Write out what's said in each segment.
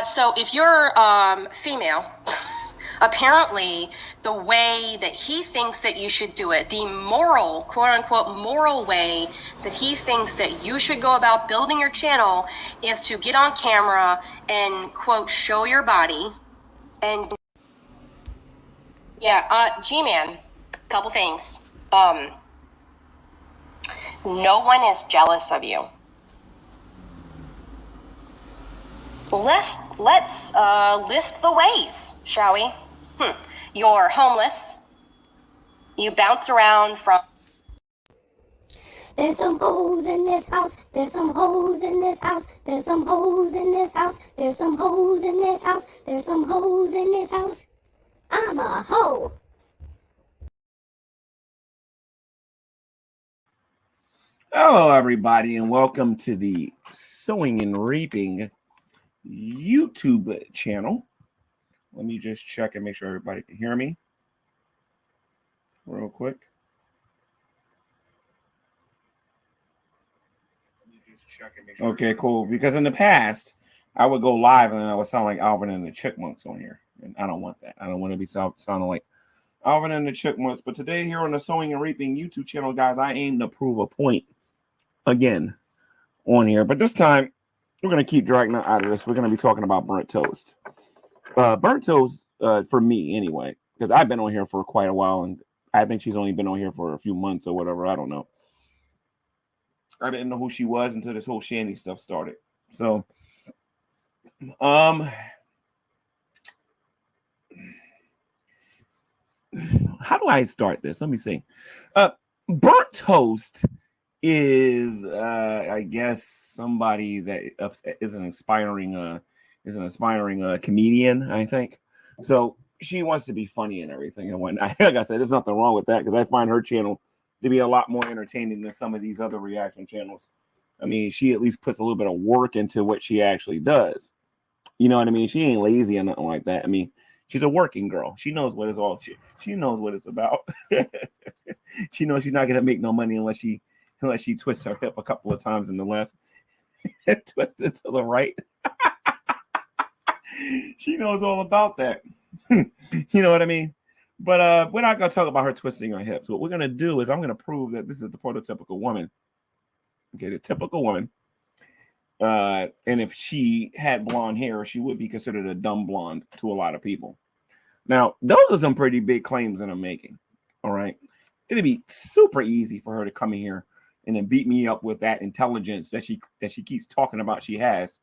So if you're female, apparently the way that he thinks that you should do it, the moral, quote unquote, moral way that he thinks that you should go about building your channel is to get on camera and, quote, show your body. And yeah, G-Man, couple things. No one is jealous of you. Let's list the ways, shall we? You're homeless. You bounce around from... There's some hoes in this house. There's some hoes in this house. There's some hoes in this house. There's some hoes in this house. There's some hoes in this house. I'm a hoe. Hello, everybody, and welcome to the Sowing and Reaping YouTube channel. Let me just check and make sure everybody can hear me real quick. Okay, cool. Because in the past, I would go live and I would sound like Alvin and the Chipmunks on here. And I don't want that. I don't want to be sounding like Alvin and the Chipmunks. But today here on the Sowing and Reaping YouTube channel, guys, I aim to prove a point again on here. But this time, we're going to keep dragging out of this. We're going to be talking about burnt toast. Burnt toast, for me anyway, because I've been on here for quite a while. And I think she's only been on here for a few months or whatever. I don't know. I didn't know who she was until this whole Shandy stuff started. So, how do I start this? Let me see. Burnt toast is, I guess, somebody that is an aspiring comedian, I think. So she wants to be funny and everything. And like I said, there's nothing wrong with that because I find her channel to be a lot more entertaining than some of these other reaction channels. I mean, she at least puts a little bit of work into what she actually does. You know what I mean? She ain't lazy or nothing like that. I mean, she's a working girl. She knows what it's all. She knows what it's about. She knows she's not gonna make no money unless she twists her hip a couple of times in the left and twists it to the right. She knows all about that. You know what I mean? But we're not going to talk about her twisting her hips. What we're going to do is I'm going to prove that this is the prototypical woman. Okay, the typical woman. And if she had blonde hair, she would be considered a dumb blonde to a lot of people. Now, those are some pretty big claims that I'm making. All right. It'd be super easy for her to come in here and then beat me up with that intelligence that she keeps talking about she has.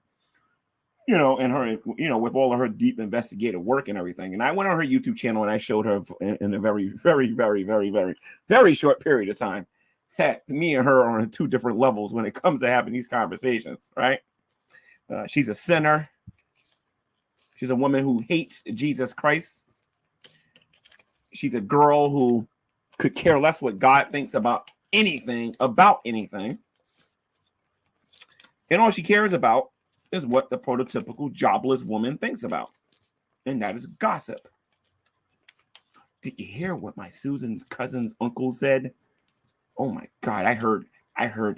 You know, and her, you know, with all of her deep investigative work and everything. And I went on her YouTube channel and I showed her in a very, very, very, very, very, very short period of time that me and her are on two different levels when it comes to having these conversations, right? She's a sinner. She's a woman who hates Jesus Christ. She's a girl who could care less what God thinks about anything. And all she cares about is what the prototypical jobless woman thinks about, and that is gossip. Did you hear what my Susan's cousin's uncle said? Oh my God, I heard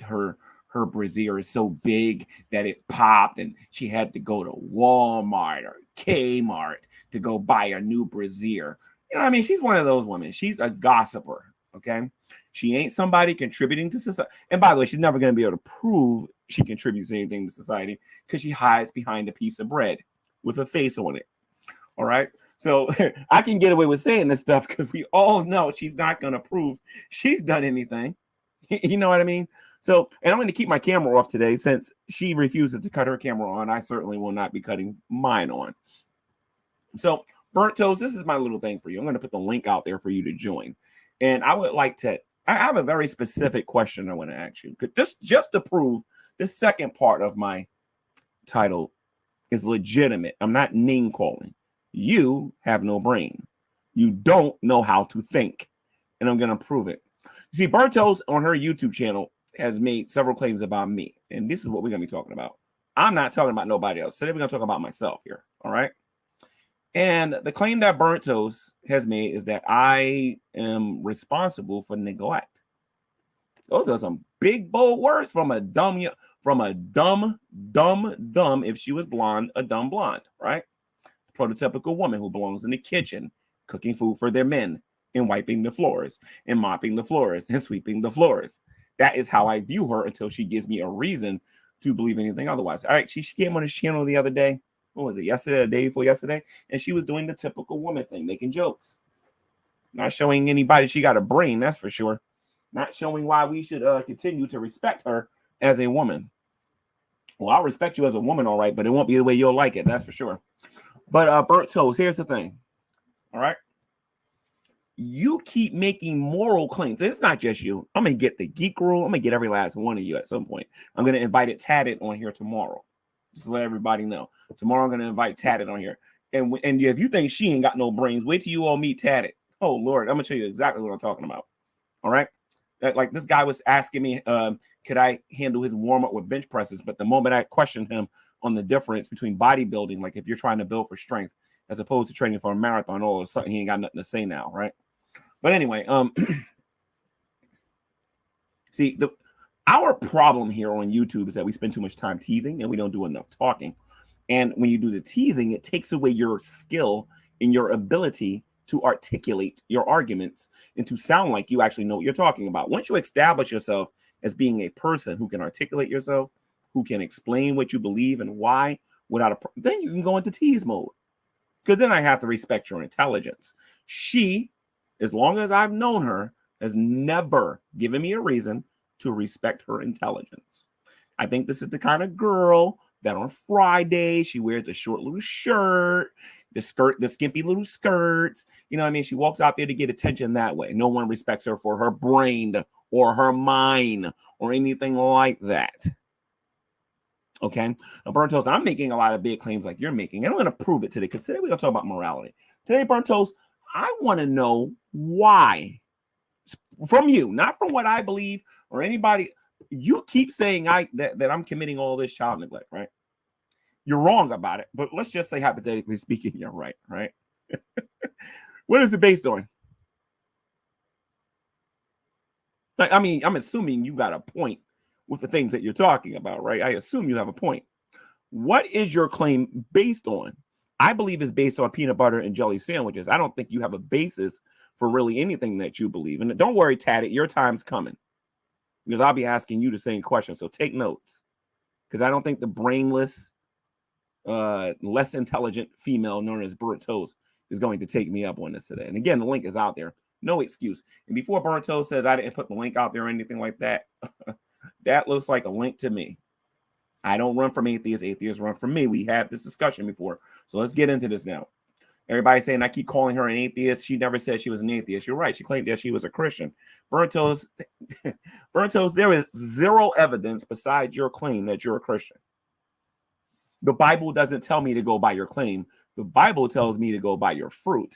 her brassiere is so big that it popped, and she had to go to Walmart or Kmart to go buy a new brassiere. You know what I mean? She's one of those women. She's a gossiper, okay? She ain't somebody contributing to society. And by the way, she's never going to be able to prove she contributes anything to society because she hides behind a piece of bread with a face on it. All right. So I can get away with saying this stuff because we all know she's not going to prove she's done anything. You know what I mean? So, and I'm going to keep my camera off today since she refuses to cut her camera on. I certainly will not be cutting mine on. So, burnt toast, this is my little thing for you. I'm going to put the link out there for you to join. And I would like to, I have a very specific question I want to ask you. Just to prove the second part of my title is legitimate. I'm not name calling. You have no brain. You don't know how to think. And I'm going to prove it. You see, burnt toast on her YouTube channel has made several claims about me. And this is what we're going to be talking about. I'm not talking about nobody else. Today we're going to talk about myself here. All right. And the claim that burnt toast has made is that I am responsible for neglect. Those are some big, bold words from a dumb, from a dumb, if she was blonde, a dumb blonde, right? Prototypical woman who belongs in the kitchen, cooking food for their men and wiping the floors and mopping the floors and sweeping the floors. That is how I view her until she gives me a reason to believe anything otherwise. All right, she came on this channel the other day. What was it, yesterday, the day before yesterday? And she was doing the typical woman thing, making jokes. Not showing anybody she got a brain, that's for sure. Not showing why we should continue to respect her as a woman. Well, I'll respect you as a woman, all right, but it won't be the way you'll like it, that's for sure. But Burnt Toast, here's the thing. All right. You keep making moral claims. It's not just you. I'm going to get the geek rule. I'm going to get every last one of you at some point. I'm going to invite it Tatted on here tomorrow. Just to let everybody know. Tomorrow I'm going to invite Tatted on here. And if you think she ain't got no brains, wait till you all meet Tatted. Oh, Lord. I'm going to tell you exactly what I'm talking about. All right. Like this guy was asking me, could I handle his warm up with bench presses? But the moment I questioned him on the difference between bodybuilding, like if you're trying to build for strength, as opposed to training for a marathon, all of a sudden he ain't got nothing to say now, right? But anyway, see, our problem here on YouTube is that we spend too much time teasing and we don't do enough talking. And when you do the teasing, it takes away your skill and your ability to articulate your arguments and to sound like you actually know what you're talking about. Once you establish yourself as being a person who can articulate yourself, who can explain what you believe and why without then you can go into tease mode. Because then I have to respect your intelligence. She, as long as I've known her, has never given me a reason to respect her intelligence. I think this is the kind of girl that on Friday, she wears a short little shirt, the skimpy little skirts. You know what I mean? She walks out there to get attention that way. No one respects her for her brain or her mind or anything like that. Okay, now, Burnt Toast, I'm making a lot of big claims like you're making, and I'm going to prove it today because today we're going to talk about morality. Today, Burnt Toast, I want to know why, from you, not from what I believe or anybody. You keep saying that I'm committing all this child neglect, right? You're wrong about it, but let's just say hypothetically speaking, you're right, right? What is it based on? Like, I mean, I'm assuming you got a point with the things that you're talking about, right? I assume you have a point. What is your claim based on? I believe it's based on peanut butter and jelly sandwiches. I don't think you have a basis for really anything that you believe. And don't worry, Tatted, your time's coming. Because I'll be asking you the same question. So take notes. Because I don't think the brainless, less intelligent female known as Burnt Toast is going to take me up on this today. And again, the link is out there. No excuse. And before Burnt Toast says I didn't put the link out there or anything like that, that looks like a link to me. I don't run from atheists. Atheists run from me. We had this discussion before. So let's get into this now. Everybody saying I keep calling her an atheist. She never said she was an atheist. You're right. She claimed that she was a Christian. Burnt Toast, there is zero evidence besides your claim that you're a Christian. The Bible doesn't tell me to go by your claim. The Bible tells me to go by your fruit.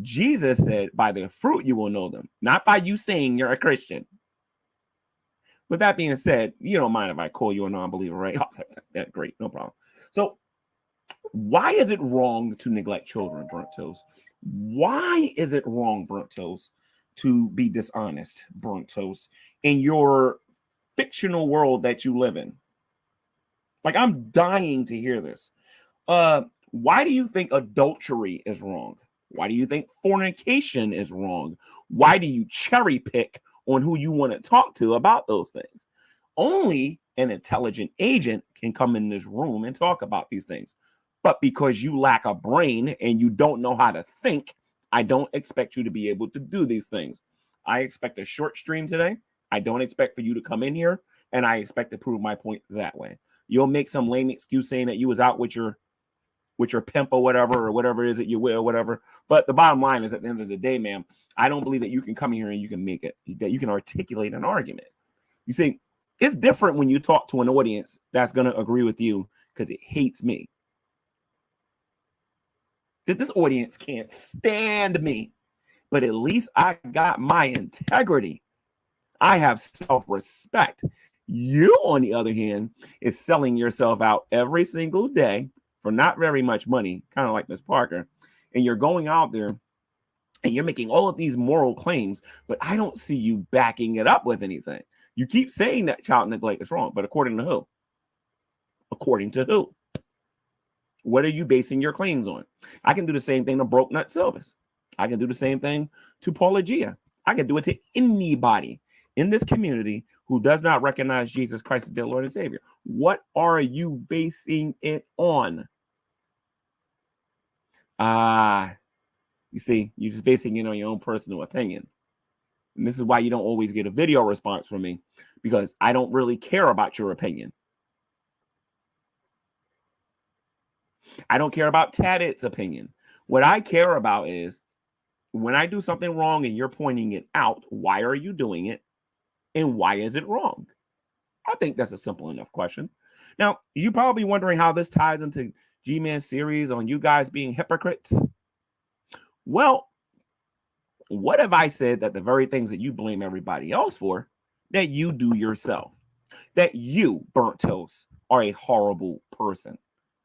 Jesus said, by their fruit you will know them, not by you saying you're a Christian. With that being said, you don't mind if I call you a non-believer, right? Oh, that's great, no problem. So why is it wrong to neglect children, Burnt Toast? Why is it wrong, Burnt Toast, to be dishonest, Burnt Toast, in your fictional world that you live in? Like, I'm dying to hear this. Why do you think adultery is wrong? Why do you think fornication is wrong? Why do you cherry pick on who you want to talk to about those things? Only an intelligent agent can come in this room and talk about these things. But because you lack a brain and you don't know how to think, I don't expect you to be able to do these things. I expect a short stream today. I don't expect for you to come in here, and I expect to prove my point that way. You'll make some lame excuse saying that you was out with your pimp or whatever it is that you will, or whatever. But the bottom line is, at the end of the day, ma'am, I don't believe that you can come here and you can make it, that you can articulate an argument. You see, it's different when you talk to an audience that's going to agree with you because it hates me. That this audience can't stand me, but at least I got my integrity. I have self-respect. You, on the other hand, is selling yourself out every single day for not very much money, kind of like Miss Parker. And you're going out there and you're making all of these moral claims, but I don't see you backing it up with anything. You keep saying that child neglect is wrong, but according to who? According to who? What are you basing your claims on? I can do the same thing to Broke Nut Silvis. I can do the same thing to Paula Gia. I can do it to anybody in this community who does not recognize Jesus Christ as their Lord and Savior. What are you basing it on? You see, you're just basing it on your own personal opinion. And this is why you don't always get a video response from me, because I don't really care about your opinion. I don't care about Tadit's opinion. What I care about is when I do something wrong and you're pointing it out, why are you doing it? And why is it wrong? I think that's a simple enough question. Now, you're probably wondering how this ties into G-Man's series on you guys being hypocrites. Well, what if I said that the very things that you blame everybody else for, that you do yourself? That you, BunrtToast, are a horrible person.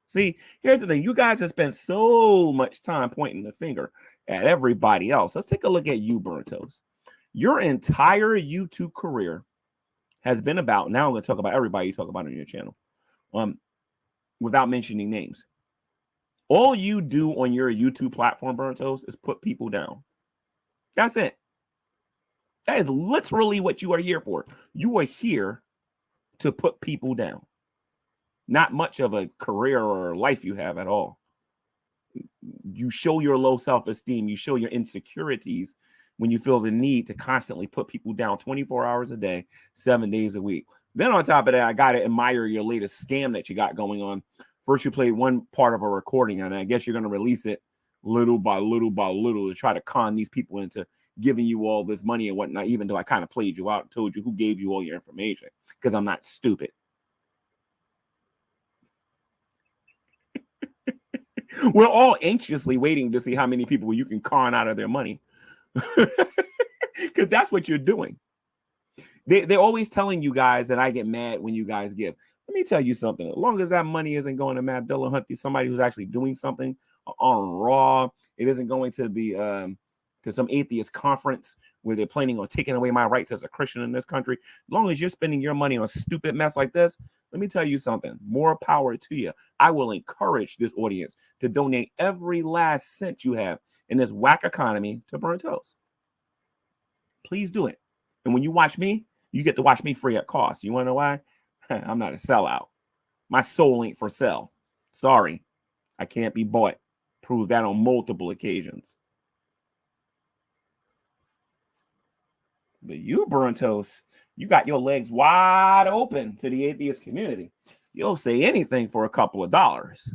See, here's the thing. You guys have spent so much time pointing the finger at everybody else. Let's take a look at you, BunrtToast. Your entire YouTube career has been about, now I'm going to talk about everybody you talk about on your channel, without mentioning names. All you do on your YouTube platform, BunrtToast, is put people down. That's it. That is literally what you are here for. You are here to put people down. Not much of a career or life you have at all. You show your low self-esteem. You show your insecurities when you feel the need to constantly put people down 24 hours a day, 7 days a week. Then on top of that, I got to admire your latest scam that you got going on. First, you played one part of a recording, and I guess you're going to release it little by little by little to try to con these people into giving you all this money and whatnot, even though I kind of played you out and told you who gave you all your information, because I'm not stupid. We're all anxiously waiting to see how many people you can con out of their money, because that's what you're doing. They're always telling you guys that I get mad when you guys give. Let me tell you something. As long as that money isn't going to Matt Dillahunty, somebody who's actually doing something on Raw, it isn't going to the to some atheist conference where they're planning on taking away my rights as a Christian in this country. As long as you're spending your money on stupid mess like this, let me tell you something. More power to you. I will encourage this audience to donate every last cent you have in this whack economy to BunrtToast. Please do it. And when you watch me, you get to watch me free at cost. You want to know why? I'm not a sellout. My soul ain't for sale. Sorry. I can't be bought. Prove that on multiple occasions. But you, BunrtToast, you got your legs wide open to the atheist community. You'll say anything for a couple of dollars.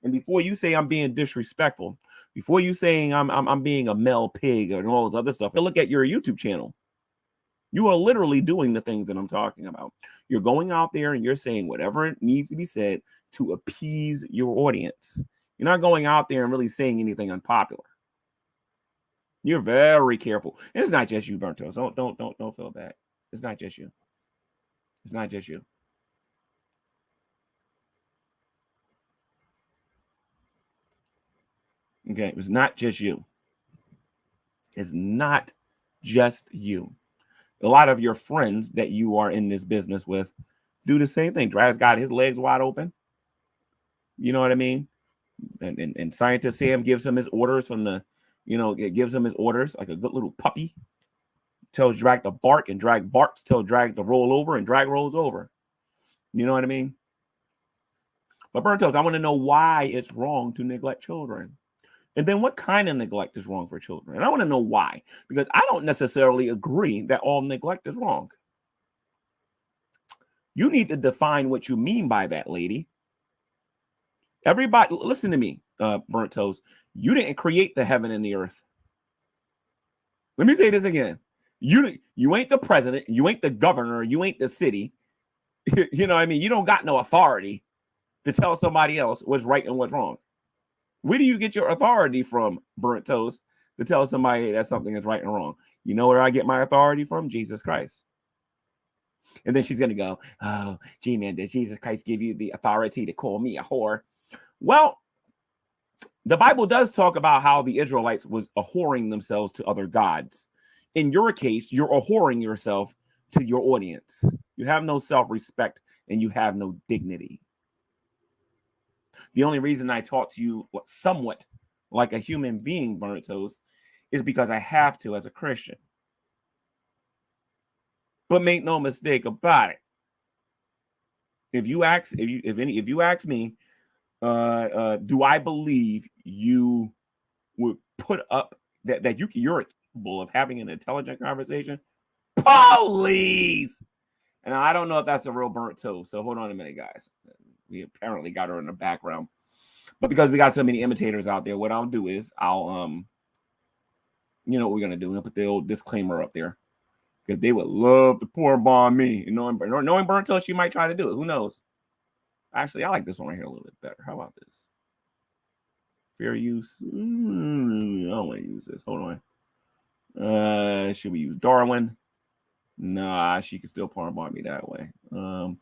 And before you say I'm being disrespectful, before you saying I'm being a male pig and all this other stuff, look at your YouTube channel. You are literally doing the things that I'm talking about. You're going out there and you're saying whatever needs to be said to appease your audience. You're not going out there and really saying anything unpopular. You're very careful. And it's not just you, BunrtToast. Don't feel bad. It's not just you. It's not just you. Okay, it's not just you. It's not just you. A lot of your friends that you are in this business with do the same thing. Draz got his legs wide open. You know what I mean? And Scientist Sam gives him his orders from the, it gives him his orders like a good little puppy. Tells Drag to bark and Drag barks. Tells Drag to roll over and Drag rolls over. You know what I mean? But BunrtToast, I want to know why it's wrong to neglect children. And then what kind of neglect is wrong for children? And I want to know why, because I don't necessarily agree that all neglect is wrong. You need to define what you mean by that, lady. Everybody, listen to me, BunrtToast. You didn't create the heaven and the earth. Let me say this again. You ain't the president. You ain't the governor. You ain't the city. You know what I mean? You don't got no authority to tell somebody else what's right and what's wrong. Where do you get your authority from, BunrtToast, to tell somebody that something is right and wrong? You know where I get my authority from? Jesus Christ. And then she's going to go, oh, gee, man, did Jesus Christ give you the authority to call me a whore? Well, the Bible does talk about how the Israelites was whoring themselves to other gods. In your case, you're whoring yourself to your audience. You have no self-respect and you have no dignity. The only reason I talk to you somewhat like a human being, BunrtToast, is because I have to as a Christian. But make no mistake about it. If you ask me, do I believe you would put up that you're capable of having an intelligent conversation? Please. And I don't know if that's a real BunrtToast. So hold on a minute, guys. We apparently got her in the background. But because we got so many imitators out there, what I'll do is I'll you know what we're gonna do? We'll put the old disclaimer up there. Because they would love to pour bomb me. You know, knowing BunrtToast, she might try to do it. Who knows? Actually, I like this one right here a little bit better. How about this? Fair use. I don't want to use this. Hold on. Should we use Darwin? Nah, she can still pour bomb me that way. What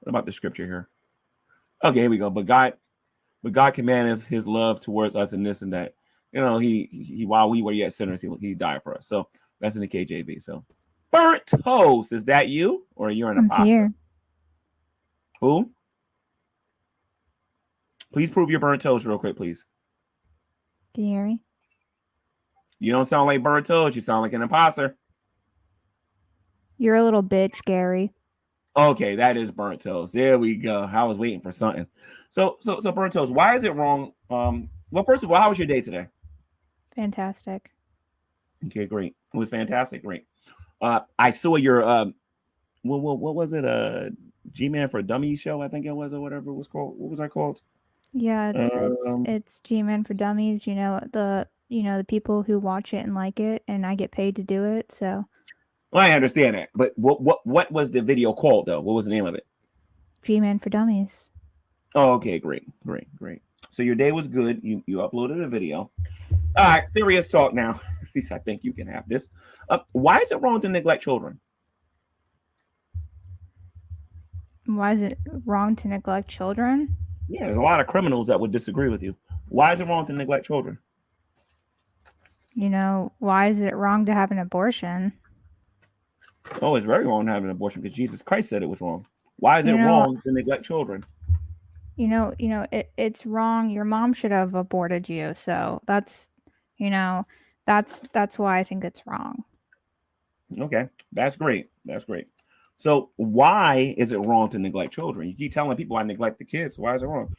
about the scripture here? Okay, here we go. But God commanded his love towards us and this and that. You know, he while we were yet sinners, he died for us. So that's in the KJV. So BunrtToast, is that you or you're an apostle? Here. Who? Please prove your BunrtToast real quick, please. Can you hear me? You don't sound like BunrtToast. You sound like an imposter. You're a little bitch, Gary. Okay, that is BunrtToast. There we go. I was waiting for something. So BunrtToast, why is it wrong? Well, first of all, how was your day today? Fantastic. Okay, great. It was fantastic. Great. I saw your what was it? G-Man for Dummies show, I think it was, or whatever it was called. What was that called? Yeah, it's G-Man for Dummies. You know the people who watch it and like it, and I get paid to do it. So. Well, I understand that, but what was the video called though? What was the name of it? G-Man for Dummies. Oh, okay, great. So your day was good. You uploaded a video. All right, serious talk now. At least I think you can have this. Why is it wrong to neglect children? Why is it wrong to neglect children? Yeah, there's a lot of criminals that would disagree with you. Why is it wrong to neglect children? You know, why is it wrong to have an abortion? Oh, it's very wrong to have an abortion because Jesus Christ said it was wrong. Why is it wrong to neglect children? It's wrong. Your mom should have aborted you. So that's why I think it's wrong. Okay, that's great. So why is it wrong to neglect children? You keep telling people I neglect the kids. Why is it wrong?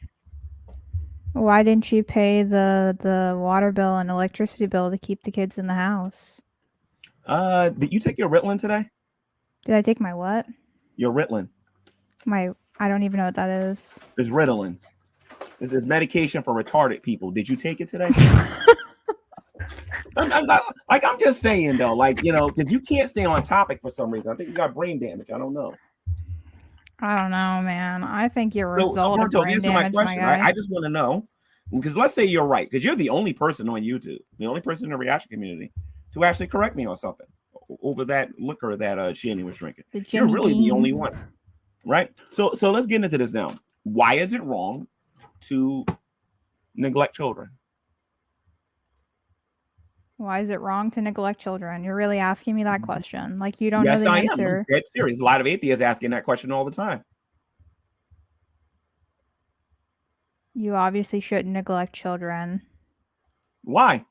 Why didn't you pay the water bill and electricity bill to keep the kids in the house? Did you take your Ritalin today? Did I take my what? Your Ritalin. I don't even know what that is. It's Ritalin. This is medication for retarded people. Did you take it today? I'm just saying though, because you can't stay on topic for some reason. I think you got brain damage. I don't know. I don't know, man. I think you're a result of brain answer damage, my question. my guy. I just want to know, because let's say you're right, because you're the only person on YouTube, the only person in the reaction community to actually correct me on something over that liquor that Shannon was drinking. You're really the only one, right? So let's get into this now. Why is it wrong to neglect children? Why is it wrong to neglect children? You're really asking me that question. Like you don't know the answer. Yes, I am. I'm dead serious. A lot of atheists asking that question all the time. You obviously shouldn't neglect children. Why?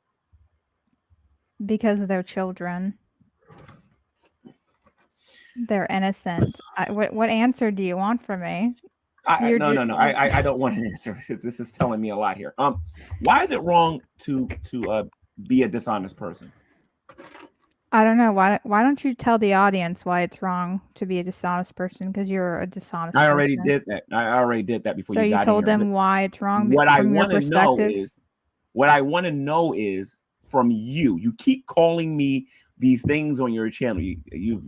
Because they're children. They're innocent. What answer do you want from me? No. I don't want an answer. This is telling me a lot here. Why is it wrong to be a dishonest person? I don't know. Why don't you tell the audience why it's wrong to be a dishonest person? Because you're a dishonest person. I already did that before so you got here. So you told them why it's wrong. What I want to know is from you. You keep calling me these things on your channel. You've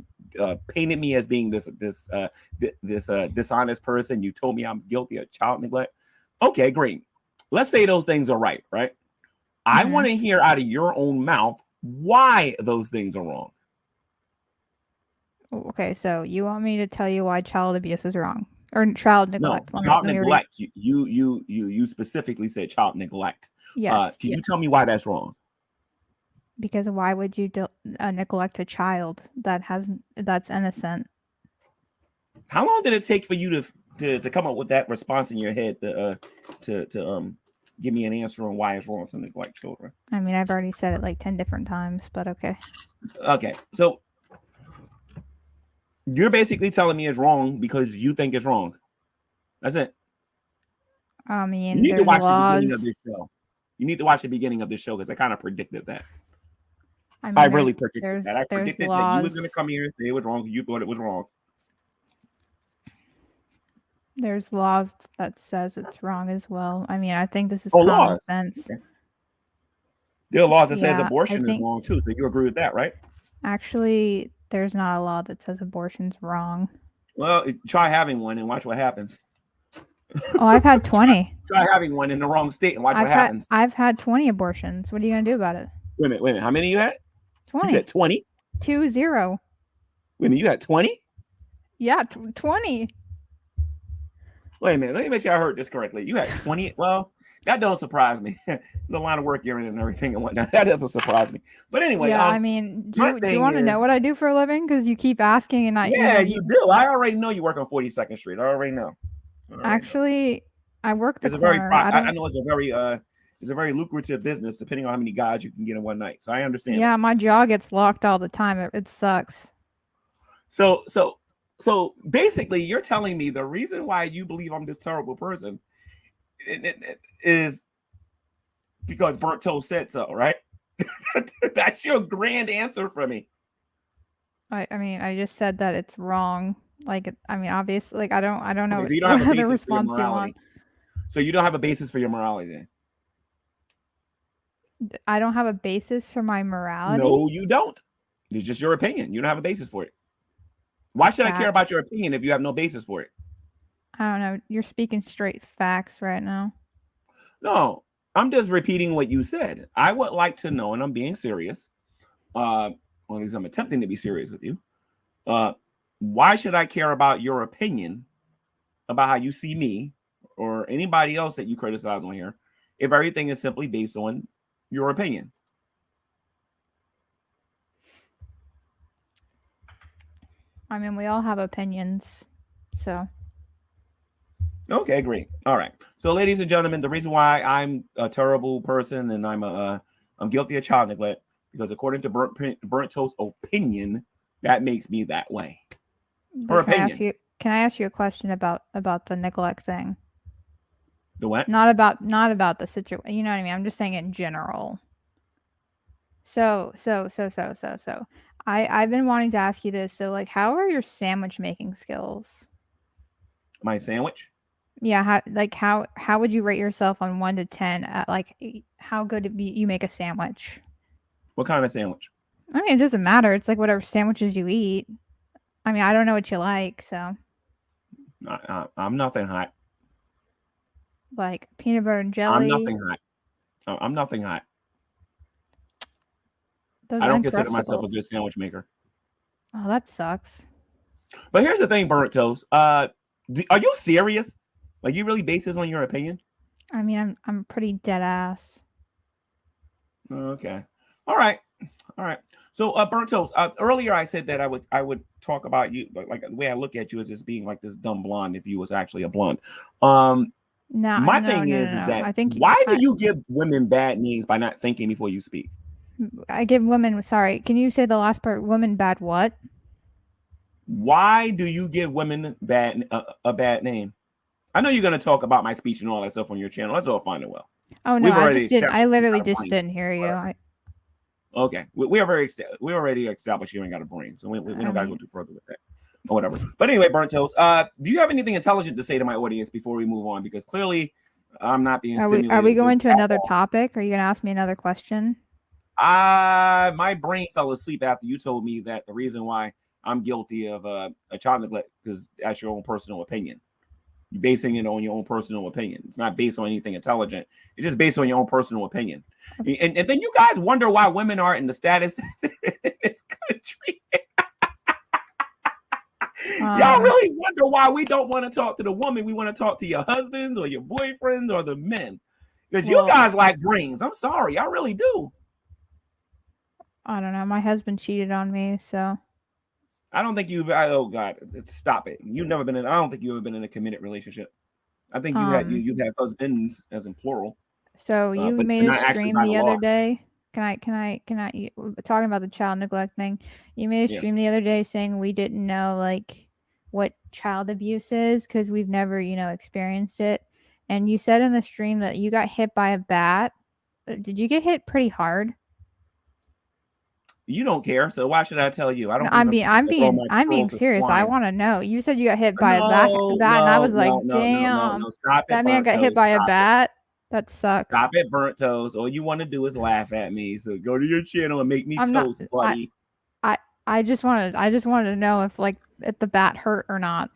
painted me as being this dishonest person. You told me I'm guilty of child neglect. Okay, great. Let's say those things are right? I want to hear out of your own mouth why those things are wrong. Okay, so you want me to tell you why child abuse is wrong or child neglect? No, child neglect. You specifically said child neglect. Yes. Can you tell me why that's wrong? Because why would you neglect a child that's innocent? How long did it take for you to come up with that response in your head to give me an answer on why it's wrong to neglect children? I mean, I've already said it like 10 different times, but okay. Okay, so you're basically telling me it's wrong because you think it's wrong. That's it. I mean, You need to there's watch the beginning of laws. this show. You need to watch the beginning of this show because I kind of predicted that. I mean, I really predicted that. I there's predicted that you was going to laws. come here and say it was wrong because you thought it was wrong. There's laws that says it's wrong as well. I mean, I think this is common laws. sense. Okay. There are laws that says Yeah, abortion is wrong too. So you agree with that, right? Actually, there's not a law that says abortion's wrong. Well, try having one and watch what happens. Oh, I've had 20. Try having one in the wrong state and watch what happens. I've had 20 abortions. What are you going to do about it? Wait a minute. How many you had? 20. You said 20? 20. Wait a minute, you had 20? Yeah, 20. Wait a minute. Let me make sure I heard this correctly. You had 20? Well, that don't surprise me. The line of work you're in and everything and whatnot. That doesn't surprise me. But anyway. Yeah, I mean, do you want to know what I do for a living? Because you keep asking and you do. I already know you work on 42nd Street. I already know. Actually, I work the corner. I know it's a very lucrative business depending on how many guys you can get in one night. So I understand. Yeah, my jaw gets locked all the time. It sucks. So basically, you're telling me the reason why you believe I'm this terrible person is because BunrtToast said so, right? That's your grand answer for me. I mean, I just said that it's wrong. Like, I mean, obviously, like I don't know. So you don't have a the basis for your response you morality. So you don't have a basis for your morality then? I don't have a basis for my morality? No, you don't. It's just your opinion. You don't have a basis for it. Why should I care about your opinion if you have no basis for it? I don't know. You're speaking straight facts right now. No, I'm just repeating what you said. I would like to know, and I'm being serious, or at least I'm attempting to be serious with you. Why should I care about your opinion about how you see me or anybody else that you criticize on here if everything is simply based on your opinion? I mean, we all have opinions, so. Okay, great. All right. So, ladies and gentlemen, the reason why I'm a terrible person and I'm guilty of child neglect because according to BunrtToast's opinion, that makes me that way. Her opinion. Can I ask you a question about the neglect thing? The what? Not about the situation. You know what I mean? I'm just saying in general. So. I've been wanting to ask you this. So, like, how are your sandwich making skills? My sandwich? Yeah, how would you rate yourself on 1 to 10 at like how good you make a sandwich? What kind of sandwich? I mean, it doesn't matter. It's like whatever sandwiches you eat. I mean, I don't know what you like, so. I'm nothing hot. Like peanut butter and jelly. I'm nothing hot. I'm nothing hot. Those I don't consider myself a good sandwich maker. Oh, that sucks. But here's the thing, BunrtToast. Are you serious? Like, you really base this on your opinion? I mean, I'm pretty dead ass. Okay. All right. So, BunrtToast. Earlier I said that I would talk about you like the way I look at you as just being like this dumb blonde if you was actually a blonde. My thing is that I think why do you give women bad names by not thinking before you speak? I give women. Sorry, can you say the last part? Women bad what? Why do you give women a bad name? I know you're going to talk about my speech and all that stuff on your channel. That's all fine and well. Oh no, I literally just didn't hear you. Okay, we already established you ain't got a brain, so we don't got to go too further with that or whatever. But anyway, BunrtToast, do you have anything intelligent to say to my audience before we move on? Because clearly, I'm not being. Are we going to another topic? Are you going to ask me another question? My brain fell asleep after you told me that the reason why I'm guilty of a child neglect is that's your own personal opinion. You're basing it on your own personal opinion. It's not based on anything intelligent. It's just based on your own personal opinion. And then you guys wonder why women are in the status in this country. Y'all really wonder why we don't want to talk to the woman. We want to talk to your husbands or your boyfriends or the men. Because you guys like brains. I'm sorry. I really do. I don't know. My husband cheated on me, so. I don't think you've. Oh God, stop it! You've never been in. I don't think you've ever been in a committed relationship. I think you've had husbands as in plural. So you but made a not actually stream by the the other law. day. Talking about the child neglect thing. You made a stream the other day saying we didn't know like what child abuse is because we've never, experienced it. And you said in the stream that you got hit by a bat. Did you get hit pretty hard? You don't care, so why should I tell you? I don't. No, I'm being serious. I want to know. You said you got hit by a bat, and I was like, damn, Stop it, that man got hit by a bat. That sucks. Stop it, BunrtToast. All you want to do is laugh at me. So go to your channel and make me toast, buddy. I just wanted to know if the bat hurt or not.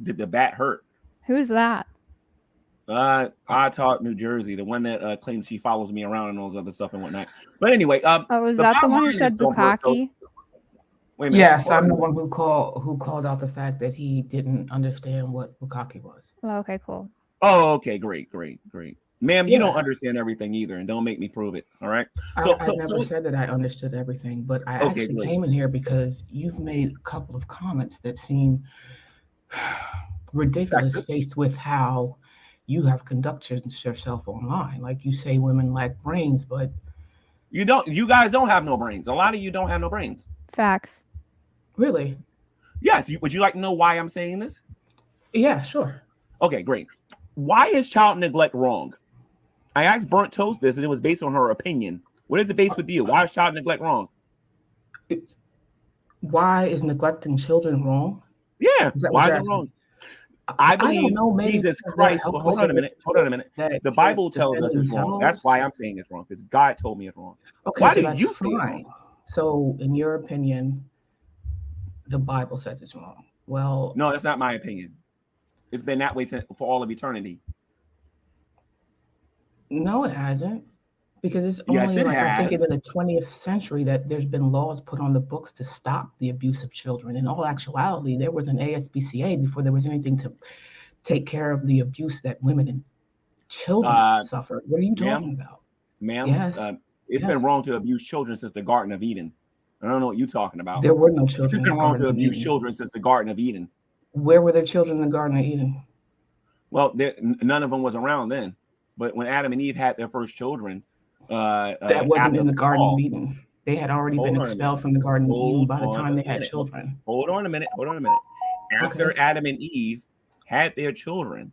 Did the bat hurt? Who's that? I taught New Jersey, the one that claims she follows me around and all this other stuff and whatnot. But anyway, is that the one who said bukkake? Wait a minute. Yes, I'm the one who called out the fact that he didn't understand what bukkake was. Oh, okay, cool. Oh, okay, great. Ma'am, you don't understand everything either, and don't make me prove it. All right. I never said that I understood everything, but I actually came in here because you've made a couple of comments that seem ridiculous faced with how you have conducted yourself online. Like you say women lack brains, but you don't. You guys don't have no brains. A lot of you don't have no brains. Facts. Really? Yes. Would you like to know why I'm saying this? Yeah, sure. Okay, great. Why is child neglect wrong? I asked BunrtToast this, and it was based on her opinion. What is it based with you? Why is child neglect wrong? Why is neglecting children wrong? Yeah. Why is it wrong? I believe Jesus Christ. Well, hold on a minute. The Bible tells us it's wrong. That's why I'm saying it's wrong, because God told me it's wrong. Okay, why do you say it's wrong? So, in your opinion, the Bible says it's wrong. Well, no, that's not my opinion. It's been that way for all of eternity. No, it hasn't. Because it's only I think in the 20th century that there's been laws put on the books to stop the abuse of children. In all actuality, there was an ASPCA before there was anything to take care of the abuse that women and children suffered. What are you talking about? Ma'am, yes. It's been wrong to abuse children since the Garden of Eden. I don't know what you're talking about. There were no children. It's been wrong to abuse children since the Garden of Eden. Where were there children in the Garden of Eden? Well, none of them was around then. But when Adam and Eve had their first children, that wasn't in the Garden of Eden. They had already been expelled from the Garden of Eden by the time they had children. Hold on a minute. After Adam and Eve had their children,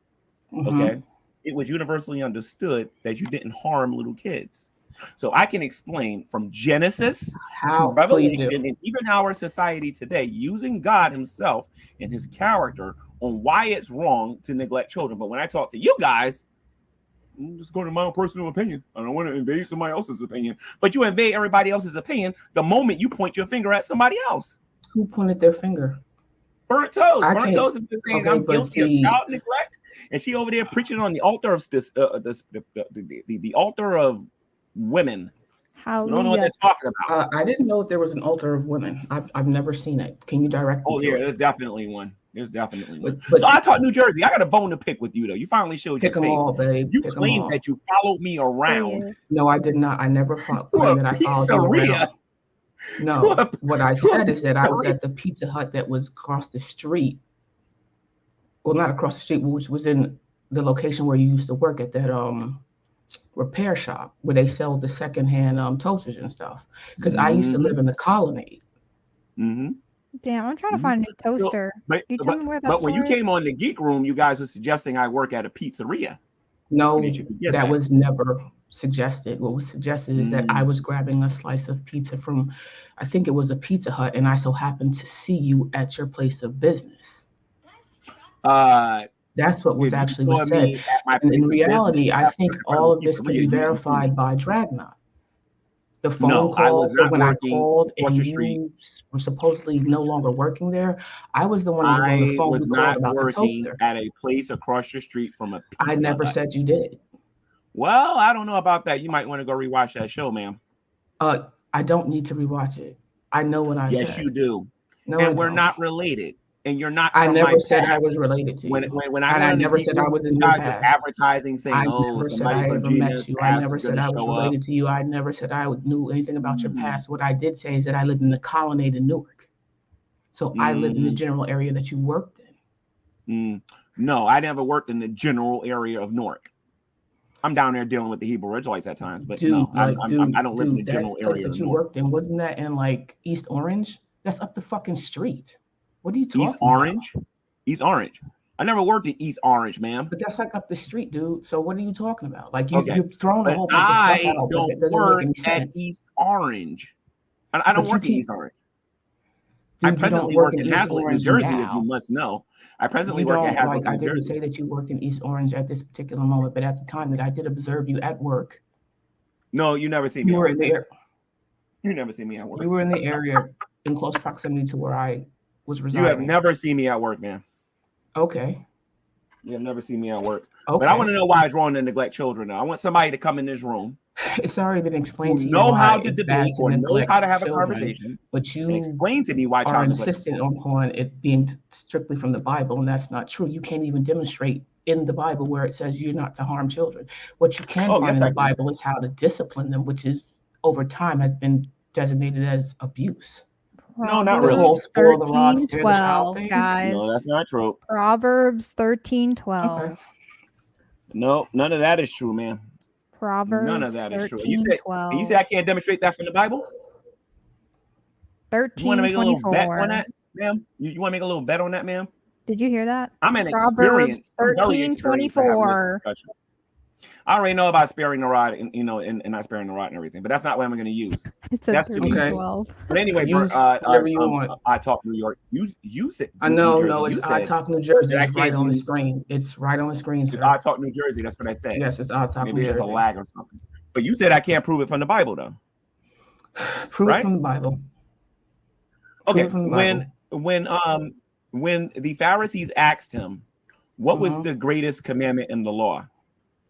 okay, it was universally understood that you didn't harm little kids. So I can explain from Genesis to Revelation and even our society today, using God himself and his character on why it's wrong to neglect children. But when I talk to you guys, I'm just going to my own personal opinion. I don't want to invade somebody else's opinion. But you invade everybody else's opinion the moment you point your finger at somebody else. Who pointed their finger? BunrtToast. BunrtToast has been saying I'm guilty of child neglect, and she over there preaching on the altar of the altar of women. Hallelujah. You don't know what they're talking about. I didn't know that there was an altar of women. I've never seen it. Can you direct me? Oh yeah, there's definitely one. So I taught New Jersey. I got a bone to pick with you, though. You finally showed your face. All, babe. You claimed that you followed me around. No, I did not. I never claimed that I followed you around. No, what I said is that I was at the Pizza Hut that was across the street. Well, not across the street, which was in the location where you used to work at that repair shop where they sell the secondhand toasters and stuff. Because I used to live in the Colonnade. Mm-hmm. Damn, I'm trying to find a new toaster. But when you came on the Geek Room, you guys were suggesting I work at a pizzeria. No, that was never suggested. What was suggested is that I was grabbing a slice of pizza from, I think it was a Pizza Hut, and I so happened to see you at your place of business. That's what was actually said. And in reality, I think all of this can be verified by Dragnot. The phone call when I called and you were supposedly no longer working there, I was the one who was on the phone who called about the toaster. At a place across the street from a Pizza I never Hut. Said you did. Well, I don't know about that. You might want to go rewatch that show, ma'am. I don't need to rewatch it. I know what I said. Yes, you do. No, and we're not related. and you're not. I from never my said past. I was related to When you. I And went I on the never deep said I room, was in you your guys was past. advertising saying, I "Oh, never said somebody I from ever met Gina's you. I past never is said going to I was show up." related to you. I never said I knew anything about your past. What I did say is that I lived in the colonnade in Newark. So I lived in the general area that you worked in. No, I never worked in the general area of Newark. I'm down there dealing with the Hebrew Israelites at times, but no, I don't live in the general area that of you Newark. worked in, wasn't that in like East Orange? That's up the fucking street. What are you talking East Orange? About? East Orange. I never worked in East Orange, ma'am. But that's like up the street, dude. So what are you talking about? Like you're throwing a whole bunch of stuff out, but it doesn't make any sense. At East Orange. I don't work at East Orange. Dude, I presently work in Hazlet, New Jersey, now. if you must know. I presently work at Hazlet, New Jersey. I didn't say that you worked in East Orange at this particular moment, but at the time that I did observe you at work. No, you never see me. You were in the air. You never see me at work. You were in the area in close proximity to where I was residing. You have never seen me at work, man. Okay. You have never seen me at work. Okay. But I want to know why it's wrong to neglect children now. I want somebody to come in this room. It's already been explained to you. Know how to debate or knows how to have a conversation. But you explain to me why are insistent upon it being strictly from the Bible, and that's not true. You can't even demonstrate in the Bible where it says you're not to harm children. What you can find in the Bible is how to discipline them, which is over time has been designated as abuse. No, not really. 13:12, guys. No, that's not true. Proverbs 13:12. Okay. No, none of that is true, man. Proverbs none of that is true. 13:12. You say I can't demonstrate that from the Bible? 13:24. You want to make a little bet on that, ma'am? You want to make a little bet on that, ma'am? Did you hear that? I'm an experienced. 13:24. I already know about sparing the rod, and not sparing the rod and everything, but that's not what I'm going to use. That's 13:12. But anyway, whatever you want. I Talk New York. You said. I know, no, it's I Talk New Jersey. It's right on the screen. It's right on the screen. It's I Talk New Jersey. That's what I said. Yes, it's I Talk New Jersey. Maybe there's a lag or something. But you said I can't prove it from the Bible, though. Prove it from the Bible. Okay. When the Pharisees asked him, what was the greatest commandment in the law?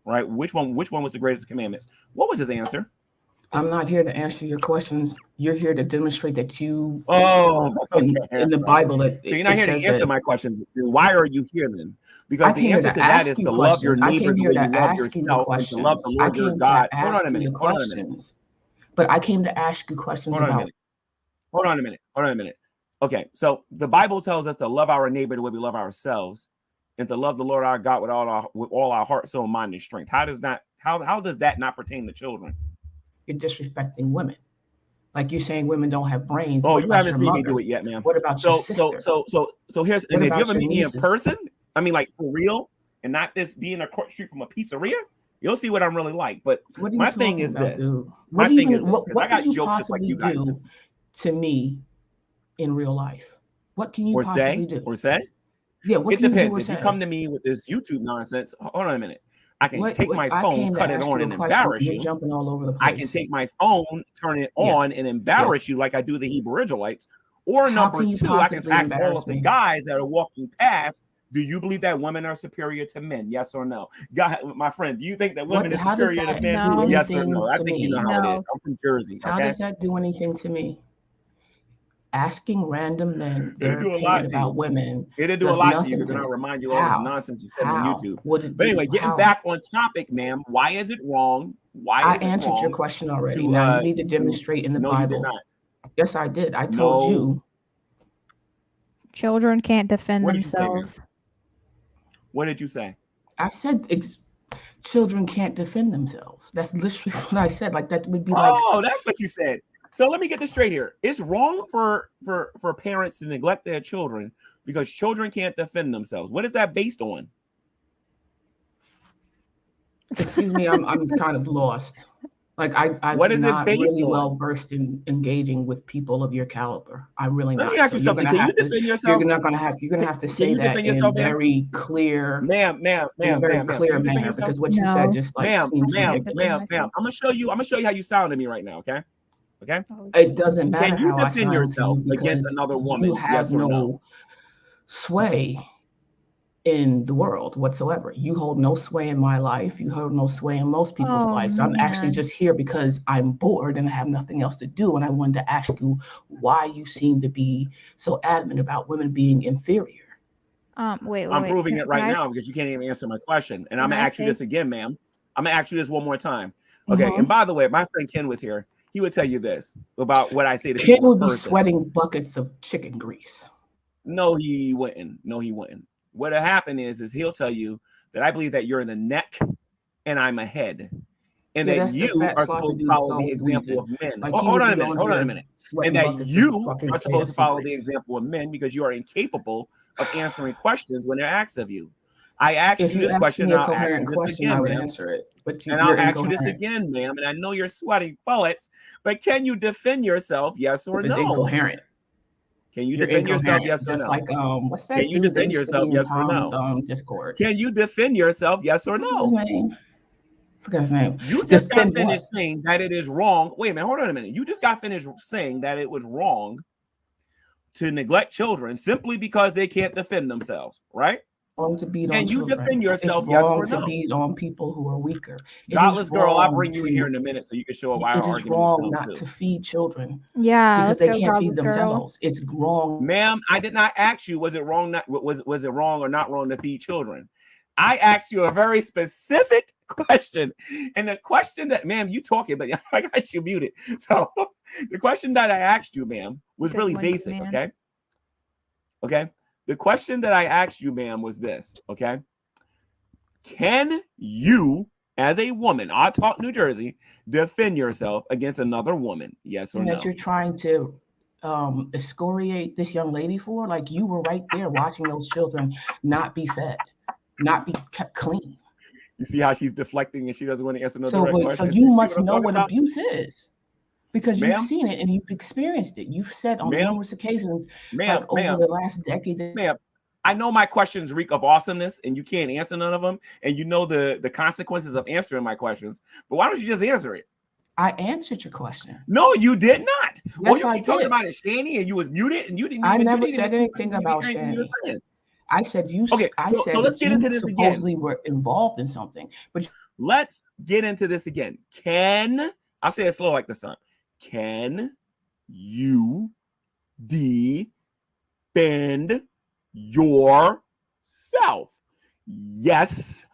Right? Which one was the greatest commandments? What was his answer? I'm not here to answer your questions. You're here to demonstrate that you in the Bible that so you're not here to answer my questions. Why are you here then? Because the answer to that is to love your neighbor the way you love yourself and to love the Lord your God. Hold on a minute. But I came to ask you questions about. Hold on a minute. Okay, so the Bible tells us to love our neighbor the way we love ourselves, and to love the Lord our God with all our heart, soul, mind, and strength. How does that not pertain to children? You're disrespecting women. Like you're saying women don't have brains. Oh, you haven't seen me do it yet, ma'am. What about your sister? So here's, and if you ever meet me in person, I mean like for real, and not this being a court street from a pizzeria, you'll see what I'm really like. But my thing is this. My thing is this. I got jokes just like you guys do. To me in real life. What can you possibly do? Or say? Yeah, it depends. If you come to me with this YouTube nonsense, hold on a minute. I can take my phone, cut it on, and embarrass you. Jumping all over the place. I can take my phone, turn it on, and embarrass you like I do the Hebrew Israelites. Or number two, I can ask all of the guys that are walking past, do you believe that women are superior to men? Yes or no? God, my friend, do you think that women are superior to men? No. Yes or no? I think you know how it is. I'm from Jersey. How does that do anything to me? Asking random men their opinion about women. It'll do a lot to you because then I'll remind you all this nonsense you said on YouTube. But anyway, getting back on topic, ma'am, why is it wrong? I answered your question already. Now you need to demonstrate in the Bible. No, you did not. Yes, I did. I told you. Children can't defend themselves. What did you say? I said children can't defend themselves. That's literally what I said. Like that would be like. Oh, that's what you said. So let me get this straight here. It's wrong for parents to neglect their children because children can't defend themselves. What is that based on? Excuse me, I'm kind of lost. Like I'm not really well versed in engaging with people of your caliber. I'm really not. Let me ask you something. Can you defend yourself? You're gonna have to say that in very clear, ma'am, clear manner because what you said just like ma'am. I'm gonna show you how you sound to me right now. Okay. It doesn't matter. Can you defend yourself against another woman? You have no sway in the world whatsoever. You hold no sway in my life. You hold no sway in most people's lives. So I'm actually just here because I'm bored and I have nothing else to do. And I wanted to ask you why you seem to be so adamant about women being inferior. Wait. I'm proving it right now because you can't even answer my question. And I'm gonna ask you this again, ma'am. I'm gonna ask you this one more time. Okay. And by the way, my friend Ken was here. He would tell you this about what I say to Ken people. Ken would be sweating buckets of chicken grease. No, he wouldn't. No, he wouldn't. What'll happen is he'll tell you that I believe that you're in the neck and I'm ahead. And that you are supposed to follow the example of men. Like hold on a minute. And that you are supposed to follow the example of men because you are incapable of answering questions when they're asked of you. I asked you this question, and I'll ask you this again, ma'am. And I'll ask you this again, ma'am. And I know you're sweating bullets, but can you defend yourself, yes or no? It's incoherent. Can you defend yourself, yes or no? Just like what's that? Can you defend yourself, yes or no? Discord. Can you defend yourself, yes or no? Forgot his name. You just got finished saying that it is wrong. Wait a minute, hold on a minute. You just got finished saying that it was wrong to neglect children simply because they can't defend themselves, right? To beat Can on you children. defend yourself, it's yes wrong or no? To beat on people who are weaker. Godless Girl, I'll bring you in here in a minute so you can show why our argument is wrong not to feed children. Yeah, because they can't feed themselves. It's wrong. Ma'am, I did not ask you was it wrong was it wrong or not wrong to feed children. I asked you a very specific question. And the question that, ma'am, you talking, but I got you muted. So the question that I asked you, ma'am, was really basic, okay? Okay. The question that I asked you, ma'am, was this, okay? Can you, as a woman, I talk New Jersey, defend yourself against another woman? Yes or no? That you're trying to excoriate this young lady for? Like, you were right there watching those children not be fed, not be kept clean. You see how she's deflecting and she doesn't want to answer no direct question? So you must know what abuse is. Because you've seen it and you've experienced it. You've said on numerous occasions, over the last decade. Ma'am, I know my questions reek of awesomeness and you can't answer none of them. And you know the consequences of answering my questions. But why don't you just answer it? I answered your question. No, you did not. Yes, well, you keep talking about it, Shani, and you was muted and you didn't even. I never said anything about Shani. I said you. Okay, so let's get into this again. Supposedly were involved in something, but let's get into this again. I'll say it slow like the sun. Can you defend yourself? Yes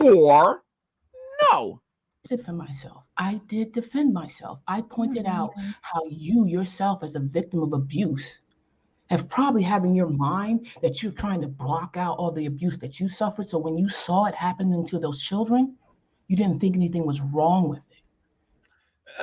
or no? Defend myself. I did defend myself. I pointed out how you yourself, as a victim of abuse, have probably had in your mind that you're trying to block out all the abuse that you suffered. So when you saw it happening to those children, you didn't think anything was wrong with it.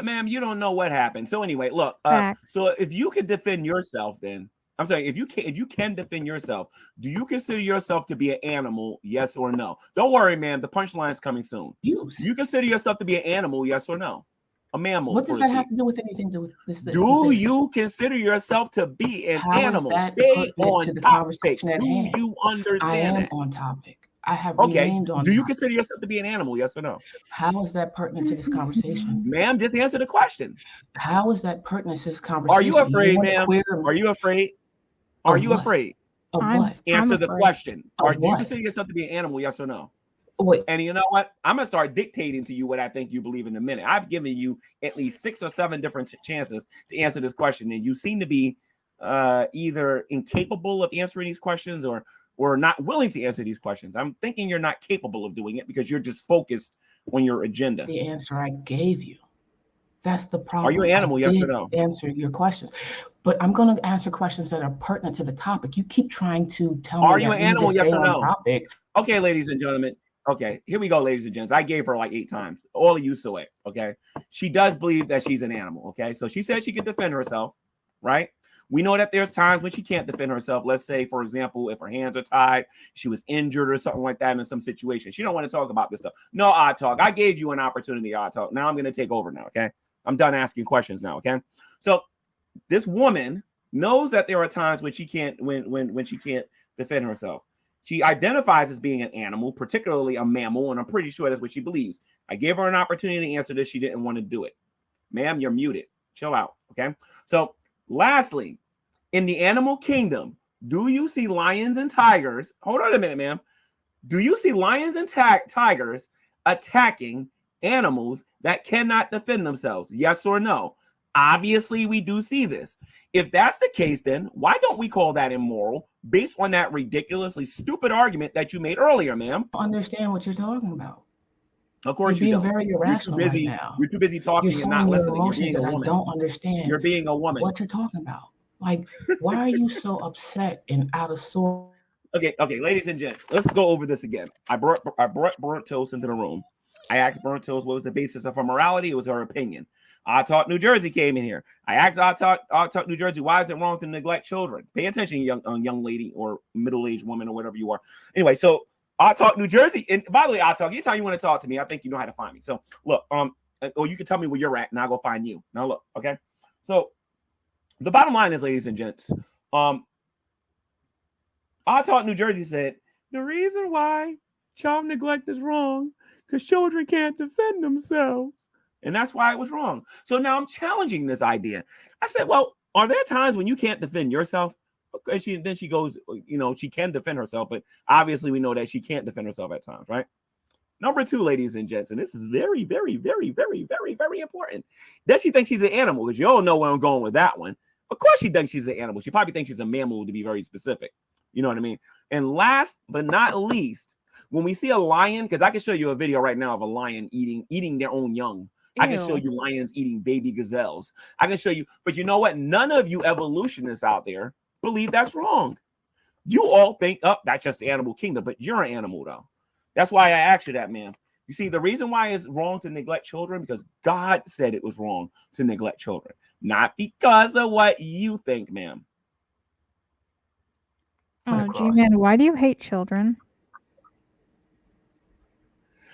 Ma'am, you don't know what happened. So anyway, look, so if you can defend yourself, then I'm sorry, if you can defend yourself, do you consider yourself to be an animal? Yes or no? Don't worry, man. The punchline is coming soon. Do you consider yourself to be an animal? Yes or no? A mammal. What does that have to do with anything to do with this? Do you consider yourself to be an animal? Stay on topic. Do you understand that? On topic. I have remained on. Do you consider yourself to be an animal? Yes or no? How is that pertinent to this conversation? Ma'am, just answer the question. How is that pertinent to this conversation? Are you afraid, ma'am? Are you afraid? Are you afraid? Of what? Answer the question. Do you consider yourself to be an animal? Yes or no? Wait. And you know what? I'm going to start dictating to you what I think you believe in a minute. I've given you at least 6 or 7 different chances to answer this question. And you seem to be either incapable of answering these questions or not willing to answer these questions. I'm thinking you're not capable of doing it because you're just focused on your agenda. The answer I gave you. That's the problem. Are you an animal? Yes or no? Answer your questions. But I'm going to answer questions that are pertinent to the topic. You keep trying to tell me. Are you an animal? Yes or no? Topic. Okay, ladies and gentlemen. Okay, here we go, ladies and gents. I gave her like 8 times. All of you saw it. Okay, she does believe that she's an animal. Okay, so she said she could defend herself, right? We know that there's times when she can't defend herself. Let's say, for example, if her hands are tied, she was injured or something like that in some situation. She don't want to talk about this stuff. No, I talk. I gave you an opportunity. I talk. Now I'm going to take over now. Okay, I'm done asking questions now. Okay, so this woman knows that there are times when she can't when she can't defend herself. She identifies as being an animal, particularly a mammal, and I'm pretty sure that's what she believes. I gave her an opportunity to answer this. She didn't want to do it. Ma'am, you're muted. Chill out. Okay. So lastly, in the animal kingdom, Do you see lions and tigers? Hold on a minute, ma'am. Do you see lions and tigers attacking animals that cannot defend themselves? Yes or no? Obviously, we do see this. If that's the case, then why don't we call that immoral based on that ridiculously stupid argument that you made earlier, ma'am? I don't understand what you're talking about. Of course you're you being don't. very irrational You're too busy, right now. You're too busy talking you're and not listening. Emotions you're being a woman. I don't understand. You're being a woman. What you're talking about? Like, why are you so upset and out of sorts? Okay, ladies and gents, let's go over this again. I brought BunrtToast into the room. I asked BunrtToast what was the basis of her morality. It was her opinion. I Talk New Jersey came in here. I asked I Talk New Jersey, why is it wrong to neglect children? Pay attention, young lady or middle-aged woman or whatever you are. Anyway, so I Talk New Jersey. And by the way, I Talk. Anytime you want to talk to me, I think you know how to find me. So look, or you can tell me where you're at, and I'll go find you. Now look, okay. So the bottom line is, ladies and gents, I Talk New Jersey said the reason why child neglect is wrong because children can't defend themselves. And that's why it was wrong. So now I'm challenging this idea. I said, well, are there times when you can't defend yourself? Okay, then she goes, she can defend herself, but obviously we know that she can't defend herself at times, right? Number two, ladies and gents, and this is very, very, very, very, very, very important. Does she think she's an animal? Because you all know where I'm going with that one. Of course she thinks she's an animal. She probably thinks she's a mammal, to be very specific. You know what I mean? And last but not least, when we see a lion, because I can show you a video right now of a lion eating their own young. I can show you lions eating baby gazelles. I can show you, but you know what? None of you evolutionists out there believe that's wrong. You all think, oh, that's just the animal kingdom, but you're an animal though. That's why I asked you that, ma'am. You see, the reason why it's wrong to neglect children, because God said it was wrong to neglect children, not because of what you think, ma'am. Oh, G-Man, why do you hate children?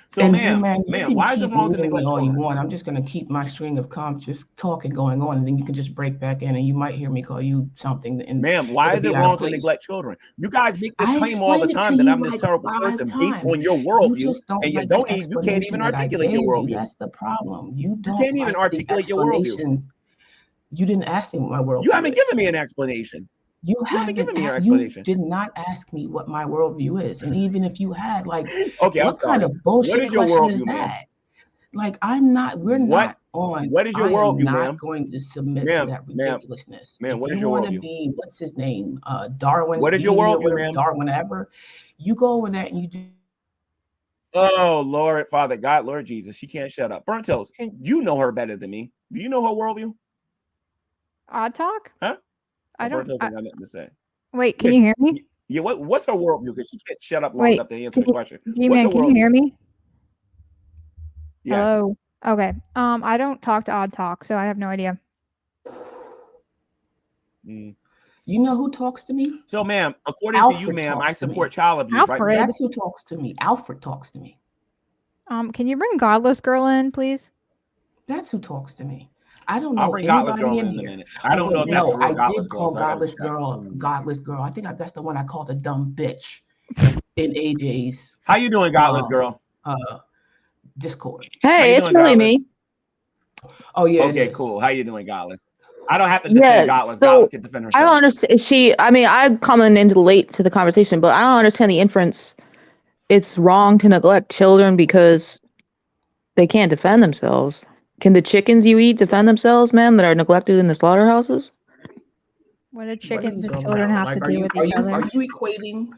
So, ma'am, why is it wrong to neglect all children? You want? I'm just going to keep my string of conscious talking going on, and then you can just break back in, and you might hear me call you something. Ma'am, why is it wrong to neglect children? You guys make this claim all the time that I'm this terrible person based on your worldview, and you can't even articulate your worldview. That's the problem. You can't even articulate your worldview. You didn't ask me what my worldview is. You haven't given me an explanation. You haven't given me your explanation. You did not ask me what my worldview is, and even if you had, like, okay, what kind of bullshit what is your question worldview, is that? Ma'am? Like, I'm not. We're not on. What is your worldview, ma'am? I'm not going to submit to that ridiculousness. Ma'am, what is your worldview? Be, what's his name? Darwin. What is your worldview, ma'am? Darwin ever. You go over there and you do. Oh, Lord, Father God, Lord Jesus, she can't shut up. BunrtToast, you know her better than me. Do you know her worldview? Odd Talk? Huh? I don't. BunrtToast got nothing to say. Wait, can you hear me? Yeah, what's her worldview? Because she can't shut up long enough to answer the question. G-Man, can you hear me? Yes. Hello. Okay. I don't talk to Odd Talk, so I have no idea. You know who talks to me? So, ma'am, according to you, ma'am, I support child abuse, Alfred. right? That's who talks to me. Alfred talks to me. Can you bring Godless Girl in, please? That's who talks to me. I don't know. I'll bring Godless Girl in a minute. I don't know if that's I did call Godless Girl Godless Girl. I think that's the one I called a dumb bitch in AJ's. How you doing, Godless Girl? Discord. Hey, it's really me. Oh yeah. Okay, cool. How you doing, Godless? I don't have to defend Godless. So Godless can defend herself. I don't understand. I'm coming into late to the conversation, but I don't understand the inference. It's wrong to neglect children because they can't defend themselves. Can the chickens you eat defend themselves, ma'am, that are neglected in the slaughterhouses? What do chickens and children have to do with each other? Are you equating?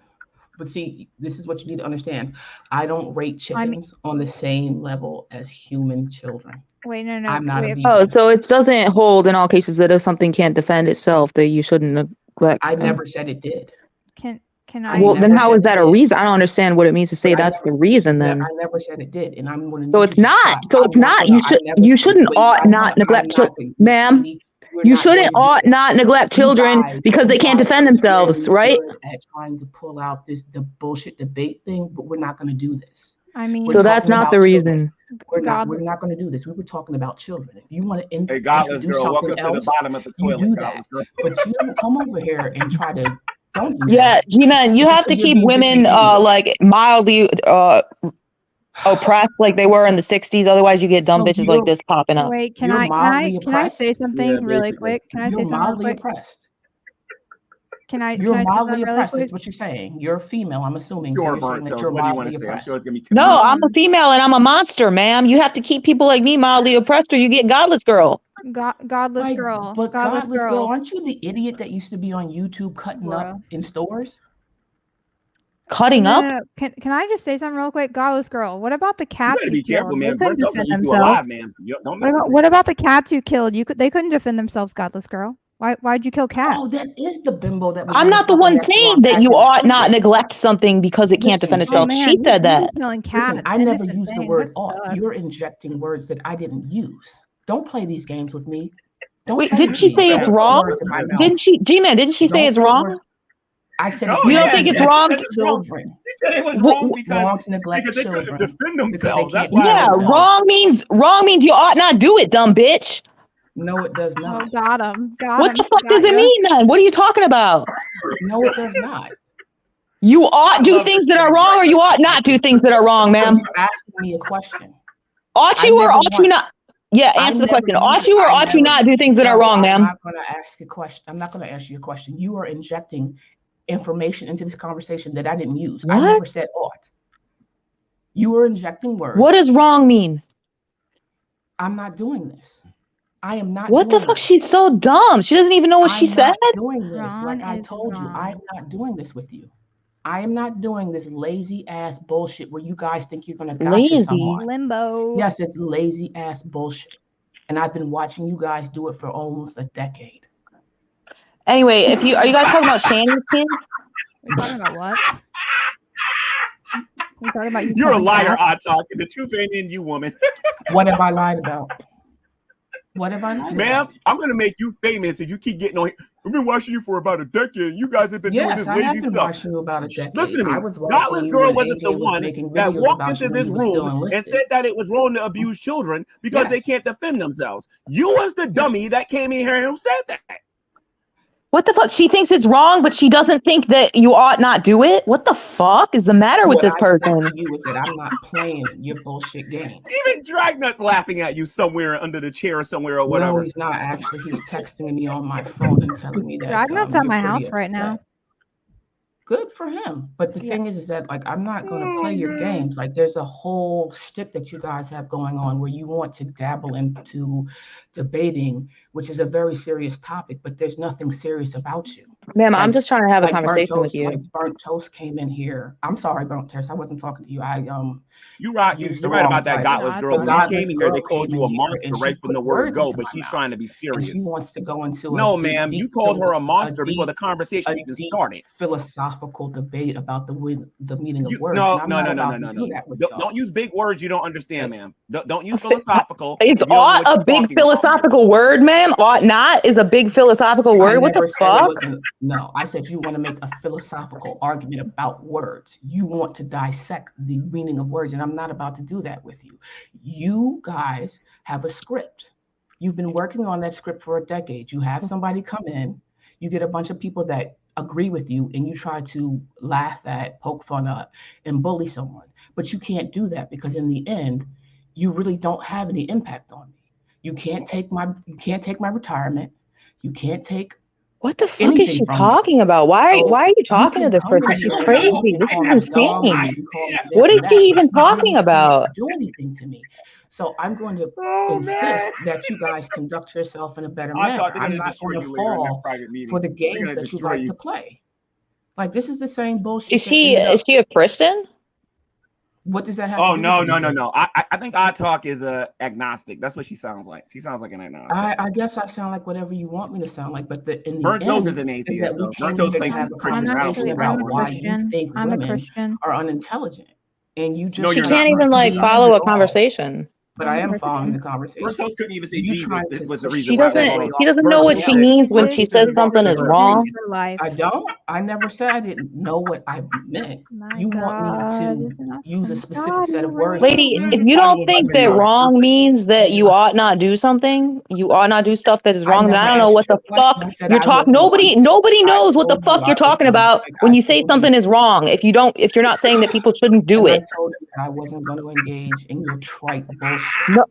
But see, this is what you need to understand. I don't rate chickens on the same level as human children. Wait, no. I'm not a vegan. Oh, so it doesn't hold in all cases that if something can't defend itself, that you shouldn't neglect. I never said it did. Can I? Well, then how is that a reason? I don't understand what it means to say that's the reason. Then I never said it did, and I'm going to. So it's not. So it's not. You shouldn't ought not neglect children, ma'am. You shouldn't ought not neglect children because they can't defend themselves, right? At trying to pull out the bullshit debate thing, but we're not going to do this. I mean, so that's not the reason. We're not going to do this. We were talking about children. If you want to, hey, Godless Girl, welcome to the bottom of the toilet. Do that. But you don't come over here and try to. Don't do that. G-Man, you have to keep women like mildly oppressed like they were in the 60s. Otherwise, you get dumb bitches like this popping up. Wait, can I say something really quick? Can I say something real quick? You're can I say mildly something really oppressed. quick? That's what you're saying. You're a female, I'm assuming. So Sure, you're saying that BunrtToast. you're What do you want mildly to say? I'm oppressed. sure it's gonna be No, I'm a female and I'm a monster, ma'am. You have to keep people like me mildly oppressed or you get Godless Girl. Godless Girl. But Godless Girl. aren't you the idiot that used to be on YouTube cutting up in stores? Cutting up? No. Can I just say something real quick? Godless Girl. What about the You cats gotta you be careful, killed? They man. couldn't BunrtToast defend keep you themselves. alive, man. Don't mess with What about the cats you killed? They couldn't defend themselves, Godless Girl. Why'd you kill cats? Oh, that is the bimbo that was I'm not the one saying that you ought not neglect something because it can't defend itself. She said that. Listen, I never used the word ought. You're injecting words that I didn't use. Don't play these games with me. Wait, didn't she say it's wrong? Didn't she, G-Man, didn't she say it's wrong? I said, you don't think it's wrong? Children. She said it was wrong because to neglect they children couldn't defend themselves. That's Yeah, wrong means you ought not do it, dumb bitch. No, it does not. Oh, got him. What the fuck does it mean then? What are you talking about? No, it does not. You ought do things that are wrong or you ought not do things that are wrong, ma'am. You're asking me a question. Ought you or ought you not? Yeah, answer the question. Ought you or ought you not do things that are wrong, ma'am? I'm not going to ask a question. I'm not going to ask you a question. You are injecting information into this conversation that I didn't use. What? I never said ought. You are injecting words. What does wrong mean? I'm not doing this. I am not. What the fuck? She's so dumb. She doesn't even know what she said. I'm not doing this. Like I told you, I'm not doing this with you. I am not doing this lazy ass bullshit where you guys think you're gonna gotcha someone. Limbo. Yes, it's lazy ass bullshit. And I've been watching you guys do it for almost a decade. Anyway, are you guys talking about Shanny's kids? We're talking about what? We're talking about You're a liar, odd talking. The truth ain't in you, woman. What have I lied about? What have I lied Ma'am, about? I'm gonna make you famous if you keep getting on here. I've been watching you for about a decade. You guys have been doing this lazy I have been stuff. watching you about a decade. Listen to me. I was Godless Girl wasn't the one that walked into this room and enlisted. said that it was wrong to abuse children because they can't defend themselves. You was the dummy that came in here who said that. What the fuck? She thinks it's wrong, but she doesn't think that you ought not do it? What the fuck is the matter with this person? What I said to you is that I'm not playing your bullshit game. Even Dragnut's laughing at you somewhere under the chair or somewhere or whatever. No, he's not actually. He's texting me on my phone and telling me that Dragnut's at my house right now. Good for him. But the thing is that like I'm not going to play your games. Like there's a whole shtick that you guys have going on where you want to dabble into debating, which is a very serious topic, but there's nothing serious about you. Ma'am, I'm just trying to have a conversation with you. Like BunrtToast came in here. I'm sorry, BunrtToast. I wasn't talking to you. You're right about that Godless Girl. When you came in here, they called you a monster right from the word go, but she's trying to be serious. She wants to go into no, ma'am. You called her a monster before the conversation even started. Philosophical debate about the meaning of words. No. Don't use big words you don't understand, ma'am. Don't use philosophical. It's ought a big philosophical word, ma'am. Ought not is a big philosophical word. What the fuck? No, I said you want to make a philosophical argument about words. You want to dissect the meaning of words, and I'm not about to do that with you. You guys have a script. You've been working on that script for a decade. You have somebody come in, you get a bunch of people that agree with you, and you try to laugh at, poke fun at, and bully someone. But you can't do that because in the end, you really don't have any impact on me. You can't take my retirement. You can't take what the fuck is she talking about? Why are you talking to this person? This is crazy. This is insane. What is she even talking about? Do anything to me. So I'm going to insist that you guys conduct yourself in a better manner. I'm not going to fall for the games that you like to play. Like this is the same bullshit. Is she a Christian? What does that have? Oh no. I think I talk is agnostic. That's what she sounds like. She sounds like an agnostic. I guess I sound like whatever you want me to sound like, but BunrtToast is an atheist. BunrtToast thinks he's a Christian. I'm a Christian. Are unintelligent, and you just she can't even like follow a conversation. But I am following the conversation. BunrtToast couldn't even say Jesus. It was the reason she doesn't know what she means when she says something is wrong. I don't. I never said I didn't know what I meant. You want me to use a specific set of words. Lady, if you don't think that wrong means that you ought not do something, you ought not do stuff that is wrong, then I don't know what the fuck you're talking. Nobody knows what the fuck you're talking about when you say something is wrong. If you're not saying that people shouldn't do it. I told you that I wasn't going to engage in your trite bullshit. No.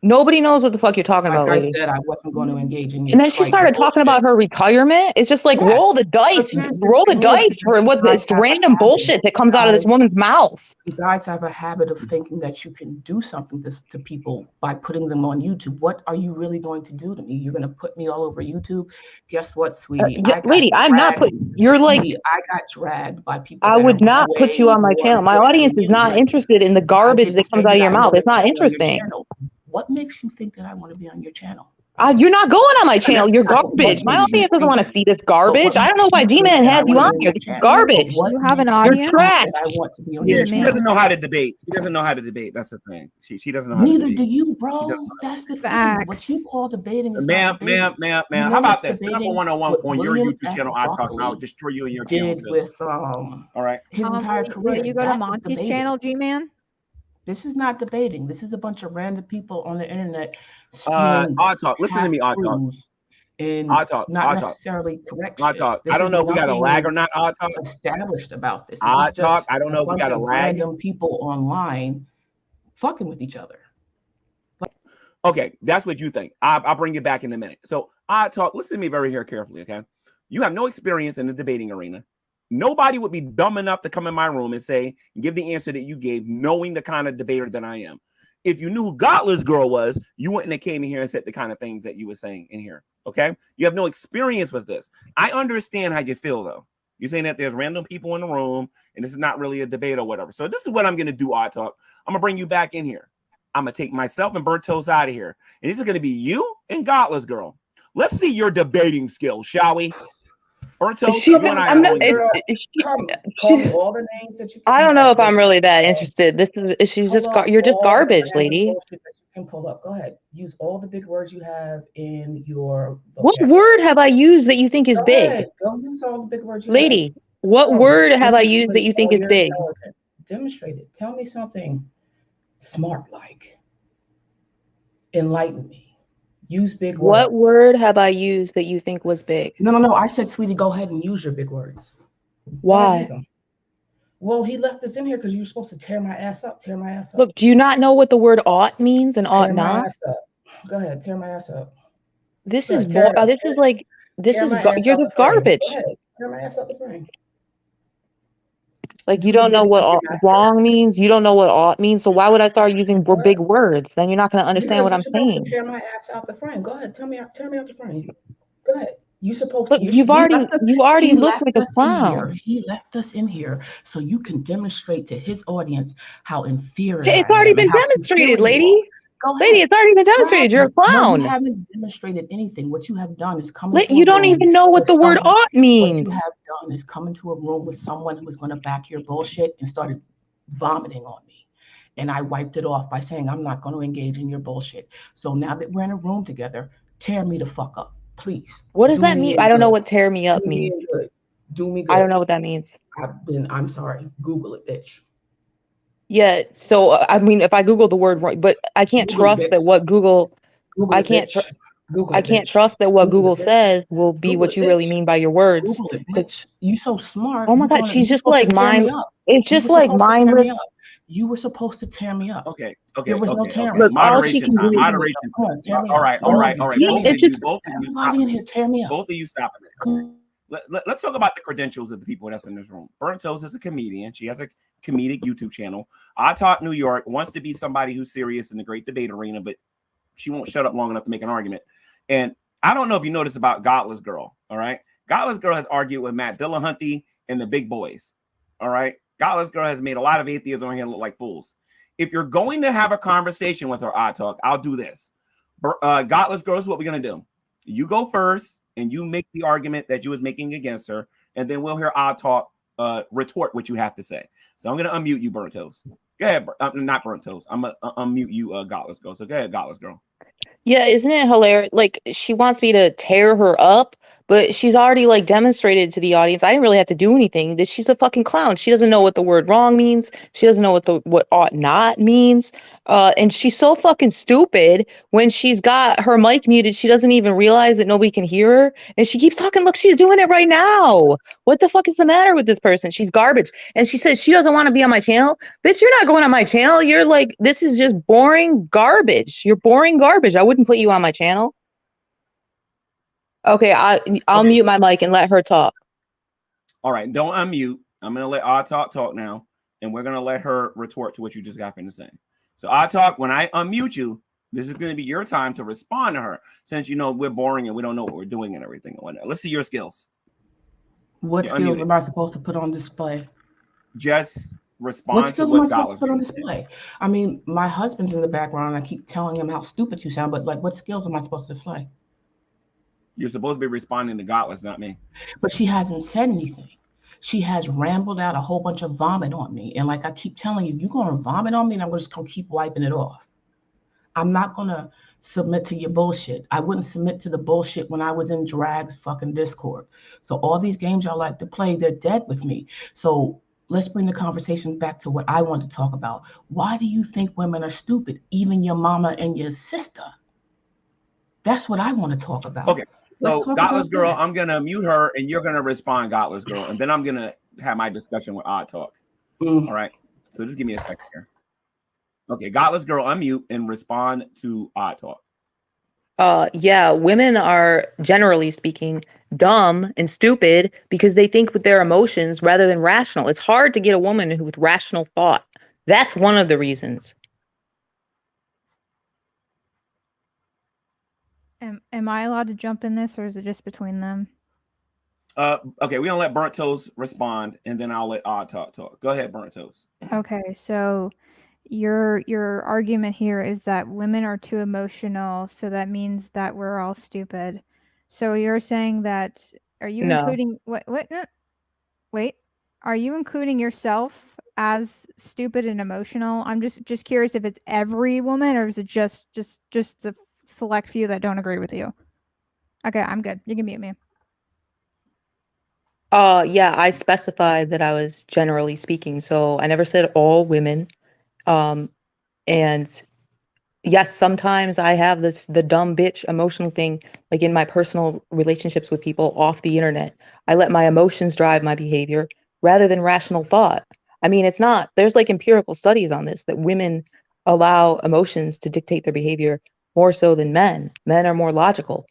Nobody knows what the fuck you're talking Like about, I lady. said, I wasn't going to engage in your And then she started talking about her retirement. It's just like Yeah. roll the dice, The roll the thing dice is for that what you guys this have a random habit. bullshit that comes out of this woman's mouth. You guys have a habit of thinking that you can do something to people by putting them on YouTube. What are you really going to do to me? You're going to put me all over YouTube? Guess what, sweetie? Lady, I'm not putting. You're like. I got dragged by people. I that would are not put way you on my more channel. My important audience than is you. not interested in the I garbage didn't that comes say out of that your I mouth. wanted It's not to be on your interesting. channel. What makes you think that I want to be on your channel? You're not going on my channel. You're What garbage. My makes you audience doesn't think- want to see this but garbage. what I don't know makes why you think D-Man that I has you wanna on be here. your This is channel? garbage. But what You have an makes you You're audience? think trash. that I want to be on Yeah, your she channel? doesn't know how to debate. She doesn't know how to debate. That's the thing. She doesn't know how to Neither debate. do you, She bro. doesn't know. That's the thing. What Facts. you call debating is Ma'am, not debating. ma'am. You How know about what's that? Set up a debating? one-on-one What on your William YouTube F. channel. I'll talk. I'll Buckley destroy you and your channel did too. with All right. his entire Will career. you go to That is Monty's debating. channel, G-Man? This is not debating. This is a bunch of random people on the internet spewing I'll talk. Listen to me. I'll talk. and I'll talk. not I'll talk. necessarily correct I'll shit. talk. This I don't is know if we got a lag nothing or not. I'll talk. established about this. This I'll is talk. just I don't know a if we bunch got a of lag. random people online fucking with each other. Okay, that's what you think. I'll bring you back in a minute. So I talk. Listen to me very here carefully, okay? You have no experience in the debating arena. Nobody would be dumb enough to come in my room and say, give the answer that you gave, knowing the kind of debater that I am. If you knew who Godless Girl was, you wouldn't have came in here and said the kind of things that you were saying in here, okay? You have no experience with this. I understand how you feel, though. You're saying that there's random people in the room, and this is not really a debate or whatever. So this is what I'm going to do, I talk. I'm going to bring you back in here. I'm going to take myself and BunrtToast out of here. And this is going to be you and Godless Girl. Let's see your debating skills, shall we? BunrtToast, you and I are going Call me all the names that you can. I don't know if I'm really that interested. She's just you're just garbage, lady. That you can pull up. Go ahead. Use all the big words you have in your What word have I used that you think is big? Ahead. Go use all the big words you lady, have. what word have I used that you think is big? Demonstrate it. Tell me something smart like. Enlighten me. Use big words. What word have I used that you think was big? No. I said, sweetie, go ahead and use your big words. Why? Well, he left us in here because you were supposed to tear my ass up. Tear my ass up. Look, do you not know what the word ought means and ought not? My ass up. Go ahead, tear my ass up. This is you're just garbage. Go ahead, tear my ass up the frame. Like you don't know what wrong means. You don't know what ought means. So why would I start using big words? Then you're not going to understand what I'm saying. Tear my ass out the frame. Go ahead. Tear me out the frame. Go ahead. You supposed to. You already look like a clown. He left us in here so you can demonstrate to his audience how inferior. It's already been demonstrated, lady. Lady, it's already been demonstrated. You're a clown. No, you haven't demonstrated anything. What you have done is come. You don't even know what the word ought means. What you have done is come into a room with someone who was going to back your bullshit and started vomiting on me. And I wiped it off by saying, I'm not going to engage in your bullshit. So now that we're in a room together, tear me the fuck up, please. What does that mean? I don't know what tear me up means. Do me good. I don't know what that means. I'm sorry. Google it, bitch. Yeah, so I mean, if I Google the word right, but I can't trust that what Google I can't trust that what Google says will be what you really mean by your words. Google it, bitch. You so smart. Oh my God, she's just like it's just like mindless. You were supposed to tear me up. Okay. There was no tearing. Look, moderation time. Moderation. All right. Both Everybody in here, tear me up. Both of you stop it. Let's talk about the credentials of the people that's in this room. BunrtToast is a comedian. She has a comedic YouTube channel. I Talk New York wants to be somebody who's serious in the great debate arena, but she won't shut up long enough to make an argument. And I don't know if you noticed about Godless Girl. All right. Godless Girl has argued with Matt Dillahunty and the big boys. All right. Godless Girl has made a lot of atheists on here look like fools. If you're going to have a conversation with her, I Talk, I'll do this. Godless Girl is what we're going to do. You go first and you make the argument that you was making against her. And then we'll hear I Talk retort what you have to say. So I'm going to unmute you, BunrtToast. Go ahead. Not BunrtToast. I'm going to unmute you, Godless Girl. So go ahead, Godless Girl. Yeah, isn't it hilarious? Like, she wants me to tear her up, but she's already like demonstrated to the audience. I didn't really have to do anything. That she's a fucking clown. She doesn't know what the word wrong means. She doesn't know what ought not means. And she's so fucking stupid when she's got her mic muted. She doesn't even realize that nobody can hear her, and she keeps talking. Look, she's doing it right now. What the fuck is the matter with this person? She's garbage. And she says she doesn't want to be on my channel. Bitch, you're not going on my channel. You're like, this is just boring garbage. You're boring garbage. I wouldn't put you on my channel. Okay, I'll mute my mic and let her talk. All right, don't unmute. I'm gonna let Odd talk now, and we're gonna let her retort to what you just got finished saying. So Odd Talk, when I unmute you, this is gonna be your time to respond to her, since you know we're boring and we don't know what we're doing and everything and whatnot. Let's see your skills. What skills am I supposed to put on display? Just respond to what Godless put on display. I mean, my husband's in the background, and I keep telling him how stupid you sound, but like, what skills am I supposed to display? You're supposed to be responding to Godless, not me. But she hasn't said anything. She has rambled out a whole bunch of vomit on me. And like I keep telling you, you're going to vomit on me and I'm just going to keep wiping it off. I'm not going to submit to your bullshit. I wouldn't submit to the bullshit when I was in Drag's fucking Discord. So all these games y'all like to play, they're dead with me. So let's bring the conversation back to what I want to talk about. Why do you think women are stupid? Even your mama and your sister. That's what I want to talk about. Okay. So, Godless Girl, I'm going to mute her and you're going to respond, Godless Girl. And then I'm going to have my discussion with Odd Talk. All right. So just give me a second here. Okay. Godless Girl, unmute and respond to Odd Talk. Yeah, women are, generally speaking, dumb and stupid because they think with their emotions rather than rational. It's hard to get a woman with rational thought. That's one of the reasons. Am I allowed to jump in this, or is it just between them? Okay, we're gonna let BunrtToast respond, and then I'll let Odd talk. Go ahead, BunrtToast. Okay, so your argument here is that women are too emotional, so that means that we're all stupid. So you're saying that? Are you including what? No, wait, are you including yourself as stupid and emotional? I'm just curious if it's every woman, or is it just the select few that don't agree with you? Okay, I'm good. You can mute me. Yeah, I specified that I was generally speaking, so I never said all women. And yes, sometimes I have the dumb bitch emotional thing, like in my personal relationships with people off the internet. I let my emotions drive my behavior rather than rational thought. I mean, there's like empirical studies on this, that women allow emotions to dictate their behavior more so than men. Men are more logical.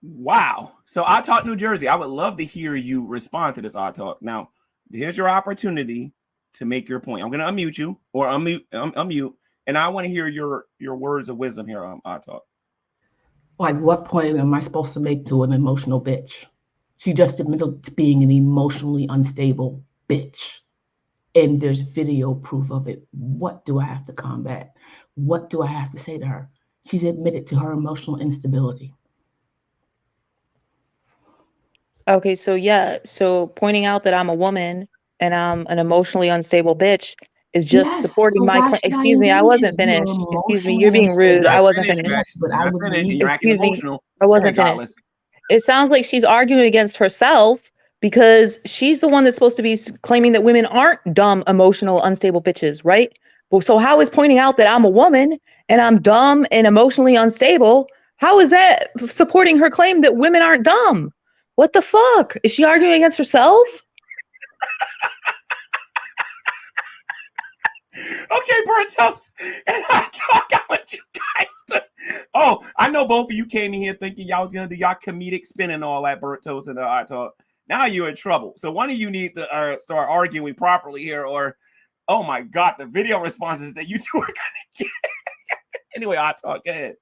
Wow. So Odd Talk New Jersey, I would love to hear you respond to this, Odd Talk. Now, here's your opportunity to make your point. I'm going to unmute you, or unmute, and I want to hear your words of wisdom here, Odd Talk. Like, what point am I supposed to make to an emotional bitch? She just admitted to being an emotionally unstable bitch. And there's video proof of it. What do I have to combat? What do I have to say to her? She's admitted to her emotional instability. Okay, so yeah, so pointing out that I'm a woman and I'm an emotionally unstable bitch is just supporting my claim. Excuse me, I wasn't finished. Excuse me, you're being rude. I wasn't finished. Excuse me, I wasn't finished. It sounds like she's arguing against herself because she's the one that's supposed to be claiming that women aren't dumb, emotional, unstable bitches, right? Well, so how is pointing out that I'm a woman and I'm dumb and emotionally unstable, how is that supporting her claim that women aren't dumb? What the fuck? Is she arguing against herself? Okay, BunrtToast, and I want you guys to. Oh, I know both of you came in here thinking y'all was gonna do y'all comedic spin and all that, BunrtToast and I Talk. Now you're in trouble. So one of you need to start arguing properly here, or oh my god, the video responses that you two are gonna get. Anyway, I Talk. Go ahead.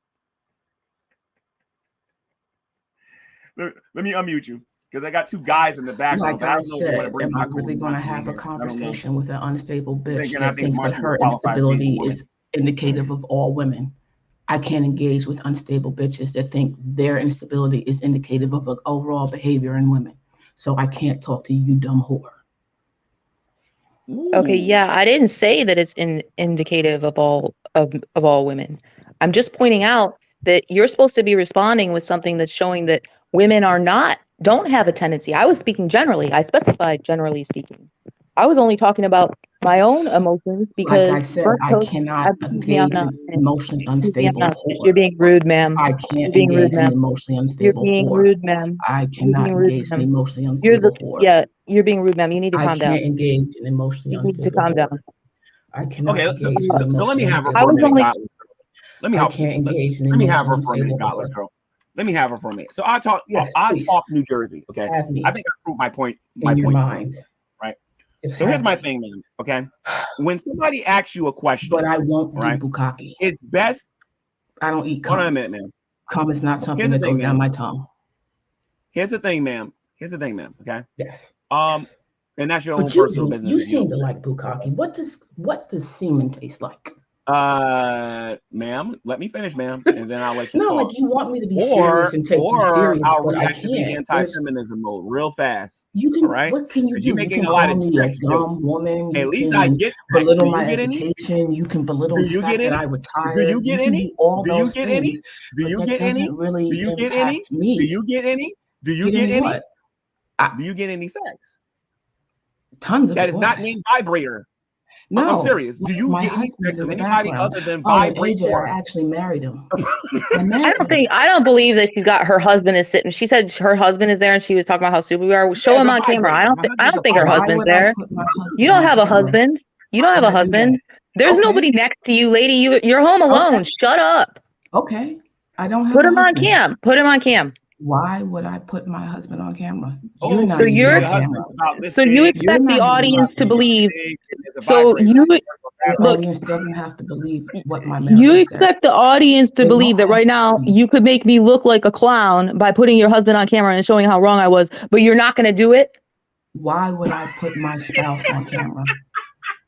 Let me unmute you, because I got two guys in the background. Like I said, am I really going to have a conversation with an unstable bitch that thinks that her instability is indicative of all women? I can't engage with unstable bitches that think their instability is indicative of an overall behavior in women. So I can't talk to you, dumb whore. Ooh. Okay, yeah, I didn't say that it's indicative of all women. I'm just pointing out that you're supposed to be responding with something that's showing that women don't have a tendency. I was speaking generally. I specified generally speaking. I was only talking about my own emotions because like I said, I cannot engage in emotionally unstable whore. You're being rude, ma'am. I can't engage in emotionally unstable You're being whore. rude, ma'am. I cannot engage in emotionally unstable whore. Yeah, you're being rude, ma'am. You need to calm down. I can't engage in emotionally unstable calm whore. down. I cannot engage in so let me have her I for a was minute, only- Godless Girl. Let me help. I can't engage in Let me have her for a emotionally minute, unstable Godless whore. Girl. Let me have her for a minute. So I talk. Yes, I please. talk New Jersey. Okay. Have me I think I proved my point. in your mind. Right. Just So here's have my me. thing, man. Okay. When somebody asks you a question, But I won't do right? bukkake. It's best. I don't eat Hold on a cum. minute, man. Cum is not something Here's the that thing, goes down man. my tongue. Here's the thing, ma'am. Okay. Yes. And that's your own But you personal business. You seem to like bukkake. What does semen taste like? Ma'am, let me finish, ma'am, and then I'll let you No, talk. like you want me to be serious and take you serious, I'll but I reactivate can't. anti-feminism mode real fast. You can. All right? What can you do? You're You making can a lot call of me a sex dumb jokes. woman. At You least can I get sex. belittle Do my you get any? education. You can belittle Do the you fact get that any? I retired. Do you get any? Do all Do you those get things, any? Do but you that get any? doesn't really Do you get any? impact me. Do you get any? Do you get any? What? Do you get any sex? Tons of That it. is Why? not named vibrator. No, I'm serious. Do you my get any husband's sex in from the anybody background. other than Oh, and AJ, vibrator? I actually married him. I don't believe that she's got her husband is sitting. She said her husband is there, and she was talking about how stupid we are. Show him on camera. I don't think her husband's there. You don't have a husband. You don't have a husband. There's nobody next to you, lady. You're home alone. Okay. Shut up. Okay, I don't have. Put him on cam. Put him on cam. Why would I put my husband on camera? Oh, You're not so even you're- on camera. So you expect the audience to believe. So The audience doesn't have to believe what my You marriage expect the audience to They believe that don't right have now to. you could make me look like a clown by putting your husband on camera and showing how wrong I was, but you're not going to do it? Why would I put my spouse on camera?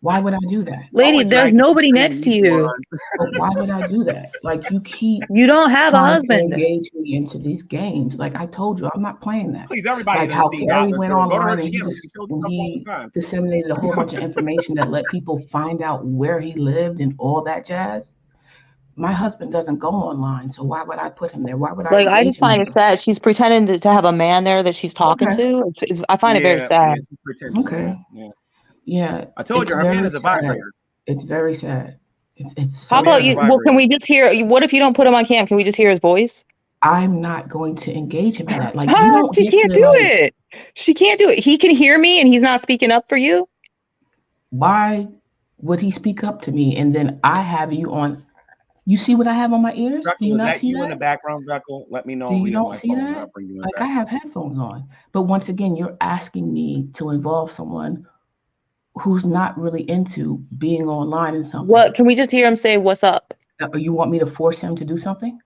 Why would I do that? Lady, there's nobody next to you. But why would I do that? Like you keep You don't have a trying husband. to engage me into these games. Like I told you, I'm not playing that. Please, everybody Like how seen Carrie Godless went Girl. Go to her online and channel. She shows stuff all he the time. disseminated a whole bunch of information that let people find out where he lived and all that jazz. My husband doesn't go online, so why would I put him there? Why would I? Like, I engage just find him it sad. She's pretending to have a man there that she's talking to. I find it very sad. Okay. Yeah. I told you, her man is a vibrator. It's very sad. It's. How about you? Well, can we just hear? What if you don't put him on cam? Can we just hear his voice? I'm not going to engage him in that. Like she can't do it. She can't do it. He can hear me, and he's not speaking up for you. Why would he speak up to me? And then I have you on. You see what I have on my ears? Dreco, do you not see you that? in the background, Dreco? Let me know. Do you don't see that? Like I have headphones on, but once again, you're asking me to involve someone who's not really into being online and something. What? Can we just hear him say, "What's up"? You want me to force him to do something?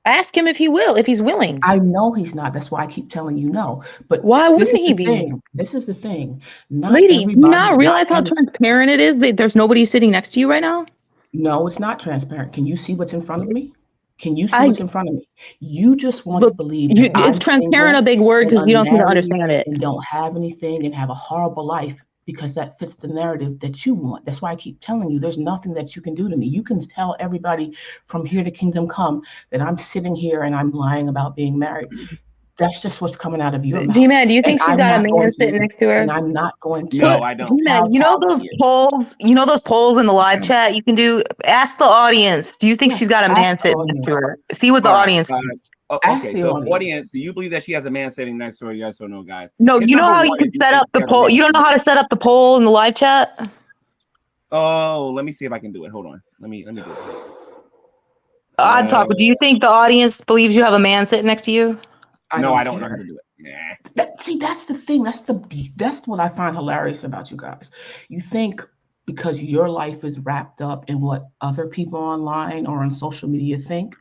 Ask him if he will, if he's willing. I know he's not. That's why I keep telling you no. But why wouldn't he be? This is the thing. Lady, you not realize how transparent it is that there's nobody sitting next to you right now? No, it's not transparent. Can you see what's in front of me? Can you see what's in front of me? You just want to believe that I'm transparent a big word because you don't seem to understand it. And don't have anything and have a horrible life because that fits the narrative that you want. That's why I keep telling you there's nothing that you can do to me. You can tell everybody from here to kingdom come that I'm sitting here and I'm lying about being married. That's just what's coming out of your mouth. D-Man, do you think she's got a man sitting next to her? And I'm not going to. No, I don't. D-Man, you know those polls? You know those polls in the live chat you can do? Ask the audience. Do you think she's got a man sitting next to her? See what the audience thinks. Okay, so audience, do you believe that she has a man sitting next to her? Yes or no, guys? No, you know how you can set up the poll? You don't know how to set up the poll in the live chat? Oh, let me see if I can do it. Hold on. Let me do it. Odd talk. Do you think the audience believes you have a man sitting next to you? No, I don't know how to do it. Nah. See, that's the thing. That's what I find hilarious about you guys. You think because your life is wrapped up in what other people online or on social media think,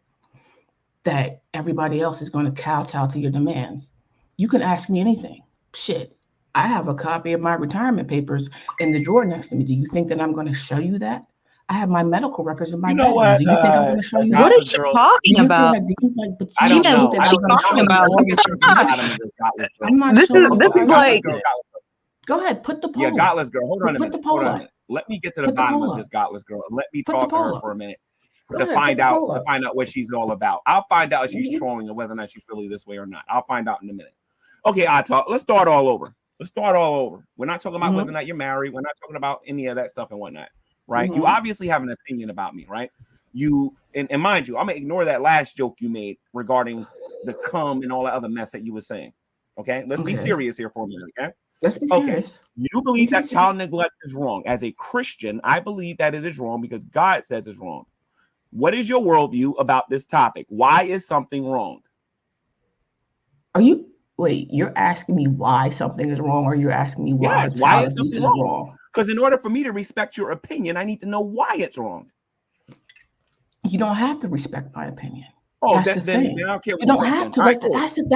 that everybody else is going to kowtow to your demands. You can ask me anything. Shit, I have a copy of my retirement papers in the drawer next to me. Do you think that I'm going to show you that? I have my medical records in my bedroom. What? Do you think I'm going to show you what that? is she talking about? I don't know. What are you talking about? I'm not this showing is like... Go ahead, put the poll. Yeah, Godless Girl. Hold on a minute. Put the poll up. Let me get to the bottom of this, Godless Girl. Let me talk to her for a minute. to find out what she's all about. I'll find out if she's trolling or whether or not she's really this way or not. I'll find out in a minute. Okay, let's start all over. We're not talking about whether or not you're married. We're not talking about any of that stuff and whatnot, right? You obviously have an opinion about me, right? And mind you, I'm gonna ignore that last joke you made regarding the cum and all that other mess that you were saying. Okay, let's be serious here for a minute. Okay, let's be serious. You believe that child neglect is wrong. As a Christian, I believe that it is wrong because God says it's wrong. What is your worldview about this topic? Why is something wrong? You're asking me why something is wrong, or you're asking me why why is something wrong? Because in order for me to respect your opinion, I need to know why it's wrong. You don't have to respect my opinion. Oh, then I don't care. You don't have to. That's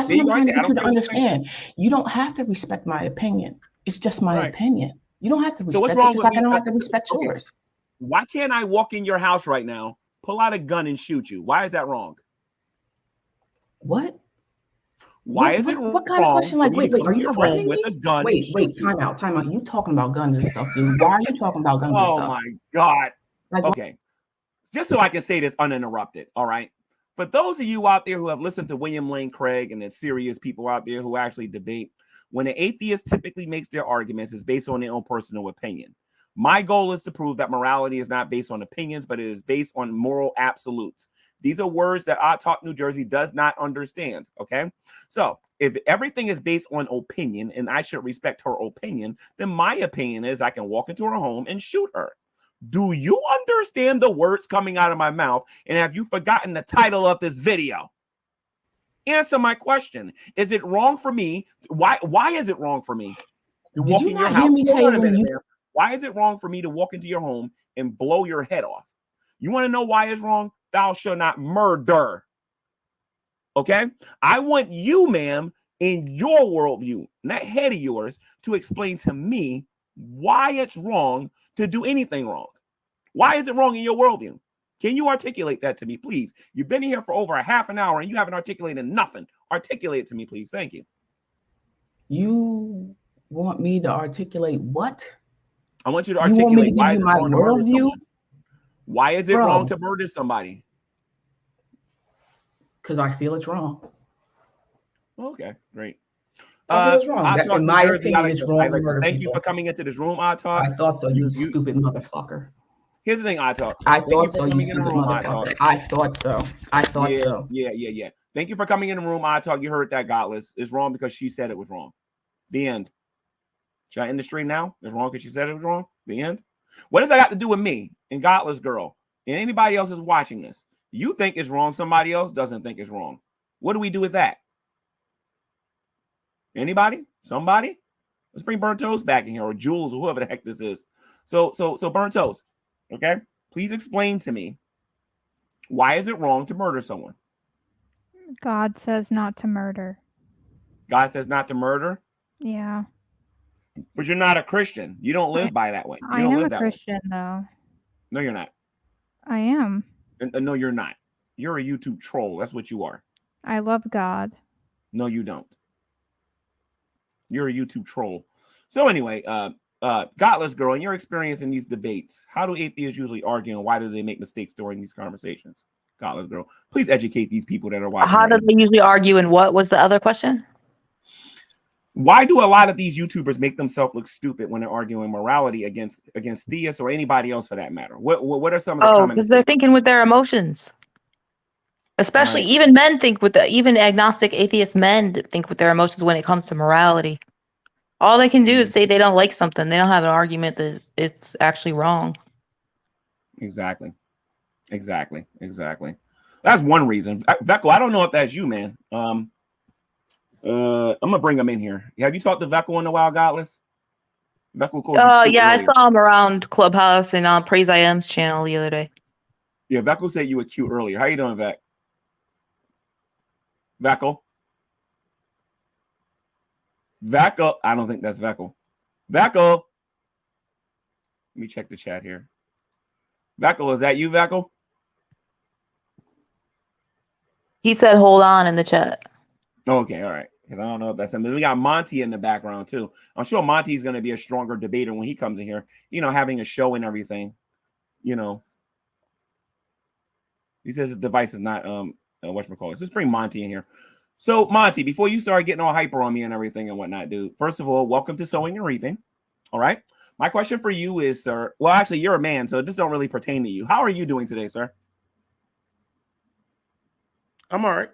what I'm trying to get you to understand. You don't have to respect my opinion. It's just my opinion. You don't have to respect. So what's wrong with me? I don't have to respect yours. Why can't I walk in your house right now, pull out a gun, and shoot you? Why is that wrong? What? Why is it wrong? What kind of question? Like, wait, are you threatening me? With a gun? Wait, time out. You talking about guns and stuff, dude? Why are you talking about guns and stuff? Oh my God. Okay. Just so I can say this uninterrupted. All right. For those of you out there who have listened to William Lane Craig and the serious people out there who actually debate, when an atheist typically makes their arguments, it's based on their own personal opinion. My goal is to prove that morality is not based on opinions, but it is based on moral absolutes. These are words that I Talk New Jersey does not understand. Okay. So if everything is based on opinion and I should respect her opinion, then my opinion is I can walk into her home and shoot her. Do you understand the words coming out of my mouth? And have you forgotten the title of this video? Answer my question. Is it wrong for me? Why is it wrong for me to walk in your house? Why is it wrong for me to walk into your home and blow your head off? You want to know why it's wrong? Thou shalt not murder. Okay? I want you, ma'am, in your worldview, in that head of yours, to explain to me why it's wrong to do anything wrong. Why is it wrong in your worldview? Can you articulate that to me, please? You've been here for over a half an hour and you haven't articulated nothing. Articulate it to me, please. Thank you. You want me to articulate what? I want you to articulate why is it wrong to murder someone. Why is it wrong to murder somebody? Because I feel it's wrong. Okay, great. I feel it's wrong. In my opinion, it's wrong. Thank you for coming into this room, I thought so, you stupid motherfucker. Here's the thing, I thought so, you stupid motherfucker. I thought so. Yeah. Thank you for coming in the room, I talk. You heard that, Godless. It's wrong because she said it was wrong. The end. Should I end the stream now? It's wrong because she said it was wrong? The end? What does that got to do with me and Godless Girl and anybody else is watching this? You think it's wrong, somebody else doesn't think it's wrong. What do we do with that? Anybody? Somebody? Let's bring BunrtToast back in here, or Jules, or whoever the heck this is. So BunrtToast, okay? Please explain to me, why is it wrong to murder someone? God says not to murder. God says not to murder? Yeah. But you're not a Christian. You don't live by that way. I am a Christian, though. No, you're not. I am. No, you're not. You're a YouTube troll. That's what you are. I love God. No, you don't. You're a YouTube troll. So anyway, Godless Girl, in your experience in these debates, how do atheists usually argue and why do they make mistakes during these conversations? Godless Girl, please educate these people that are watching. How do they usually argue and what was the other question? Why do a lot of these YouTubers make themselves look stupid when they're arguing morality against theists or anybody else for that matter? What are some of the common because they're thinking with their emotions. Especially even men think even agnostic atheist men think with their emotions when it comes to morality. All they can do is say they don't like something. They don't have an argument that it's actually wrong. Exactly. That's one reason. Veckel, I don't know if that's you, man. I'm gonna bring him in here. Have you talked to Veckel in a while, Godless? Veckel called you yeah, earlier. I saw him around Clubhouse and on Praise I Am's channel the other day. Yeah, Veckel said you were cute earlier. How you doing, Vec? Veckel? I don't think that's Veckel. Veckel! Let me check the chat here. Veckel, is that you, Veckel? He said hold on in the chat. Okay, all right. Because I don't know if that's him. We got Monty in the background, too. I'm sure Monty's going to be a stronger debater when he comes in here. You know, having a show and everything. You know. He says his device is not whatchamacallit. Let's bring Monty in here. So Monty, before you start getting all hyper on me and everything and whatnot, dude, first of all, welcome to Sowing and Reaping. All right. My question for you is, sir, well, actually, you're a man, so this don't really pertain to you. How are you doing today, sir? I'm all right.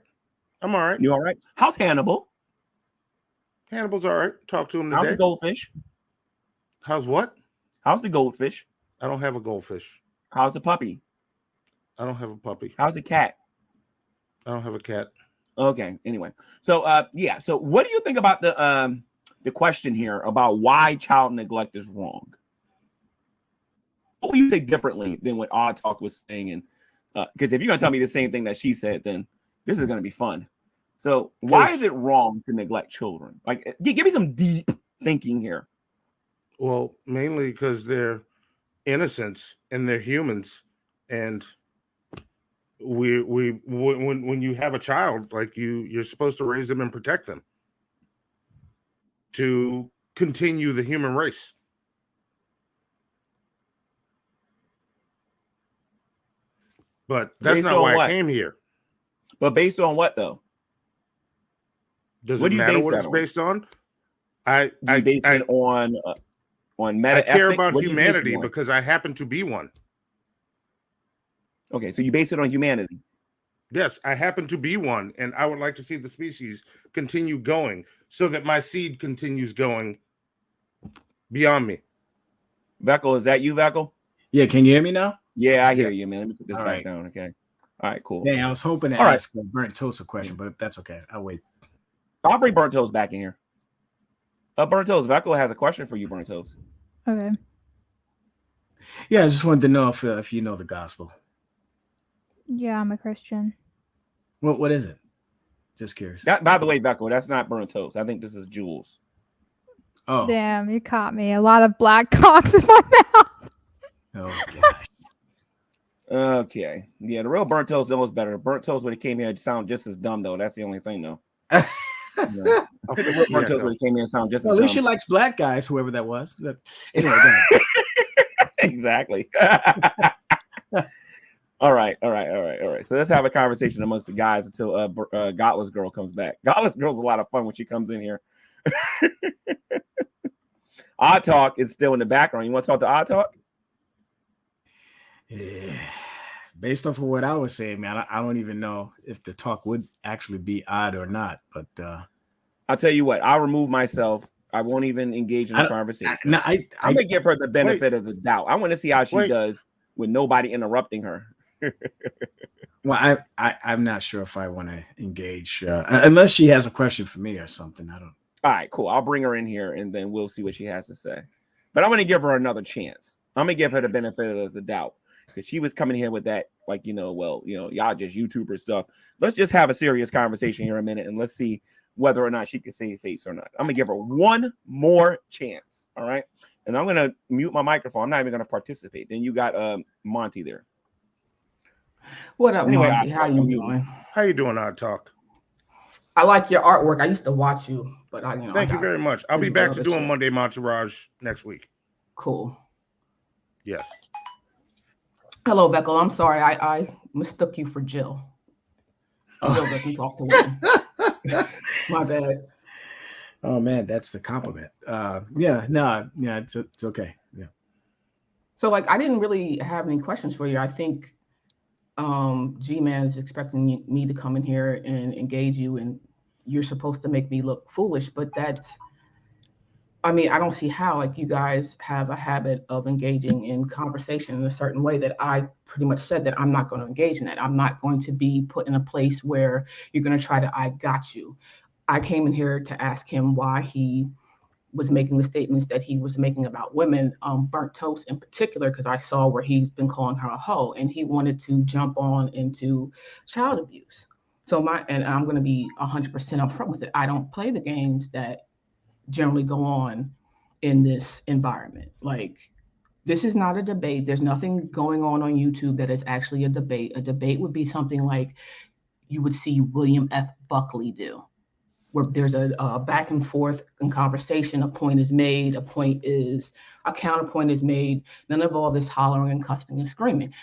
You all right? How's Hannibal? Hannibal's all right. Talk to him today. How's the goldfish? How's what? How's the goldfish? I don't have a goldfish. How's the puppy? I don't have a puppy. How's the cat? I don't have a cat. Okay. Anyway, so yeah. So what do you think about the question here about why child neglect is wrong? What will you say differently than what Odd Talk was saying? And because if you're gonna tell me the same thing that she said, then this is gonna be fun. So why is it wrong to neglect children? Like, give me some deep thinking here. Well, mainly because they're innocents and they're humans, and when you have a child, like you're supposed to raise them and protect them to continue the human race. But that's not why I came here. But based on what, though? Does it matter what it's based on? I base it on meta. I care about humanity because I happen to be one. Okay, so you base it on humanity. Yes, I happen to be one, and I would like to see the species continue going so that my seed continues going beyond me. Veckel, is that you, Veckel? Yeah, can you hear me now? Yeah, I hear you, man. Let me put this back down, okay? All right, cool. Yeah, I was hoping to ask a Burnt Toast a question, but that's okay. I'll wait. I'll bring Burnt Toast back in here. Burnt Toast, Veckel has a question for you, Burnt Toast. Okay. Yeah, I just wanted to know if you know the gospel. Yeah, I'm a Christian. What is it? Just curious. By the way, Veckel, that's not Burnt Toast. I think this is Jules. Oh. Damn, you caught me. A lot of black cocks in my mouth. Oh, gosh. Okay. Yeah, the real Burnt Toast knows better. Burnt Toast, when it came here, it sounded just as dumb, though. That's the only thing, though. Burnt Toast, when it came here, it sounded just as dumb. At least she likes black guys, whoever that was. Anyway, exactly. All right. So let's have a conversation amongst the guys until Godless Girl comes back. Godless Girl's a lot of fun when she comes in here. Odd Talk is still in the background. You want to talk to Odd Talk? Yeah. Based off of what I was saying, man, I don't even know if the talk would actually be odd or not. But I'll tell you what. I'll remove myself. I won't even engage in the conversation. I'm gonna give her the benefit of the doubt. I want to see how she does with nobody interrupting her. Well, I'm not sure if I want to engage unless she has a question for me or something. I don't. All right, cool. I'll bring her in here and then we'll see what she has to say. But I'm going to give her another chance. I'm going to give her the benefit of the doubt because she was coming here with that, like, y'all just YouTuber stuff. Let's just have a serious conversation here in a minute and let's see whether or not she can save face or not. I'm going to give her one more chance. All right. And I'm going to mute my microphone. I'm not even going to participate. Then you got Monty there. What up, anyway, Monty? How you doing? How you doing, Odd Talk? I like your artwork. I used to watch you, but Thank you very much. I'll be back to doing Monday Montourage next week. Cool. Yes. Hello, Beckel. I'm sorry. I mistook you for Jill. Jill doesn't talk to women. My bad. Oh man, that's the compliment. It's okay. Yeah. So I didn't really have any questions for you. I think G-Man is expecting me to come in here and engage you, and you're supposed to make me look foolish, but I don't see how. You guys have a habit of engaging in conversation in a certain way that I pretty much said that I'm not going to engage in that. I'm not going to be put in a place where you're going to try to I got you. I came in here to ask him why he was making the statements that he was making about women, Burnt Toast in particular, because I saw where he's been calling her a hoe, and he wanted to jump on into child abuse. So I'm going to be 100% upfront with it. I don't play the games that generally go on in this environment. This is not a debate. There's nothing going on YouTube that is actually a debate. A debate would be something like you would see William F. Buckley do, where there's a back and forth in conversation, a point is made, a counterpoint is made, none of all this hollering and cussing and screaming.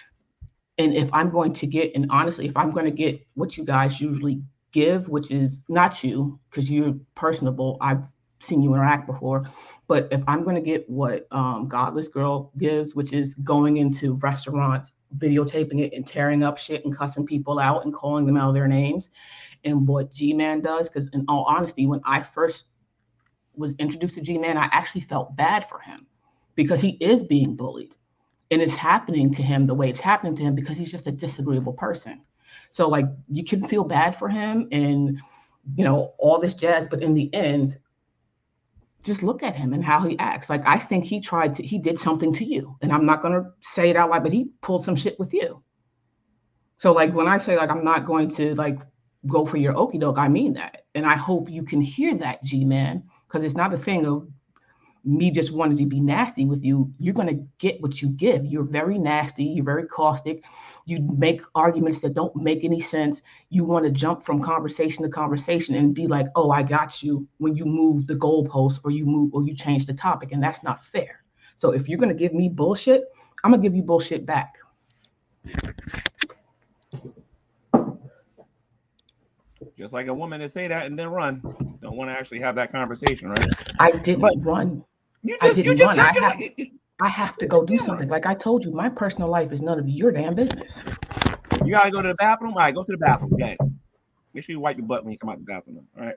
And if I'm going to get, and honestly, if I'm going to get what you guys usually give, which is not you, because you're personable, I've seen you interact before, but if I'm going to get what Godless Girl gives, which is going into restaurants, videotaping it and tearing up shit and cussing people out and calling them out of their names, and what G-Man does, because in all honesty, when I first was introduced to G-Man, I actually felt bad for him because he is being bullied. And it's happening to him the way it's happening to him because he's just a disagreeable person. So like you can feel bad for him and all this jazz, but in the end, just look at him and how he acts. Like I think he did something to you. And I'm not gonna say it out loud, but he pulled some shit with you. So like when I say like I'm not going to like go for your okie doke, I mean that. And I hope you can hear that, G-Man, because it's not a thing of me just wanting to be nasty with you. You're going to get what you give. You're very nasty. You're very caustic. You make arguments that don't make any sense. You want to jump from conversation to conversation and be like, oh, I got you when you move the goalpost or you change the topic. And that's not fair. So if you're going to give me bullshit, I'm going to give you bullshit back. Just like a woman that say that and then run. Don't want to actually have that conversation, right? I didn't run. I have to go do something. Like I told you, my personal life is none of your damn business. You gotta go to the bathroom? All right, go to the bathroom. Okay. Make sure you wipe your butt when you come out the bathroom. All right.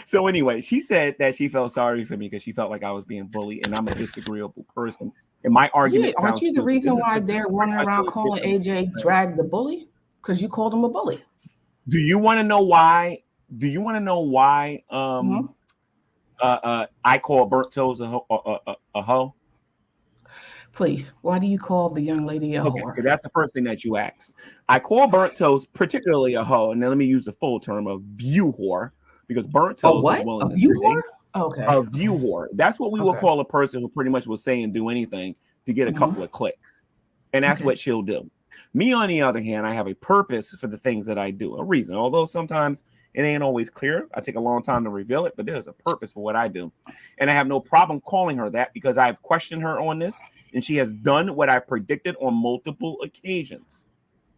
So anyway, she said that she felt sorry for me because she felt like I was being bullied and I'm a disagreeable person. And my argument sounds stupid. Aren't you the reason why they're running around calling AJ Drag the bully? Because you called him a bully. Do you want to know why? I call BunrtToast a hoe? Please, why do you call the young lady a whore? That's the first thing that you asked. I call BunrtToast particularly a hoe, and then let me use the full term of view whore, because BunrtToast is willing to say a view whore. That's what we will call a person who pretty much will say and do anything to get a couple of clicks, and that's what she'll do. Me, on the other hand, I have a purpose for the things that I do, a reason. Although sometimes it ain't always clear. I take a long time to reveal it, but there's a purpose for what I do. And I have no problem calling her that because I've questioned her on this, and she has done what I predicted on multiple occasions.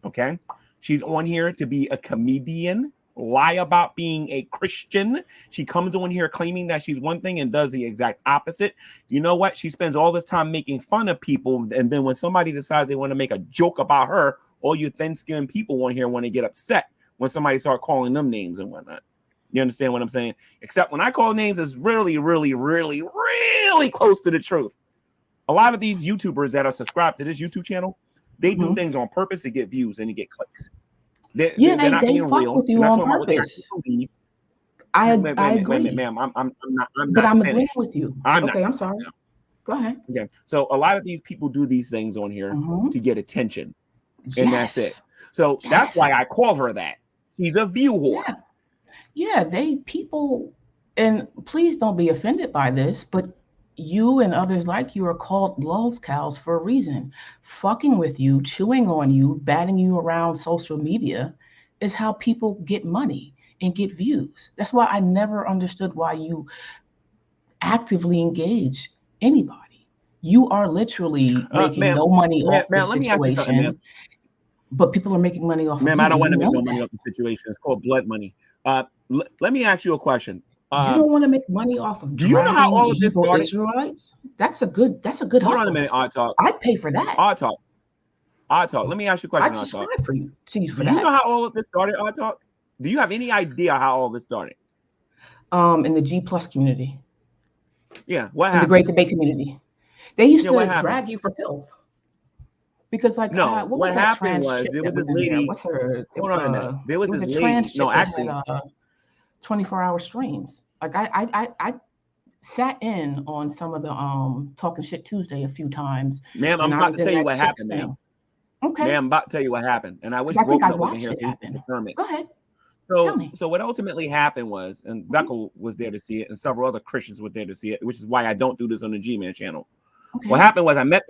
Okay? She's on here to be a comedian, lie about being a Christian. She comes on here claiming that she's one thing and does the exact opposite. You know what? She spends all this time making fun of people, and then when somebody decides they want to make a joke about her, all you thin-skinned people on here want to get upset when somebody start calling them names and whatnot. You understand what I'm saying? Except when I call names, it's really, really, really, really close to the truth. A lot of these YouTubers that are subscribed to this YouTube channel, they do things on purpose to get views and to get clicks. They're not being real. With you on purpose. I agree, ma'am. I'm not. But I'm agreeing with you. I'm sorry. No. Go ahead. Okay. So a lot of these people do these things on here to get attention, and that's it. So that's why I call her that. She's a view whore. Yeah, people, and please don't be offended by this, but you and others like you are called lolcows for a reason. Fucking with you, chewing on you, batting you around social media is how people get money and get views. That's why I never understood why you actively engage anybody. You are literally making no money off the situation. Let me ask you something, ma'am. But people are making money off of I don't want to make no money off the situation. It's called blood money. Let me ask you a question. You don't want to make money off of. Do you know how all of this started? Israelites? That's a good. Hold on a minute, Odd Talk. I'd pay for that. Odd Talk. Let me ask you a question. I'd subscribe for you. Do you know how all of this started, Odd Talk? Do you have any idea how all this started? In the G+ community. Yeah, what happened? In the Great Debate community. They used to drag you for filth. Because what happened was there was this lady. What's her? Hold on a minute. There was this lady. No, actually, 24-hour streams. Like I sat in on some of the Talking Shit Tuesday a few times. Ma'am, I'm about to tell you what happened, ma'am. Okay. Ma'am, I'm about to tell you what happened, and I wish Broken was in here to confirm it. Go ahead. So what ultimately happened was, and Beckel was there to see it, and several other Christians were there to see it, which is why I don't do this on the G-Man channel. Okay. What happened was I met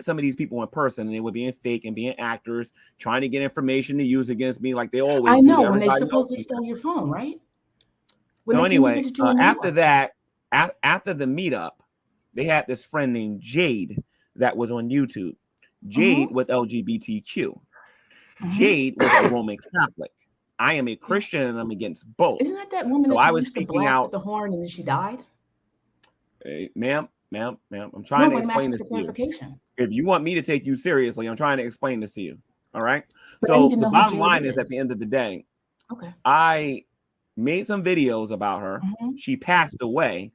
some of these people in person, and they were being fake and being actors, trying to get information to use against me, like they always do. I know when they supposedly stole your phone, right? So anyway, after that, after the meetup, they had this friend named Jade that was on YouTube. Jade was LGBTQ. Jade was a Roman Catholic. I am a Christian and I'm against both. Isn't that woman So that I you was used to speaking blast out. with the horn and then she died? Ma'am, I'm trying to explain this to you. If you want me to take you seriously, I'm trying to explain this to you. All right. But so the bottom line is at the end of the day, I made some videos about her. She passed away.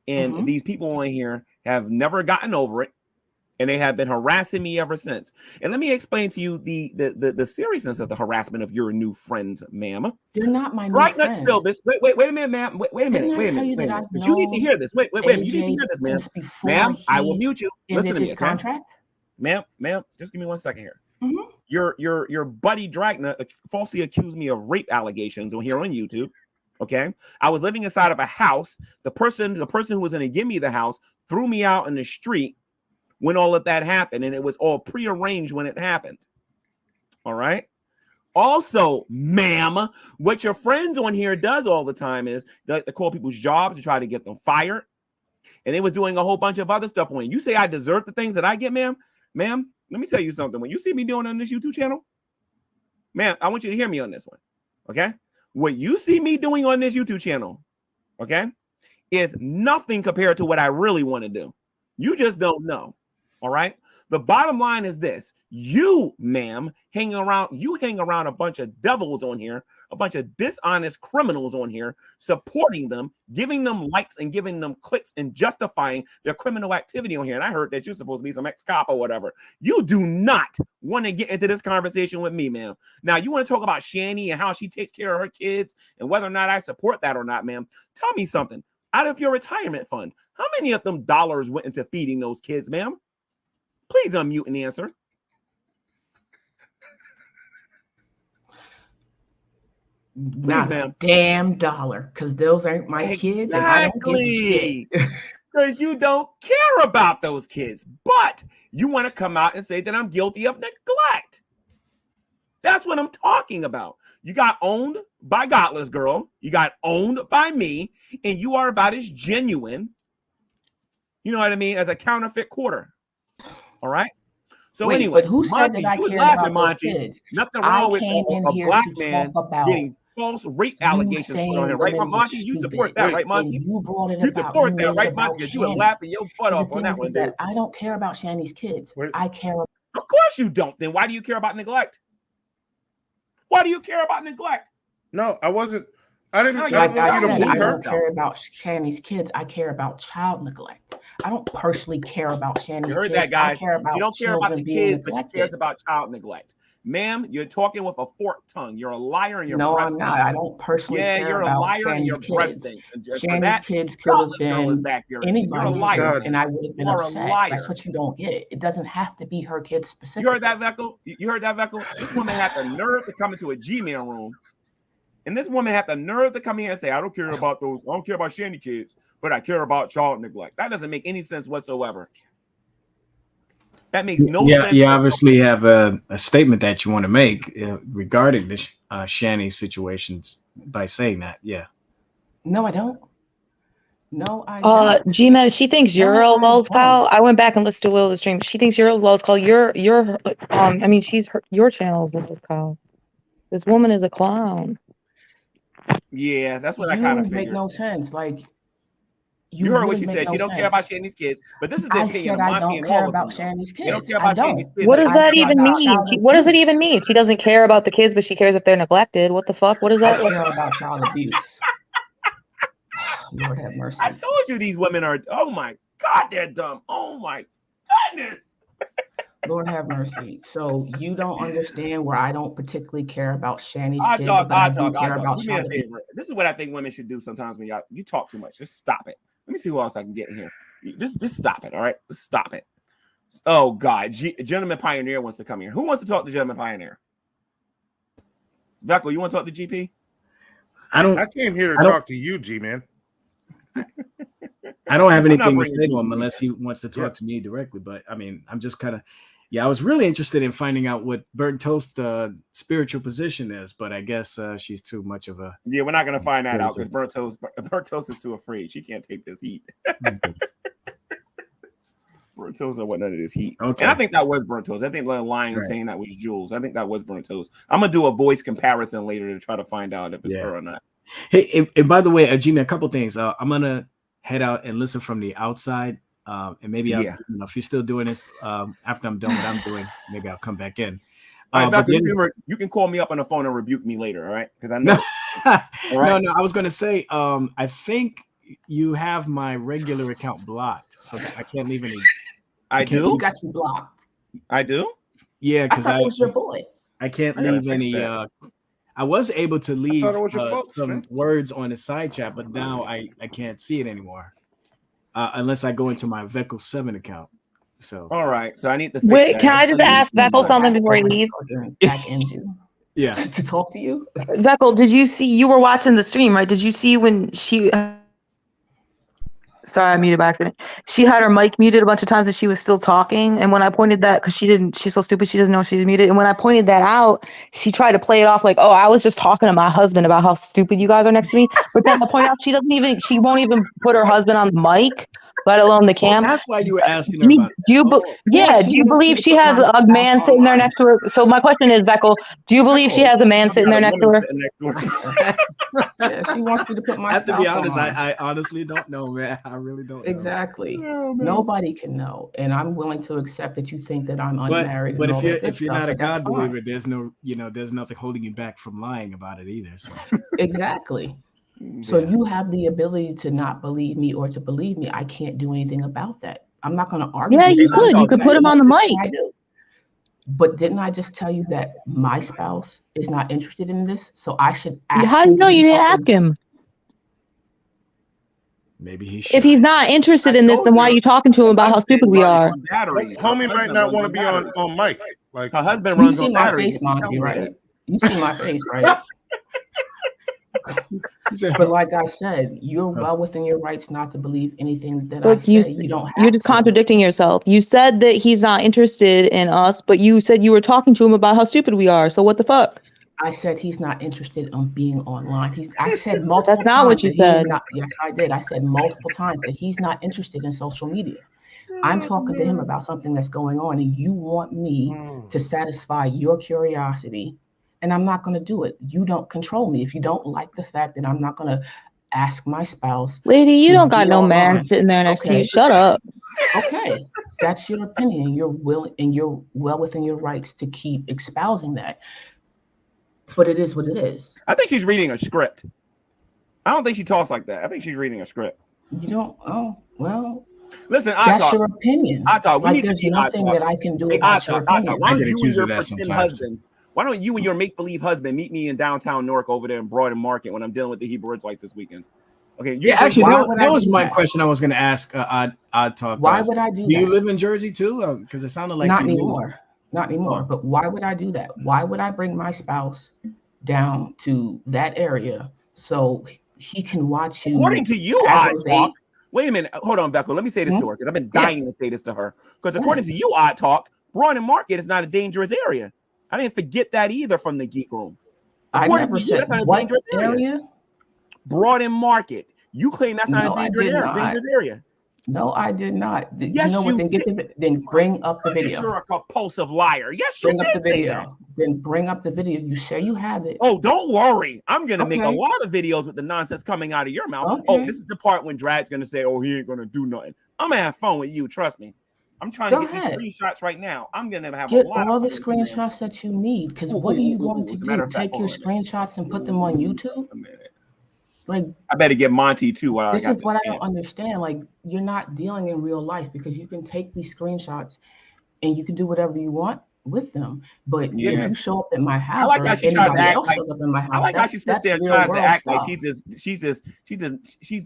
And these people on here have never gotten over it. And they have been harassing me ever since. And let me explain to you the seriousness of the harassment of your new friends, ma'am. They're not my new friends. Right, still, this. Wait a minute, ma'am. Wait a minute. You need to hear this. Wait. You need to hear this, ma'am. Ma'am, I will mute you. Listen to me, okay? Ma'am, just give me 1 second here. Your buddy Dragna falsely accused me of rape allegations on here on YouTube. Okay, I was living inside of a house. The person who was going to give me the house threw me out in the street when all of that happened, and it was all prearranged when it happened. All right. Also, ma'am, what your friends on here does all the time is they call people's jobs to try to get them fired, and they was doing a whole bunch of other stuff. When you say I deserve the things that I get, ma'am, let me tell you something. When you see me doing on this YouTube channel, ma'am, I want you to hear me on this one. Okay. What you see me doing on this YouTube channel, okay, is nothing compared to what I really want to do. You just don't know. All right. The bottom line is this. You, ma'am, hang around a bunch of devils on here, a bunch of dishonest criminals on here, supporting them, giving them likes and giving them clicks and justifying their criminal activity on here. And I heard that you're supposed to be some ex-cop or whatever. You do not want to get into this conversation with me, ma'am. Now, you want to talk about Shani and how she takes care of her kids and whether or not I support that or not, ma'am. Tell me something. Out of your retirement fund, how many of them dollars went into feeding those kids, ma'am? Please unmute and answer. Not a damn dollar, because those ain't my kids and I don't give a shit. Because you don't care about those kids, but you want to come out and say that I'm guilty of neglect. That's what I'm talking about. You got owned by Godless Girl. You got owned by me, and you are about as genuine, you know what I mean, as a counterfeit quarter. All right. So anyway, but who said that I care about those kids? Nothing wrong with a black man getting false rape allegations put on him, right, Monty? You support that, right, Monty? You brought it. You support that, right, Monty? Because you were laughing your butt off on that one, dude. I don't care about Shani's kids. I care. Of course you don't. Then why do you care about neglect? Why do you care about neglect? No, I wasn't. I didn't. I don't care about Shani's kids. I care about child neglect. I don't personally care about Shani's kids. You heard that, guys. You don't care about the kids, but she cares about child neglect. Ma'am, you're talking with a forked tongue. You're a liar and you're breasting. No, I'm not. I don't personally care about Shani's kids. Yeah, you're a liar and you're breasting. Shani's kids could have been anybody's kids, and I would have been upset. That's what you don't get. It doesn't have to be her kids specifically. You heard that, Veckel? You heard that, Veckel? This woman had the nerve to come into a Gmail room. And this woman had the nerve to come here and say, I don't care about those. I don't care about Shani kids, but I care about child neglect. That doesn't make any sense whatsoever. That makes no sense. You obviously have a statement that you want to make regarding the Shani situations by saying that. Yeah. No, I don't. No, I don't. Gina, she thinks you're a lulz pal. I went back and listened to Will's stream. She thinks you're a lulz pal. Your channel is lulz pal. This woman is a clown. Yeah, that's what I kind of figured. Make no sense. Like you heard what she said. She don't care about Shani's kids, but this is the opinion of Monty and all of them. They don't care about Shani's kids. What does that even mean? What does it even mean? She doesn't care about the kids, but she cares if they're neglected. What the fuck? What is that? I care about child abuse. Lord have mercy. I told you these women are. Oh my God, they're dumb. Oh my goodness. Lord have mercy. So you don't understand where I don't particularly care about Shani's kids. I talk. Do me a favor. This is what I think women should do sometimes when you talk too much. Just stop it. Let me see who else I can get in here. Just stop it. All right. Just stop it. Oh God. Gentleman Pioneer wants to come here. Who wants to talk to Gentleman Pioneer? Beckel, you want to talk to GP? I came here to talk to you, G-Man. I don't have anything to say to him unless he wants to talk to me directly. But I mean, I'm just kind of, I was really interested in finding out what BunrtToast's spiritual position is, but I guess she's too much of a. Yeah, we're not going to find that out because BunrtToast is too afraid. She can't take this heat. Burnt toast or whatnot. It is heat. Okay. And I think that was burnt toast. I think the lion saying that was Jules. I think that was burnt toast. I'm gonna do a voice comparison later to try to find out if it's her or not. Hey, and by the way, Gina, a couple things. I'm gonna head out and listen from the outside. And maybe if you're still doing this after I'm done what I'm doing, maybe I'll come back in. You can call me up on the phone and rebuke me later, all right? Because I know. No, I was gonna say, I think you have my regular account blocked, so I can't leave any. I do. You got you blocked. I do. Yeah, because I was your boy. I can't leave any. I was able to leave some words on the side chat, but now I can't see it anymore unless I go into my Veckle 7 account. So all right, so I need to wait. That. Can I just ask Veckle something before you leave? Back into to talk to you. Veckle, did you see? You were watching the stream, right? Did you see when she? Sorry, I muted by accident. She had her mic muted a bunch of times and she was still talking. And when I pointed that, because she's so stupid, she doesn't know she's muted. And when I pointed that out, she tried to play it off like, oh, I was just talking to my husband about how stupid you guys are next to me. But then I point out she won't even put her husband on the mic, let alone the cam. Well, that's why you were asking her about do you believe she has a man sitting there next to her? So my question is, Veckle, do you believe she has a man sitting there next to her? Yeah, she wants me to put my. I have to be honest. I honestly don't know, man. I really don't know. Exactly. Nobody can know, and I'm willing to accept that you think that I'm unmarried. But if you're not a God believer, there's nothing holding you back from lying about it either. So. Exactly. So you have the ability to not believe me or to believe me. I can't do anything about that. I'm not going to argue. Yeah, you could. You could put him on the mic. But didn't I just tell you that my spouse is not interested in this? So I should ask. How do you know you didn't ask him? Maybe he should. If he's not interested in this, then why are you talking to him about how stupid we are? Homie might not want to be on mic. Like her husband runs on batteries. You see my face, Monty, right? You see my face, right? But like I said, you're well within your rights not to believe anything that I say. You don't have You're just contradicting yourself. You said that he's not interested in us, but you said you were talking to him about how stupid we are. So what the fuck? I said he's not interested in being online. I said multiple times. That's not what you said. Yes, I did. I said multiple times that he's not interested in social media. I'm talking to him about something that's going on, and you want me to satisfy your curiosity. And I'm not going to do it. You don't control me. If you don't like the fact that I'm not going to ask my spouse. Lady, you don't got no man sitting there next to you. Shut up. Okay. That's your opinion. You're well within your rights to keep espousing that. But it is what it is. I think she's reading a script. I don't think she talks like that. I think she's reading a script. You don't? Oh, well. Listen, that's your opinion. I talk. Like, there's nothing that I can do about your opinion. Why don't you and your pretend husband? Why don't you and your make-believe husband meet me in downtown Newark over there in Broad Market when I'm dealing with the Hebrew Israelites this weekend? Okay. Yeah, actually, that was my question I was going to ask. Odd Talk. Why would I do that? Do you live in Jersey too? Because it sounded like not anymore. Not anymore. But why would I do that? Why would I bring my spouse down to that area so he can watch you? According to you, Odd Talk. Wait a minute. Hold on, Becca. Let me say this to her because I've been dying to say this to her. Because according to you, Odd Talk, Broad Market is not a dangerous area. I didn't forget that either from the Geek Room. According to you, that's not a dangerous area. Broad Market. You claim that's not a dangerous area. No, I did not. Yes, you what? Then bring up the video. You're a compulsive liar. Yes, you bring up the video. Then bring up the video. You say you have it. Oh, don't worry. I'm gonna make a lot of videos with the nonsense coming out of your mouth. Okay. Oh, this is the part when Drag's gonna say, "Oh, he ain't gonna do nothing." I'm gonna have fun with you. Trust me. I'm trying to get these screenshots right now. I'm gonna have a lot all the screenshots that you need. Because what do you want to do? Take your screenshots and put them on YouTube? Like, I better get Monty too. This is what I don't understand. Like, you're not dealing in real life because you can take these screenshots and you can do whatever you want with them. But if you show up at my house, I like how she tries to act like, up in my house, I like how she sits there and tries to act like she's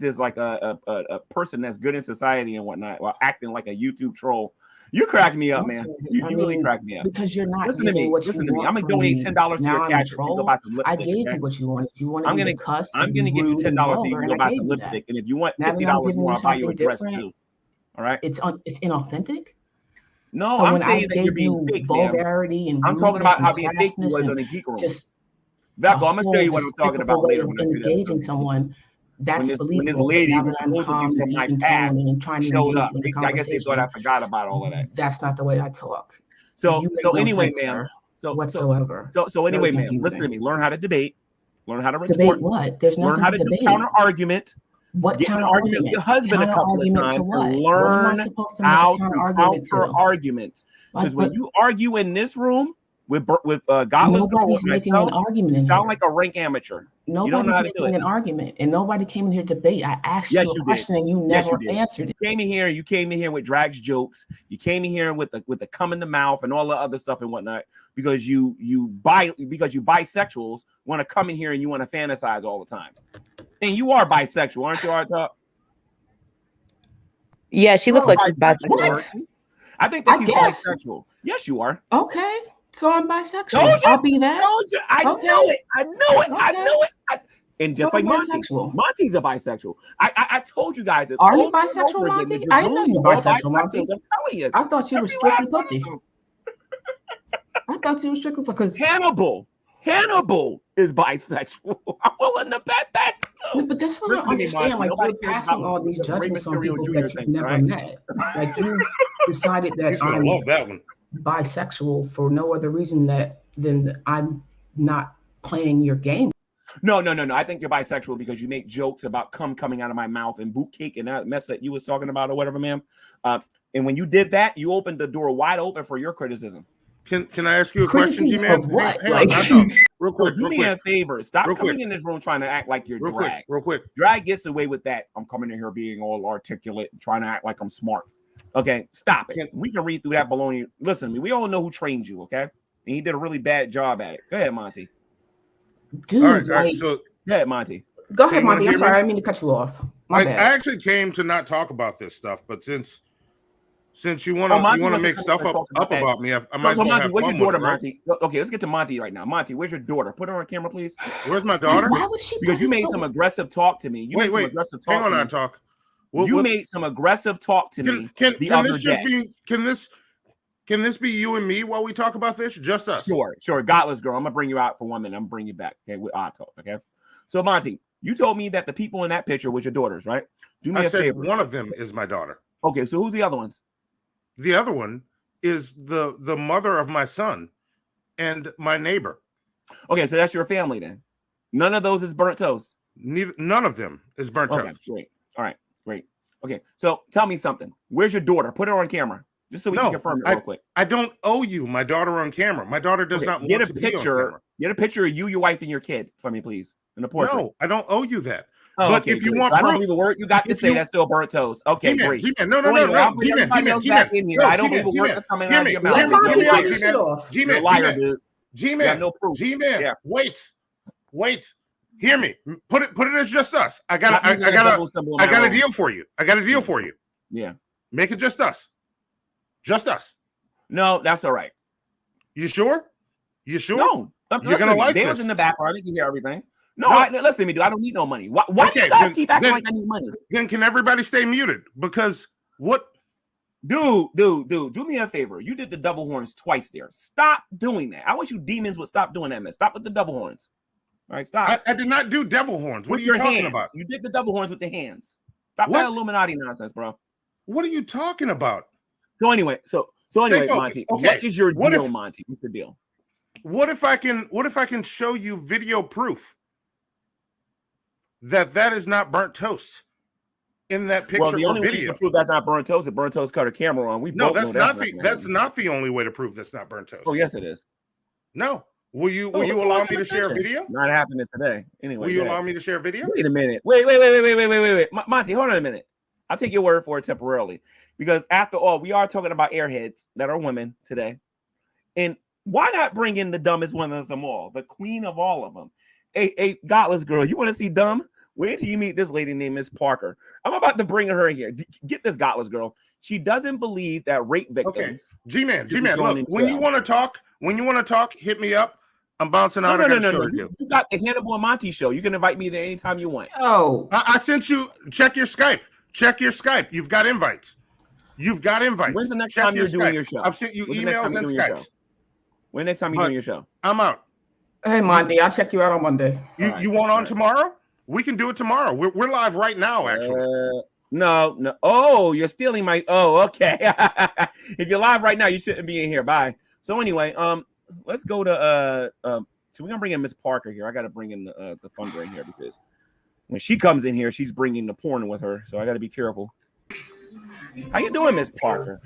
just like a person that's good in society and whatnot, while acting like a YouTube troll. You crack me up, man. You really crack me up. Because you're not. Listen to me. I'm gonna donate $10 to your catcher. You go buy some lipstick. I gave you what you wanted. You wanted I'm gonna cuss. I'm gonna give you $10 so you can go buy some lipstick. And if you want $50 more, I'll buy you a dress too. All right. It's inauthentic. No, I'm saying that you're being fake, vulgarity and I'm talking about how being fake you was on the Geek Room. Becca, I'm gonna tell you what I'm talking about later when I do that. Engaging someone That's when this believable. lady Now who's that I'm supposedly calm from and my even past toned and trying to showed engage up. you in the I guess they thought I forgot about all of that. That's not the way I talk. So You so make no anyway, sense, ma'am. sir, whatsoever. So Very anyway, ma'am, listen to confusing. me. Learn how to debate. Learn how to retort. Debate what? There's Learn nothing how to to do debate. counter argument. What Get in an counter argument with your husband a couple of argument times to what? and What am I learn supposed to make how a counter to argument counter to? arguments. Because when you argue in this room with Godless Girl Nobody's making an myself, argument you in sound here. like a rank amateur. You don't know Nobody's how to do making it. an argument, and nobody came in here to debate. I asked Yes, you you a did. question and you Yes, never you did. answered it. You came in here with Drag's jokes. You came in here with the cum in the mouth and all the other stuff and whatnot because you bisexuals want to come in here and you want to fantasize all the time. And you are bisexual, aren't you, Art Talk? Yeah, she looks like she's bisexual. What? I think that she's bisexual. Yes, you are. Okay, so I'm bisexual. Told you. I'll be that. Told you. I knew it. I knew it. Okay. I knew it. And just So like I'm Monty, bisexual. Monty's a bisexual. I told you guys this. Are you over and bisexual, over again, Monty? that your I didn't know rooms you are were all bisexual, Monty. bisexuals. I'm telling you. I thought you were Every strictly last one of pussy. them. I thought you were strictly because Hannibal is bisexual. I'm willing to bet that too. but that's what I don't understand. Like you're passing all these judgments on people that you've never met. Like you decided that I'm love that one. bisexual for no other reason than I'm not playing your game. No. I think you're bisexual because you make jokes about cum coming out of my mouth and boot cake and that mess that you was talking about or whatever, ma'am. And when you did that, you opened the door wide open for your criticism. Can I ask you a question, G-Man? Hang on. Real quick. Do me a favor. Stop coming in this room trying to act like you're Drag. Real quick. Drag gets away with that. I'm coming in here being all articulate and trying to act like I'm smart. Okay, stop it. We can read through that baloney. Listen to me. We all know who trained you, okay? And he did a really bad job at it. Go ahead, Monty. Dude, all right, so go ahead, Monty. Go ahead, Monty. I'm sorry. I didn't mean to cut you off. My bad. I actually came to not talk about this stuff, but since you want to make stuff up about me, I might as well have fun with it, right? Monty? Okay, let's get to Monty right now. Monty, where's your daughter? Put her on camera, please. Where's my daughter? Why would she? Because you made some aggressive talk to me. Wait. Hang on, I talk. You made some aggressive talk to me the other day. Can this be you and me while we talk about this? Just us. Sure. Godless Girl. I'm gonna bring you out for 1 minute. I'm gonna bring you back. Okay, with I talk. Okay. So Monty, you told me that the people in that picture was your daughters, right? Do me a favor. One of them is my daughter. Okay, so who's the other ones? The other one is the mother of my son and my neighbor. Okay, so that's your family then. None of those is burnt toast. None of them is burnt toast. Great. All right, great. Okay, so tell me something. Where's your daughter? Put her on camera. Just so we can confirm it real quick. I don't owe you my daughter on camera. My daughter does not want to be on camera. Get a picture of you, your wife, and your kid for me, please. In the portrait. No, I don't owe you that. Oh, but okay, if you good. want so proof, I don't believe a word you got to say. That's still burnt toast. Okay, G-Man, great. G-Man, no. G-Man. I don't believe a word that's coming out of your mouth. G-Man, G-Man, no proof. G-Man, wait. Hear me. Put it as just us. I got a deal for you. Yeah. Make it just us. Just us. No, that's all right. You sure? You sure? No. You're gonna like this. Dale's in the background. I can hear everything. No, listen to me, dude. I don't need no money. Why do you guys keep acting like I need money? Then can everybody stay muted? Because what? Dude, do me a favor. You did the double horns twice there. Stop doing that. I wish you demons would stop doing that, man. Stop with the double horns. All right, stop. I did not do devil horns. What are you talking about? You did the double horns with the hands. Stop that Illuminati nonsense, bro. What are you talking about? So anyway, Monty, okay. What is your deal, Monty? What's the deal? What if I can show you video proof that is not burnt toast in that picture? Well, the only way to prove that's not burnt toast is burnt toast cut a camera on. That's not the only way to prove that's not burnt toast. Oh, yes, it is. No. Will you allow me to share video? Not happening today. Anyway, will you allow me to share video? Wait a minute. Wait. Monty, hold on a minute. I'll take your word for it temporarily, because after all, we are talking about airheads that are women today. And why not bring in the dumbest one of them all, the queen of all of them? Hey, Godless Girl, you want to see dumb? Wait till you meet this lady named Miss Parker. I'm about to bring her here. Get this, Godless Girl. She doesn't believe that rape victims. Okay. G-Man, look, when you want to talk, hit me up. I'm bouncing out. No. You got the Hannibal and Monty show. You can invite me there anytime you want. Oh, I sent you. Check your Skype. You've got invites. When's the next time you're doing your show? I've sent you emails and Skypes. When next time you're doing your show? I'm out. Hey, Monty, I'll check you out on Monday. You want on tomorrow? We can do it tomorrow. We're live right now, actually. No. Oh, you're stealing my. Oh, okay. If you're live right now, you shouldn't be in here. Bye. So anyway, let's go to so we're gonna bring in Miss Parker here. I gotta bring in the Thunder in here because when she comes in here, she's bringing the porn with her. So I gotta be careful. How you doing, Miss Parker?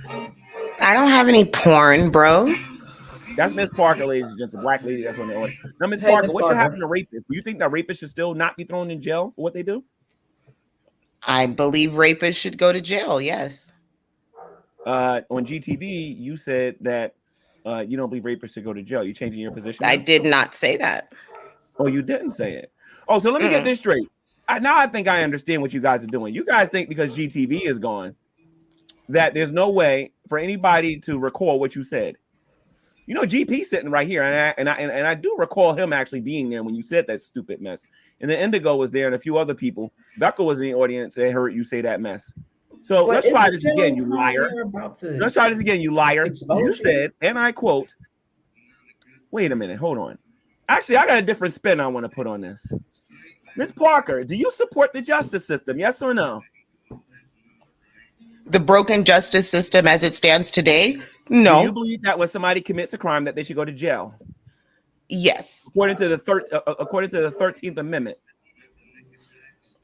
I don't have any porn, bro. That's Miss Parker, ladies and gents, a black lady that's on the audience. Now, Miss Parker, what should happen to rapists? Do you think that rapists should still not be thrown in jail for what they do? I believe rapists should go to jail, yes. On GTV, you said that you don't believe rapists should go to jail. You changing your position? I did not say that. Oh, you didn't say it. Oh, so let me get this straight. Now I think I understand what you guys are doing. You guys think because GTV is gone that there's no way for anybody to recall what you said. You know, GP sitting right here, and I do recall him actually being there when you said that stupid mess. And then Indigo was there, and a few other people. Becca was in the audience. They heard you say that mess. So let's try this again, you liar. Let's try this again, you liar. You said, and I quote. Wait a minute, hold on. Actually, I got a different spin I want to put on this. Miss Parker, do you support the justice system? Yes or no? The broken justice system as it stands today? No. Do you believe that when somebody commits a crime that they should go to jail? Yes. According to the 13th Amendment.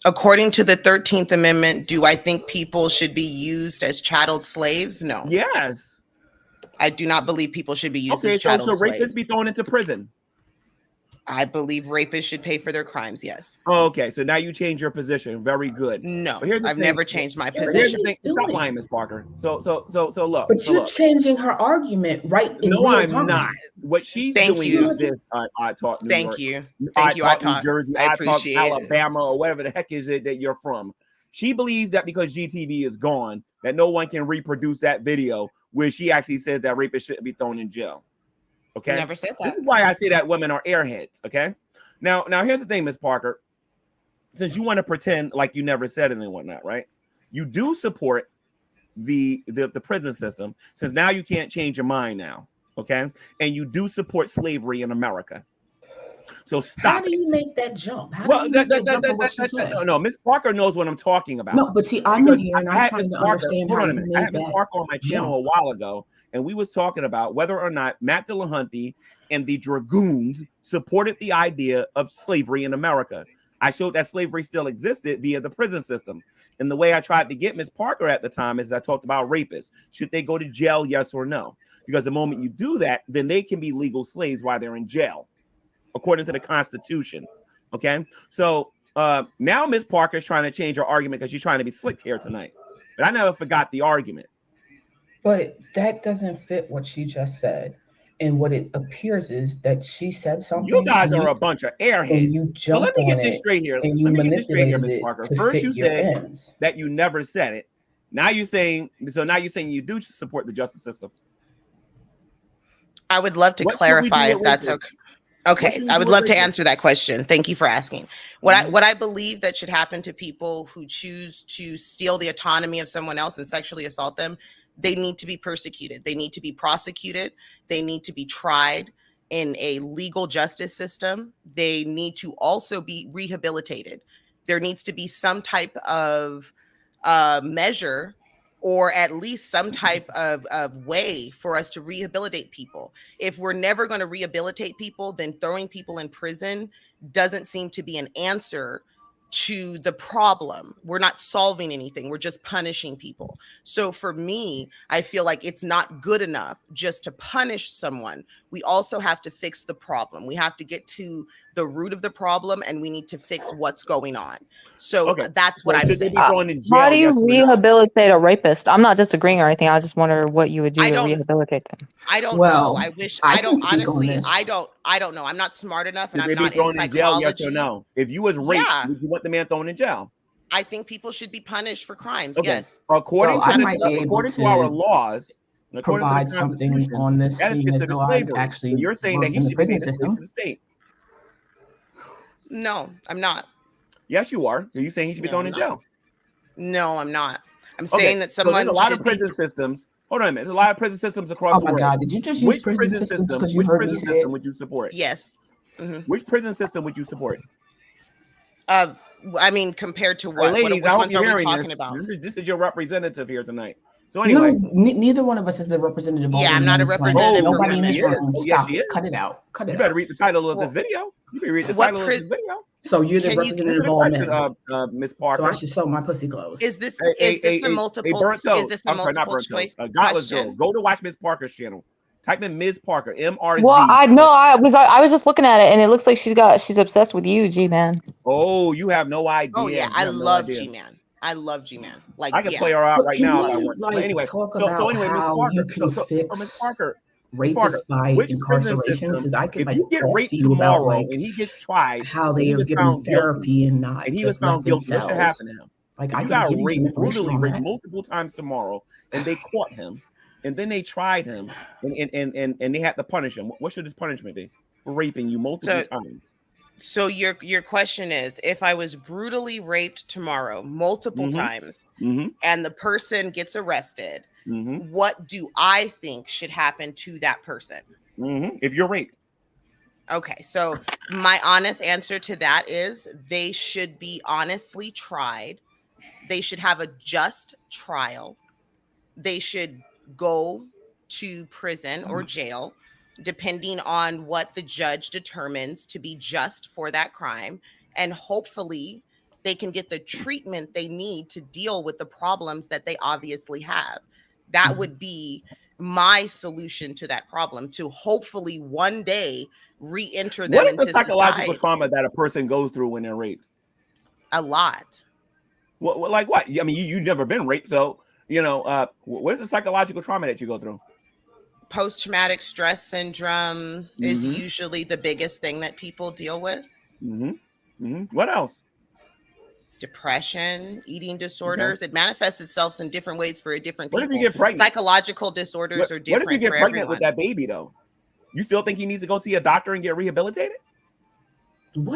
According to the 13th Amendment, do I think people should be used as chattel slaves? No. Yes. I do not believe people should be used as chattel slaves. Okay, so rapists be thrown into prison? I believe rapists should pay for their crimes, yes. Oh, okay, so now you change your position. Very good. No, I've never changed my position. Here's the thing. Stop lying, Miss Parker. So look. But you're changing her argument right in No, I'm time. not. What she's doing is this. I taught New York. Thank you. I taught New Jersey. I taught Alabama or whatever the heck is it that you're from. She believes that because GTV is gone, that no one can reproduce that video where she actually says that rapists shouldn't be thrown in jail. Okay. Never said that. This is why I say that women are airheads. Okay. Now here's the thing, Miss Parker. Since you want to pretend like you never said it and whatnot, right? You do support the prison system, since now you can't change your mind now, okay? And you do support slavery in America. So stop. How do you make that jump? No, Miss Parker knows what I'm talking about. No, but see, I'm here and I'm trying to understand how you made I had Miss Parker on my channel a while ago, and we was talking about whether or not Matt Dillahunty and the Dragoons supported the idea of slavery in America. I showed that slavery still existed via the prison system. And the way I tried to get Miss Parker at the time is I talked about rapists. Should they go to jail, yes or no? Because the moment you do that, then they can be legal slaves while they're in jail, according to the Constitution. Okay, so now Miss Parker is trying to change her argument because she's trying to be slick here tonight. But I never forgot the argument. But that doesn't fit what she just said. And what it appears is that she said something. You guys are a bunch of airheads. You jumped let me get this straight here. And you let me get this straight here, Miss Miss Parker. First you said that you never said it. Now you're saying you do support the justice system. I would love to clarify if that's okay. Okay, I would love to answer that question. Thank you for asking. What I believe that should happen to people who choose to steal the autonomy of someone else and sexually assault them, they need to be persecuted. They need to be prosecuted. They need to be tried in a legal justice system. They need to also be rehabilitated. There needs to be some type of measure, or at least some type of way for us to rehabilitate people. If we're never going to rehabilitate people, then throwing people in prison doesn't seem to be an answer to the problem. We're not solving anything. We're just punishing people. So for me, I feel like it's not good enough just to punish someone. We also have to fix the problem. We have to get to the root of the problem, and we need to fix what's going on. So that's what I'm saying. How do you rehabilitate a rapist? I'm not disagreeing or anything. I just wonder what you would do to rehabilitate them. I don't know. I wish I don't honestly. I don't know. I'm not smart enough, and I'm not in psychology. Jail, yes or no? If you was raped, would you want the man thrown in jail? I think people should be punished for crimes. Okay. Yes. According to our laws, according to the Constitution, on this, that is considered slavery. Actually, you're saying that he should be made a slave to the state. No, I'm not. Yes, you are. Are you saying he should be thrown in jail? No, I'm not. I'm saying that someone. There's a lot of prison systems. Hold on a minute. There's a lot of prison systems across the world. Oh my God! Did you just use prison system? Which prison system would you support? Yes. Which prison system would you support? I mean, compared to what? Hey, ladies, which I hope ones you're are we hearing talking this. about? This is your representative here tonight. So anyway, no, neither one of us is a representative. Yeah, I'm not a representative. Nobody in this room. Oh, Stop yes, it. Cut it out. Cut it you out. better read the title of this video. You better read the title of this video. So you're the representative of all men. Miss Parker. So I should sew my pussy clothes. Is this a multiple? Is this a multiple choice? Godless Girl. Go to watch Miss Parker's channel. Type in Ms. Parker, MRZ. Well, I was just looking at it, and it looks like she's obsessed with you, G-Man. Oh, you have no idea. Oh yeah, I love G-Man. I love G-Man. Like, I can play her out right now if I want. Like, but anyway, so anyway, Miss Parker. So Miss Parker, rapist by incarceration, because I could if you get raped tomorrow and he gets tried, how they are given therapy and not, and he was found guilty, what should happen to him? Like, you got raped, brutally raped multiple times tomorrow, and they caught him, and then they tried him, and they had to punish him. What should his punishment be for raping you multiple times? So your question is, if I was brutally raped tomorrow multiple times, and the person gets arrested, what do I think should happen to that person? If you're raped. Okay, so my honest answer to that is they should be honestly tried. They should have a just trial. They should go to prison or jail, depending on what the judge determines to be just for that crime. And hopefully they can get the treatment they need to deal with the problems that they obviously have. That would be my solution to that problem, to hopefully one day re-enter them into society. What is the psychological trauma that a person goes through when they're raped? A lot. Well, like what? I mean, you've never been raped, so, what is the psychological trauma that you go through? Post-traumatic stress syndrome is usually the biggest thing that people deal with. What else? Depression, eating disorders. Okay. It manifests itself in different ways for different people. What if you get pregnant? Psychological disorders are different. What if you get pregnant with that baby, though? You still think he needs to go see a doctor and get rehabilitated?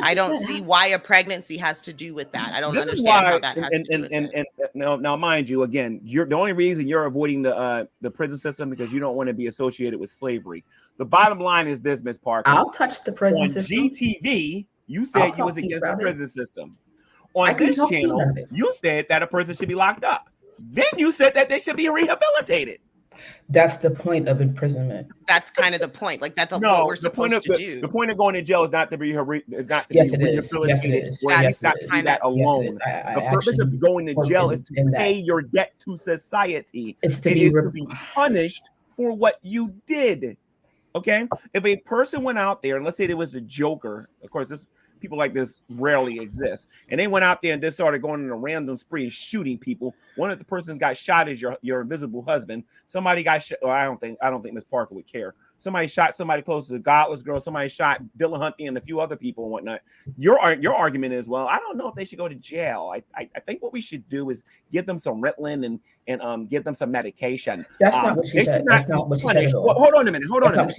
I don't see why a pregnancy has to do with that. I don't understand how that has to do with it. Now, mind you, again, you're the only reason you're avoiding the prison system because you don't want to be associated with slavery. The bottom line is this, Miss Parker. I'll touch the prison system. On GTV, you said you was against the prison system. On this channel, you said that a person should be locked up. Then you said that they should be rehabilitated. That's the point of imprisonment. That's kind of the point. Like, that's what we're supposed to do. The point of going to jail is not to be rehabilitated. It's not to do that alone. The purpose of going to jail is to pay your debt to society. It is to be punished for what you did. Okay? If a person went out there, and let's say there was a joker, of course, people like this rarely exist, and they went out there and just started going on a random spree shooting people. One of the persons got shot as your invisible husband. Somebody got shot. I don't think Miss Parker would care. Somebody shot somebody close to the Godless Girl. Somebody shot Dylan Hunty and a few other people and whatnot. Your argument is, well, I don't know if they should go to jail. I think what we should do is give them some Ritalin and give them some medication. That's not what she said. That's not what she said at all. Hold on a minute.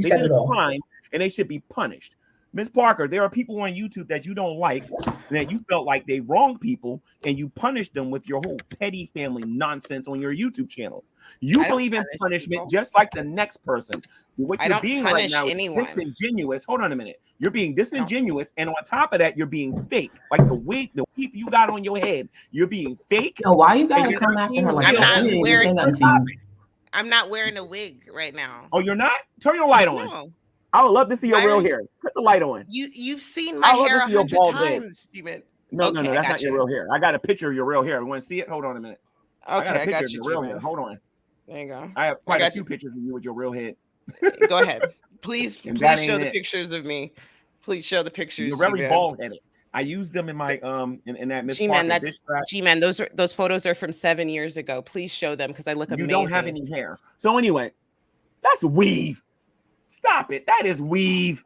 They did a crime and they should be punished. Miss Parker, there are people on YouTube that you don't like, that you felt like they wronged people, and you punished them with your whole petty family nonsense on your YouTube channel. You believe in punishment just like the next person. What you're being right now is disingenuous. Hold on a minute. You're being disingenuous, and on top of that, you're being fake. Like the wig you got on your head, you're being fake. No, why you gotta come after her like that? I'm not wearing a wig right now. Oh, you're not? Turn your light on. No. I would love to see your real hair. Put the light on. You've seen my hair 100 times, Steven. No, that's not your real hair. I got a picture of your real hair. You want to see it? Hold on a minute. Okay, I got your real hair. Hold on. There you go. I have quite a few pictures of you with your real head. Go ahead. Please show the pictures of me. Please show the pictures. You're very bald-headed. I used them in my in that Miss Parker. G-Man, those photos are from 7 years ago. Please show them because I look amazing. You don't have any hair. So anyway, that's weave. Stop it. That is weave.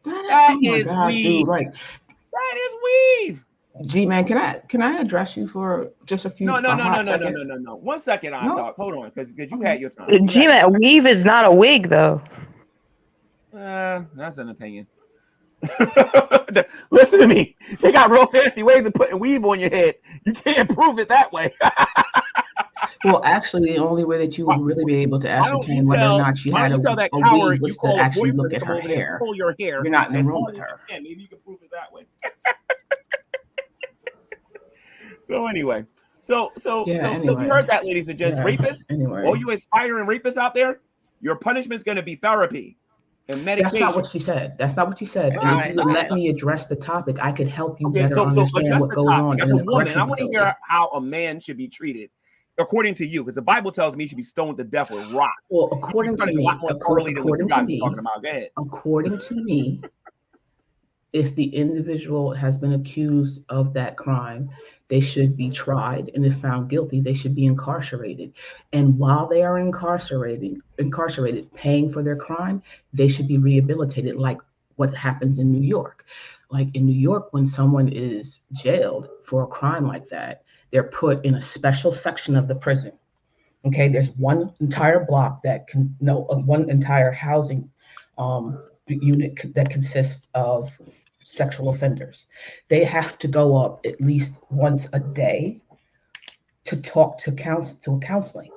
That is weave. Like, that is weave. G-Man, can I address you for just a few? No. 1 second, I'll talk. Hold on, because you had your time. G-Man, weave is not a wig, though. That's an opinion. Listen to me. They got real fancy ways of putting weave on your head. You can't prove it that way. Well, actually, the only way that you would really be able to ascertain whether or not she had a weave was to actually look at her hair. Pull your hair. You're not in the room with her. Maybe you can prove it that way. So anyway, so you heard that, ladies and gents. Rapists, all you aspiring rapists out there, your punishment's going to be therapy and medication. That's not what she said. That's not what she said. And if you would let me address the topic, I could help you better understand what goes on as in a the woman. correction I want to hear how a man should be treated, according to you, because the Bible tells me he should be stoned to death with rocks. Well, according to me, according to me, if the individual has been accused of that crime, they should be tried, and if found guilty, they should be incarcerated. And while they are incarcerated, paying for their crime, they should be rehabilitated, like what happens in New York. Like in New York, when someone is jailed for a crime like that, they're put in a special section of the prison. Okay, there's one entire block one entire housing unit that consists of sexual offenders. They have to go up at least once a day to talk to counseling.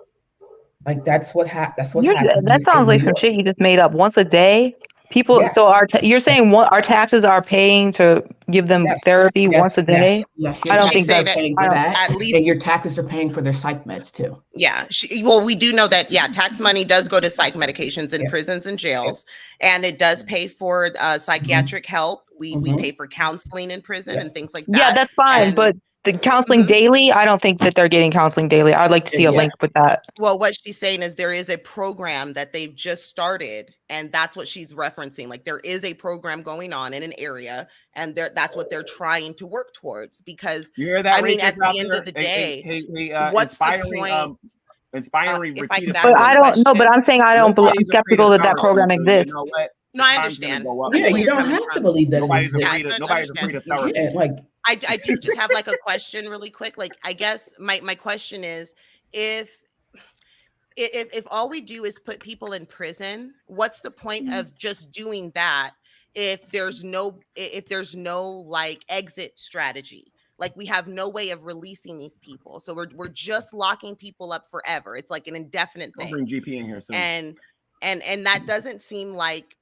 Like that's what happens. That sounds like some shit you just made up. Once a day, people. Yes. So you're saying our taxes are paying to give them therapy once a day? Yes. I don't think that's paying for that. At least, and your taxes are paying for their psych meds too. Yeah. Well, we do know that. Yeah, tax money does go to psych medications in prisons and jails, and it does pay for psychiatric help. We pay for counseling in prison and things like that. Yeah, that's fine, but the counseling daily, I don't think that they're getting counseling daily. I'd like to see a link with that. Well, what she's saying is there is a program that they've just started, and that's what she's referencing. Like there is a program going on in an area, and that's what they're trying to work towards. Because you hear that, I mean, at the end of the day, what's the point? Inspiring. But I don't know. But I'm saying I'm skeptical that program exists. You know what? No, I understand. Yeah, you don't have to believe that. Nobody's afraid of therapy. I do just have like a question really quick. Like, I guess my question is, if all we do is put people in prison, what's the point of just doing that if there's no like exit strategy? Like we have no way of releasing these people. So we're just locking people up forever. It's like an indefinite thing. I'll bring GP in here soon. And that doesn't seem like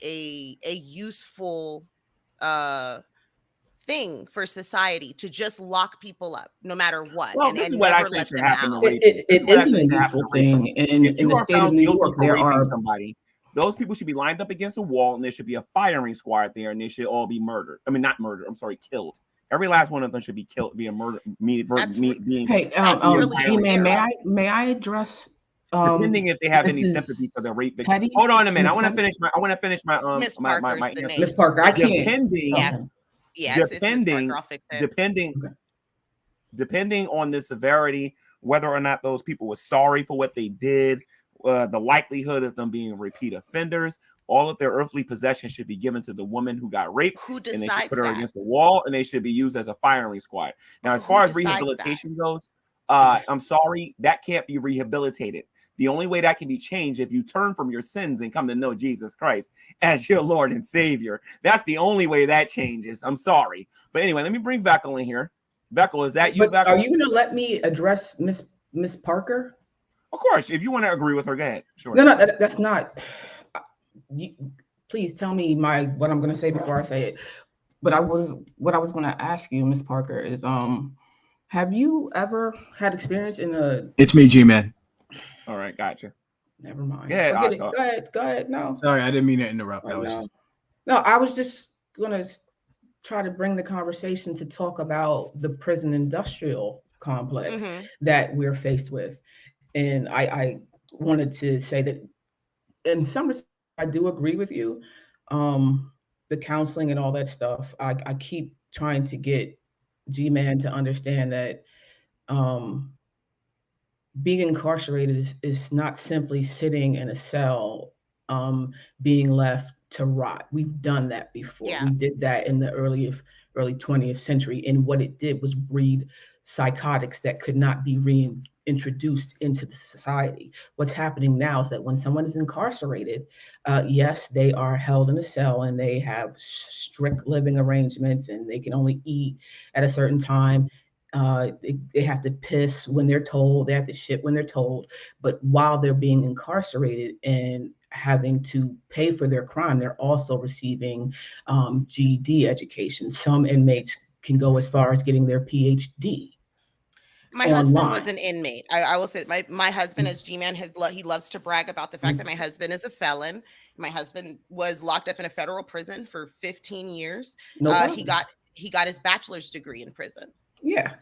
a useful thing for society to just lock people up no matter what. Well, this is what I think should happen to rapists. It isn't a useful thing. In the state of New York, there are somebody. Those people should be lined up against a wall, and there should be a firing squad there, and they should all be murdered. I mean, not murdered. I'm sorry, killed. Every last one of them should be killed, be a murder. Hey, may I address? Depending if they have any sympathy for the rape victim. Hold on a minute. I want to finish my Miss Parker's the name. Miss Parker. I can't. Depending on the severity, whether or not those people were sorry for what they did, the likelihood of them being repeat offenders, all of their earthly possessions should be given to the woman who got raped. Who decides and they should put her that? against the wall, and they should be used as a firing squad. Now, as far as rehabilitation goes, I'm sorry, that can't be rehabilitated. The only way that can be changed if you turn from your sins and come to know Jesus Christ as your Lord and Savior. That's the only way that changes. I'm sorry. But anyway, let me bring Beckel in here. Beckel, is that you, Beckel? Are you going to let me address Miss Parker? Of course. If you want to agree with her, go ahead. Sure. No, that's not. Please tell me what I'm going to say before I say it. But what I was going to ask you, Miss Parker, is have you ever had experience in a? It's me, G-Man. All right, gotcha. Never mind. Yeah, go ahead. No. Sorry, I didn't mean to interrupt. I was just gonna try to bring the conversation to talk about the prison industrial complex that we're faced with. And I wanted to say that in some respects, I do agree with you. The counseling and all that stuff. I keep trying to get G-Man to understand that being incarcerated is not simply sitting in a cell, being left to rot. We've done that before. Yeah. We did that in the early 20th century. And what it did was breed psychotics that could not be reintroduced into the society. What's happening now is that when someone is incarcerated, yes, they are held in a cell and they have strict living arrangements and they can only eat at a certain time. They have to piss when they're told, they have to shit when they're told. But while they're being incarcerated and having to pay for their crime, they're also receiving GED education. Some inmates can go as far as getting their PhD. My husband was an inmate. I will say my husband, as G-Man, he loves to brag about the fact that my husband is a felon. My husband was locked up in a federal prison for 15 years. He got his bachelor's degree in prison. Yeah.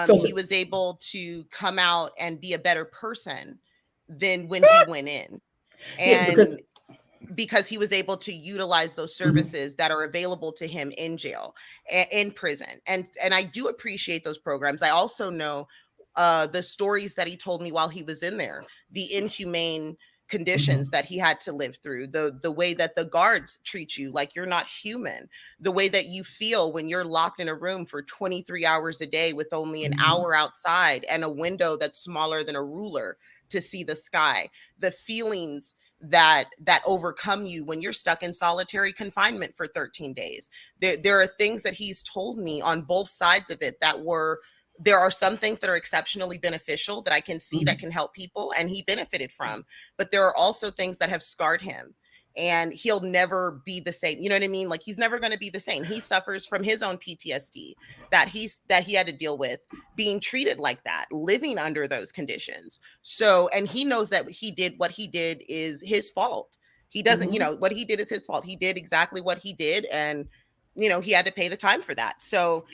He was able to come out and be a better person than when he went in. And because he was able to utilize those services that are available to him in jail, in prison. And I do appreciate those programs. I also know the stories that he told me while he was in there, the inhumane conditions that he had to live through, the way that the guards treat you like you're not human, the way that you feel when you're locked in a room for 23 hours a day with only an hour outside and a window that's smaller than a ruler to see the sky, the feelings that overcome you when you're stuck in solitary confinement for 13 days. There are things that he's told me on both sides of it there are some things that are exceptionally beneficial that I can see that can help people and he benefited from, but there are also things that have scarred him and he'll never be the same. You know what I mean? Like he's never going to be the same. He suffers from his own PTSD that he had to deal with being treated like that, living under those conditions. So, and he knows that what he did is his fault. He doesn't, what he did is his fault. He did exactly what he did. And, he had to pay the time for that. So,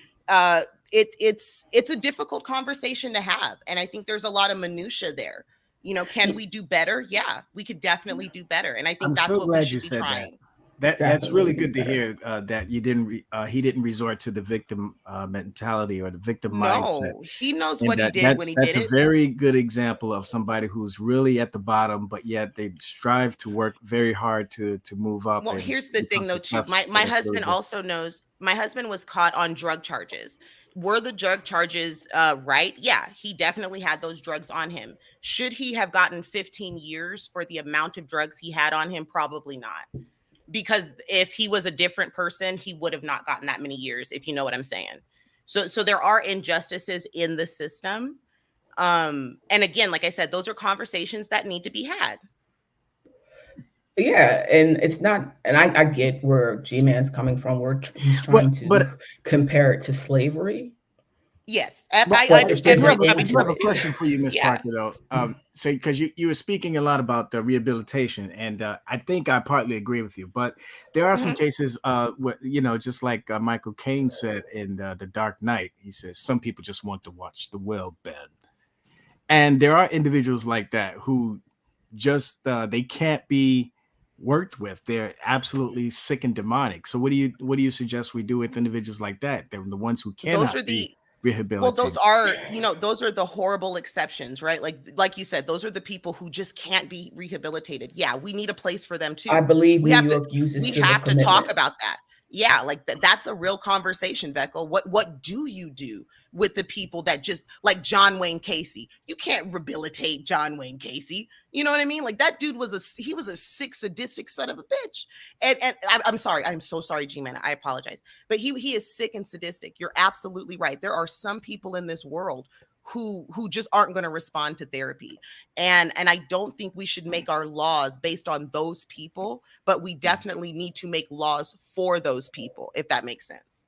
it's a difficult conversation to have. And I think there's a lot of minutia there. Can we do better? Yeah, we could definitely do better. And I think that's what we should be trying. That's really good to hear that he didn't resort to the victim mentality or the victim mindset. No, he knows what he did when he did it. That's a very good example of somebody who's really at the bottom, but yet they strive to work very hard to move up. Well, here's the thing though, too. My husband also knows. My husband was caught on drug charges. Were the drug charges right? Yeah, he definitely had those drugs on him. Should he have gotten 15 years for the amount of drugs he had on him? Probably not. Because if he was a different person, he would have not gotten that many years, if you know what I'm saying. So there are injustices in the system. And again, like I said, those are conversations that need to be had. Yeah, and it's not, and I get where G-Man's coming from, where he's trying to compare it to slavery. Yes, I understand. I do have a question for you, Ms. Parker, though. So, because you were speaking a lot about the rehabilitation, and I think I partly agree with you, but there are some cases, where, just like Michael Caine said in The Dark Knight, he says, some people just want to watch the world bend. And there are individuals like that who just, they can't be worked with. They're absolutely sick and demonic. So what do you suggest we do with individuals like that? They're the ones who cannot be rehabilitated. Well, those are the horrible exceptions, right? Like you said, those are the people who just can't be rehabilitated. Yeah, we need a place for them too. I believe we have to talk about that. Yeah, like that's a real conversation, Beckel. What do you do with the people that just, like John Wayne Casey? You can't rehabilitate John Wayne Casey. You know what I mean? Like that dude was a sick, sadistic son of a bitch. And I'm sorry. I'm so sorry, G-Man. I apologize. But he is sick and sadistic. You're absolutely right. There are some people in this world who just aren't going to respond to therapy. And I don't think we should make our laws based on those people, but we definitely need to make laws for those people, if that makes sense.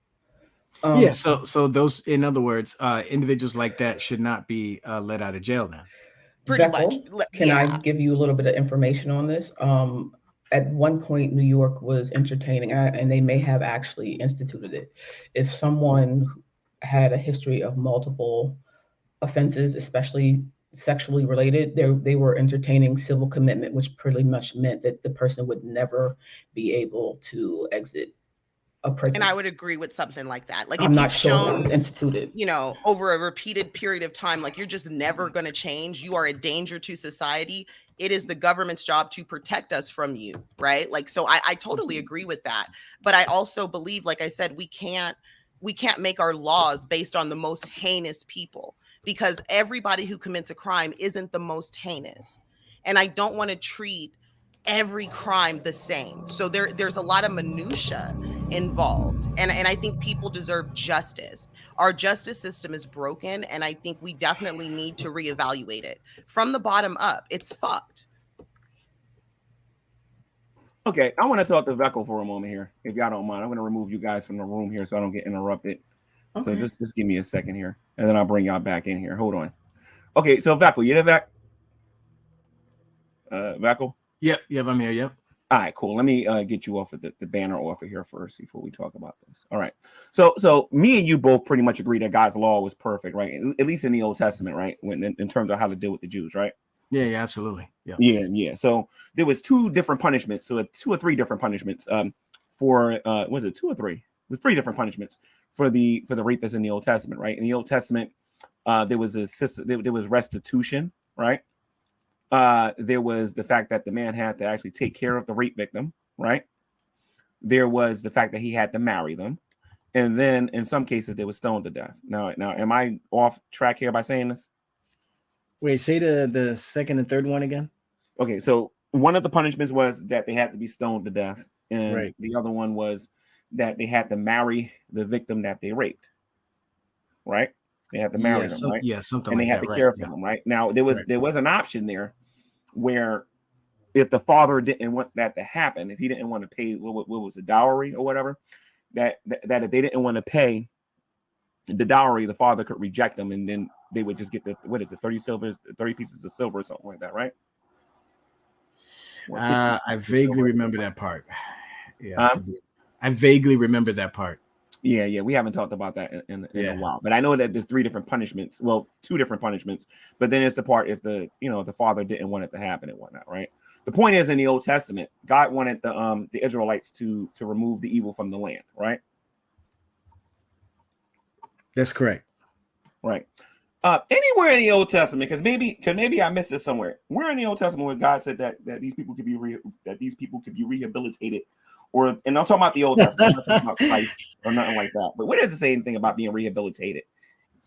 Yeah. So those, in other words, individuals like that should not be let out of jail now. Pretty much. Can I give you a little bit of information on this? At one point, New York was entertaining, and they may have actually instituted it. If someone had a history of multiple offenses, especially sexually related, they were entertaining civil commitment, which pretty much meant that the person would never be able to exit a prison. And I would agree with something like that. Like I'm not sure it was instituted, over a repeated period of time, like you're just never going to change. You are a danger to society. It is the government's job to protect us from you, right? Like, so I totally agree with that. But I also believe, like I said, we can't make our laws based on the most heinous people, because everybody who commits a crime isn't the most heinous. And I don't want to treat every crime the same. So there's a lot of minutia involved. And I think people deserve justice. Our justice system is broken, and I think we definitely need to reevaluate it. From the bottom up, it's fucked. Okay, I want to talk to Beckel for a moment here, if y'all don't mind. I'm going to remove you guys from the room here so I don't get interrupted. Okay. So just give me a second here, and then I'll bring y'all back in here. Hold on. Okay, so Vackle, you there, Vackle? Yep, I'm here. Yep. All right, cool. Let me get you off of the banner off of here first before we talk about this. All right. So me and you both pretty much agree that God's law was perfect, right? At least in the Old Testament, right? When in terms of how to deal with the Jews, right? Yeah, absolutely. Yeah. So there was 2 different punishments. So 2 or 3 different punishments. For was it 2 or 3? It was 3 different punishments for the rapists in the Old Testament, right? In the Old Testament, there was there was restitution, right? There was the fact that the man had to actually take care of the rape victim, right? There was the fact that he had to marry them, and then in some cases they were stoned to death. Now, am I off track here by saying this? Wait, say the second and third one again. Okay, so one of the punishments was that they had to be stoned to death, and right. The other one was that they had to marry the victim that they raped, right? They had to marry them, right? Yeah, something and like that. And they had to care for them, right? Now, there was an option there where if the father didn't want that to happen, if he didn't want to pay what was the dowry or whatever, that if they didn't want to pay the dowry, the father could reject them, and then they would just get 30 pieces of silver or something like that, right? I vaguely remember that part. Yeah, I vaguely remember that part. Yeah, we haven't talked about that in a while, but I know that there's 3 different punishments. Well, 2 different punishments, but then it's the part if the father didn't want it to happen and whatnot, right? The point is, in the Old Testament, God wanted the Israelites to remove the evil from the land, right? That's correct. Right. Anywhere in the Old Testament, because maybe I missed it somewhere. Where in the Old Testament where God said that these people could be rehabilitated, and I'm talking about the Old Testament, I'm not talking about Christ or nothing like that. But where does it say anything about being rehabilitated?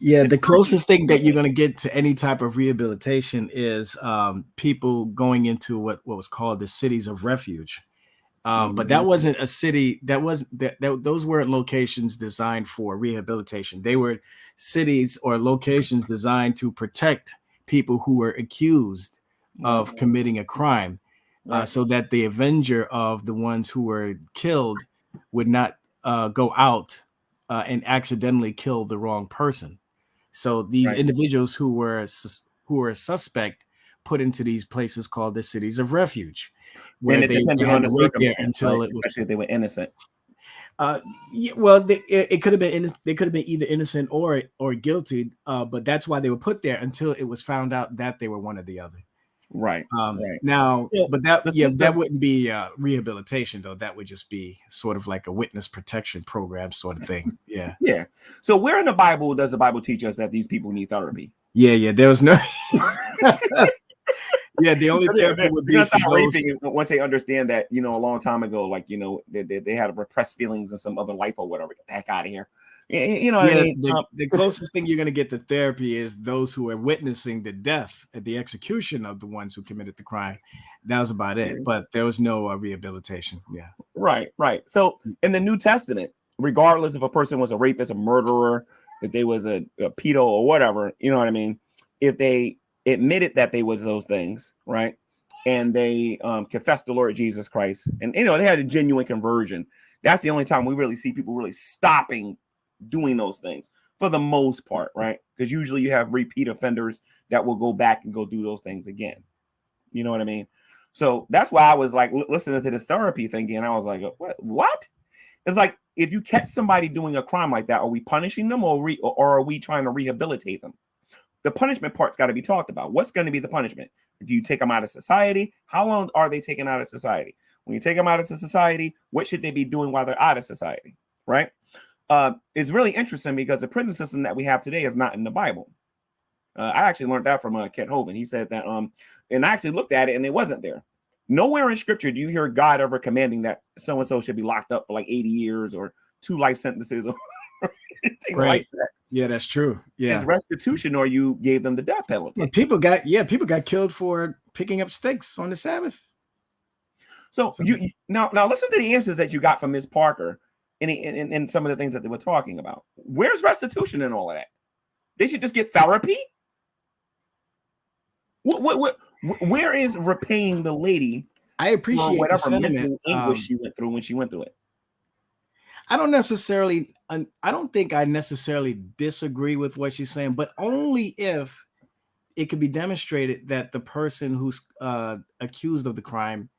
Yeah, the closest thing that you're going to get to any type of rehabilitation is people going into what was called the cities of refuge. But that wasn't a city. Those weren't locations designed for rehabilitation. They were cities or locations designed to protect people who were accused of committing a crime, so that the avenger of the ones who were killed would not go out and accidentally kill the wrong person. So these individuals who were suspect put into these places called the cities of refuge, where they had to wait there until it was. Especially if they were innocent. It could have been. They could have been either innocent or guilty. But that's why they were put there until it was found out that they were one or the other. Right. Now, but that wouldn't be rehabilitation, though. That would just be sort of like a witness protection program, sort of thing. Yeah. Yeah. So where in the Bible does the Bible teach us that these people need therapy? Yeah. There was no. Yeah, the only therapy would be once they understand that, a long time ago, like, they had repressed feelings in some other life or whatever. Get the heck out of here. What I mean? The closest thing you're going to get to therapy is those who are witnessing the death at the execution of the ones who committed the crime. That was about it. But there was no rehabilitation. Yeah. Right. So in the New Testament, regardless if a person was a rapist, a murderer, if they was a pedo or whatever, you know what I mean? If they admitted that they was those things, right? And they confessed the Lord Jesus Christ, and they had a genuine conversion. That's the only time we really see people really stopping doing those things for the most part, right? Because usually you have repeat offenders that will go back and go do those things again. You know what I mean? So that's why I was like listening to this therapy thing, and I was like, what? It's like, if you catch somebody doing a crime like that, are we punishing them or are we trying to rehabilitate them? The punishment part's got to be talked about. What's going to be the punishment? Do you take them out of society? How long are they taken out of society? When you take them out of society, what should they be doing while they're out of society? Right? It's really interesting because the prison system that we have today is not in the Bible. I actually learned that from Kent Hovind. He said that, and I actually looked at it and it wasn't there. Nowhere in scripture do you hear God ever commanding that so-and-so should be locked up for like 80 years or 2 life sentences or anything like that. Yeah, that's true. Yeah, it's restitution, or you gave them the death penalty. Well, people got killed for picking up sticks on the Sabbath. So you now listen to the answers that you got from Ms. Parker and some of the things that they were talking about. Where's restitution in all of that? They should just get therapy. Where is repaying the lady? I appreciate whatever mental anguish she went through when she went through it. I don't think I necessarily disagree with what she's saying, but only if it could be demonstrated that the person who's accused of the crime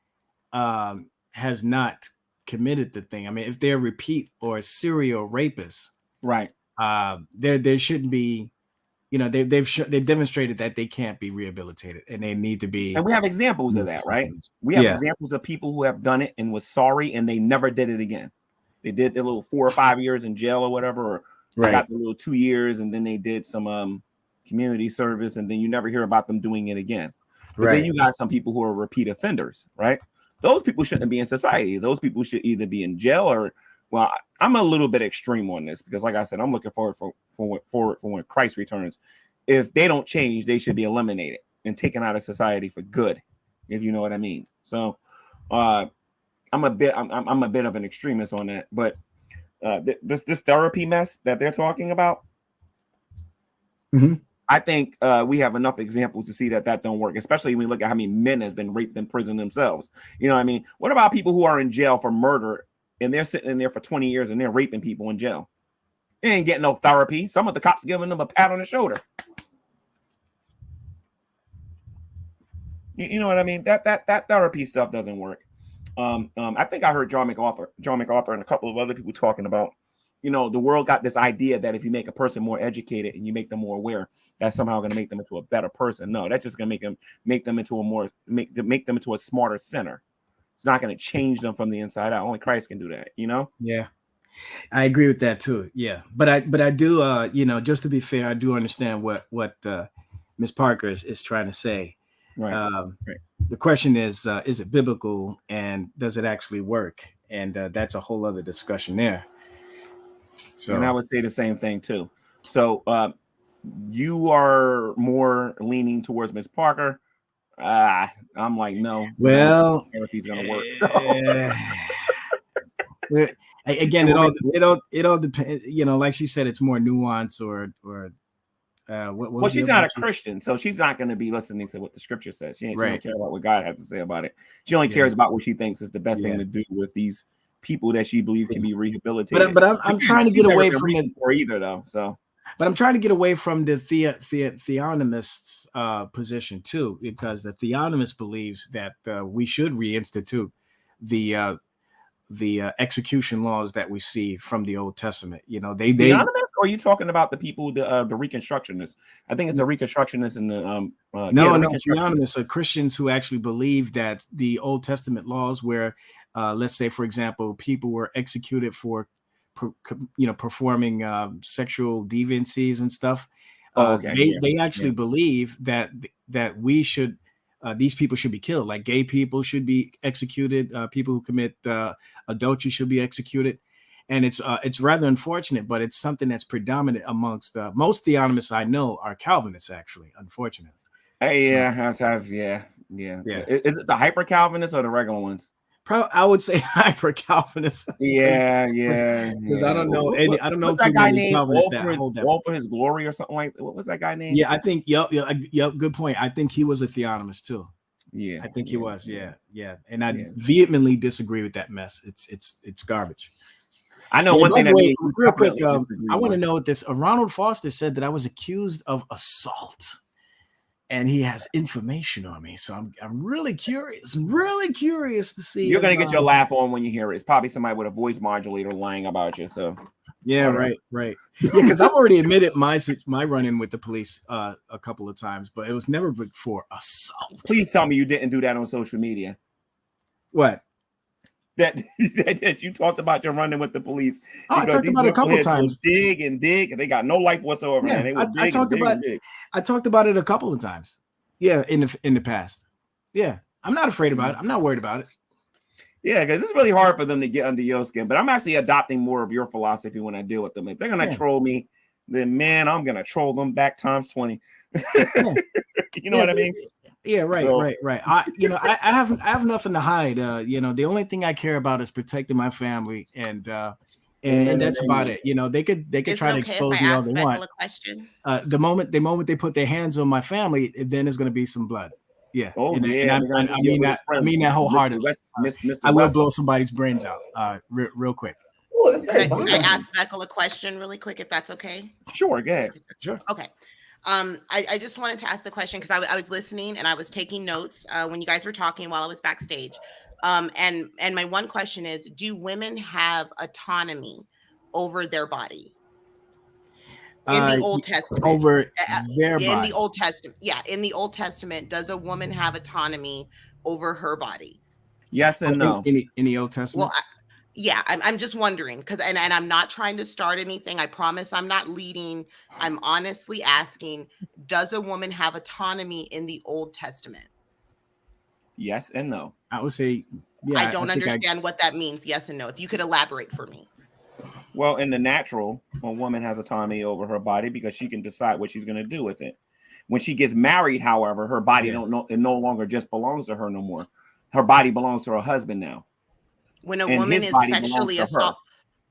has not committed the thing. I mean, if they're repeat or serial rapists, right? There shouldn't be. They've demonstrated that they can't be rehabilitated, and they need to be. And we have examples of that, right? We have examples of people who have done it and was sorry, and they never did it again. They did their little 4 or 5 years in jail or whatever, or they got the little 2 years, and then they did some community service, and then you never hear about them doing it again. But then you got some people who are repeat offenders, right? Those people shouldn't be in society. Those people should either be in jail or, well, I'm a little bit extreme on this because, like I said, I'm looking forward for when Christ returns. If they don't change, they should be eliminated and taken out of society for good, if you know what I mean. So, I'm a bit of an extremist on that, but this therapy mess that they're talking about, I think we have enough examples to see that don't work, especially when we look at how many men has been raped in prison themselves. You know what I mean? What about people who are in jail for murder and they're sitting in there for 20 years and they're raping people in jail? They ain't getting no therapy. Some of the cops giving them a pat on the shoulder. You know what I mean? That therapy stuff doesn't work. I think I heard John MacArthur and a couple of other people talking about, the world got this idea that if you make a person more educated and you make them more aware, that's somehow going to make them into a better person. No, that's just going to make them into a smarter sinner. It's not going to change them from the inside out. Only Christ can do that, Yeah, I agree with that too. Yeah, but I do, just to be fair, I do understand what Ms. Parker is trying to say. Right. The question is it biblical and does it actually work? And that's a whole other discussion there. So, and I would say the same thing too. So you are more leaning towards Ms. Parker. I'm like, no. Well, therapy's gonna work. So. Again, it all depends. Like she said, it's more nuance or. Well, she's not a Christian, so she's not going to be listening to what the scripture says. She don't care about what God has to say about it. She only cares about what she thinks is the best thing to do with these people that she believes can be rehabilitated. But I'm trying to get away from it or either though. So, but I'm trying to get away from the theonomist position too, because the theonomist believes that we should reinstitute the execution laws that we see from the Old Testament. They theonomists, or are you talking about the people, the Reconstructionists? I think it's a Reconstructionist and the theonomists are Christians who actually believe that the Old Testament laws, where let's say, for example, people were executed for performing sexual deviancies and stuff. They actually believe that we should. These people should be killed. Like gay people should be executed. People who commit adultery should be executed. And it's rather unfortunate, but it's something that's predominant amongst most theonomists I know are Calvinists, actually, unfortunately. Yeah. Is it the hyper Calvinists or the regular ones? I would say hyper Calvinists. Yeah. Because I don't know. I don't know what's that guy named All for His Glory or something like that. What was that guy named? Yeah, I think. Yep. Good point. I think he was a theonomist too. Yeah, I think he was. Yeah. And I vehemently disagree with that mess. It's garbage. I know one thing. Real quick, I want to know what this. Ronald Foster said that I was accused of assault. And he has information on me, so I'm really curious. To see. You're gonna get your laugh on when you hear it. It's probably somebody with a voice modulator lying about you. So, yeah, right. Yeah, because I've already admitted my run-in with the police a couple of times, but it was never for assault. Please tell me you didn't do that on social media. What? That you talked about your run-in with the police. I talked about it a couple of times. Dig, and they got no life whatsoever. Yeah, they I talked about it a couple of times. Yeah, in the past. Yeah, I'm not afraid about it. I'm not worried about it. Yeah, because it's really hard for them to get under your skin. But I'm actually adopting more of your philosophy when I deal with them. If they're gonna troll me, then man, I'm gonna troll them back times 20. You know what I mean? Yeah, right. I have nothing to hide. The only thing I care about is protecting my family, and that's about it. They could try to expose me all they want. The moment they put their hands on my family, then there's going to be some blood. Yeah. Oh, I mean that wholeheartedly. I will blow somebody's brains out real quick. Oh, that's very Can I ask Beckel a question really quick, if that's okay? Sure, go ahead. Sure. Okay. I just wanted to ask the question because I was listening and I was taking notes when you guys were talking while I was backstage. And my one question is, do women have autonomy over their body? In the Old Testament. Over their body. In the Old Testament. Yeah, in the Old Testament, does a woman have autonomy over her body? Yes and no. In the Old Testament? Well, yeah, I'm just wondering because, and I'm not trying to start anything. I promise I'm not leading. I'm honestly asking, does a woman have autonomy in the Old Testament? Yes and no. I would say, yeah. I don't understand what that means. Yes and no. If you could elaborate for me. Well, in the natural, a woman has autonomy over her body because she can decide what she's going to do with it. When she gets married, however, her body it no longer just belongs to her no more. Her body belongs to her husband now. When a woman is sexually assaulted,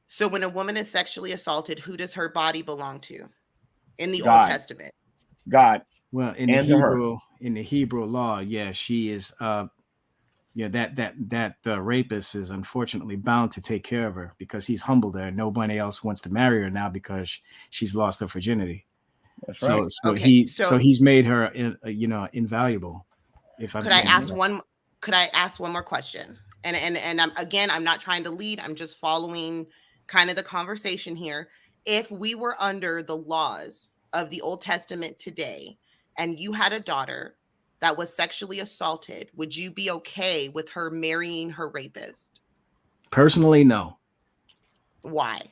so when a woman is sexually assaulted, who does her body belong to? In the Old Testament, God. Well, in the Hebrew law, yeah, she is. That rapist is unfortunately bound to take care of her because he's humbled her. Nobody else wants to marry her now because she's lost her virginity. That's right. So he's made her, invaluable. Could I ask one more question? And I'm not trying to lead. I'm just following kind of the conversation here. If we were under the laws of the Old Testament today, and you had a daughter that was sexually assaulted, would you be okay with her marrying her rapist? Personally, no. Why?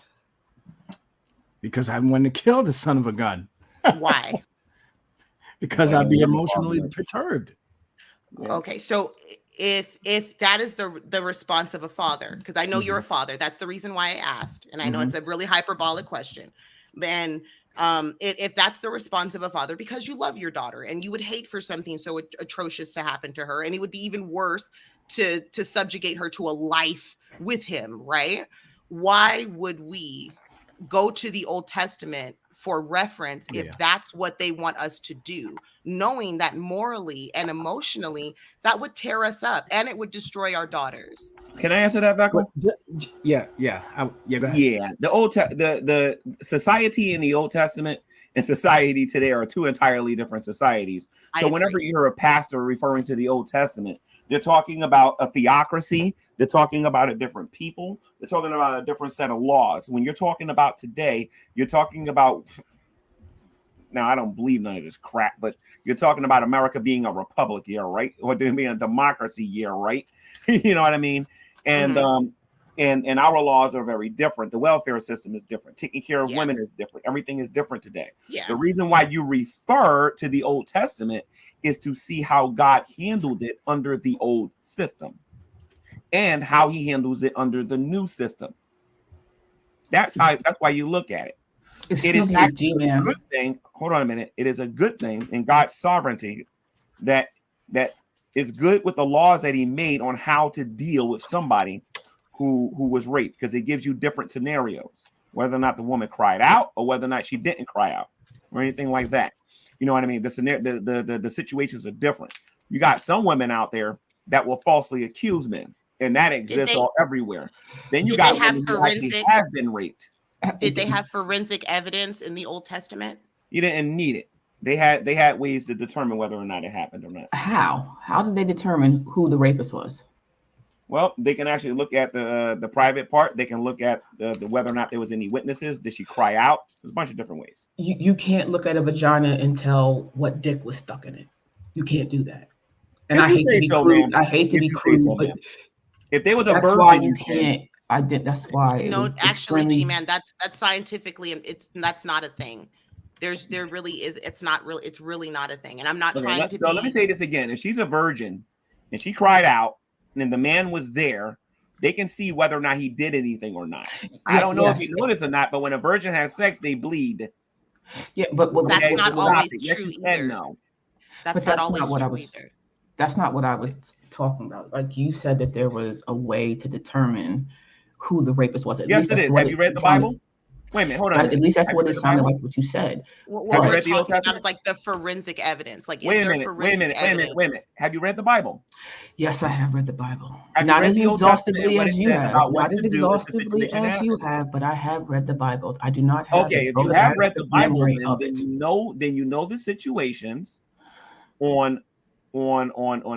Because I want to kill the son of a gun. Why? Because I'd be emotionally perturbed. Okay, so if that is the response of a father, because I know you're a father, that's the reason why I asked, and I know it's a really hyperbolic question, then if that's the response of a father, because you love your daughter and you would hate for something so atrocious to happen to her, and it would be even worse to subjugate her to a life with him, right? Why would we go to the Old Testament for reference if that's what they want us to do, knowing that morally and emotionally that would tear us up and it would destroy our daughters? Can I answer that, Beckel? Yeah. Go ahead. Yeah, the society in the Old Testament and society today are two entirely different societies. So whenever you hear a pastor referring to the Old Testament, they're talking about a theocracy. They're talking about a different people. They're talking about a different set of laws. When you're talking about today, you're talking about, now I don't believe none of this crap, but you're talking about America being a republic here, right? Or being a democracy here, right? You know what I mean? And and our laws are very different. The welfare system is different. Taking care of women is different. Everything is different today. The reason why you refer to the Old Testament is to see how God handled it under the old system and how he handles it under the new system. That's why you look at it. It is actually a good thing. Hold on a minute. It is a good thing in God's sovereignty that is good with the laws that he made on how to deal with somebody who was raped, because it gives you different scenarios, whether or not the woman cried out or whether or not she didn't cry out or anything like that. You know what I mean? The situations are different. You got some women out there that will falsely accuse men, and that exists everywhere. Then you got women who actually have been raped. Did they have forensic evidence in the Old Testament? You didn't need it. They had ways to determine whether or not it happened or not. How did they determine who the rapist was? Well, they can actually look at the private part. They can look at the whether or not there was any witnesses. Did she cry out? There's a bunch of different ways. You can't look at a vagina and tell what dick was stuck in it. You can't do that. And I hate to be crude. I hate to be crude, but if there was a that's virgin, why you can't. I did. That's why. No, actually, G-Man, that's scientifically, that's not a thing. There really is. It's not real. It's really not a thing. And I'm not trying to. So let me say this again. If she's a virgin and she cried out, and the man was there, they can see whether or not he did anything or not. I don't know if you notice or not, but when a virgin has sex, they bleed. Yeah, but that's not always true either. No. That's not always true either. That's not what I was talking about. Like you said that there was a way to determine who the rapist was. Yes, it is. Have you read the Bible? Wait a minute, hold on. At least that's what it sounded like what you said. What we're talking about is like the forensic evidence. Like, wait a minute. Have you read the Bible? Yes, I have read the Bible. Not as exhaustively as you have. Not as exhaustively as you have, but I have read the Bible. I do not have. Okay, if you have read the Bible, then you know the situations on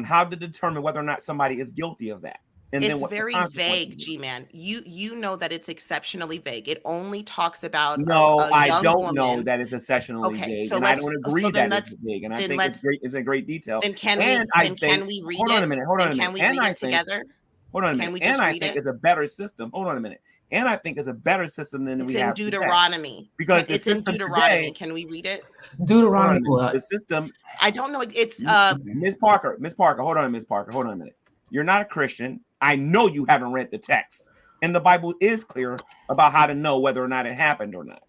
how to determine whether or not somebody is guilty of that. And it's very vague, G-Man. You know that it's exceptionally vague. It only talks about I don't know that it's exceptionally vague, so and I don't agree that it's vague, and I think it's in great detail. Then can we read it? Hold on a minute. Can we read it together? Hold on a minute. And I think it's a better system. Hold on a minute. And I think it's a better system than we have today. Deuteronomy. Because it's in Deuteronomy. Can we read it? Deuteronomy. The system. I don't know. It's Ms. Parker. Hold on, Ms. Parker. Hold on a minute. You're not a Christian. I know you haven't read the text, and the Bible is clear about how to know whether or not it happened or not.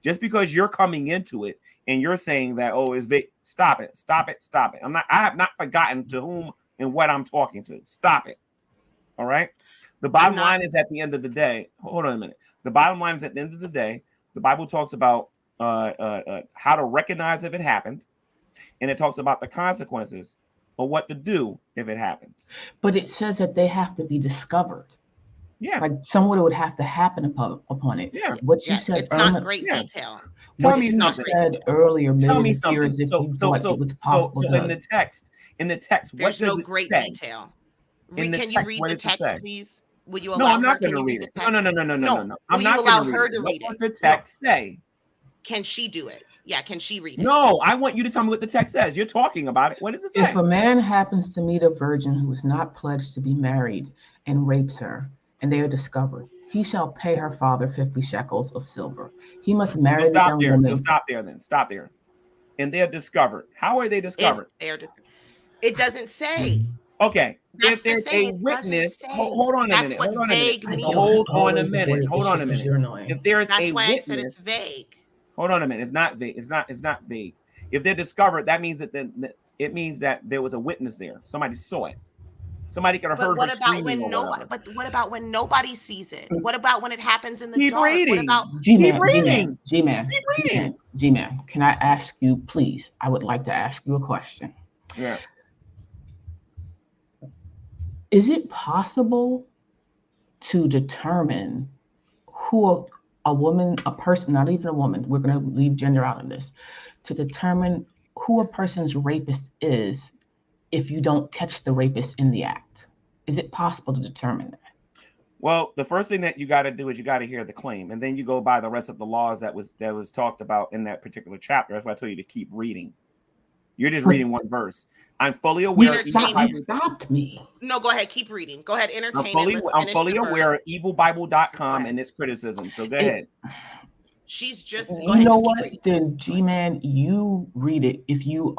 Just because you're coming into it and you're saying that, stop it. I have not forgotten to whom and what I'm talking to. Stop it. All right. The bottom line is at the end of the day. Hold on a minute. The bottom line is at the end of the day, the Bible talks about how to recognize if it happened, and it talks about the consequences or what to do if it happens. But it says that they have to be discovered. Yeah. Like someone would have to happen upon it. Yeah. What you said it's not great detail. Tell me something. Said earlier, tell me something. So in the text, there's no great detail. Can you read the text, please? Will you allow I'm not going to read it. No. I'm not allow her to read it. What does the text say? Can she do it? Yeah, can she read it? No, I want you to tell me what the text says. You're talking about it. What does it say? If a man happens to meet a virgin who is not pledged to be married and rapes her, and they are discovered, he shall pay her father 50 shekels of silver. He must marry the young woman. So stop there. And they're discovered. How are they discovered? It doesn't say. Okay. If there's a witness, hold on a minute. Hold on a minute. If there's a witness, I said it's vague. Hold on a minute. It's not vague. It's not vague. If they're discovered, that means it means that there was a witness there. Somebody saw it. Somebody could have heard her screaming. But what about when nobody sees it? What about when it happens in the Keep dark? Reading. Keep reading. G-Man, can I ask you, please? I would like to ask you a question. Yeah. Is it possible to determine who a person, not even a woman, we're going to leave gender out of this, to determine who a person's rapist is if you don't catch the rapist in the act? Is it possible to determine that? Well, the first thing that you got to do is you got to hear the claim, and then you go by the rest of the laws that was talked about in that particular chapter. That's why I told you to keep reading. You're just reading one verse. I'm fully aware. You stopped me. No, go ahead. Keep reading. Go ahead. Entertain. I'm fully aware of evilbible.com and its criticism. So go ahead. She's just. You know what? Then G-Man, you read it if you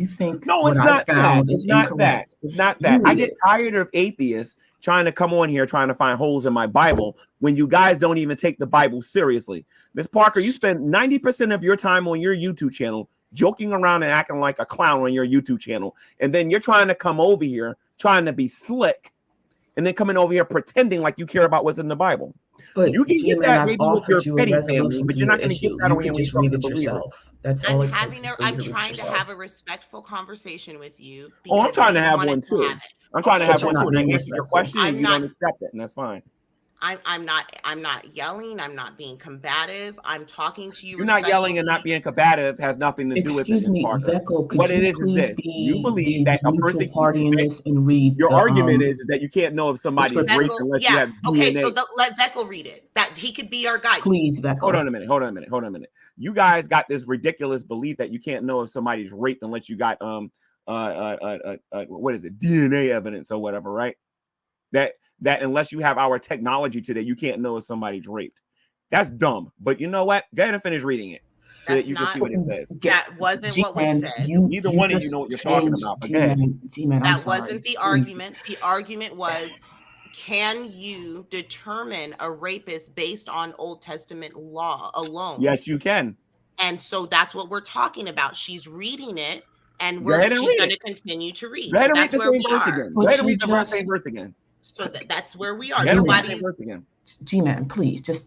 think. No, it's not that. It's not that. It's not that. I get tired of atheists trying to come on here trying to find holes in my Bible when you guys don't even take the Bible seriously. Ms. Parker, you spend 90% of your time on your YouTube channel joking around and acting like a clown on your YouTube channel. And then you're trying to come over here, trying to be slick, and then coming over here pretending like you care about what's in the Bible. But you can get that maybe with your petty family, but you're not going to get that when you read it yourself. That's all. I'm trying to have a respectful conversation with you. I'm trying to have one too. I'm trying to have one too. And answer your question, and you don't accept it, and that's fine. I'm not yelling. I'm not being combative. I'm talking to you. You're not yelling and not being combative has nothing to do with it, Ms. Parker. What it is this: you believe that a person party in this and read. Your argument is that you can't know if somebody's raped unless you have DNA. Okay, so let Veckel read it. That he could be our guy. Please, Veckel. Hold on a minute. You guys got this ridiculous belief that you can't know if somebody's raped unless you got what is it, DNA evidence or whatever, right? That unless you have our technology today, you can't know if somebody's raped. That's dumb. But you know what? Go ahead and finish reading it so that you can see what it says. That wasn't what was said. Neither one of you know what you're talking about. But that wasn't the argument. The argument was, can you determine a rapist based on Old Testament law alone? Yes, you can. And so that's what we're talking about. She's reading it, and she's going to continue to read. Go ahead and read the same verse again. Go ahead and read the same verse again. So that's where we are. G-Man, please, just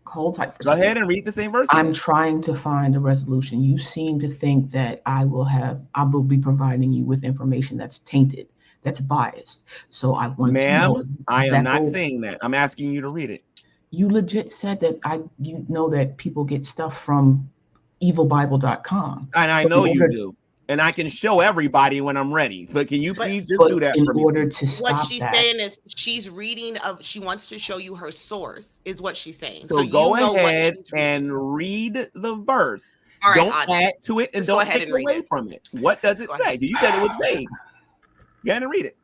hold tight for a Go second. ahead and read the same verse. I'm trying to find a resolution. You seem to think that I will be providing you with information that's tainted, that's biased. So I want to know. Ma'am, I am not saying that. I'm asking you to read it. You legit said that you know that people get stuff from evilbible.com. And I know you do. And I can show everybody when I'm ready. But can you please just do that for me? In order to stop what she's saying is she's reading she wants to show you her source, is what she's saying. So go ahead and read the verse. All right, don't add to it and don't take away from it. What does it say? You said it was vague. Go ahead and read it.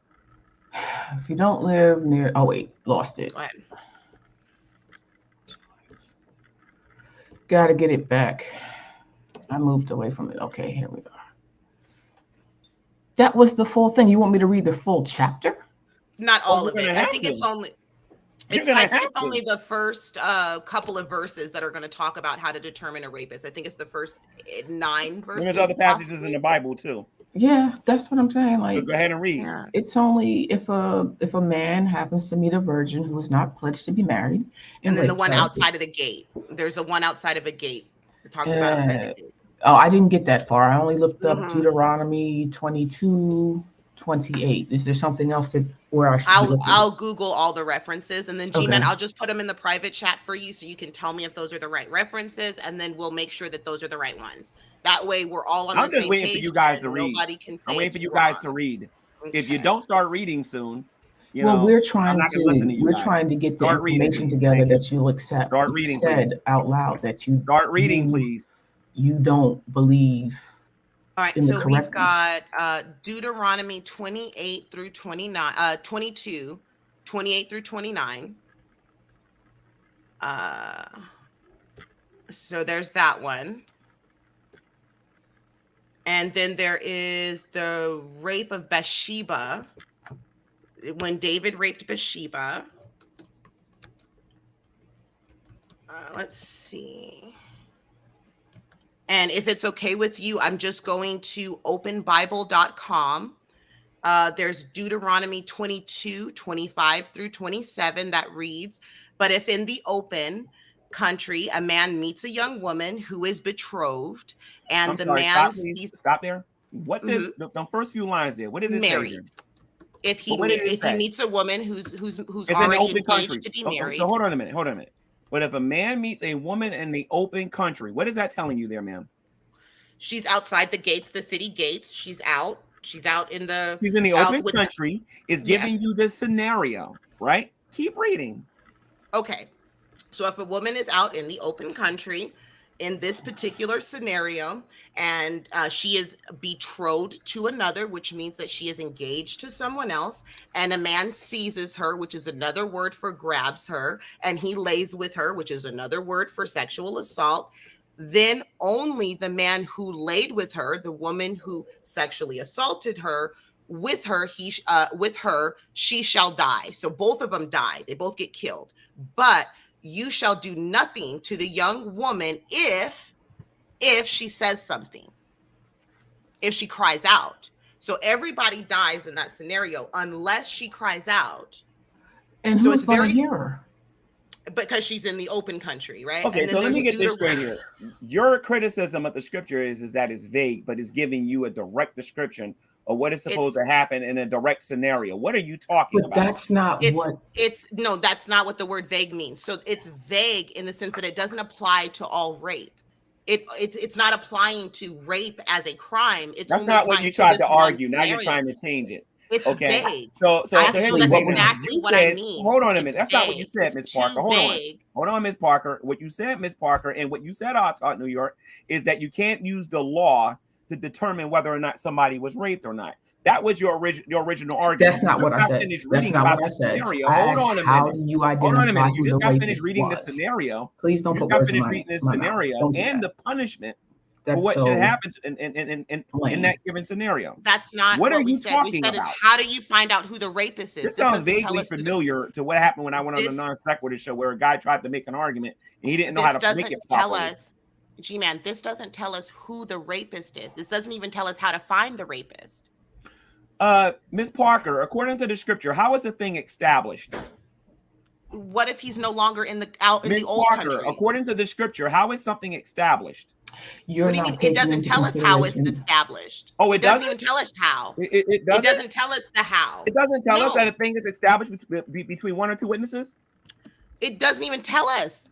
If you don't live near, oh wait, lost it. Go ahead. Gotta get it back. I moved away from it. Okay, here we are. That was the full thing. You want me to read the full chapter? Not all of it. I think it's only the first couple of verses that are going to talk about how to determine a rapist. I think it's the first 9 verses. There's other passages in the Bible too. Yeah, that's what I'm saying. Like, so go ahead and read. Yeah. It's only if a man happens to meet a virgin who is not pledged to be married, and then the one outside of the gate. There's a one outside of a gate. It talks about outside the gate. Oh, I didn't get that far. I only looked up Deuteronomy 22:28. Is there something else where I should? I'll Google all the references, and then G-Man, I'll just put them in the private chat for you, so you can tell me if those are the right references, and then we'll make sure that those are the right ones. That way, we're all on the same page. I'm just waiting for you guys to read. I'm waiting for you guys to read. Okay. If you don't start reading soon, we're trying to get the information together that you'll accept. Start reading. You said out loud that you start reading, please. You don't believe. All right, so we've got Deuteronomy 28 through 29, 22, 28 through 29. So there's that one. And then there is the rape of Bathsheba, when David raped Bathsheba. Let's see. And if it's okay with you, I'm just going to openbible.com. There's Deuteronomy 22, 25 through 27 that reads, but if in the open country, a man meets a young woman who is betrothed, and stop there. What is the first few lines there? What did it say? If he meets a woman who's already engaged to be married. So hold on a minute. But if a man meets a woman in the open country, what is that telling you there, ma'am? She's outside the gates, the city gates. She's out. She's out in the. She's in the open country. Is giving you this scenario, right? Keep reading. Okay. So if a woman is out in the open country in this particular scenario, and she is betrothed to another, which means that she is engaged to someone else, and a man seizes her, which is another word for grabs her, and he lays with her, which is another word for sexual assault, then only the man who laid with her, the woman who sexually assaulted her, with her, she shall die. So both of them die. They both get killed. But you shall do nothing to the young woman if she says something, if she cries out. So everybody dies in that scenario unless she cries out. And so who's going to hear her? Because she's in the open country, right? Okay, so let me get this straight here. Your criticism of the scripture is that it's vague, but it's giving you a direct description of what is supposed to happen in a direct scenario. What are you talking about? That's not that's not what the word vague means. So it's vague in the sense that it doesn't apply to all rape. It's not applying to rape as a crime. That's not what you tried to argue. Now you're trying to change it. It's vague. So that's exactly what I mean. Hold on a minute. That's not what you said, Miss Parker. Hold on, Miss Parker. What you said, Miss Parker, and what you said, I taught New York, is that you can't use the law to determine whether or not somebody was raped or not. That was your original argument. That's not what I said. That's not what I said. Hold on a minute. How do you identify You just got finished reading the scenario. Please don't put words in my mouth. Scenario and the punishment for what should happen in that given scenario. That's not what are you talking about. How do you find out who the rapist is? This sounds vaguely familiar to what happened when I went on the non-sequitur show, where a guy tried to make an argument and he didn't know how to make it properly. G-Man, this doesn't tell us who the rapist is. This doesn't even tell us how to find the rapist. Ms. Parker, according to the scripture, how is the thing established? what if he's no longer in the old country? According to the scripture, how is something established? You're what do you mean? It doesn't tell us how it's established. Oh, it doesn't even tell us how. It doesn't tell us the how. It doesn't tell us that a thing is established between one or two witnesses. It doesn't even tell us.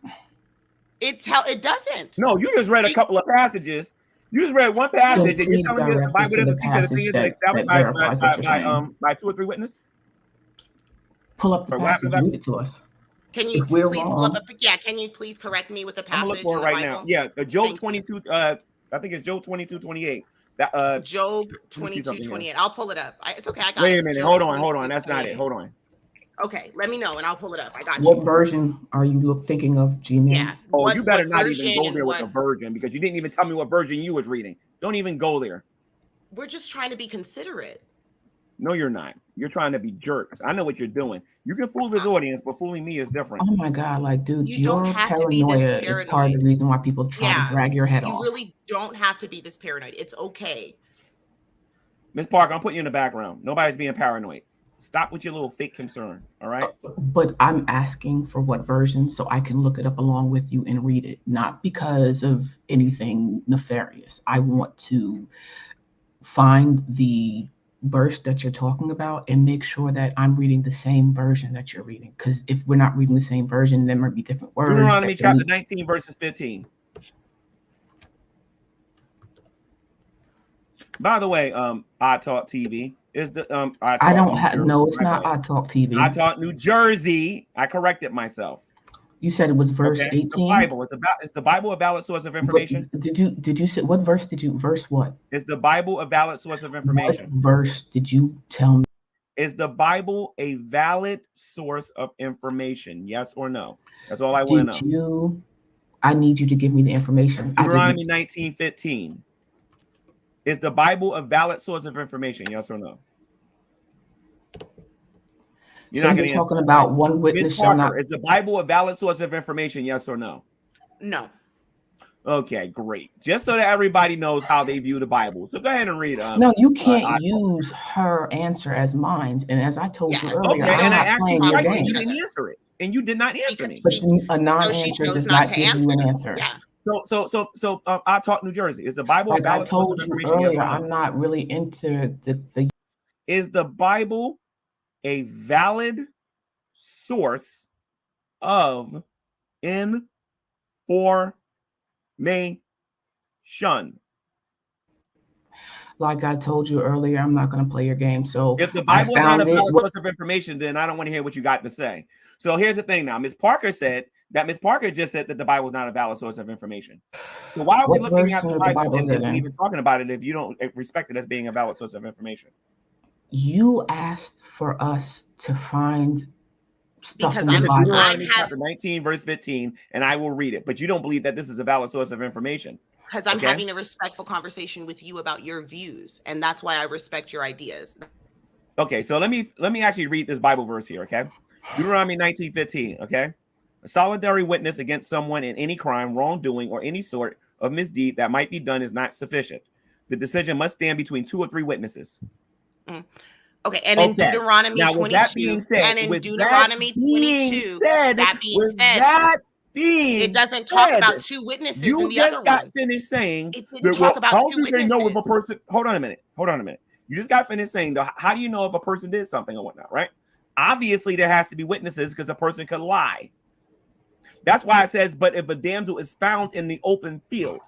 It doesn't. No, you just read a couple of passages. You just read one passage, and you're telling me the Bible doesn't teach that a thing is established by two or three witnesses. Pull up the passage and read it to us. Can you please pull up can you please correct me with the passage? I'm looking for it right now. Yeah, Job 22. I think it's Job 22:28. Job 22:28. I'll pull it up. It's okay. I got it. Wait a minute. Hold on. That's not it. Hold on. Okay, let me know and I'll pull it up. I got you. What version are you thinking of, G-Man? Yeah. Oh, you better not even go there with the version, because you didn't even tell me what version you was reading. Don't even go there. We're just trying to be considerate. No, you're not. You're trying to be jerks. I know what you're doing. You can fool this audience, but fooling me is different. Oh my God, like, dude, you don't have paranoia to be this paranoid. Is part of the reason why people try to drag your head off. You really don't have to be this paranoid. It's okay. Ms. Parker, I'm putting you in the background. Nobody's being paranoid. Stop with your little fake concern, all right? But I'm asking for what version so I can look it up along with you and read it, not because of anything nefarious. I want to find the verse that you're talking about and make sure that I'm reading the same version that you're reading. Because if we're not reading the same version, there might be different words. Deuteronomy chapter 19, verses 15. By the way, I Talk TV is the I don't have no, it's not I Talk TV. I Talk New Jersey. I corrected myself. You said it was verse 18. The Bible. Is the Bible a valid source of information? Did you say what verse verse what? Is the Bible a valid source of information? What verse did you tell me? Is the Bible a valid source of information? Yes or no? That's all I want to know. I need you to give me the information. Deuteronomy 19:15. Is the Bible a valid source of information? Yes or no? You're not going to talking about one witness shall not. Is the Bible a valid source of information? Yes or no? No. Okay, great. Just so that everybody knows how they view the Bible. So go ahead and read. No, you can't use her answer as mine. And as I told you earlier, I'm not playing your game. You didn't answer it, and you did not answer me. But a non-answer does not give you an answer. Yeah. So I Talk New Jersey. Is the Bible a valid source of information? Earlier, I'm not really into the. Is the Bible a valid source of information? Like I told you earlier, I'm not going to play your game. So if the Bible is not a valid source of information, then I don't want to hear what you got to say. So here's the thing now. Ms. Parker just said that the Bible is not a valid source of information. So why are we looking at the Bible and even talking about it if you don't respect it as being a valid source of information? You asked for us to find stuff in the Bible. Deuteronomy chapter 19, verse 15, and I will read it. But you don't believe that this is a valid source of information. Because I'm having a respectful conversation with you about your views, and that's why I respect your ideas. Okay, so let me actually read this Bible verse here, okay? Deuteronomy 19:15, okay? A solitary witness against someone in any crime, wrongdoing, or any sort of misdeed that might be done is not sufficient. The decision must stand between 2 or 3 witnesses. Okay, and in Deuteronomy 22, and in Deuteronomy 22, that being said, it doesn't talk about 2 witnesses. You just got finished saying it didn't talk about 2 witnesses. They know if a person. Hold on a minute. You just got finished saying, how do you know if a person did something or whatnot, right? Obviously, there has to be witnesses because a person could lie. That's why it says, but if a damsel is found in the open field,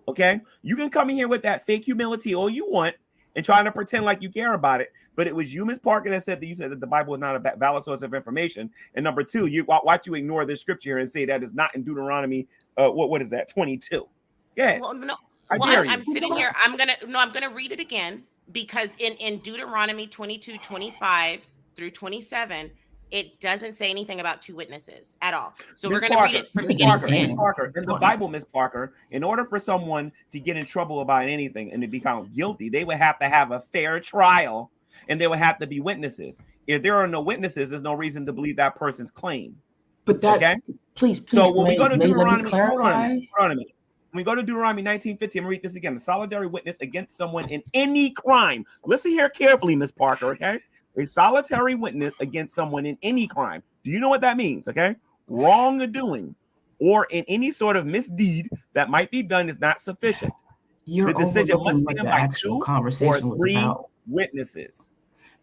okay, you can come in here with that fake humility all you want and trying to pretend like you care about it. But it was you, Ms. Parker, that said that the Bible is not a valid source of information. And number 2, why you ignore this scripture here and say that is not in Deuteronomy? What is that? 22. Yeah. Well, no. I'm sitting here. I'm gonna read it again because in Deuteronomy 22:25 through 27, it doesn't say anything about 2 witnesses at all. So we're going to read it from beginning to end. In the Bible, Ms. Parker, in order for someone to get in trouble about anything and to be found guilty, they would have to have a fair trial and there would have to be witnesses. If there are no witnesses, there's no reason to believe that person's claim. But that, okay? Please. So when we go to Deuteronomy, hold on a minute. When we go to Deuteronomy 19:15, I'm read this again. A solitary witness against someone in any crime. Listen here carefully, Ms. Parker, okay? a solitary witness against someone in any crime. Do you know what that means? Okay, wrongdoing or in any sort of misdeed that might be done is not sufficient. The decision must stand by 2 or 3 witnesses.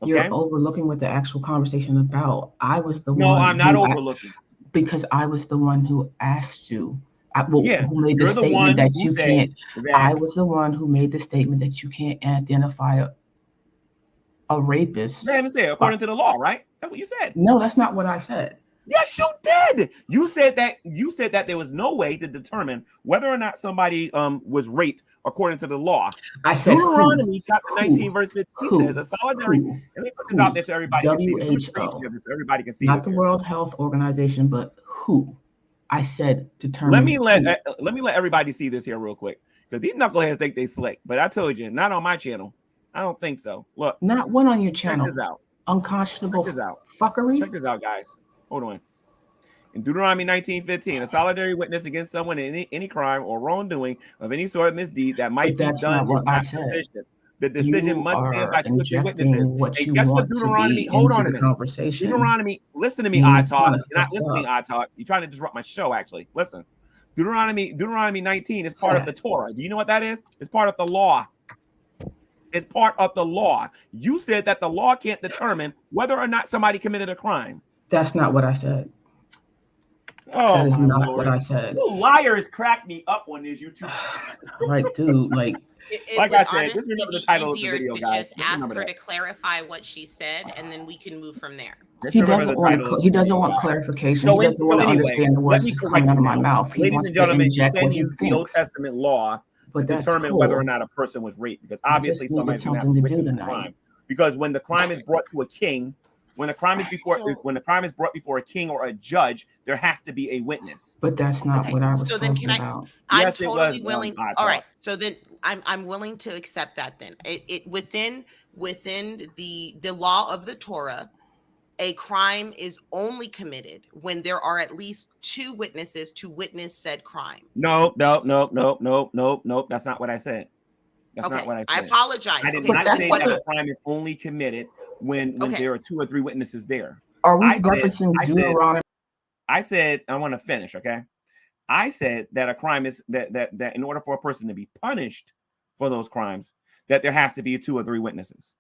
Okay? You're overlooking what the actual conversation about. I was the one. No, I'm not overlooking. Because I was the one who asked you. Who made the statement that you can't. I was the one who made the statement that you can't identify a rapist. Man, say according to the law, right? That's what you said. No, that's not what I said. Yes, you did. You said that there was no way to determine whether or not somebody was raped according to the law. I said Deuteronomy chapter 19 verse 15 says a solitary. And let me put this out there so everybody can see this. So everybody can see not this the here. World Health Organization, but who? I said determine. Let me let everybody see this here real quick, because these knuckleheads think they slick. But I told you, not on my channel. I don't think so. Look, not one on your channel. Check this out. Unconscionable fuckery. Check this out, guys. Hold on. In Deuteronomy 19:15, a solitary witness against someone in any crime or wrongdoing of any sort of misdeed that might be done is not sufficient. The decision must stand by 2 or 3 witnesses. And guess what Deuteronomy? Hold on a minute. Deuteronomy, listen to me, Odd-Talk. You're not listening, Odd-Talk. You're trying to disrupt my show, actually. Listen. Deuteronomy 19 is part of the Torah. Do you know what that is? It's part of the law. It's part of the law. You said that the law can't determine whether or not somebody committed a crime. That's not what I said. Oh, that is my not Lord. what I said. You liars crack me up on this YouTube. Like, dude, like. Like I said, just remember the title of the video, guys. Just ask her to clarify what she said, and then we can move from there. He doesn't want clarification. He doesn't want to understand the words coming out of my mouth. Ladies and gentlemen, you can use the Old Testament law to determine whether or not a person was raped, because obviously somebody's going to have to witness the crime. Because when the crime is brought to a king, when the crime is brought before a king or a judge, there has to be a witness. But that's not what I was talking about. I'm totally willing. All right, so then I'm willing to accept that. Then within the law of the Torah, a crime is only committed when there are at least 2 witnesses to witness said crime. No. That's not what I said. That's not what I said. I apologize. I did not say that a crime is only committed when there are 2 or 3 witnesses there. Are we referencing Deuteronomy? I said, I want to finish, okay? I said that a crime is that in order for a person to be punished for those crimes, that there has to be 2 or 3 witnesses.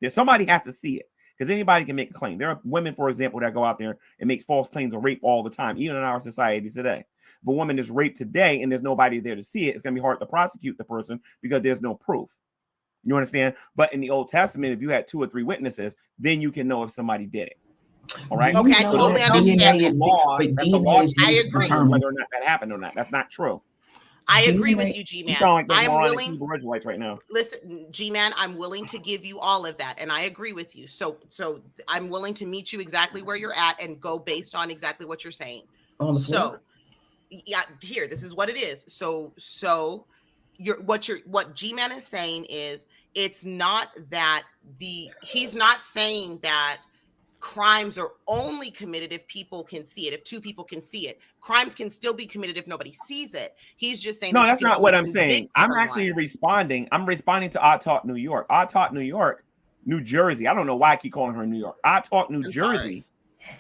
Somebody has to see it, because anybody can make a claim. There are women, for example, that go out there and make false claims of rape all the time, even in our society today. If a woman is raped today and there's nobody there to see it, it's going to be hard to prosecute the person because there's no proof. You understand? But in the Old Testament, if you had 2 or 3 witnesses, then you can know if somebody did it. All right. Okay, I totally understand. The law I agree whether or not that happened or not. That's not true. I agree with you, G-Man. You sound like I'm willing. Right now. Listen, G-Man, I'm willing to give you all of that, and I agree with you. So I'm willing to meet you exactly where you're at and go based on exactly what you're saying. So, yeah, here, this is what it is. So what G-Man is saying is it's not that he's not saying that crimes are only committed if people can see it, if 2 people can see it. Crimes can still be committed if nobody sees it. He's just saying no, that's not what I'm saying. I'm actually responding. I'm responding to Odd Talk New York. Odd Talk New York, New Jersey. I don't know why I keep calling her New York. Odd Talk New Jersey,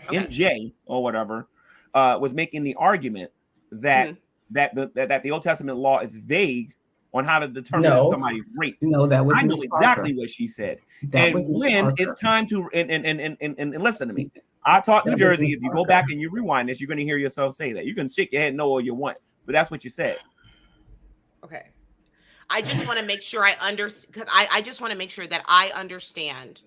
MJ or whatever, was making the argument that that the Old Testament law is vague on how to determine if somebody's raped. No, that was I know exactly what she said. And when it's time to and listen to me. I taught New Jersey. If you go back and you rewind this, you're going to hear yourself say that. You can shake your head no all you want, but that's what you said. Okay. I just want to make sure I just want to make sure that I understand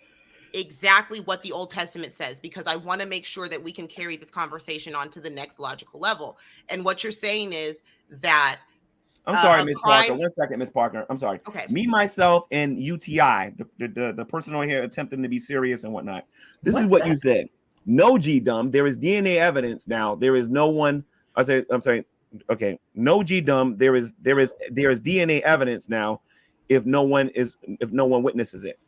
exactly what the Old Testament says, because I want to make sure that we can carry this conversation on to the next logical level. And what you're saying is that I'm sorry, Ms. Parker. 1 second, Ms. Parker. I'm sorry. Okay. Me, myself, and UTI, the person on here attempting to be serious and whatnot. This is what you said. No, G-Dumb. There is DNA evidence now. There is no one. I'm sorry. Okay. No, G-Dumb. There is DNA evidence now. If no one witnesses it.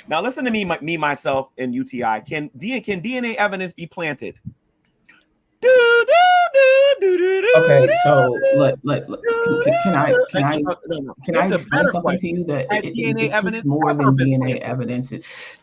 Now listen to me, myself, and UTI. Can DNA evidence be planted? Do, do, do. Okay, so can I explain something to you that DNA evidence more than DNA evidence?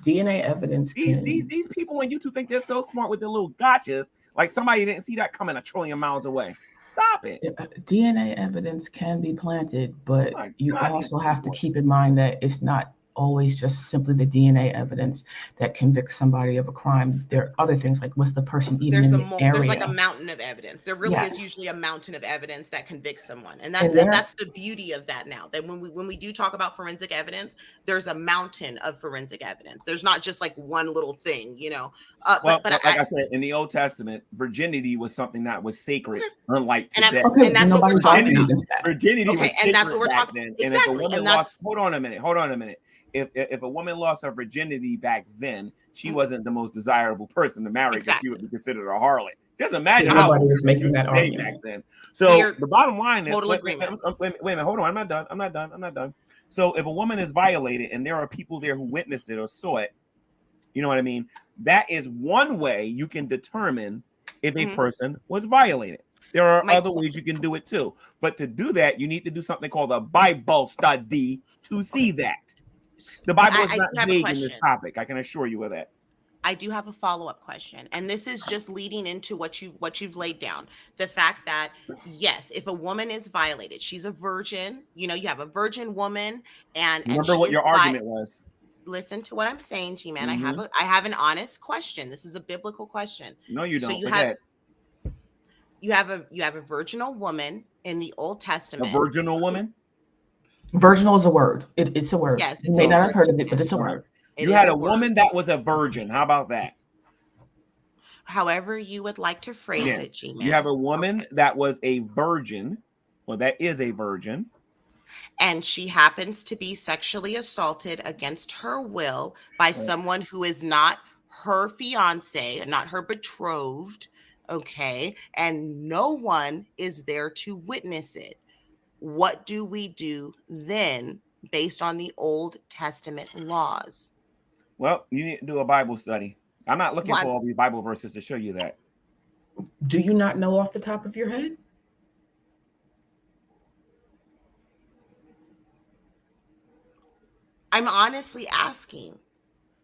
DNA evidence can these people on YouTube think they're so smart with their little gotchas, like somebody didn't see that coming a trillion miles away. Stop it. DNA evidence can be planted, but you also have to keep in mind that it's not always just simply the DNA evidence that convicts somebody of a crime. There are other things like what's the person even in the area. There's like a mountain of evidence. There really is usually a mountain of evidence that convicts someone, and that's the beauty of that now. That when we do talk about forensic evidence, there's a mountain of forensic evidence. There's not just like one little thing, you know. But like I said, in the Old Testament, virginity was something that was sacred, unlike today. And that's what we're talking about. Virginity was sacred, and that's what we're talking then. Exactly. And if a woman lost, hold on a minute. If a woman lost her virginity back then, she wasn't the most desirable person to marry because she would be considered a harlot. Just imagine how nobody was making that argument back then. So the bottom line is, wait a minute, hold on, I'm not done. So if a woman is violated and there are people there who witnessed it or saw it, you know what I mean? That is one way you can determine if a person was violated. There are other ways you can do it too. But to do that, you need to do something called a Bible study to see that. The Bible is not vague in this topic. I can assure you of that. I do have a follow-up question, and this is just leading into what you've laid down. The fact that, yes, if a woman is violated, she's a virgin. You know, you have a virgin woman, and remember what your argument was. Listen to what I'm saying, G-Man. I have an honest question. This is a biblical question. No, you don't. So you have a virginal woman in the Old Testament. A virginal woman? Virginal is a word. It's a word. Yes, you may not have heard of it, but it's a word. You had a woman that was a virgin. How about that? However you would like to phrase it, G-Man. You have a woman that was a virgin. Well, that is a virgin. And she happens to be sexually assaulted against her will by someone who is not her fiance, not her betrothed. Okay. And no one is there to witness it. What do we do then based on the Old Testament laws? Well, you need to do a Bible study. I'm not looking for all these Bible verses to show you that. Do you not know off the top of your head? I'm honestly asking.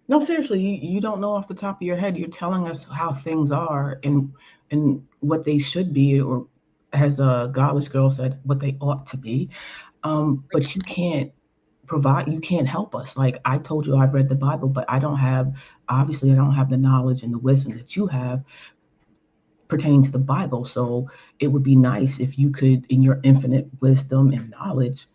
No, seriously, you don't know off the top of your head. You're telling us how things are and what they should be, or as a Godless Girl said, what they ought to be. But you can't help us. Like I told you, I've read the Bible, but I don't have the knowledge and the wisdom that you have pertaining to the Bible. So it would be nice if you could, in your infinite wisdom and knowledge,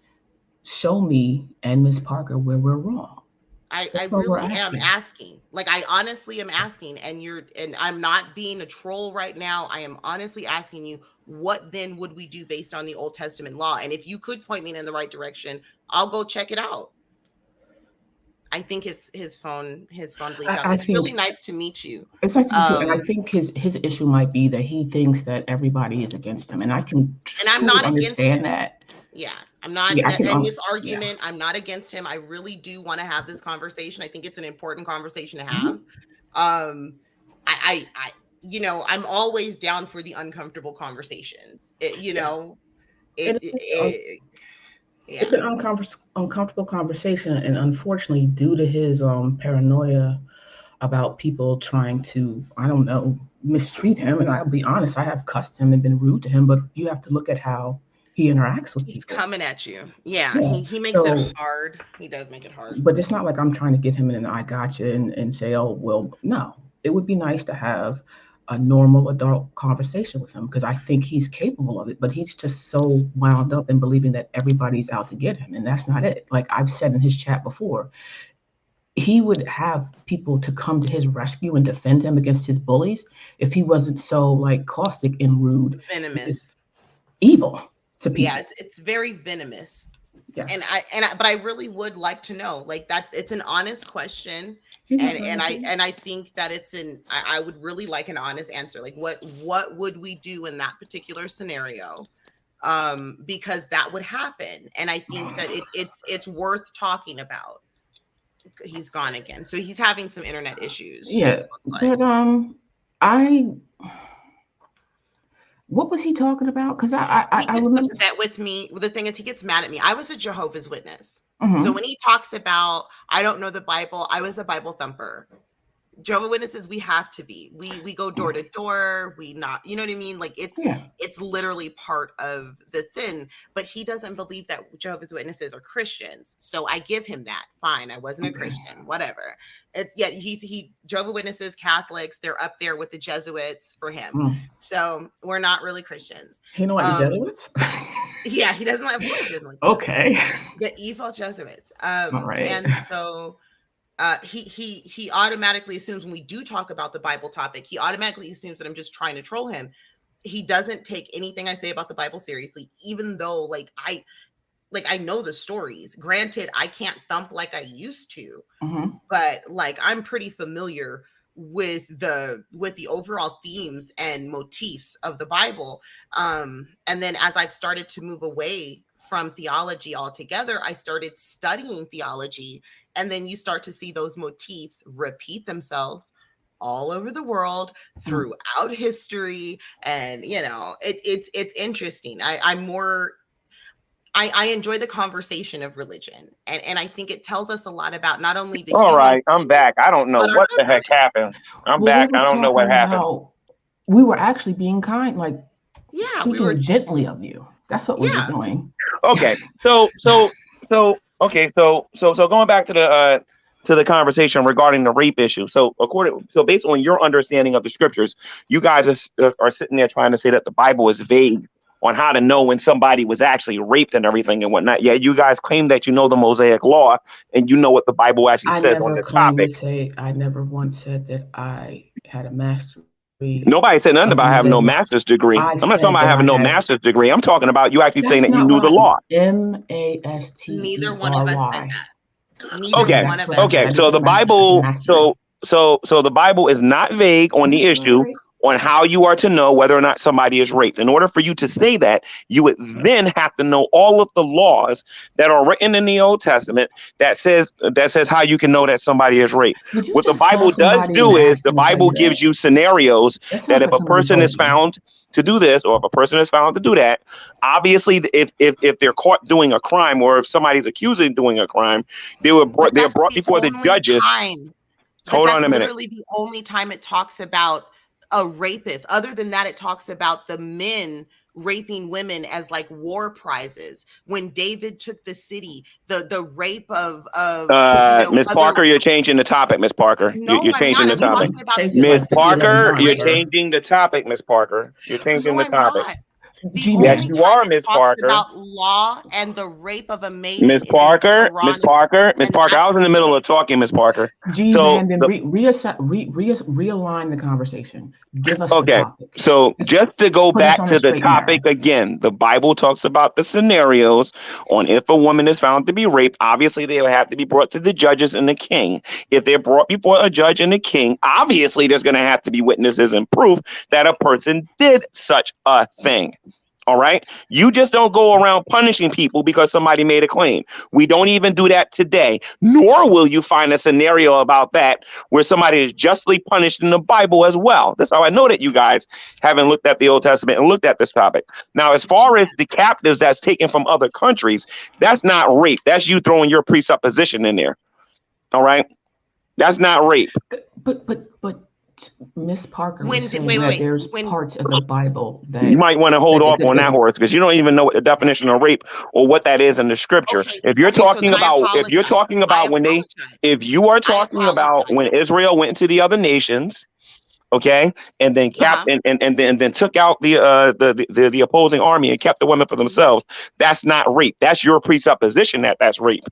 show me and Ms. Parker where we're wrong. I really am asking. Like I honestly am asking, and I'm not being a troll right now. I am honestly asking you, what then would we do based on the Old Testament law? And if you could point me in the right direction, I'll go check it out. I think his phone bleeped out. It's really nice to meet you. It's nice to meet you. And I think his issue might be that he thinks that everybody is against him. And I can I'm not understand that. Yeah, I'm not in this argument. I'm not against him. I really do want to have this conversation. I think it's an important conversation to have. I I'm always down for the uncomfortable conversations. It's an uncomfortable conversation, and unfortunately, due to his paranoia about people trying to, I don't know, mistreat him, and I'll be honest, I have cussed him and been rude to him, but you have to look at how he interacts with people. He's coming at you. Yeah. He makes it hard. He does make it hard. But it's not like I'm trying to get him in an I gotcha and say, oh, well, no. It would be nice to have a normal adult conversation with him because I think he's capable of it, but he's just so wound up in believing that everybody's out to get him, and that's not it. Like I've said in his chat before, he would have people to come to his rescue and defend him against his bullies if he wasn't so like caustic and rude, venomous, evil. Yeah, it's very venomous. Yes. But I really would like to know, like that it's an honest question. And I think that I would really like an honest answer. Like what would we do in that particular scenario? Because that would happen. And I think that it's worth talking about. He's gone again. So he's having some internet issues. Yeah. But What was he talking about? Because he I remember upset with me. The thing is, he gets mad at me. I was a Jehovah's Witness. Mm-hmm. So when he talks about, I don't know the Bible, I was a Bible thumper. Jehovah's Witnesses, we have to be. We go door to door. We not, you know what I mean? Like it's literally part of the thing. But he doesn't believe that Jehovah's Witnesses are Christians. So I give him that. Fine, I wasn't a Christian. Whatever. It's he Jehovah's Witnesses, Catholics, they're up there with the Jesuits for him. So we're not really Christians. You know what the Jesuits? Yeah, he doesn't like. Okay. The evil Jesuits. All right. And so. He automatically assumes when we do talk about the Bible topic, he automatically assumes that I'm just trying to troll him. He doesn't take anything I say about the Bible seriously, even though I know the stories. Granted, I can't thump like I used to, but like I'm pretty familiar with the overall themes and motifs of the Bible. And then as I've started to move away from theology altogether, I started studying theology, and then you start to see those motifs repeat themselves all over the world throughout history. And it's interesting. I enjoy the conversation of religion, and I think it tells us a lot about not only the all right, I'm back. I don't know what the heck happened. I'm back. I don't know what happened. We were actually being kind, like we were gently of you. That's what we were doing. Okay, so going back to the conversation regarding the rape issue. So based on your understanding of the scriptures, you guys are sitting there trying to say that the Bible is vague on how to know when somebody was actually raped and everything and whatnot. Yeah, you guys claim that you know the Mosaic Law and you know what the Bible actually says on the topic. I never once said that I had a master's. Nobody said nothing about having no master's degree. I'm not talking about having no master's degree. I'm talking about you actually saying that you knew the law. MAST. Neither one of us said that. Okay. So the Bible, so the Bible is not vague on the issue on how you are to know whether or not somebody is raped. In order for you to say that, you would then have to know all of the laws that are written in the Old Testament that says how you can know that somebody is raped. What the Bible does do is the Bible gives you scenarios that if a person is found to do this or if a person is found to do that, obviously if they're caught doing a crime or if somebody's accused of doing a crime, they're brought before the judges. Hold on a minute. Literally the only time it talks about a rapist. Other than that, it talks about the men raping women as like war prizes. When David took the city, the rape of Miss Parker, you're changing the topic, Miss Parker. No, you're changing the topic. Miss Parker, you're changing the topic, Miss Parker. You're changing the topic. Yes, you are, Miss Parker. About law and the rape of a maiden. Miss Parker. I was in the middle of talking, Miss Parker. Then realign the conversation. Give us the topic. So just to go back to the topic again, the Bible talks about the scenarios on if a woman is found to be raped. Obviously, they will have to be brought to the judges and the king. If they're brought before a judge and the king, obviously there's going to have to be witnesses and proof that a person did such a thing. All right. You just don't go around punishing people because somebody made a claim. We don't even do that today, nor will you find a scenario about that where somebody is justly punished in the Bible as well. That's how I know that you guys haven't looked at the Old Testament and looked at this topic. Now, as far as the captives that's taken from other countries, that's not rape. That's you throwing your presupposition in there. All right. That's not rape. But Miss Parker was saying that there's parts of the Bible that you might want to hold off on that, horse, because you don't even know what the definition of rape or what that is in the scripture. If you're talking about when Israel went into the other nations, okay, and then and then took out the opposing army and kept the women for themselves, that's not rape. That's your presupposition that that's rape.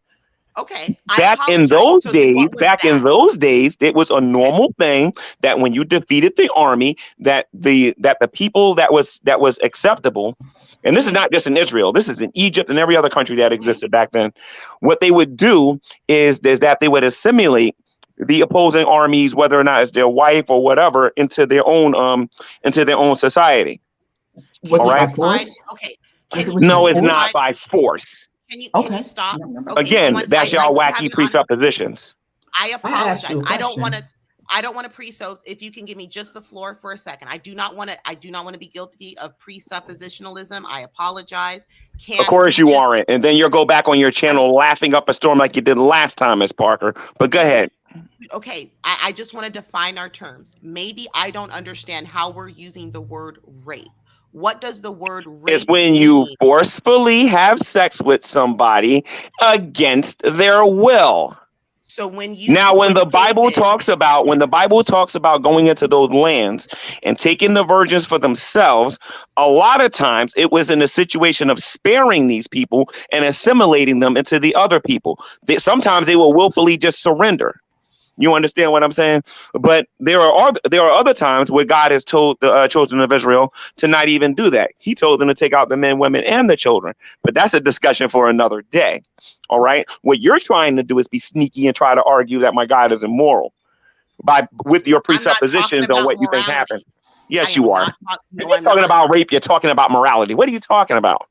Okay. Back in those days, it was a normal thing that when you defeated the army, that the people that was acceptable, and this is not just in Israel, this is in Egypt and every other country that existed back then. What they would do is that they would assimilate the opposing armies, whether or not it's their wife or whatever, into their own society. All right. Okay. No, it's not by force. Can you stop? Okay, again, that's y'all wacky presuppositions. I apologize. I don't want to. I don't want to so if you can give me just the floor for a second. I do not want to be guilty of presuppositionalism. I apologize. Of course you aren't. And then you'll go back on your channel laughing up a storm like you did last time, Ms. Parker. But go ahead. Okay, I just want to define our terms. Maybe I don't understand how we're using the word rape. What does the word rape It's when you forcefully have sex with somebody against their will. So when the Bible talks about going into those lands and taking the virgins for themselves, a lot of times it was in a situation of sparing these people and assimilating them into the other people. Sometimes they will willfully just surrender. You understand what I'm saying? But there are other times where God has told the children of Israel to not even do that. He told them to take out the men, women, and the children. But that's a discussion for another day. All right. What you're trying to do is be sneaky and try to argue that my God is immoral with your presuppositions on what you think happened. Yes, you are. If you're talking about rape, you're talking about morality. What are you talking about?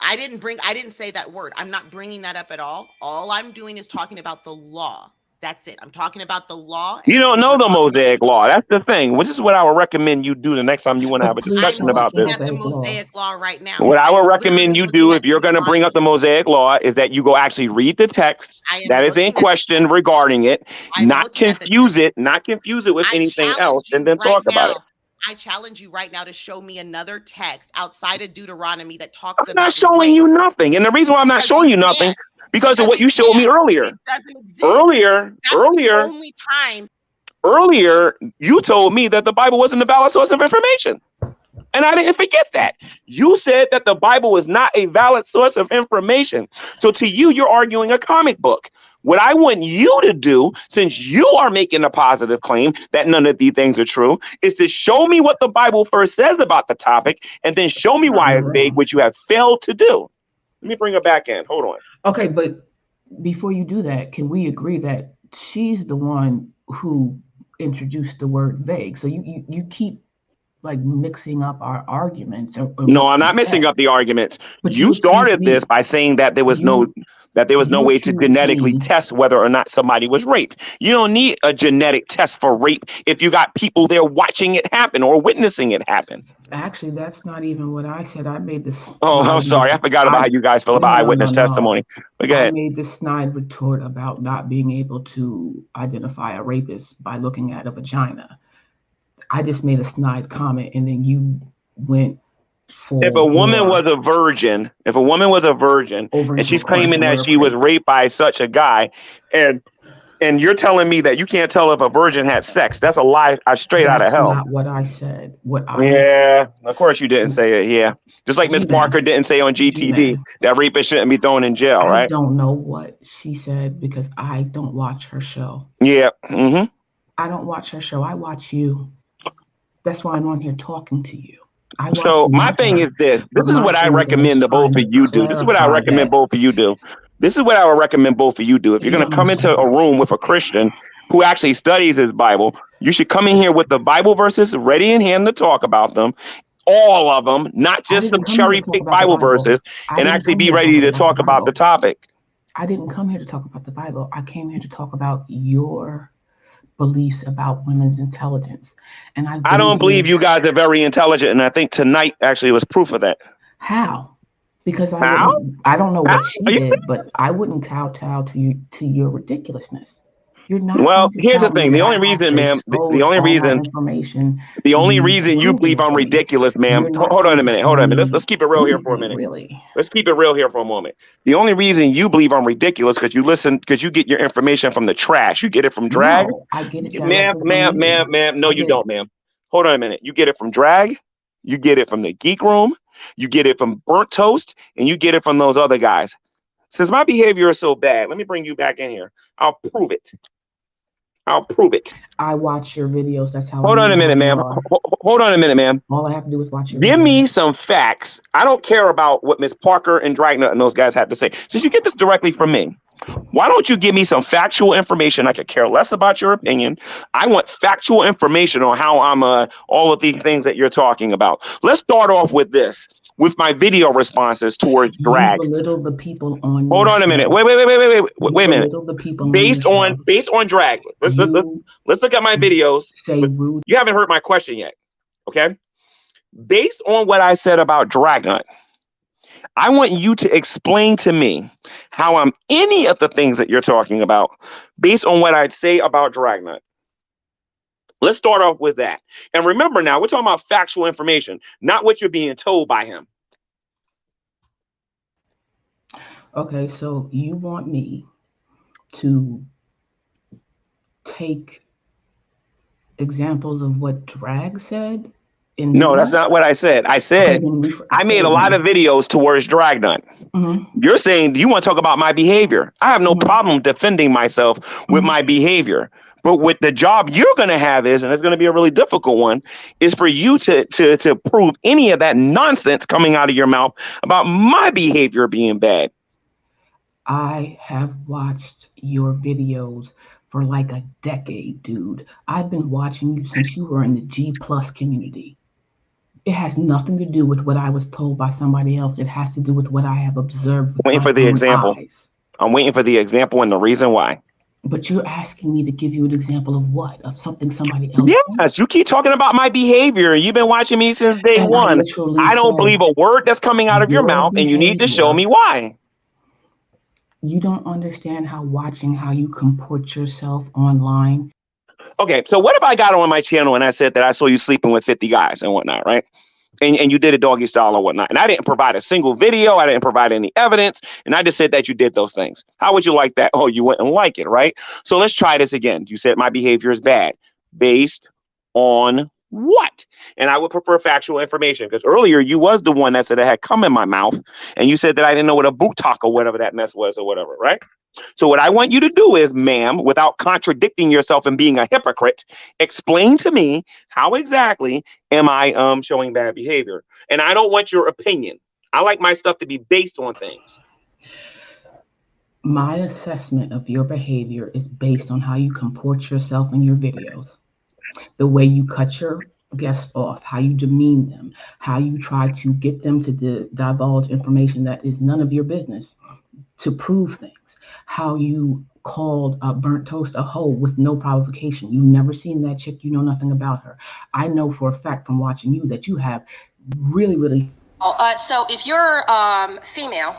I didn't say that word. I'm not bringing that up at all. All I'm doing is talking about the law. That's it. I'm talking about the law. You don't know the Mosaic law. That's the thing. Which is what I would recommend you do the next time you want to have a discussion about this. I'm looking at the Mosaic law right now. What I would recommend you do if you're going to bring up the Mosaic law is that you go actually read the text that is in question regarding it, not confuse it with anything else, and then talk about it. I challenge you right now to show me another text outside of Deuteronomy that talks about. I'm not showing you nothing, and the reason why I'm not showing you nothing. Because of what you showed me earlier. Earlier, you told me that the Bible wasn't a valid source of information. And I didn't forget that. You said that the Bible was not a valid source of information. So to you, you're arguing a comic book. What I want you to do, since you are making a positive claim that none of these things are true, is to show me what the Bible first says about the topic, and then show me why it's vague, which you have failed to do. Let me bring her back in. Hold on. Okay, but before you do that, can we agree that she's the one who introduced the word vague? So you keep like mixing up our arguments. No, I'm not mixing up the arguments. But you started this by saying that there was no way to genetically test whether or not somebody was raped. You don't need a genetic test for rape if you got people there watching it happen or witnessing it happen. Actually, that's not even what I said. I made this. Oh, I'm sorry. I forgot about how you guys feel about eyewitness testimony. But go ahead. I made this snide retort about not being able to identify a rapist by looking at a vagina. I just made a snide comment, and then you went for. If a woman was a virgin, and she's claiming that she was raped by such a guy, and you're telling me that you can't tell if a virgin had sex, that's a lie straight out of hell. That's not what I said. Of course you didn't say it. Yeah. Just like Ms. Parker didn't say on GTV that rapists shouldn't be thrown in jail, right? I don't know what she said because I don't watch her show. Yeah. Mm-hmm. I don't watch her show. I watch you. That's why I'm on here talking to you. So my thing is this. This is what I recommend the both of you do. This is what I recommend both of you do. This is what I would recommend both of you do. If you're going to come into a room with a Christian who actually studies his Bible, you should come in here with the Bible verses ready in hand to talk about them, all of them, not just some cherry-picked Bible verses, and actually be ready to talk about the topic. I didn't come here to talk about the Bible. I came here to talk about your beliefs about women's intelligence. And I don't believe you guys are very intelligent, and I think tonight actually was proof of that. How? Because I don't know what she did, but I wouldn't kowtow to your ridiculousness. You're not. Well, here's the thing. The only reason, ma'am, the only reason you believe I'm ridiculous, ma'am. Hold on a minute. Let's keep it real here for a minute. Really? Let's keep it real here for a moment. The only reason you believe I'm ridiculous because you get your information from the trash. You get it from drag. No, I get it. Ma'am. No, you don't, ma'am. Hold on a minute. You get it from drag. You get it from the Geek Room. You get it from BunrtToast, and you get it from those other guys. Since my behavior is so bad, let me bring you back in here. I'll prove it. I watch your videos. That's how. Hold on a minute, ma'am. Hold on a minute, ma'am. All I have to do is watch your Give me some facts. I don't care about what Ms. Parker and Dragna and those guys have to say. Since you get this directly from me, why don't you give me some factual information? I could care less about your opinion. I want factual information on how I'm all of these things that you're talking about. Let's start off with this. with my video responses towards drag. You belittle the people on. Hold on a minute. Wait a minute. The people based on drag. Let's look at my videos. You haven't heard my question yet. Okay. Based on what I said about Dragnet, I want you to explain to me how I'm any of the things that you're talking about based on what I'd say about Dragnet. Let's start off with that. And remember now, we're talking about factual information, not what you're being told by him. Okay, so you want me to take examples of what drag said? No, that's not what I said. I said I made a lot of videos towards Dragnet. You're saying you want to talk about my behavior. I have no problem defending myself with my behavior. But what the job you're going to have is, and it's going to be a really difficult one, is for you to prove any of that nonsense coming out of your mouth about my behavior being bad. I have watched your videos for like a decade, dude. I've been watching you since you were in the G+ community. It has nothing to do with what I was told by somebody else. It has to do with what I have observed. Waiting for the example. I'm waiting for the example and the reason why. But you're asking me to give you an example of what? Of something somebody else Yes, you keep talking about my behavior. You've been watching me since day one. I don't believe a word that's coming out of your mouth, and you need to show me why. You don't understand how you comport yourself online. Okay, so what if I got on my channel and I said that I saw you sleeping with 50 guys and whatnot, right? And you did a doggy style or whatnot. And I didn't provide a single video. I didn't provide any evidence. And I just said that you did those things. How would you like that? Oh, you wouldn't like it, right? So let's try this again. You said my behavior is bad. Based on what? And I would prefer factual information, because earlier you was the one that said it had come in my mouth. And you said that I didn't know what a boot talk or whatever that mess was or whatever, right? So what I want you to do is, ma'am, without contradicting yourself and being a hypocrite, explain to me how exactly am I showing bad behavior. And I don't want your opinion. I like my stuff to be based on things. My assessment of your behavior is based on how you comport yourself in your videos. The way you cut your guests off, how you demean them, how you try to get them to divulge information that is none of your business, to prove things. How you called BunrtToast a hoe with no provocation. You've never seen that chick. You know nothing about her. I know for a fact from watching you that you have really. So if you're female,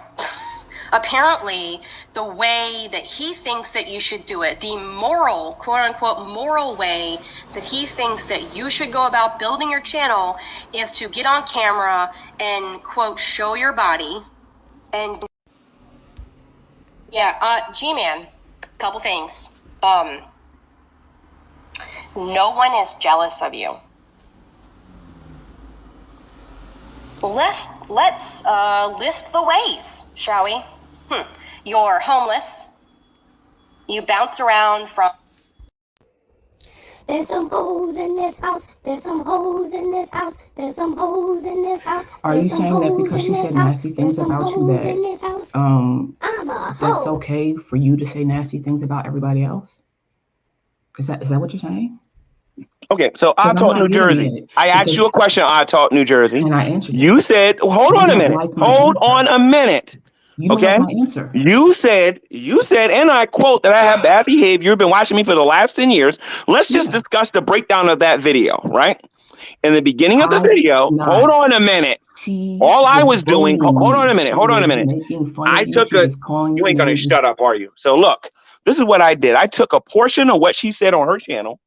apparently the way that he thinks that you should do it, the moral, quote unquote, moral way that he thinks that you should go about building your channel is to get on camera and, quote, show your body. And yeah, G-Man, couple things. No one is jealous of you. Let's list the ways, shall we? You're homeless. You bounce around from. There's some hoes in this house. There's some hoes in this house. There's some hoes in this house. Are you saying that because she said nasty things about you that that's okay for you to say nasty things about everybody else? Is that what you're saying? Okay, so I Talk New Jersey. I asked you a question. I Talk New Jersey. And I answered you. Said, hold on a minute. Hold on a minute. Okay. You said, and I quote, that I have bad behavior. You've been watching me for the last 10 years. Let's just discuss the breakdown of that video, right? In the beginning of the video, hold on a minute. All I was doing, hold on a minute. I took you ain't gonna shut up, are you? So look, this is what I did. I took a portion of what she said on her channel.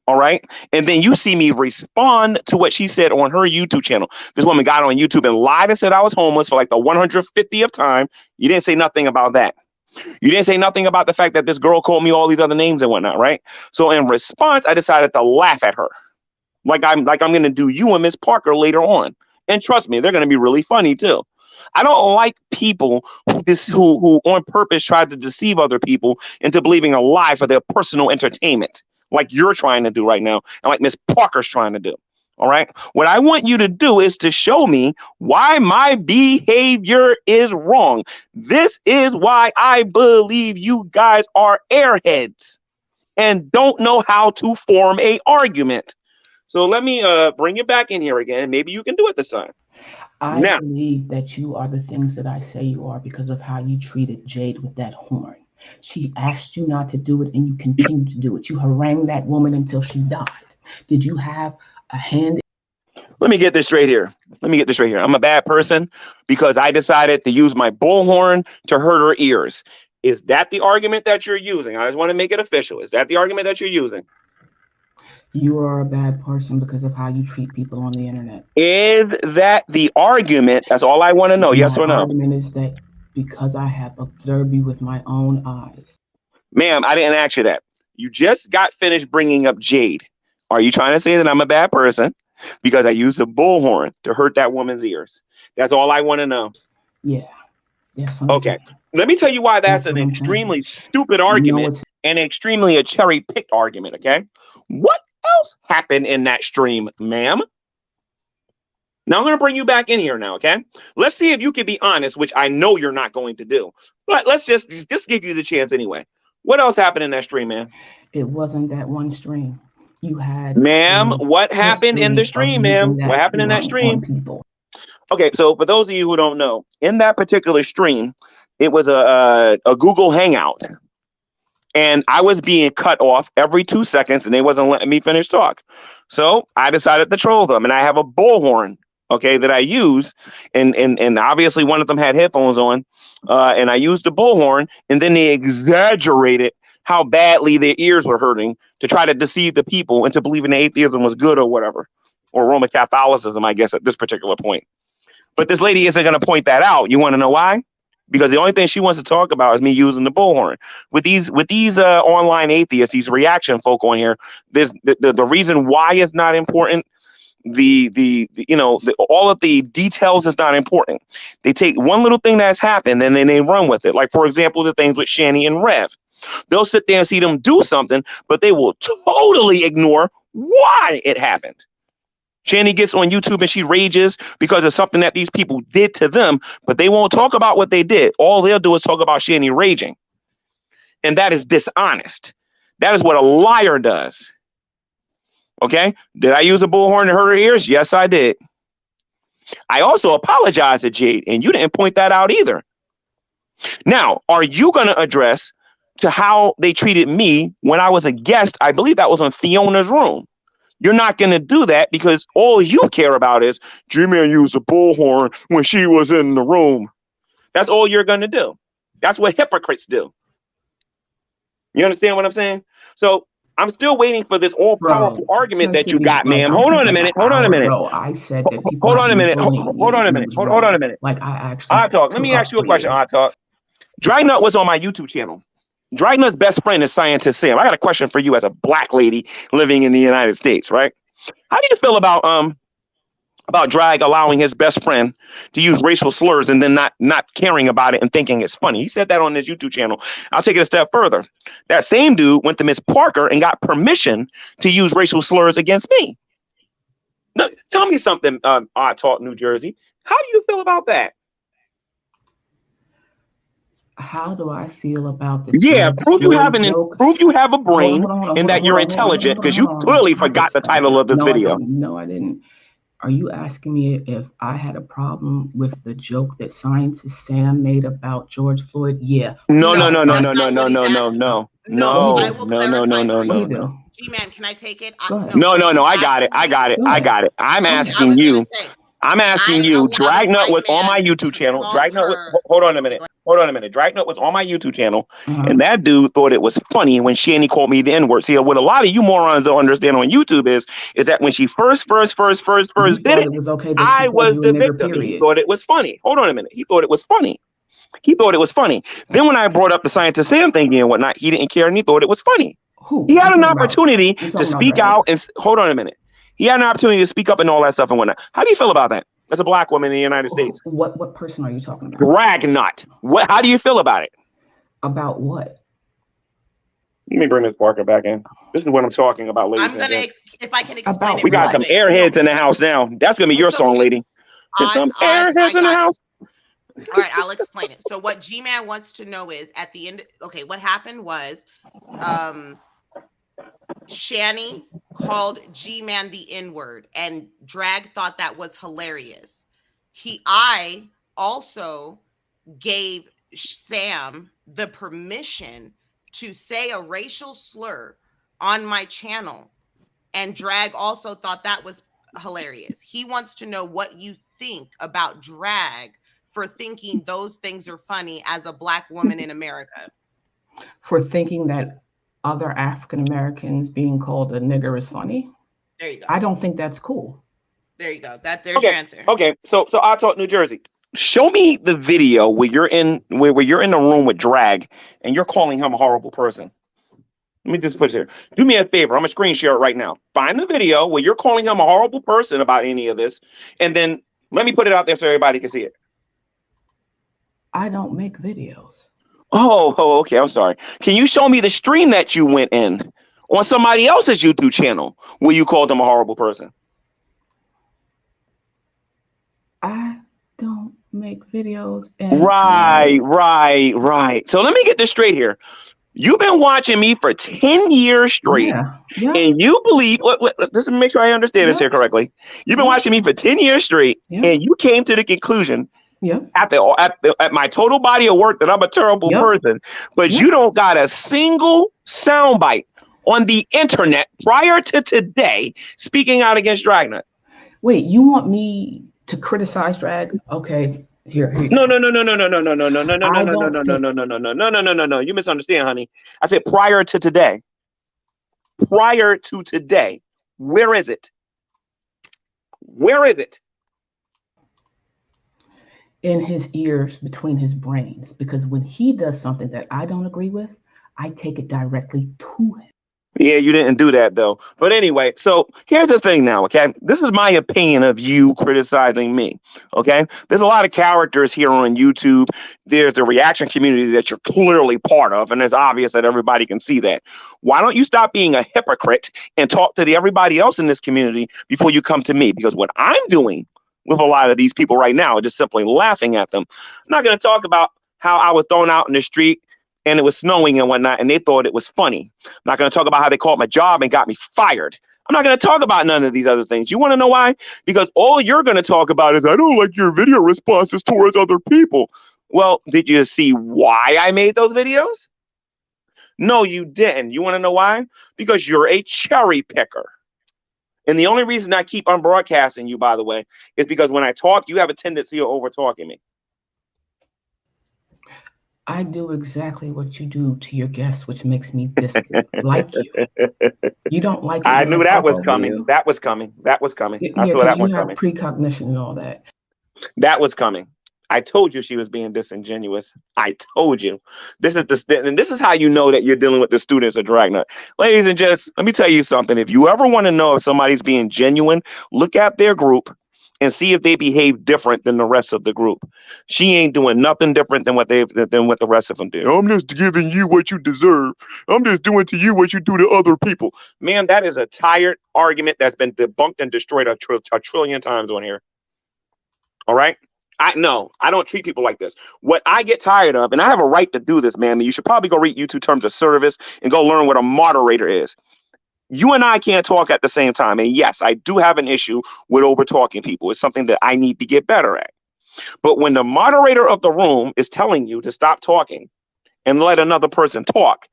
All right. And then you see me respond to what she said on her YouTube channel. This woman got on YouTube and lied and said I was homeless for like the 150th time. You didn't say nothing about that. You didn't say nothing about the fact that this girl called me all these other names and whatnot. Right. So in response, I decided to laugh at her. Like I'm going to do you and Miss Parker later on. And trust me, they're going to be really funny, too. I don't like people who on purpose try to deceive other people into believing a lie for their personal entertainment, like you're trying to do right now, and like Miss Parker's trying to do. All right. What I want you to do is to show me why my behavior is wrong. This is why I believe you guys are airheads and don't know how to form an argument. So let me bring you back in here again. Maybe you can do it this time. I believe that you are the things that I say you are because of how you treated Jade with that horn. She asked you not to do it and you continued to do it. You harangued that woman until she died. Did you have a hand? Let me get this straight here. I'm a bad person because I decided to use my bullhorn to hurt her ears. Is that the argument that you're using? I just want to make it official. Is that the argument that you're using? You are a bad person because of how you treat people on the internet. Is that the argument? That's all I want to know. Yes or no? My argument is that because I have observed you with my own eyes. Ma'am, I didn't ask you that. You just got finished bringing up Jade. Are you trying to say that I'm a bad person because I used a bullhorn to hurt that woman's ears? That's all I want to know. Yeah. Yes. Okay. Let me tell you why that's an extremely stupid argument and extremely a cherry-picked argument, okay? What else happened in that stream, ma'am? Now I'm going to bring you back in here now, okay? Let's see if you can be honest, which I know you're not going to do. But let's just give you the chance anyway. What else happened in that stream, man? It wasn't that one stream. You had... Ma'am, what happened in the stream, ma'am? What happened in that stream? Okay, so for those of you who don't know, in that particular stream, it was a Google Hangout. And I was being cut off every 2 seconds and they wasn't letting me finish talk. So I decided to troll them. And I have a bullhorn, okay, that I use. And obviously one of them had headphones on. And I used the bullhorn. And then they exaggerated how badly their ears were hurting to try to deceive the people into believing atheism was good or whatever. Or Roman Catholicism, I guess, at this particular point. But this lady isn't going to point that out. You want to know why? Because the only thing she wants to talk about is me using the bullhorn. With these online atheists, these reaction folk on here, there's the reason why it's not important. All of the details is not important. They take one little thing that's happened and then they run with it. Like, for example, the things with Shani and Rev. They'll sit there and see them do something, but they will totally ignore why it happened. Shani gets on YouTube and she rages because of something that these people did to them, but they won't talk about what they did. All they'll do is talk about Shani raging. And that is dishonest. That is what a liar does. Okay? Did I use a bullhorn to hurt her ears? Yes, I did. I also apologized to Jade, and you didn't point that out either. Now, are you going to address to how they treated me when I was a guest? I believe that was on Fiona's room. You're not going to do that because all you care about is G-Man used a bullhorn when she was in the room. That's all you're going to do. That's what hypocrites do. You understand what I'm saying? So I'm still waiting for this all-powerful argument that you got, ma'am. Hold on a minute. I said that people Hold on a minute. Like I actually... Odd Talk. Let me ask you a question, Odd Talk. Dragnut was on my YouTube channel. Dragnut's best friend is Scientist Sam. I got a question for you as a black lady living in the United States, right? How do you feel about Drag allowing his best friend to use racial slurs and then not caring about it and thinking it's funny? He said that on his YouTube channel. I'll take it a step further. That same dude went to Miss Parker and got permission to use racial slurs against me. No, tell me something, Odd Talk, New Jersey. How do you feel about that? How do I feel about the... Yeah, prove you have a brain and that you're intelligent, because you clearly forgot the title of this video. No, I didn't. Are you asking me if I had a problem with the joke that Scientist Sam made about George Floyd? Yeah. No. I G-Man, can I take it? No, I got it. I'm asking you. Dragnut was on my YouTube channel. Hold on a minute. Dragnut was on my YouTube channel, and that dude thought it was funny when Shani called me the N-word. See, what a lot of you morons don't understand on YouTube is that when she first did it, I was the victim. He thought it was funny. Hold on a minute. He thought it was funny. Then when I brought up the Scientist Sam thingy and whatnot, he didn't care and he thought it was funny. He had an opportunity to speak out and hold on a minute. He had an opportunity to speak up and all that stuff and whatnot. How do you feel about that as a black woman in the United States? What person are you talking about? Dragnut. How do you feel about it? About what? Let me bring Miss Parker back in. This is what I'm talking about, ladies. If I can explain it. We got some airheads in the house now. That's gonna be your song, lady. There's some airheads in the house. All right, I'll explain it. So what G-Man wants to know is at the end, okay, what happened was Shani called G-Man the N-word and Drag thought that was hilarious. I also gave Sam the permission to say a racial slur on my channel, and Drag also thought that was hilarious. He wants to know what you think about Drag for thinking those things are funny as a Black woman in America. For thinking that other African Americans being called a nigger is funny? There you go. I don't think that's cool. There you go. There's your answer. Okay, so I talk New Jersey. Show me the video where you're in where you're in the room with Drag and you're calling him a horrible person. Let me just put it here. Do me a favor. I'm gonna screen share it right now. Find the video where you're calling him a horrible person about any of this, and then let me put it out there so everybody can see it. I don't make videos. Oh, okay. I'm sorry. Can you show me the stream that you went in on somebody else's YouTube channel where you called them a horrible person? I don't make videos. And Right. So let me get this straight here. You've been watching me for 10 years straight, and you believe, just to make sure I understand this here correctly. You've been watching me for 10 years straight, and you came to the conclusion at my total body of work that I'm a terrible person, but you don't got a single soundbite on the internet prior to today speaking out against Dragnet. Wait, you want me to criticize Drag? Okay. Here. No. You misunderstand, honey. I said prior to today. Prior to today. Where is it? Where is it? In his ears, between his brains. Because when he does something that I don't agree with, I take it directly to him. Yeah, you didn't do that though. But anyway, so here's the thing now, okay? This is my opinion of you criticizing me, okay? There's a lot of characters here on YouTube. There's the reaction community that you're clearly part of, and it's obvious that everybody can see that. Why don't you stop being a hypocrite and talk to everybody else in this community before you come to me? Because what I'm doing with a lot of these people right now is just simply laughing at them. I'm not going to talk about how I was thrown out in the street and it was snowing and whatnot, and they thought it was funny. I'm not going to talk about how they called my job and got me fired. I'm not going to talk about none of these other things. You want to know why? Because all you're going to talk about is, I don't like your video responses towards other people. Well, did you see why I made those videos? No, you didn't. You want to know why? Because you're a cherry picker. And the only reason I keep on broadcasting you, by the way, is because when I talk, you have a tendency of over talking me. I do exactly what you do to your guests, which makes me dislike you. You don't like it. I knew that was coming. That was coming. That was coming. I saw that one coming. Precognition and all that. That was coming. I told you she was being disingenuous. I told you. This is how you know that you're dealing with the students of Dragnet. Ladies and gents, let me tell you something. If you ever want to know if somebody's being genuine, look at their group and see if they behave different than the rest of the group. She ain't doing nothing different than what the rest of them did. I'm just giving you what you deserve. I'm just doing to you what you do to other people. Man, that is a tired argument that's been debunked and destroyed a trillion times on here. All right? I don't treat people like this. What I get tired of, and I have a right to do this, man, you should probably go read YouTube Terms of Service and go learn what a moderator is. You and I can't talk at the same time. And yes, I do have an issue with over talking people. It's something that I need to get better at. But when the moderator of the room is telling you to stop talking and let another person talk,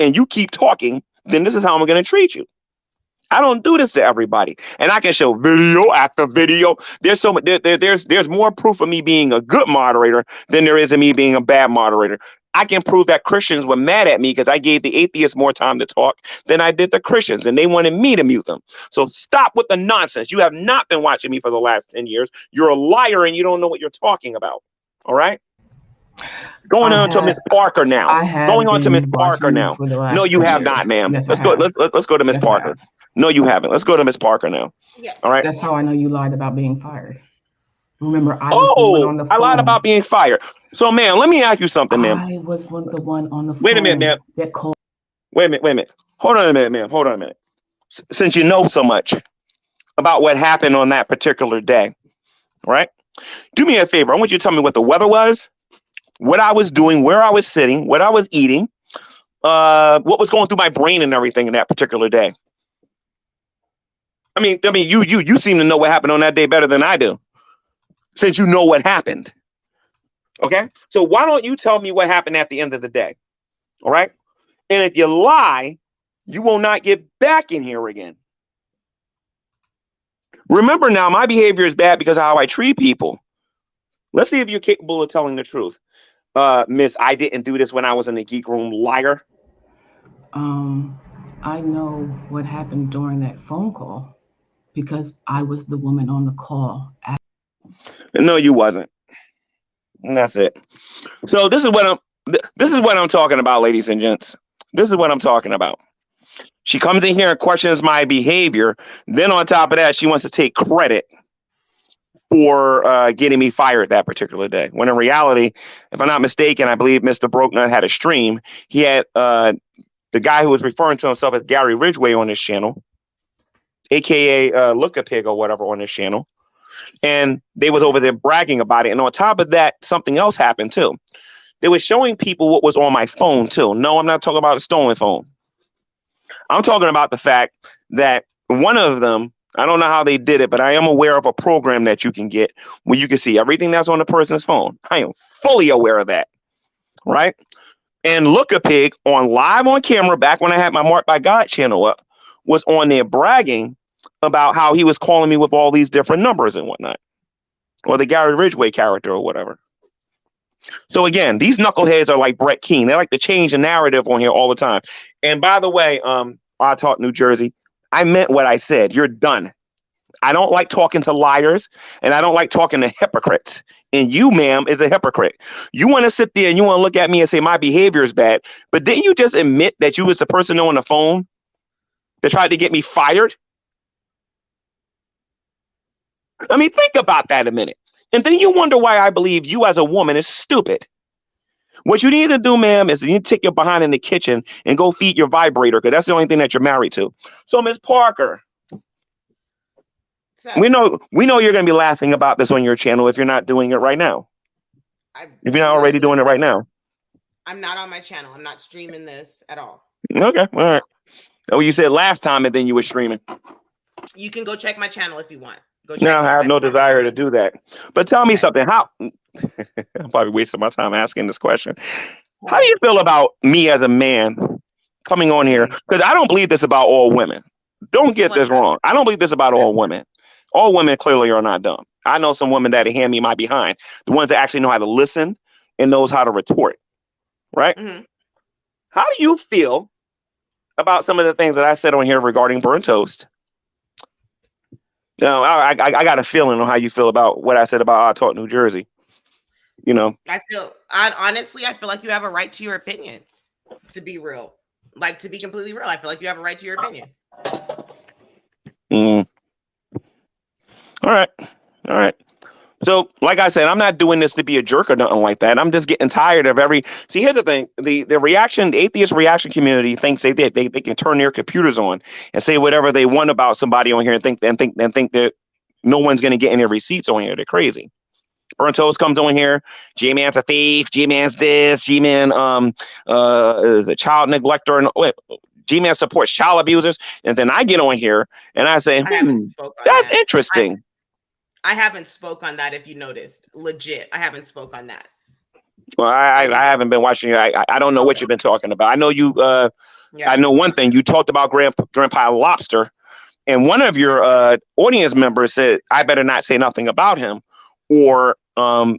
and you keep talking, then this is how I'm going to treat you. I don't do this to everybody. And I can show video after video. There's more proof of me being a good moderator than there is of me being a bad moderator. I can prove that Christians were mad at me because I gave the atheists more time to talk than I did the Christians, and they wanted me to mute them. So stop with the nonsense. You have not been watching me for the last 10 years. You're a liar and you don't know what you're talking about. All right? Going on to Miss Parker now. Going on to Miss Parker now. No, you have not, ma'am. Yes, let's go to Miss Parker. No, you haven't. Let's go to Miss Parker now. Yes. All right. That's how I know you lied about being fired. Remember, I was the one on the phone. I lied about being fired. So, ma'am, let me ask you something, ma'am. I was the one on the phone. Wait a minute, ma'am. That called. Wait a minute. Hold on a minute, ma'am. Hold on a minute. Since you know so much about what happened on that particular day, right? Do me a favor. I want you to tell me what the weather was, what I was doing, where I was sitting, what I was eating, what was going through my brain and everything in that particular day. I mean, you seem to know what happened on that day better than I do. since you know what happened. Okay? So why don't you tell me what happened at the end of the day? All right? And if you lie, you will not get back in here again. Remember now, my behavior is bad because of how I treat people. Let's see if you're capable of telling the truth. Miss, I didn't do this when I was in the geek room, liar. I know what happened during that phone call because I was the woman on the call. No, you wasn't. And that's it. So this is what I'm talking about, ladies and gents. This is what I'm talking about. She comes in here and questions my behavior. Then on top of that, she wants to take credit for getting me fired that particular day. When in reality, if I'm not mistaken, I believe Mr. Brokenut had a stream. He had the guy who was referring to himself as Gary Ridgway on his channel, aka Look a Pig or whatever on his channel. And they was over there bragging about it. And on top of that, something else happened too. They were showing people what was on my phone too. No, I'm not talking about a stolen phone. I'm talking about the fact that one of them, I don't know how they did it, but I am aware of a program that you can get where you can see everything that's on the person's phone. I am fully aware of that, right? And Look a Pig on live on camera back when I had my Marked by God channel up was on there bragging about how he was calling me with all these different numbers and whatnot, or the Gary Ridgway character or whatever. So again, these knuckleheads are like Brett Keane. They like to change the narrative on here all the time. And by the way, I taught New Jersey. I meant what I said. You're done. I don't like talking to liars, and I don't like talking to hypocrites. And you, ma'am, is a hypocrite. You want to sit there and you want to look at me and say my behavior is bad, but didn't you just admit that you was the person on the phone that tried to get me fired? I mean, think about that a minute. And then you wonder why I believe you as a woman is stupid. What you need to do, ma'am, is you need to take your behind in the kitchen and go feed your vibrator, because that's the only thing that you're married to. So, Ms. Parker, we know you're going to be laughing about this on your channel if you're not doing it right now. If you're not already doing it right now. I'm not on my channel. I'm not streaming this at all. Okay, all right. Oh, you said last time and then you were streaming. You can go check my channel if you want. No, I have no desire to do that. But tell me something. How? I'm probably wasting my time asking this question. How do you feel about me as a man coming on here? Because I don't believe this about all women. Don't get this wrong. I don't believe this about all women. All women clearly are not dumb. I know some women that hand me my behind. The ones that actually know how to listen and knows how to retort. Right? Mm-hmm. How do you feel about some of the things that I said on here regarding BunrtToast? No, I got a feeling on how you feel about what I said about I Taught New Jersey. You know, honestly, I feel like you have a right to your opinion. To be real, like to be completely real, I feel like you have a right to your opinion. All right. So, like I said, I'm not doing this to be a jerk or nothing like that. I'm just getting tired of See, here's the thing: the atheist reaction community thinks they can turn their computers on and say whatever they want about somebody on here and think that no one's going to get any receipts on here. They're crazy. BunrtToast comes on here. G-Man's a thief. G-Man's this. G-Man is a child neglector. And G-Man supports child abusers. And then I get on here and I say, that's interesting. I haven't spoke on that. If you noticed, legit, I haven't spoke on that. Well, I haven't been watching you. I don't know what you've been talking about. I know you. I know one thing. You talked about Grandpa Lobster, and one of your audience members said, "I better not say nothing about him, or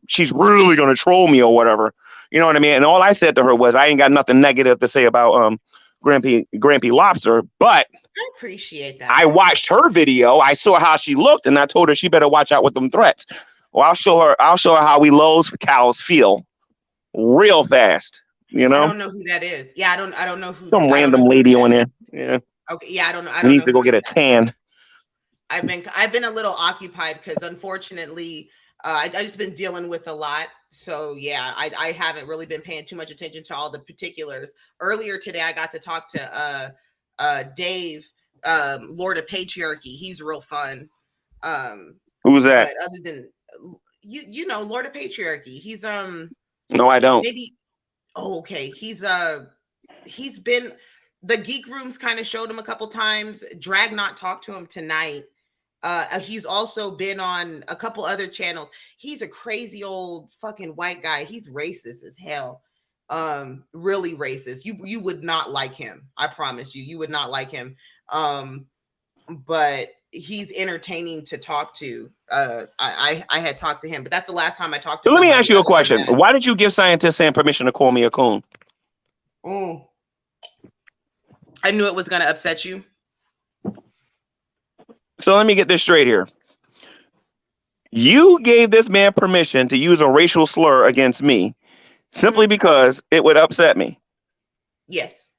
she's really going to troll me or whatever." You know what I mean? And all I said to her was, "I ain't got nothing negative to say about Grampy Lobster, but." I appreciate that. I watched her video. I saw how she looked, and I told her she better watch out with them threats. Well, I'll show her how we Lowe's cows feel real fast. You know? I don't know who that is. Yeah, I don't know who. Some random lady on there. Yeah. Okay. Yeah, I don't know. We need to go get a tan. I've been a little occupied because unfortunately, I just been dealing with a lot. So yeah, I haven't really been paying too much attention to all the particulars. Earlier today, I got to talk to Dave, Lord of Patriarchy. He's real fun. Who's that? But other than you know, Lord of Patriarchy. He's no, I don't. Maybe. Oh, okay. He's been, the geek rooms kind of showed him a couple times. Dragnot talked to him tonight. He's also been on a couple other channels. He's a crazy old fucking white guy. He's racist as hell. Really racist. You would not like him. I promise you, you would not like him. But he's entertaining to talk to. I had talked to him, but that's the last time I talked to him. Let me ask you a question. Why did you give Scientist Sam permission to call me a coon? I knew it was going to upset you. So let me get this straight here. You gave this man permission to use a racial slur against me simply because it would upset me. Yes.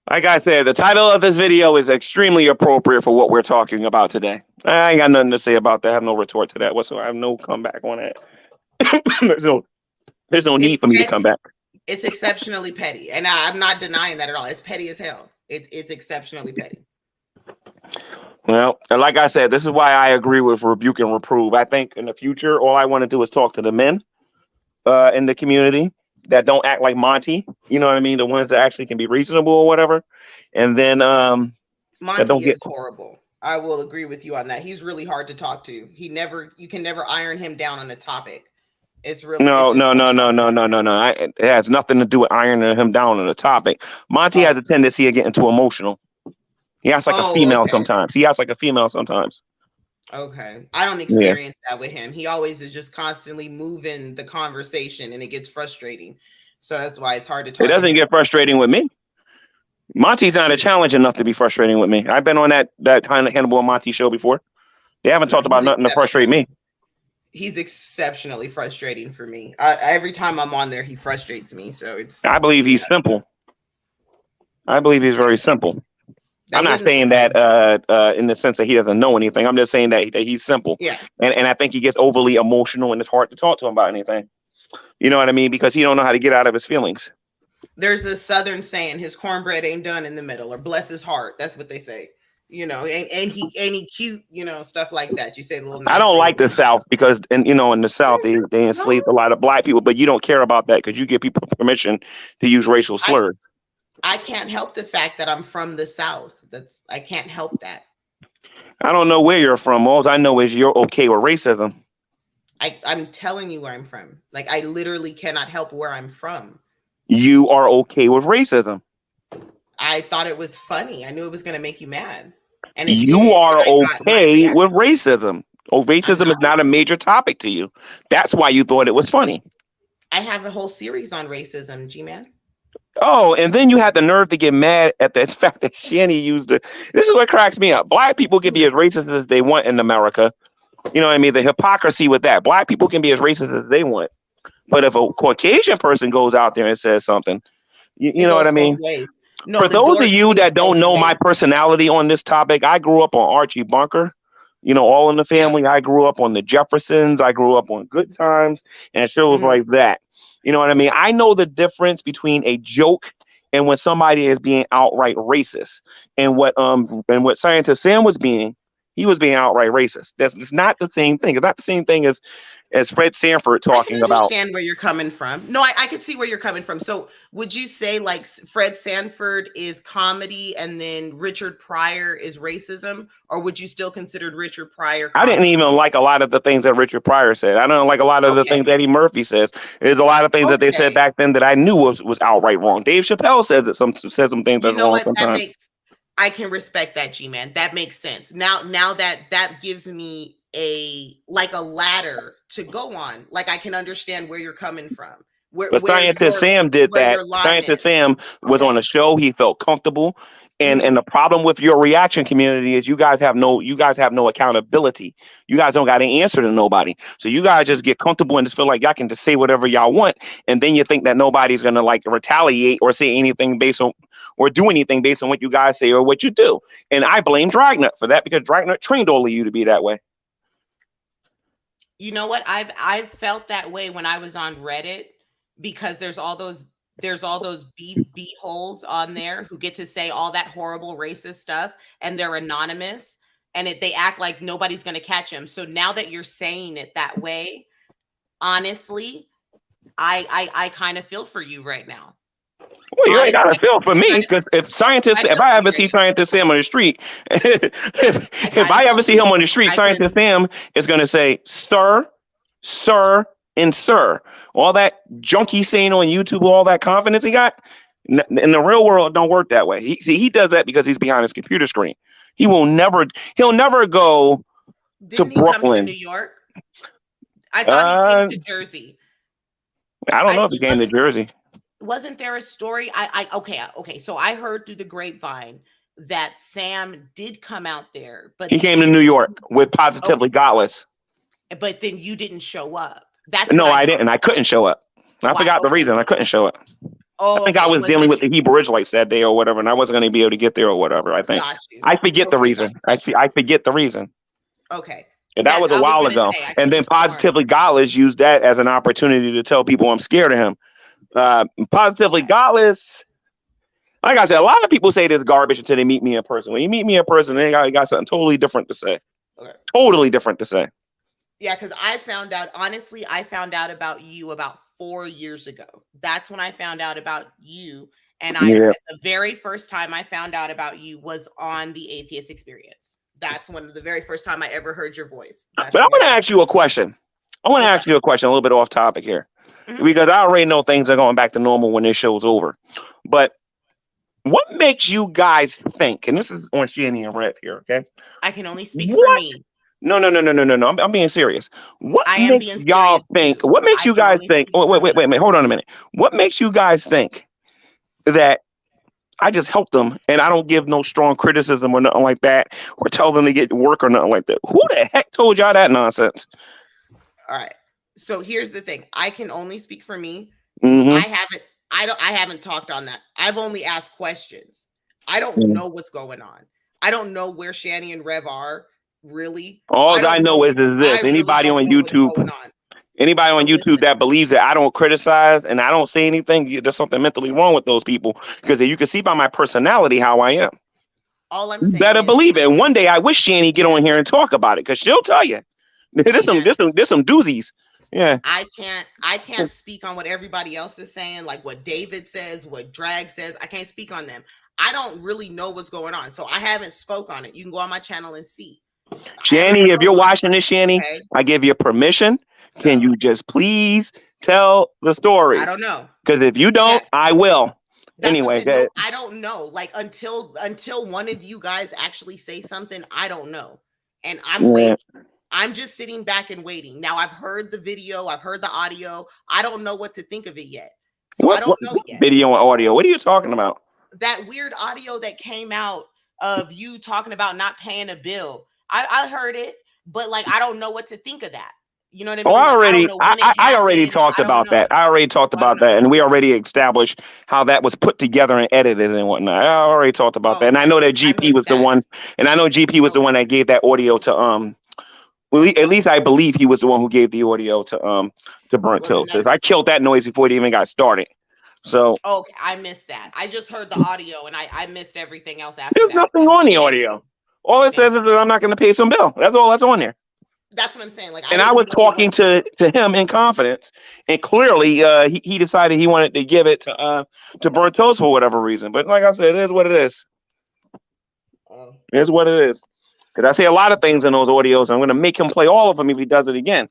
Like I said, the title of this video is extremely appropriate for what we're talking about today. I ain't got nothing to say about that. I have no retort to that whatsoever. I have no comeback on that. there's no need for me to come back. It's exceptionally petty, and I'm not denying that at all. It's petty as hell. It's exceptionally petty. Well, and like I said, this is why I agree with rebuke and reprove. I think in the future, all I want to do is talk to the men in the community that don't act like Monty. You know what I mean? The ones that actually can be reasonable or whatever. And then Monty is horrible. I will agree with you on that. He's really hard to talk to. You can never iron him down on a topic. It's really no. It has nothing to do with ironing him down on the topic. Monty has a tendency of getting too emotional. He acts like a female sometimes. Okay. I don't experience that with him. He always is just constantly moving the conversation, and it gets frustrating. So that's why it's hard to talk. It doesn't get frustrating with me. Monty's not a challenge enough to be frustrating with me. I've been on that Hannibal and Monty show before. They haven't talked about nothing to frustrate me. He's exceptionally frustrating for me. Every time I'm on there, he frustrates me. So I believe he's simple. I believe he's very simple. I'm not saying that in the sense that he doesn't know anything. I'm just saying that he's simple. Yeah. And I think he gets overly emotional, and it's hard to talk to him about anything. You know what I mean? Because he don't know how to get out of his feelings. There's a Southern saying, his cornbread ain't done in the middle, or bless his heart. That's what they say. You know, and he cute, you know, stuff like that. You say a little. Nice I don't like the South because, in the South they enslaved a lot of black people, but you don't care about that because you give people permission to use racial slurs. I can't help the fact that I'm from the South. I can't help that. I don't know where you're from. All I know is you're okay with racism. I'm telling you where I'm from. Like, I literally cannot help where I'm from. You are okay with racism. I thought it was funny. I knew it was going to make you mad. And you are okay with racism. Oh, racism is not a major topic to you. That's why you thought it was funny. I have a whole series on racism, G-Man. Oh, and then you had the nerve to get mad at the fact that Shanny used it. This is what cracks me up. Black people can be as racist as they want in America. You know what I mean? The hypocrisy with that. Black people can be as racist as they want. But if a Caucasian person goes out there and says something, you know what I mean? No, for those of you that don't know my personality on this topic, I grew up on Archie Bunker, All in the Family. I grew up on the Jeffersons. I grew up on Good Times and shows like that. You know what I mean? I know the difference between a joke and when somebody is being outright racist. And what Scientist Sam was being, he was being outright racist. It's not the same thing. It's not the same thing as Fred Sanford talking about. I understand where you're coming from. No, I can see where you're coming from. So would you say like Fred Sanford is comedy and then Richard Pryor is racism? Or would you still consider Richard Pryor comedy? I didn't even like a lot of the things that Richard Pryor said. I don't like a lot of the things Eddie Murphy says. There's a lot of things that they said back then that I knew was outright wrong. Dave Chappelle says some things that's wrong sometimes. I can respect that, G-Man. That makes sense. Now that gives me a ladder to go on. Like, I can understand where you're coming from. But Scientist Sam did that. Scientist Sam was on a show. He felt comfortable. And the problem with your reaction community is you guys have no accountability. You guys don't got an answer to nobody. So you guys just get comfortable and just feel like y'all can just say whatever y'all want. And then you think that nobody's going to like retaliate or say anything based on or do anything based on what you guys say or what you do. And I blame Dragnet for that because Dragnet trained all of you to be that way. You know what? I've felt that way when I was on Reddit because there's all those B holes on there who get to say all that horrible racist stuff and they're anonymous and they act like nobody's going to catch them. So now that you're saying it that way, honestly, I kind of feel for you right now. Well, you ain't got to feel for me, because if I ever see Scientist Sam on the street, if I ever see him on the street, Scientist Sam is going to say, sir, and sir. All that junk he's saying on YouTube, all that confidence he got, in the real world, don't work that way. He does that because he's behind his computer screen. He'll never go to Brooklyn. Come to New York? I thought he came to Jersey. I don't know if he came to Jersey. Wasn't there a story? Okay. So I heard through the grapevine that Sam did come out there, but he came to New York with Positively Godless. But then you didn't show up. I didn't. I couldn't show up. I forgot the reason I couldn't show up. I think I was dealing with the Hebrew Israelites that day or whatever, and I wasn't going to be able to get there or whatever. I think I forget the reason. I forget the reason. Okay. And that was a while ago. And then Positively Godless used that as an opportunity to tell people I'm scared of him. Positively Godless, like I said, a lot of people say this garbage until they meet me in person. When you meet me in person, they got something totally different to say. Okay. Totally different to say. Yeah, because I found out about you about 4 years ago. That's when I found out about you. And the very first time I found out about you was on the Atheist Experience. That's one of the very first time I ever heard your voice. But I want to ask you a question. A little bit off topic here. Mm-hmm. Because I already know things are going back to normal when this show's over. But what makes you guys think, and this is on Shanny and Rev here, okay? I can only speak for me. No. I'm being serious. What makes y'all think? What makes you guys think? Wait. Hold on a minute. What makes you guys think that I just help them and I don't give no strong criticism or nothing like that, or tell them to get to work or nothing like that? Who the heck told y'all that nonsense? All right. So here's the thing. I can only speak for me. Mm-hmm. I haven't talked on that. I've only asked questions. I don't know what's going on. I don't know where Shanny and Rev are, really. All I know is this. Anybody on YouTube that believes that I don't criticize and I don't say anything, there's something mentally wrong with those people, because you can see by my personality how I am. All I'm saying, you better believe it. And one day I wish Shanny get on here and talk about it, because she'll tell you. There's some doozies. Yeah. I can't speak on what everybody else is saying, like what David says, what Drag says. I can't speak on them. I don't really know what's going on, so I haven't spoke on it. You can go on my channel and see. Shanny, if you're watching this, Shanny, okay, I give you permission. So, can you just please tell the stories? I don't know. Because if you don't, I will. Anyway, no, I don't know. Like until one of you guys actually say something, I don't know. And I'm waiting. I'm just sitting back and waiting. Now I've heard the video, I've heard the audio. I don't know what to think of it yet. So I don't know yet. Video and audio. What are you talking about? That weird audio that came out of you talking about not paying a bill. I heard it, but like I don't know what to think of that. You know what I mean? I already talked about that. I already talked about that, and we already established how that was put together and edited and whatnot. I already talked about that, and I know that GP was the one, and I know GP was the one that gave that audio to well, at least I believe he was the one who gave the audio to BunrtToast, because I killed that noise before it even got started. So okay, I missed that. I just heard the audio, and I missed everything else after. There's nothing on the audio. All it says is that I'm not going to pay some bill. That's all that's on there. That's what I'm saying. Like, I was talking to him in confidence, and clearly he decided he wanted to give it to BunrtToast for whatever reason. But like I said, it is what it is. It is what it is. Because I say a lot of things in those audios. I'm going to make him play all of them if he does it again.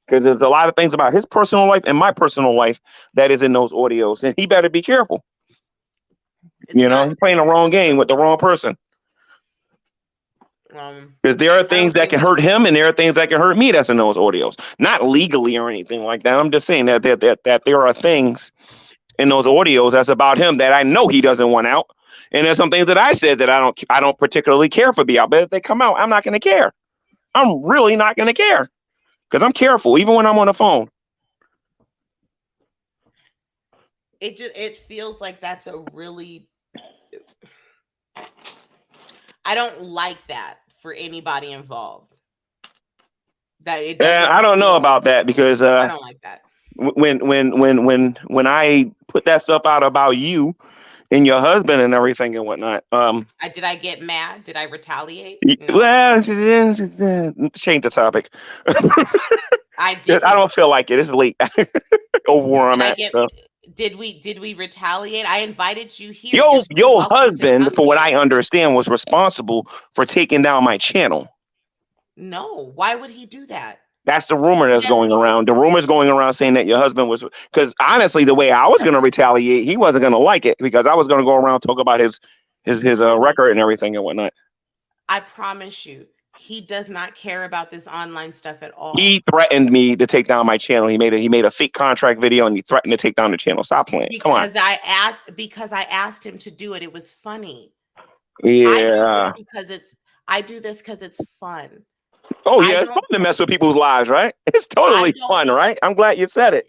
Because there's a lot of things about his personal life and my personal life that is in those audios, and he better be careful. He's playing the wrong game with the wrong person. Because there are things that can hurt him, and there are things that can hurt me that's in those audios. Not legally or anything like that. I'm just saying that there are things in those audios that's about him that I know he doesn't want out. And there's some things that I said that I don't particularly care for be out. But if they come out, I'm not going to care. I'm really not going to care. Because I'm careful, even when I'm on the phone. It feels like that's a really... I don't like that for anybody involved. I don't know about that, because I don't like that. When I put that stuff out about you and your husband and everything and whatnot, did I get mad? Did I retaliate? No. Well, change the topic. I did. I don't feel like it. It's late over where I'm at. Did we retaliate? I invited you here. Your husband, for what I understand, was responsible for taking down my channel. No, why would he do that? That's the rumor that's going around. The rumor's going around saying that your husband was, because honestly, the way I was going to retaliate, he wasn't going to like it, because I was going to go around talk about his record and everything and whatnot. I promise you, he does not care about this online stuff at all. He threatened me to take down my channel. He made a fake contract video and he threatened to take down the channel. Stop playing. Come on. Because I asked him to do it. It was funny. Yeah. I do this because it's fun. Oh yeah, it's fun to mess with people's lives, right? It's totally fun, right? I'm glad you said it.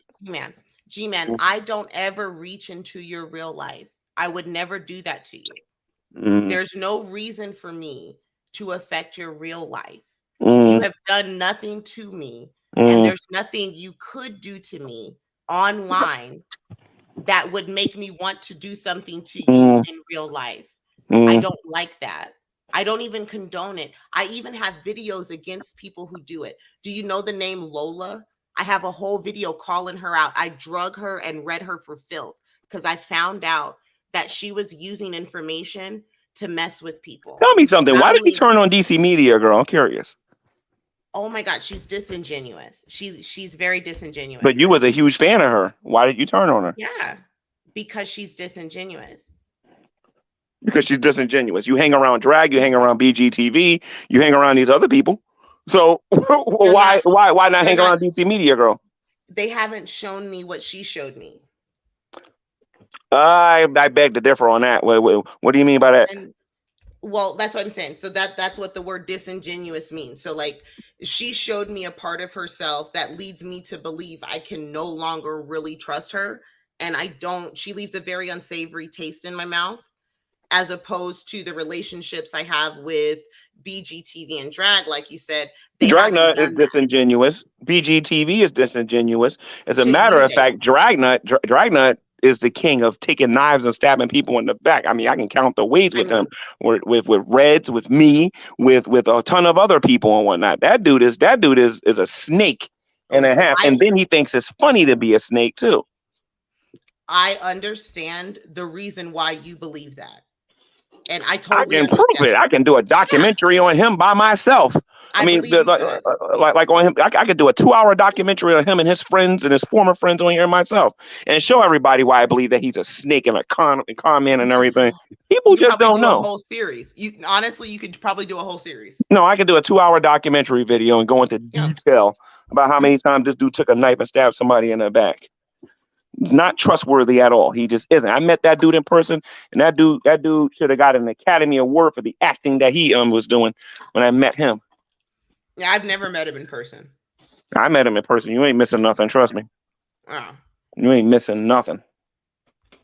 G-Man, I don't ever reach into your real life. I would never do that to you. There's no reason for me to affect your real life. You have done nothing to me, and there's nothing you could do to me online that would make me want to do something to you in real life. I don't like that. I don't even condone it. I even have videos against people who do it. Do you know the name Lola? I have a whole video calling her out. I drug her and read her for filth because I found out that she was using information to mess with people. Tell me something. Why did you turn on DC Media, girl? I'm curious. Oh my God, she's disingenuous. She's very disingenuous. But you was a huge fan of her. Why did you turn on her? Yeah, because she's disingenuous. Because she's disingenuous. You hang around drag, you hang around BGTV, you hang around these other people. So why not hang around DC Media, girl? They haven't shown me what she showed me. I beg to differ on that. What do you mean by that? Well, that's what I'm saying. So that's what the word disingenuous means. So like she showed me a part of herself that leads me to believe I can no longer really trust her. And she leaves a very unsavory taste in my mouth, as opposed to the relationships I have with BGTV and drag. Like you said, Dragnut is disingenuous. BGTV is disingenuous. As a matter of fact, Dragnut is the king of taking knives and stabbing people in the back. I mean, I can count the ways with him, with Reds, with me, with a ton of other people and whatnot. That dude is a snake and a half. And then he thinks it's funny to be a snake too. I understand the reason why you believe that. And I can prove it. I can do a documentary on him by myself. I mean, like on him, I could do a 2-hour documentary on him and his friends and his former friends on here myself, and show everybody why I believe that he's a snake and a con man and everything. People just don't know. A whole series. Honestly, you could probably do a whole series. No, I could do a 2-hour documentary video and go into detail about how many times this dude took a knife and stabbed somebody in the back. Not trustworthy at all. He just isn't. I met that dude in person, and that dude should have got an Academy Award for the acting that he was doing when I met him. Yeah, I've never met him in person. I met him in person. You ain't missing nothing. Trust me. You ain't missing nothing.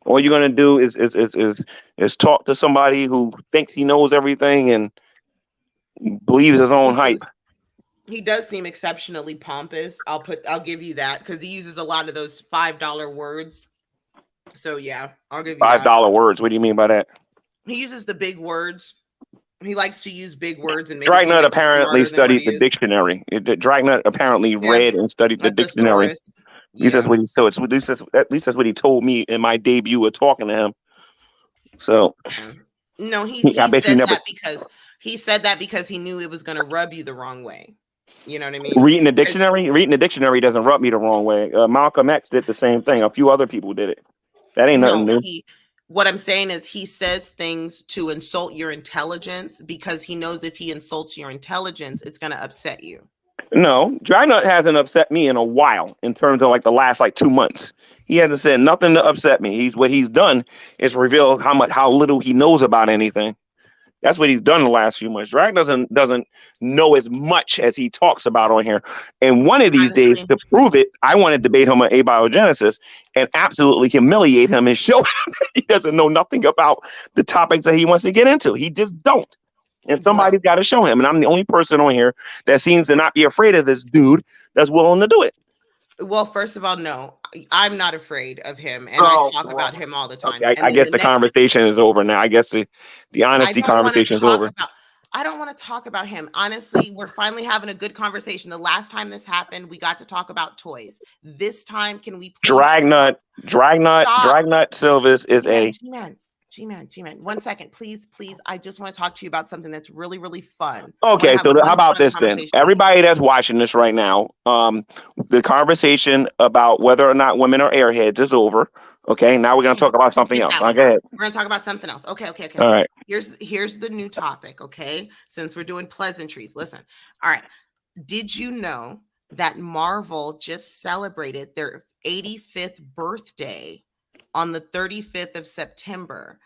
All you're gonna do is talk to somebody who thinks he knows everything and believes his own hype. He does seem exceptionally pompous. I'll give you that, because he uses a lot of those $5 words. So yeah, I'll give you $5 words. What do you mean by that? He uses the big words. He likes to use big words and make Dragnut apparently studied the dictionary. Dragnut apparently read and studied the dictionary. At least that's what he so. At least that's what he told me in my debut of talking to him. So no, he said that because he knew it was going to rub you the wrong way. You know what I mean? Reading the dictionary doesn't rub me the wrong way. Malcolm X did the same thing. A few other people did it. That ain't nothing new. What I'm saying is he says things to insult your intelligence because he knows if he insults your intelligence, it's going to upset you. No, Dragnut hasn't upset me in a while in terms of like the last 2 months. He hasn't said nothing to upset me. What he's done is reveal how little he knows about anything. That's what he's done the last few months. Drag doesn't know as much as he talks about on here. And one of these days, to prove it, I want to debate him on abiogenesis and absolutely humiliate him and show him that he doesn't know nothing about the topics that he wants to get into. He just don't. And somebody's got to show him. And I'm the only person on here that seems to not be afraid of this dude that's willing to do it. Well, first of all, no, I'm not afraid of him, and I talk about him all the time. Okay, I guess the conversation is over now. I guess the honesty conversation is over. I don't want to talk about him. Honestly, we're finally having a good conversation. The last time this happened, we got to talk about toys. This time, can we please? Dragnet Silvis is a G-Man. 1 second, please. I just want to talk to you about something that's really, really fun. Okay, so how about this then? Everybody that's watching this right now, the conversation about whether or not women are airheads is over. Okay, now we're gonna talk about something else. Go ahead. We're gonna talk about something else. Okay. All right. Here's the new topic. Okay, since we're doing pleasantries, listen. All right. Did you know that Marvel just celebrated their 85th birthday on the 35th of September?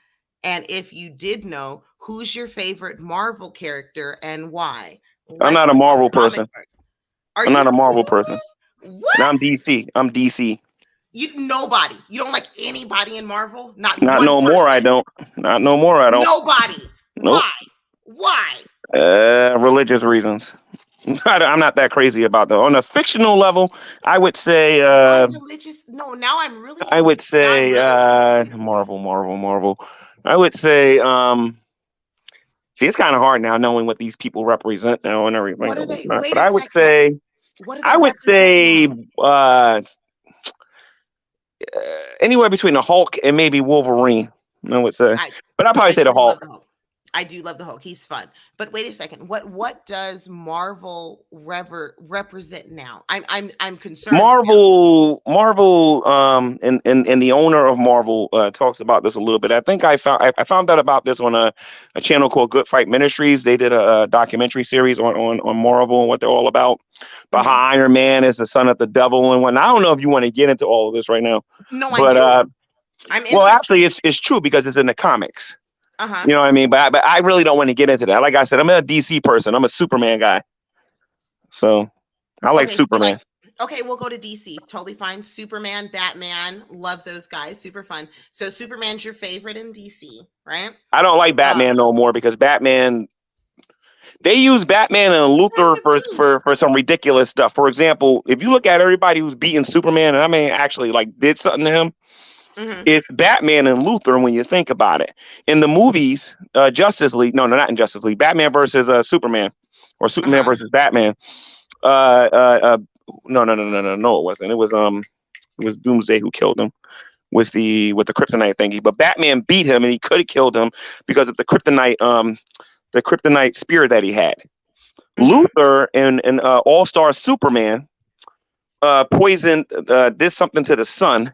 And if you did know, who's your favorite Marvel character and why? I'm not a Marvel person. I'm not a Marvel person. What? I'm DC. Nobody. You don't like anybody in Marvel? Not no more. I don't. Not no more. I don't. Nobody. Nope. Why? Religious reasons. I'm not that crazy about that. On a fictional level, I would say. Religious? No. Now I'm really. I would say Marvel. I would say. See, it's kind of hard now knowing what these people represent now and everything. What are they? But I would say. Anywhere between the Hulk and maybe Wolverine, I would say. But I'd probably say the Hulk. I do love the Hulk. He's fun. But wait a second. What does Marvel represent now? I'm concerned. Marvel, and the owner of Marvel talks about this a little bit. I think I found out about this on a channel called Good Fight Ministries. They did a documentary series on Marvel and what they're all about. But how Iron Man is the son of the devil and whatnot. I don't know if you want to get into all of this right now. No, I do. I'm interested. Well, actually, it's true because it's in the comics. You know what I mean? But I really don't want to get into that. Like I said, I'm a DC person. I'm a Superman guy. So I like Superman. Okay, we'll go to DC. Totally fine. Superman, Batman, love those guys. Super fun. So Superman's your favorite in DC, right? I don't like Batman no more because Batman. They use Batman and Luthor for some ridiculous stuff. For example, if you look at everybody who's beating Superman, and I mean actually like did something to him. It's Batman and Luthor when you think about it. In the movies, Justice League, no, not in Justice League, Batman versus Superman, or Superman versus Batman. No, it wasn't. It was Doomsday who killed him with the kryptonite thingy. But Batman beat him, and he could have killed him because of the kryptonite spear that he had. Luthor and All-Star Superman poisoned did something to the sun.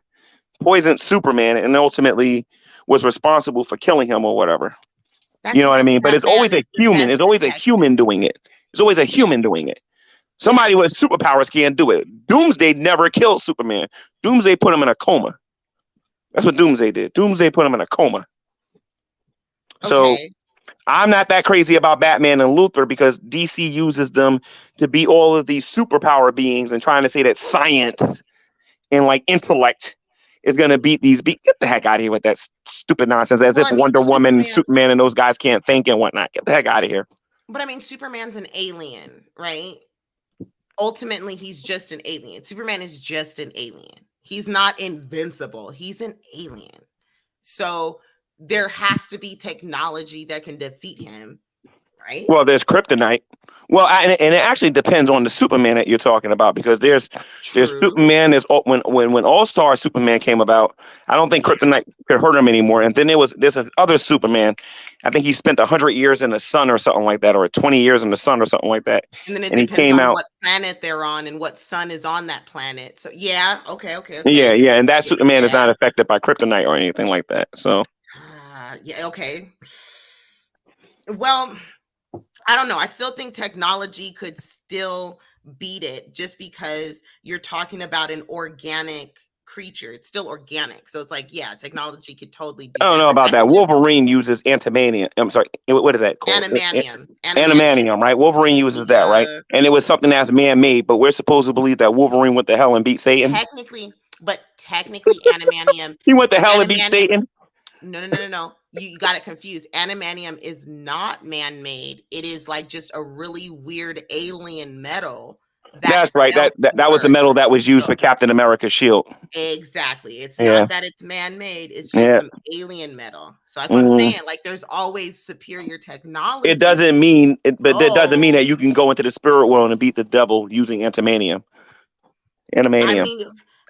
Poisoned Superman and ultimately was responsible for killing him or whatever. You know what I mean? But it's always a human. It's always a human doing it. It's always a human doing it. Somebody with superpowers can't do it. Doomsday never killed Superman. Doomsday put him in a coma. That's what Doomsday did. Doomsday put him in a coma. So I'm not that crazy about Batman and Luthor because DC uses them to be all of these superpower beings and trying to say that science and like intellect is going to beat these. Get the heck out of here with that stupid nonsense. As if Wonder Woman, Superman, and those guys can't think and whatnot. Get the heck out of here. But I mean, Superman's an alien, right? Ultimately, he's just an alien. Superman is just an alien. He's not invincible. He's an alien. So there has to be technology that can defeat him, right? Well, there's kryptonite. Well, and it actually depends on the Superman that you're talking about because there's Superman. When All-Star Superman came about, I don't think kryptonite could hurt him anymore. And then there's this other Superman. I think he spent 100 years in the sun or something like that, or 20 years in the sun or something like that. And then it depends on what planet they're on and what sun is on that planet. So okay. Yeah, and that Superman is not affected by kryptonite or anything like that. So okay. Well, I don't know. I still think technology could still beat it just because you're talking about an organic creature. It's still organic. So it's like, yeah, technology could totally beat I don't know about that. Wolverine uses antimanium. I'm sorry. What is that called? Animanium, right? Wolverine uses that, right? And it was something that's man-made, but we're supposed to believe that Wolverine went to hell and beat Satan. Technically, animanium. He went to hell and beat Satan? No. You got it confused. Animanium is not man-made. It is like just a really weird alien metal That's right. That was the metal that was used for Captain America's shield. Exactly. It's not that it's man-made. It's just some alien metal. So that's what I'm saying. Like, there's always superior technology. It doesn't mean, but it doesn't mean that you can go into the spirit world and beat the devil using antimanium. Animanium.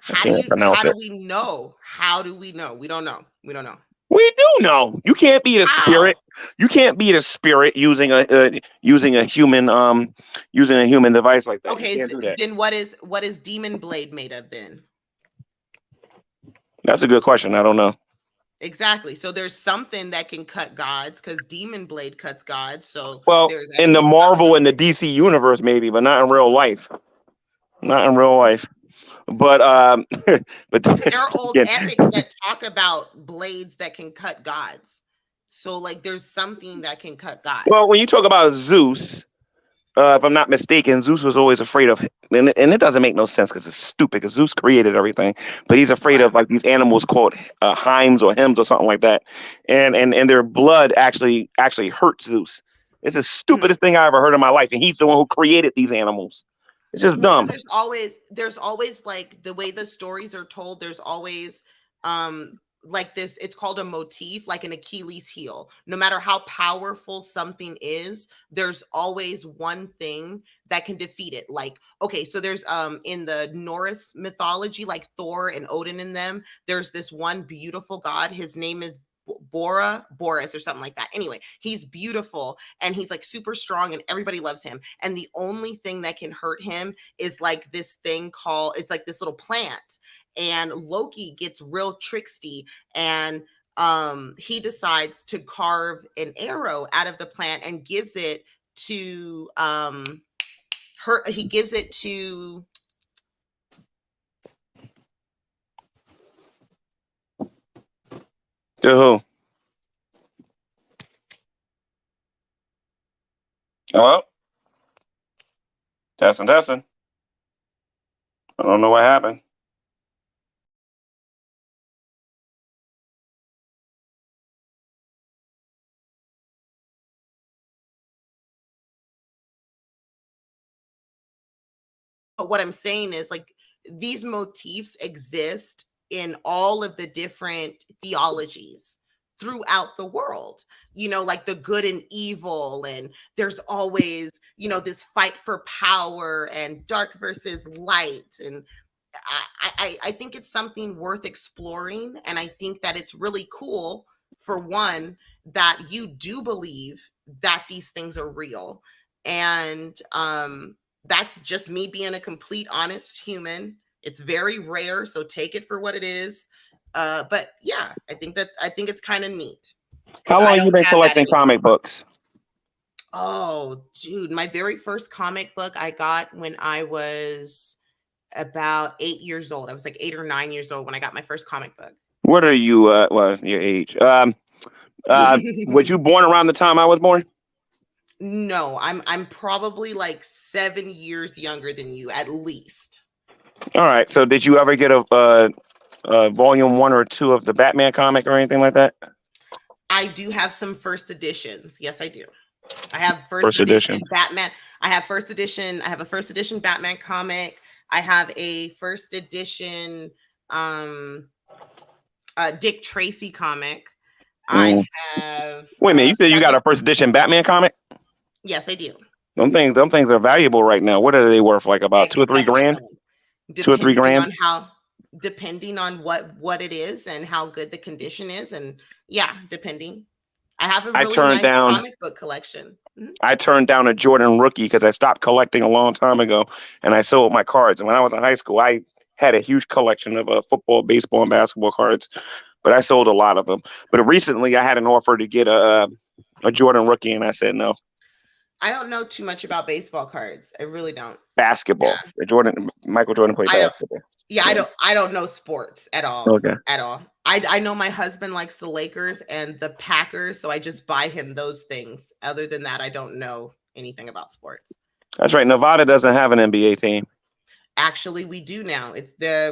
I mean, how do we know? How do we know? We don't know. We don't know. We do know. You can't beat a spirit. You can't beat a spirit using a human device like that. Okay, then what is Demon Blade made of then? That's a good question. I don't know. Exactly. So there's something that can cut gods, because Demon Blade cuts gods. So in the Marvel and the DC universe, maybe, but not in real life. Not in real life. But but there are old epics that talk about blades that can cut gods. So like there's something that can cut gods. Well, when you talk about Zeus, if I'm not mistaken, Zeus was always afraid of, and it doesn't make no sense because it's stupid, because Zeus created everything, but he's afraid of like these animals called hymes or hems or something like that, and their blood actually hurts Zeus. It's the stupidest thing I ever heard in my life, and he's the one who created these animals. It's just dumb. There's always like the way the stories are told. There's always like this. It's called a motif, like an Achilles heel. No matter how powerful something is, there's always one thing that can defeat it. Like, okay, so there's in the Norse mythology, like Thor and Odin in them, there's this one beautiful god. His name is Boris or something like that. Anyway, he's beautiful and he's like super strong and everybody loves him. And the only thing that can hurt him is like this thing called, it's like this little plant. And Loki gets real tricksy and he decides to carve an arrow out of the plant and gives it to he gives it to who? Hello? Testing. I don't know what happened. But what I'm saying is like these motifs exist in all of the different theologies throughout the world, you know, like the good and evil, and there's always, you know, this fight for power and dark versus light. And I think it's something worth exploring. And I think that it's really cool, for one, that you do believe that these things are real. And that's just me being a complete honest human. It's very rare, so take it for what it is. But yeah, I think it's kind of neat. How long have you been collecting comic books? Oh, dude, my very first comic book I got when I was about 8 years old. I was like 8 or 9 years old when I got my first comic book. What are you? Well, your age. Was you born around the time I was born? No, I'm probably like 7 years younger than you, at least. All right. So did you ever get a volume 1 or 2 of the Batman comic or anything like that? I do have some first editions. Yes, I do. I have first edition Batman. I have first edition. I have a first edition Batman comic. I have a first edition Dick Tracy comic. I have. Wait a minute. You said you got a first edition Batman comic? Yes, I do. Them things are valuable right now. What are they worth? Like about $2 or $3 grand? $2 or $3 grand? Depending on what it is and how good the condition is, and yeah, depending. I have a really nice comic book collection. Mm-hmm. I turned down a Jordan rookie because I stopped collecting a long time ago, and I sold my cards. And when I was in high school, I had a huge collection of football, baseball, and basketball cards, but I sold a lot of them. But recently, I had an offer to get a Jordan rookie, and I said no. I don't know too much about baseball cards. I really don't. Basketball. Yeah. Michael Jordan played basketball. Yeah, I don't know sports at all. Okay. At all. I know my husband likes the Lakers and the Packers, so I just buy him those things. Other than that, I don't know anything about sports. That's right. Nevada doesn't have an NBA team. Actually, we do now.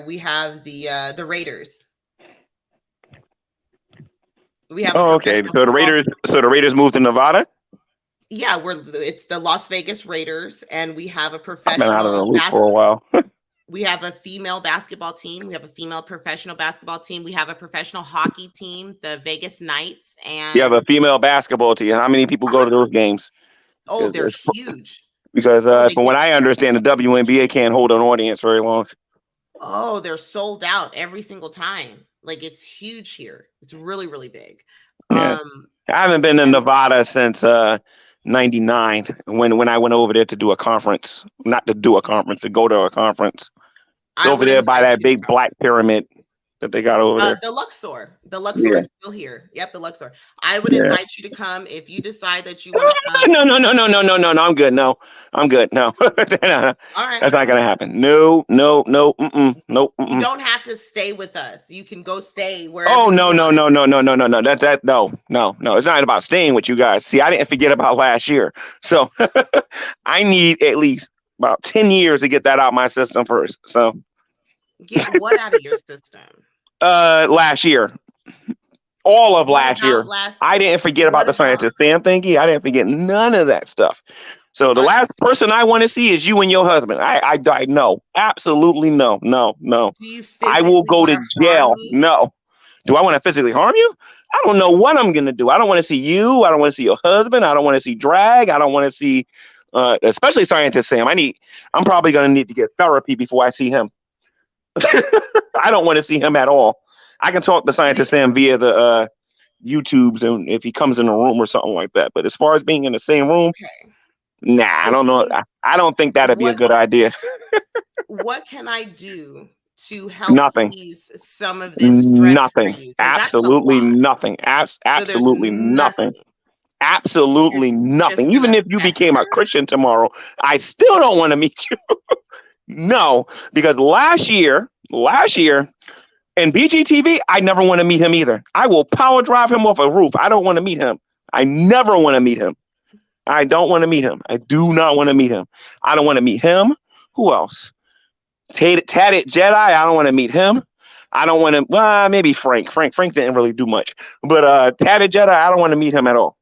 We have the Raiders. We have. Oh, okay. So the Raiders moved to Nevada? Yeah, it's the Las Vegas Raiders, and we have a I've been out of the professional loop for a while. we have a female basketball team. We have a female professional basketball team. We have a professional hockey team, the Vegas Knights, and you have a female basketball team. How many people go to those games? Oh, they're huge. Because from what I understand, the WNBA can't hold an audience very long. Oh, they're sold out every single time. Like, it's huge here. It's really, really big. Yeah. I haven't been to Nevada since 99 when I went over there to do a conference. Not to do a conference, to go to a conference. It's over there by that big black pyramid that they got over there. The Luxor. The Luxor is still here. Yep, the Luxor. I would invite you to come if you decide that you want to come. No. I'm good. No, I'm good. No. All right. That's not gonna happen. No. You don't have to stay with us. You can go stay wherever. Oh no. That no. It's not about staying with you guys. See, I didn't forget about last year. So I need at least about 10 years to get that out my system first. So get what out of your system? Last year. All of last year. I didn't forget about the Scientist Sam thingy. I didn't forget none of that stuff. So the last person I want to see is you and your husband. I no, absolutely no. I will go to jail. No. Do I want to physically harm you? I don't know what I'm gonna do. I don't want to see you. I don't want to see your husband. I don't want to see drag. I don't want to see, especially Scientist Sam. I'm probably gonna need to get therapy before I see him. I don't want to see him at all. I can talk to Scientist Sam via the YouTubes and if he comes in a room or something like that. But as far as being in the same room, nah, I don't know. I don't think that'd be a good idea. What can I do to help ease some of this stress? Nothing. Absolutely nothing. Absolutely nothing. Absolutely nothing. Even if you became a Christian tomorrow, I still don't want to meet you. No, because last year, and BGTV, I never want to meet him either. I will power drive him off a roof. I don't want to meet him. I never want to meet him. I don't want to meet him. I do not want to meet him. I don't want to meet him. Who else? Tatted Jedi. I don't want to meet him. I don't want to. Well, maybe Frank. Frank didn't really do much. But Tatted Jedi, I don't want to meet him at all.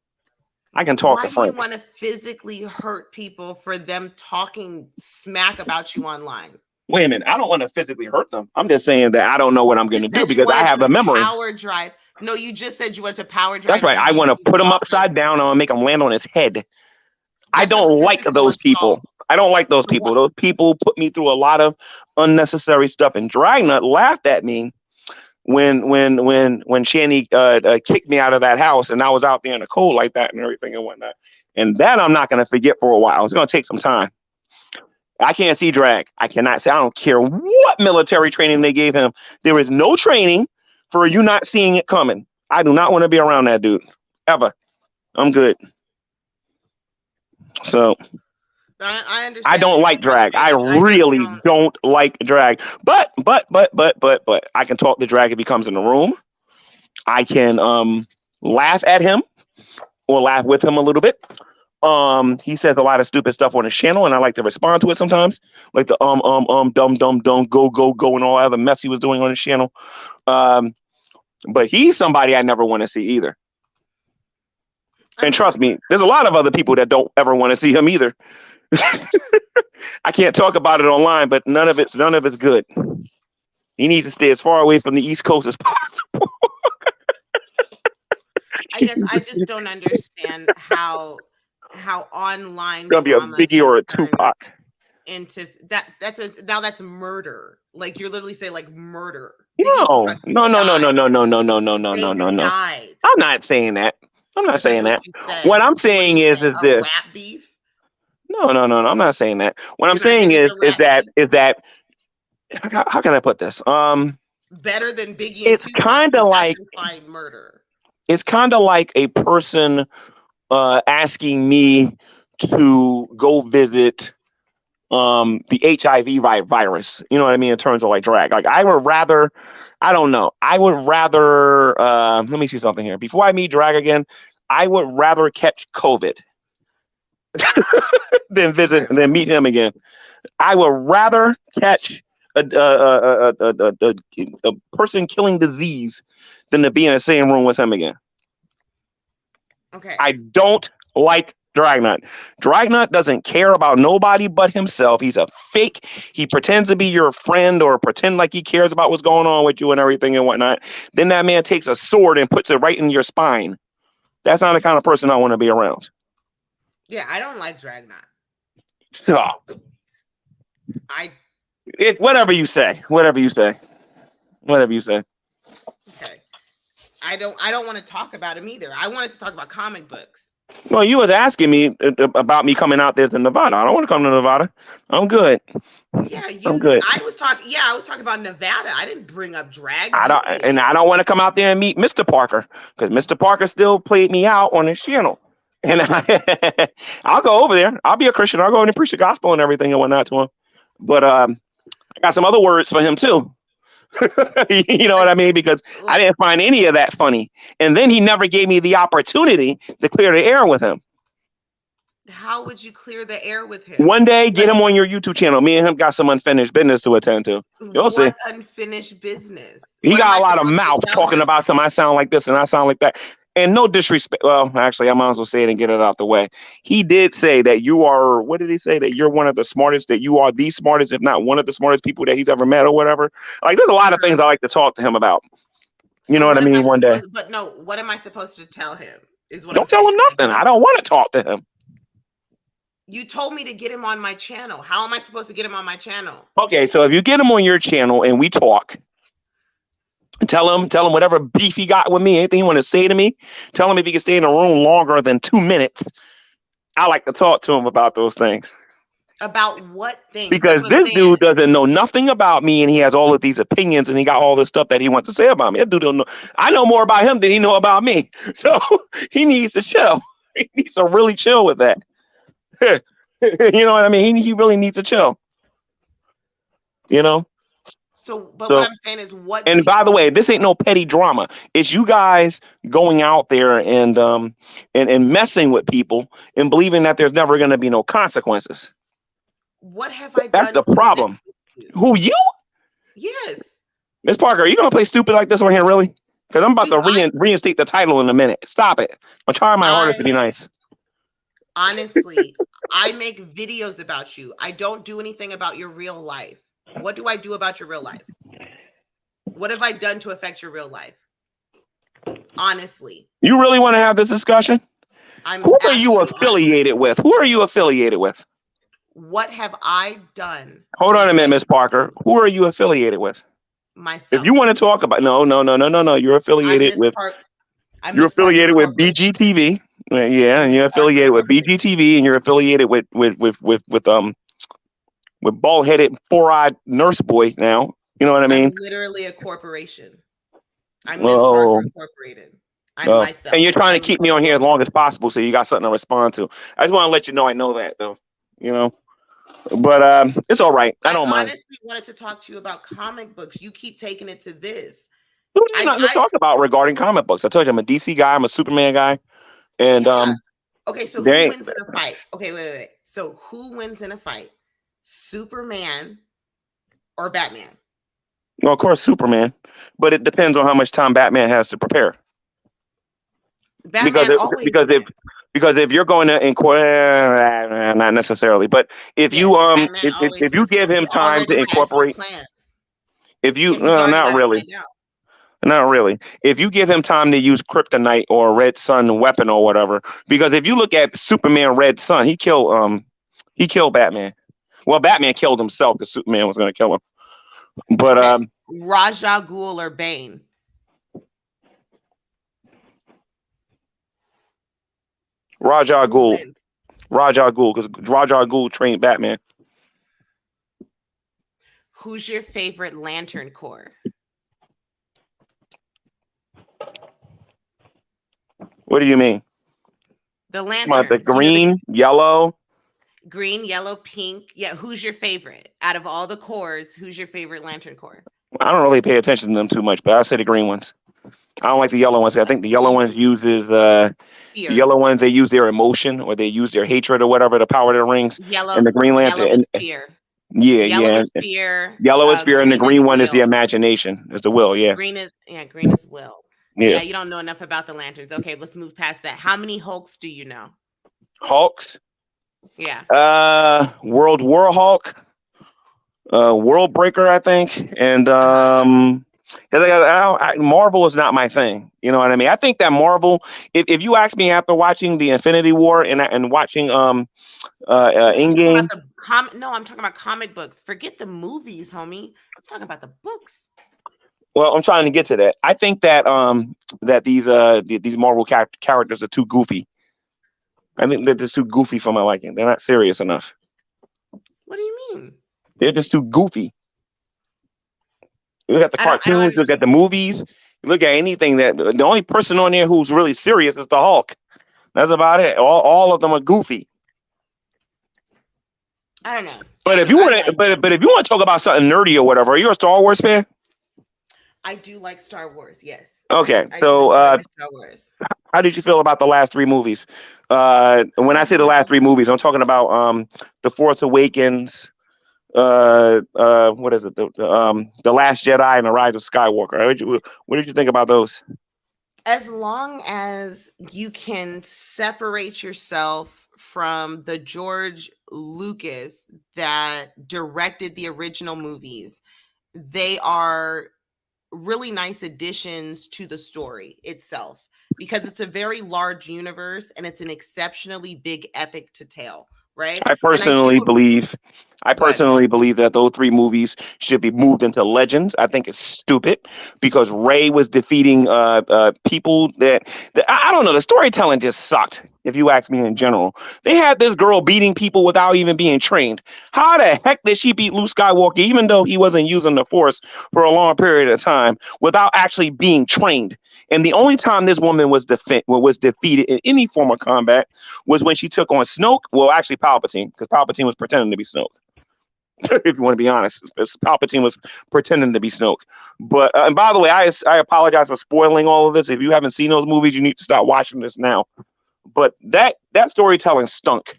I can talk to Frank. Why do you want to physically hurt people for them talking smack about you online? Wait a minute. I don't want to physically hurt them. I'm just saying that I don't know what I'm going to do because I have a memory. Power drive. No, you just said you wanted to power drive. That's right. I want to put him upside down and make him land on his head. I don't like those people. I don't like those people. Those people put me through a lot of unnecessary stuff. And Dragnut laughed at me when Shani kicked me out of that house and I was out there in the cold like that and everything and whatnot. And that I'm not going to forget for a while. It's going to take some time. I can't see drag. I cannot say. I don't care what military training they gave him. There is no training for you not seeing it coming. I do not want to be around that dude ever. I'm good. So I understand. I don't like drag. I really don't like drag. But I can talk to drag if he comes in the room. I can laugh at him or laugh with him a little bit. He says a lot of stupid stuff on his channel, and I like to respond to it sometimes, like the dumb, go, and all other mess he was doing on his channel. But he's somebody I never want to see either. And trust me, there's a lot of other people that don't ever want to see him either. I can't talk about it online, but none of it's good. He needs to stay as far away from the East Coast as possible. I just don't understand how online it's gonna be a Biggie or a Tupac into that's murder. Like you're literally saying like murder. No. I'm not saying that. I'm not saying that. What I'm saying is this. Rat beef? No. I'm not saying that. What I'm saying is that how can I put this? Better than Biggie. It's kind of like murder. It's kind of like a person asking me to go visit the HIV virus. You know what I mean? In terms of like drag. Like I would rather. I don't know. I would rather. Let me see something here. Before I meet drag again, I would rather catch COVID than meet him again. I would rather catch a person killing disease than to be in the same room with him again. Okay. I don't like Dragnut. Dragnut doesn't care about nobody but himself. He's a fake. He pretends to be your friend or pretend like he cares about what's going on with you and everything and whatnot. Then that man takes a sword and puts it right in your spine. That's not the kind of person I want to be around. Yeah, I don't like Dragnut. So, whatever you say. Okay. I don't want to talk about him either. I wanted to talk about comic books. Well, you was asking me about me coming out there to Nevada. I don't want to come to Nevada. I'm good. Yeah, I'm good. I was talking about Nevada. I didn't bring up drag. I don't want to come out there and meet Mr. Parker because Mr. Parker still played me out on his channel. And I'll go over there. I'll be a Christian. I'll go in and preach the gospel and everything and whatnot to him. But I got some other words for him too. You know what I mean? Because I didn't find any of that funny. And then he never gave me the opportunity to clear the air with him. How would you clear the air with him? One day, get him on your YouTube channel. Me and him got some unfinished business to attend to. You'll see. Unfinished business? He got a lot of mouth talking about some. I sound like this and I sound like that. And no disrespect. Well, actually, I might as well say it and get it out the way. He did say that you are, what did he say? That you're one of the smartest, that you are the smartest, if not one of the smartest people that he's ever met or whatever. Like, there's a lot of things I like to talk to him about. You know what I mean? One day. But no, what am I supposed to tell him? Don't tell him nothing. I don't want to talk to him. You told me to get him on my channel. How am I supposed to get him on my channel? Okay, so if you get him on your channel and we talk, tell him whatever beef he got with me, anything he want to say to me, tell him if he can stay in the room longer than 2 minutes. I like to talk to him about those things. About what things? Because this dude doesn't know nothing about me and he has all of these opinions and he got all this stuff that he wants to say about me. That dude don't know. I know more about him than he know about me. So he needs to chill. He needs to really chill with that. You know what I mean? He really needs to chill. You know? So what I'm saying is and by the way, this ain't no petty drama. It's you guys going out there and messing with people and believing that there's never going to be no consequences. What have I done? That's the problem. Who, you? Yes. Miss Parker, are you going to play stupid like this one here, really? Because I'm about to reinstate the title in a minute. Stop it. I'm trying my hardest to be nice. Honestly, I make videos about you. I don't do anything about your real life. What do I do about your real life? What have I done to affect your real life? Honestly. You really want to have this discussion? Who are you affiliated with? Who are you affiliated with? What have I done? Hold on a minute, Miss Parker. Who are you affiliated with? Myself. If you want to talk about no. You're affiliated with you're affiliated with BGTV. Yeah, and you're affiliated with BGTV and you're affiliated with bald-headed, four-eyed nurse boy now. You know what I mean? I'm literally a corporation. I'm Miss Parker Incorporated. I'm myself. And you're trying to keep me on here as long as possible so you got something to respond to. I just want to let you know I know that, though. You know? But it's all right. I don't mind. I honestly wanted to talk to you about comic books. You keep taking it to this. There's nothing to talk about regarding comic books. I told you I'm a DC guy. I'm a Superman guy. And okay, so who wins in a fight? Okay, wait. So who wins in a fight? Superman or Batman? Well, of course, Superman. But it depends on how much time Batman has to prepare. Because if you're going to incorporate, not necessarily, but if you give him time to incorporate, not really. If you give him time to use kryptonite or Red Sun weapon or whatever, because if you look at Superman Red Sun, he killed Batman. Well, Batman killed himself because Superman was going to kill him. But Ra's al Ghul or Bane? Ra's al Ghul, because Ra's al Ghul trained Batman. Who's your favorite Lantern Corps? What do you mean? The lantern. The green, yellow. Green, yellow, pink. Yeah, who's your favorite? Out of all the corps, who's your favorite Lantern Corps? I don't really pay attention to them too much, but I say the green ones. I don't like the yellow ones. I think the yellow ones the yellow ones, they use their emotion or they use their hatred or whatever to power their rings. Yellow and the Green Lantern is fear. Yellow is fear, and the green one is the imagination. Is the will. Yeah. Green is will. Yeah, you don't know enough about the lanterns. Okay, let's move past that. How many Hulks do you know? Hulks. Yeah. World War Hulk. World Breaker, I think, and Marvel is not my thing. You know what I mean? I think that Marvel. If you ask me after watching the Infinity War and watching Endgame. No, I'm talking about comic books. Forget the movies, homie. I'm talking about the books. Well, I'm trying to get to that. I think that that these Marvel characters are too goofy. I think they're just too goofy for my liking. They're not serious enough. What do you mean? They're just too goofy. You look at the cartoons, look at the movies, look at anything that the only person on there who's really serious is the Hulk. That's about it. All of them are goofy. I don't know. But if you want to, but if you want to talk about something nerdy or whatever, are you a Star Wars fan? I do like Star Wars. Yes. Okay, so Star Wars. How did you feel about the last three movies? When I say the last three movies, I'm talking about The Force Awakens. What is it? The Last Jedi and The Rise of Skywalker. What did you think about those? As long as you can separate yourself from the George Lucas that directed the original movies, they are really nice additions to the story itself, because it's a very large universe and it's an exceptionally big epic to tell. Right. I personally believe that those three movies should be moved into Legends. I think it's stupid because Rey was defeating people that I don't know. The storytelling just sucked. If you ask me in general, they had this girl beating people without even being trained. How the heck did she beat Luke Skywalker, even though he wasn't using the Force for a long period of time, without actually being trained? And the only time this woman was defeated in any form of combat was when she took on Snoke. Well, actually Palpatine, because Palpatine was pretending to be Snoke. If you want to be honest, Palpatine was pretending to be Snoke. But and by the way, I apologize for spoiling all of this. If you haven't seen those movies, you need to start watching this now. But that storytelling stunk.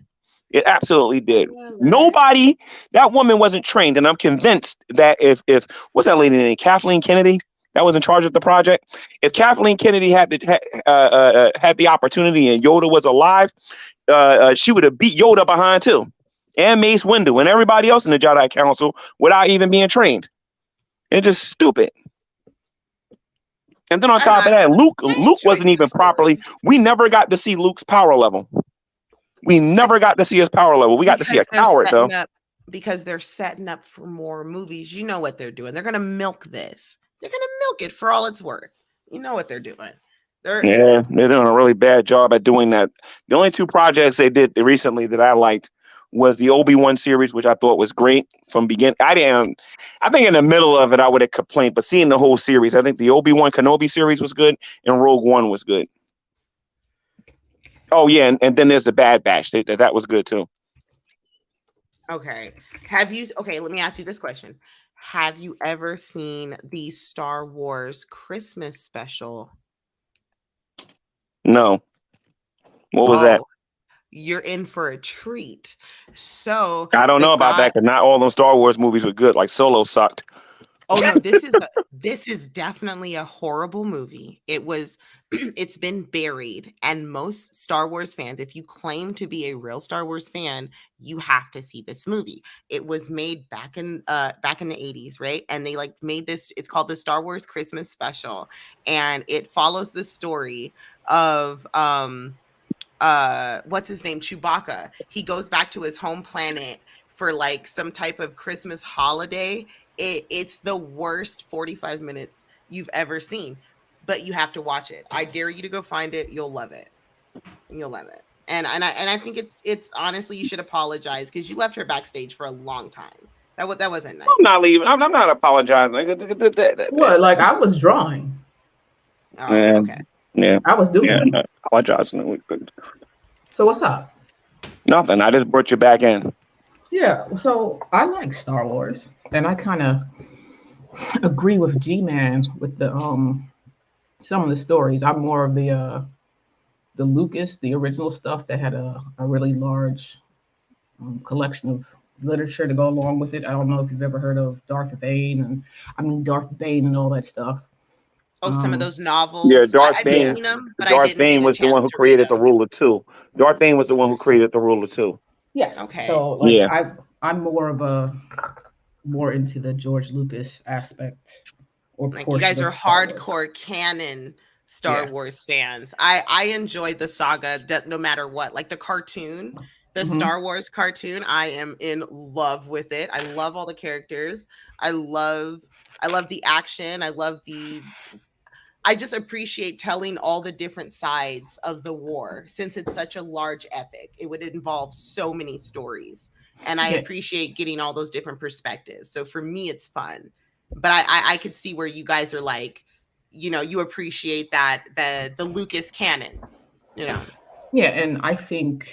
It absolutely did. Nobody, that woman wasn't trained, and I'm convinced that if what's that lady named, Kathleen Kennedy, that was in charge of the project. If Kathleen Kennedy had the opportunity and Yoda was alive, she would have beat Yoda behind too, and Mace Windu and everybody else in the Jedi Council without even being trained. It's just stupid. And then on top of that, Luke wasn't even properly. We never got to see Luke's power level. We never got to see his power level. We got to see a coward though. Because they're setting up for more movies. You know what they're doing. They're gonna milk this. They're gonna milk it for all it's worth. You know what they're doing. They're doing a really bad job at doing that. The only two projects they did recently that I liked was the Obi-Wan series, which I thought was great from beginning. I think in the middle of it I would have complained, but seeing the whole series, I think the Obi-Wan Kenobi series was good and Rogue One was good. Oh yeah, and then there's the Bad Batch. That was good too. Okay. Let me ask you this question. Have you ever seen the Star Wars Christmas special? No. What was that? You're in for a treat. So I don't know about that, because not all those Star Wars movies were good. Like Solo sucked. Oh no, this is definitely a horrible movie. It's been buried, and most Star Wars fans, if you claim to be a real Star Wars fan, you have to see this movie. It was made back in the 80s, right? And they made this, it's called the Star Wars Christmas Special, and it follows the story of what's his name? Chewbacca. He goes back to his home planet for some type of Christmas holiday. It's the worst 45 minutes you've ever seen, but you have to watch it. I dare you to go find it. You'll love it. You'll love it. And I think it's honestly, you should apologize because you left her backstage for a long time. That wasn't nice. I'm not leaving. I'm not apologizing. What? I was drawing. Oh, okay. Yeah. I was doing it. No, apologizing. So what's up? Nothing. I just brought you back in. Yeah. So I like Star Wars, and I kind of agree with G-Man with the some of the stories. I'm more of the Lucas, the original stuff that had a really large collection of literature to go along with it. I don't know if you've ever heard of Darth Bane and all that stuff. Oh, some of those novels. Yeah, Darth Bane. Seen them, but Darth Bane was the one who created the Ruler 2. Darth Bane was the one who created the Ruler 2. Yeah. Okay. So like I'm more into the George Lucas aspect. Or like you guys are hardcore canon Star Wars fans. I enjoy the saga no matter what. Like the cartoon, the Star Wars cartoon, I am in love with it. I love all the characters. I love the action. I just appreciate telling all the different sides of the war since it's such a large epic. It would involve so many stories. And I appreciate getting all those different perspectives. So for me, it's fun. But I could see where you guys are like, you know, you appreciate that the Lucas canon, you know. Yeah, and I think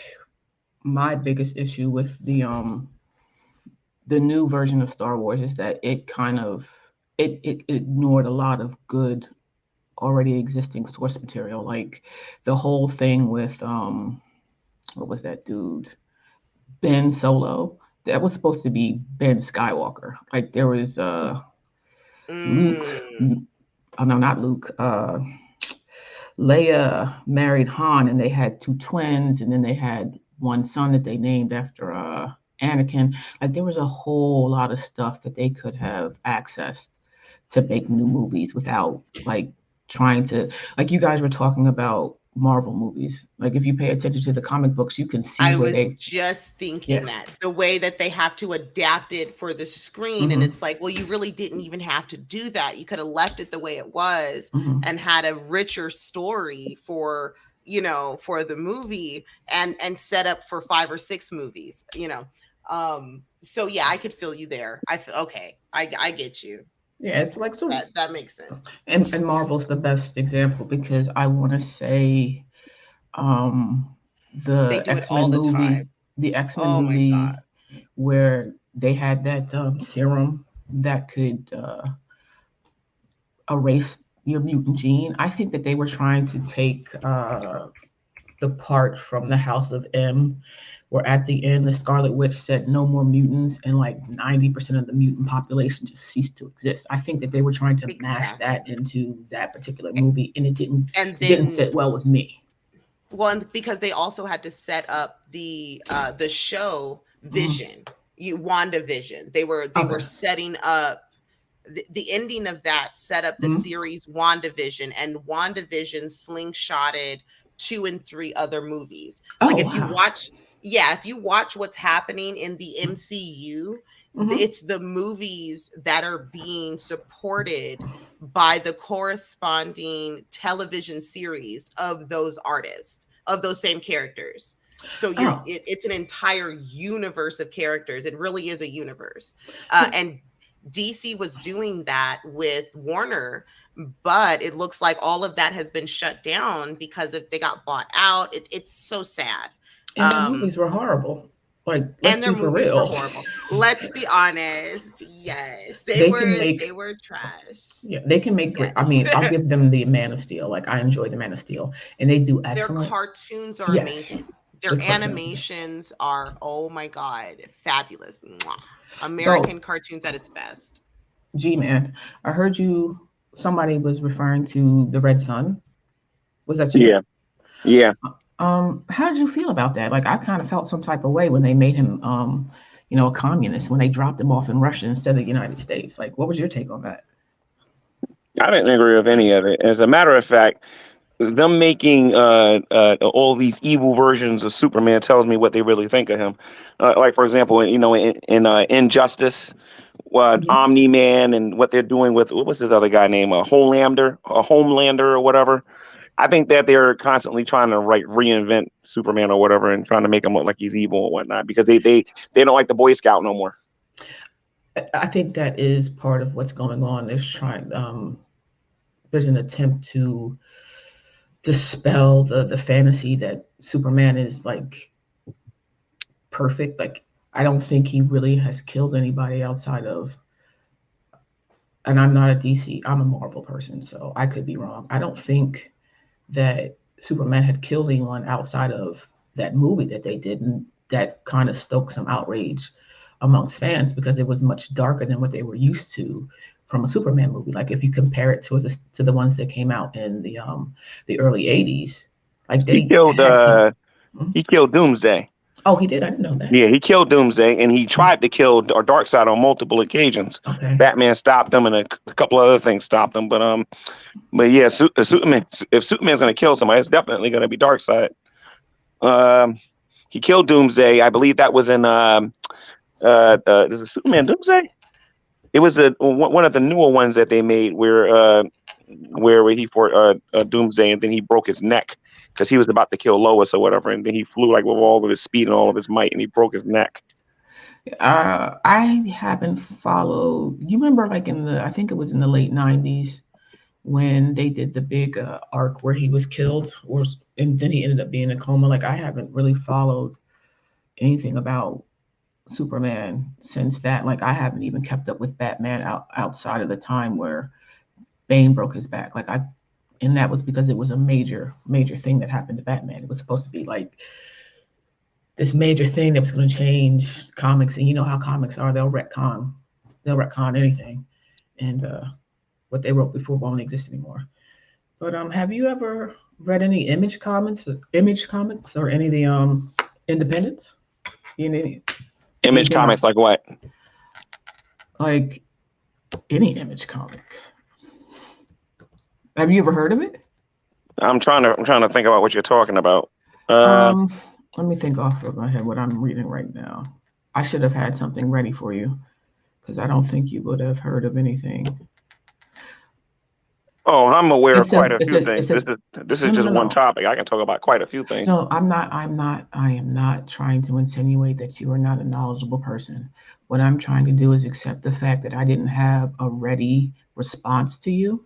my biggest issue with the new version of Star Wars is that it kind of it ignored a lot of good already existing source material, like the whole thing with what was that dude, Ben Solo? That was supposed to be Ben Skywalker. Like there was Luke. Oh no, not Luke. Leia married Han, and they had 2 twins, and then they had one son that they named after Anakin. Like there was a whole lot of stuff that they could have accessed to make new movies without like trying to, like you guys were talking about Marvel movies. Like if you pay attention to the comic books, you can see I was just thinking that the way that they have to adapt it for the screen, and it's like, well, you really didn't even have to do that. You could have left it the way it was and had a richer story for, you know, for the movie and set up for 5 or 6 movies, you know. So yeah, I could feel you there. I feel okay. I get you. Yeah, it's like so that makes sense. And Marvel's the best example because I want to say the X-Men movie, the X-Men movie where they had that serum that could erase your mutant gene. I think that they were trying to take the part from the House of M where at the end the Scarlet Witch said no more mutants and like 90% of the mutant population just ceased to exist. I think that they were trying to mash that into that particular movie and it didn't sit well with me. Well, and because they also had to set up the show Vision, WandaVision. They were setting up the ending of that set up the series WandaVision, and WandaVision slingshotted 2 and 3 other movies. If you watch what's happening in the MCU, it's the movies that are being supported by the corresponding television series of those artists, of those same characters. So it's an entire universe of characters. It really is a universe. And DC was doing that with Warner, but it looks like all of that has been shut down because they got bought out. It's so sad. And their movies were horrible. Were horrible. Let's be honest. Yes, they were trash. Yeah, they can make great. I mean, I'll give them the Man of Steel. Like I enjoy the Man of Steel, and they do excellent. Their cartoons are amazing. Their animations are, oh my god, fabulous. Mwah. American cartoons at its best. G-Man, I heard somebody was referring to the Red Sun. Was that you? Yeah. How did you feel about that? Like I kind of felt some type of way when they made him a communist, when they dropped him off in Russia instead of the United States. Like what was your take on that? I didn't agree with any of it. As a matter of fact, them making all these evil versions of Superman tells me what they really think of him. Like for example, in Injustice, Omni-Man, and what they're doing with what was his other guy named Homelander or whatever. I think that they're constantly trying to reinvent Superman or whatever and trying to make him look like he's evil or whatnot because they don't like the Boy Scout no more. I think that is part of what's going on. There's an attempt to dispel the fantasy that Superman is like perfect. Like I don't think he really has killed anybody outside of, and I'm not a DC, I'm a Marvel person, so I could be wrong. I don't think that Superman had killed anyone outside of that movie that they did, and that kind of stoked some outrage amongst fans because it was much darker than what they were used to from a Superman movie. Like if you compare it to the ones that came out in the early 80s, like he killed Doomsday. Oh, he did. I didn't know that. Yeah, he killed Doomsday, and he tried to kill Darkseid on multiple occasions. Okay. Batman stopped him, and a couple other things stopped him. But yeah, Superman. If Superman's going to kill somebody, it's definitely going to be Darkseid. He killed Doomsday. I believe that was in is it Superman Doomsday? It was one of the newer ones that they made where he fought Doomsday, and then he broke his neck because he was about to kill Lois or whatever, and then he flew like with all of his speed and all of his might, and he broke his neck. I haven't followed. You remember, like I think it was in the late 90s when they did the big arc where he was killed, and then he ended up being in a coma. Like I haven't really followed anything about Superman since that. Like I haven't even kept up with Batman outside of the time where Bane broke his back. And that was because it was a major thing that happened to Batman. It was supposed to be like this major thing that was going to change comics. And you know how comics are, they'll retcon anything. And what they wrote before won't exist anymore. But have you ever read any Image comics or any of the independents? Image comics, like what? Like any Image comics. Have you ever heard of it? I'm trying to think about what you're talking about. Let me think off of my head what I'm reading right now. I should have had something ready for you because I don't think you would have heard of anything. Oh, I'm aware of quite a few things. This is just one topic. I can talk about quite a few things. No, I am not trying to insinuate that you are not a knowledgeable person. What I'm trying to do is accept the fact that I didn't have a ready response to you,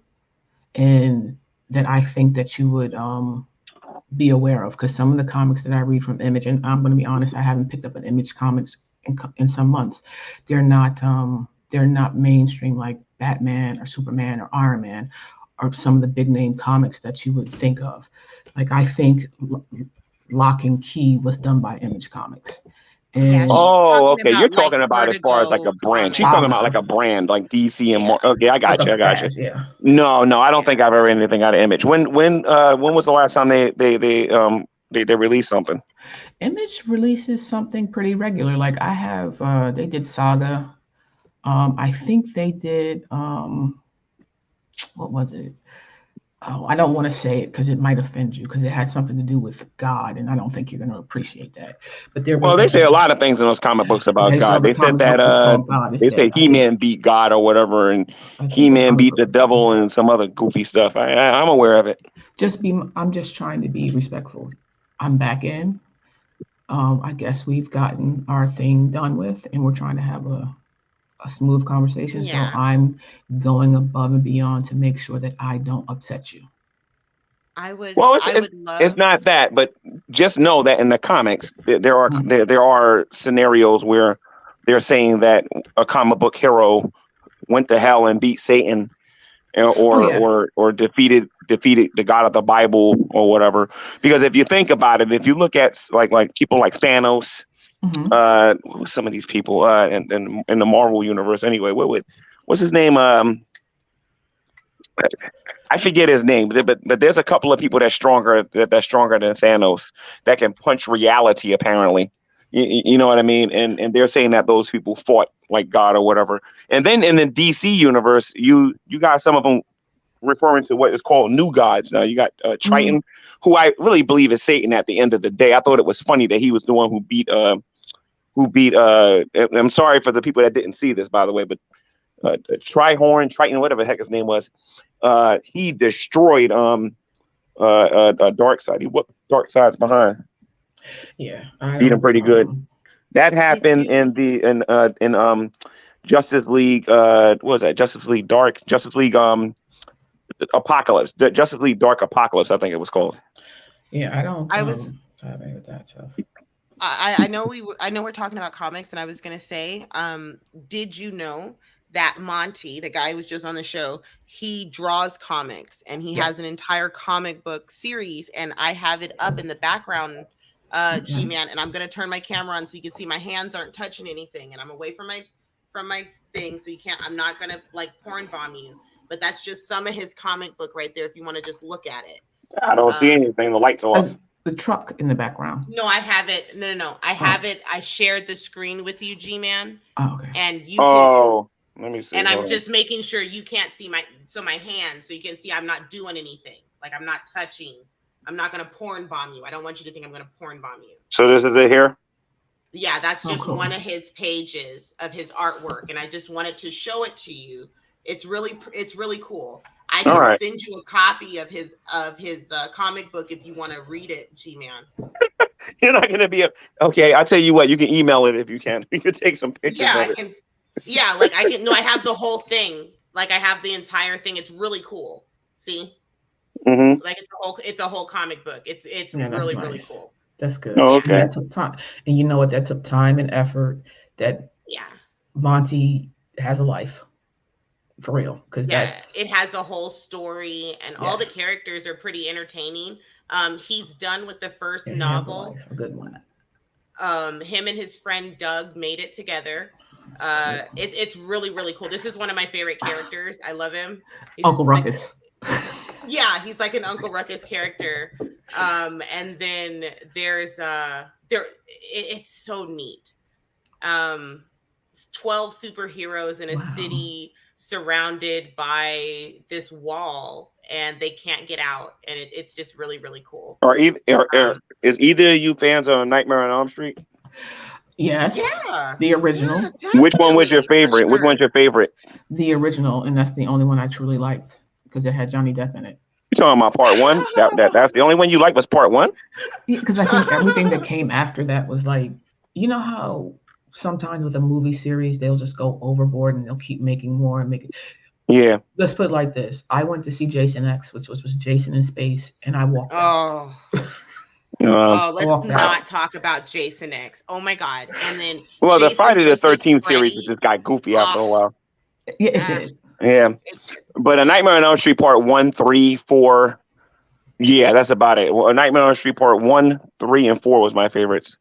and that I think that you would be aware of, because some of the comics that I read from Image, and I'm going to be honest, I haven't picked up an Image comics in some months. They're not mainstream like Batman or Superman or Iron Man or some of the big name comics that you would think of. Like I think Lock and Key was done by Image Comics. And okay. You're talking about as far as like a brand. She's talking about like a brand, like DC and more. Okay, I got you. Yeah. No, I don't think I've ever read anything out of Image. When was the last time they released something? Image releases something pretty regular. Like I have, they did Saga. I think they did. What was it? Oh, I don't want to say it because it might offend you because it had something to do with God, and I don't think you're going to appreciate that. But they say a lot of things in those comic books about God. They said that they say He-Man beat God or whatever, and He-Man beat the devil and some other goofy stuff. I'm aware of it. I'm just trying to be respectful. I'm back in. I guess we've gotten our thing done with, and we're trying to have a smooth conversation. Yeah. So I'm going above and beyond to make sure that I don't upset you. It's not that, but just know that in the comics, there are scenarios where they're saying that a comic book hero went to hell and beat Satan, or defeated the God of the Bible or whatever. Because if you think about it, if you look at like people like Thanos. Mm-hmm. Some of these people in the Marvel universe anyway, what's his name? I forget his name, but there's a couple of people that's stronger than Thanos that can punch reality apparently. You know what I mean? And they're saying that those people fought like God or whatever. And then in the DC universe, you got some of them referring to what is called new gods. Now you got Triton, who I really believe is Satan at the end of the day. I thought it was funny that he was the one who beat I'm sorry for the people that didn't see this, by the way, but Triton, whatever the heck his name was, he destroyed Darkseid. He whooped Darkseid's behind. Yeah, beat him pretty good. That happened in Justice League. What was that? Justice League Dark. Justice League Apocalypse. Justice League Dark Apocalypse, I think it was called. Yeah, I don't. I was having with that stuff. I know we're talking about comics, and I was gonna say, did you know that Monty, the guy who was just on the show, he draws comics and he has an entire comic book series, and I have it up in the background, G-Man, and I'm gonna turn my camera on so you can see my hands aren't touching anything, and I'm away from my from my thing, so you can't. I'm not gonna like porn bomb you, but that's just some of his comic book right there. If you want to just look at it, I don't see anything. The lights off. The truck in the background. No, I have it. No. I have it. I shared the screen with you, G-Man. Oh, okay. And you can. Let me see. And I'm just making sure you can't see my hand, so you can see I'm not doing anything. Like I'm not touching. I'm not gonna porn bomb you. I don't want you to think I'm gonna porn bomb you. So this is it here? Yeah, that's just cool. one of his pages of his artwork, and I just wanted to show it to you. It's really cool. I can send you a copy of his comic book if you want to read it, G-Man. You're not gonna be okay. I'll tell you what. You can email it if you can. You can take some pictures. Yeah, of I can. Yeah, like I can. No, I have the whole thing. Like I have the entire thing. It's really cool. See, like it's a whole comic book. It's really nice. Really cool. That's good. Oh, okay. And that took time, and you know what? That took time and effort. That Monty has a life. For real, because it has a whole story, and all the characters are pretty entertaining. He's done with the first novel. A good one. Him and his friend Doug made it together. It's really really cool. This is one of my favorite characters. I love him. Uncle Ruckus. Yeah, he's like an Uncle Ruckus character. And then there's it's so neat. 12 superheroes in a city surrounded by this wall, and they can't get out, and it's just really really cool. Is either of you fans of Nightmare on Elm Street? Yes. Yeah. The original. Yeah, which one was your favorite? Which one's your favorite? The original, and that's the only one I truly liked because it had Johnny Depp in it. You talking about part one? That's the only one you like was part one? Because I think everything that came after that was like, you know how sometimes with a movie series they'll just go overboard and they'll keep making more and make it. Yeah. Let's put it like this. I went to see Jason X, which was Jason in space, and I walked out. Let's not talk about Jason X. Oh my God. And then the Friday the 13th series just got goofy after a while. Yeah, it did. Yeah. But A Nightmare on Elm Street part 1, 3, 4. Yeah, that's about it. Well, A Nightmare on Elm Street part 1, 3, and 4 was my favorites.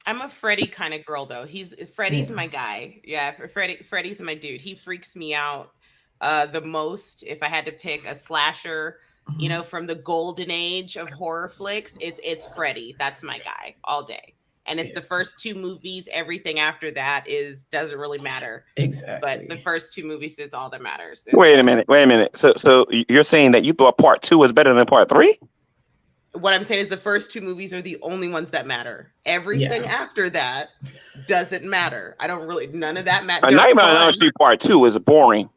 I'm a Freddy kind of girl though. Freddy's my guy. Yeah, Freddy's my dude. He freaks me out the most. If I had to pick a slasher, you know, from the golden age of horror flicks, it's Freddy. That's my guy all day. And it's the first two movies. Everything after that doesn't really matter. Exactly. But the first two movies is all that matters. Wait a minute. So you're saying that you thought part 2 was better than part 3? What I'm saying is the first two movies are the only ones that matter. Everything after that doesn't matter. None of that matters. A Nightmare on Elm Street part 2 is boring.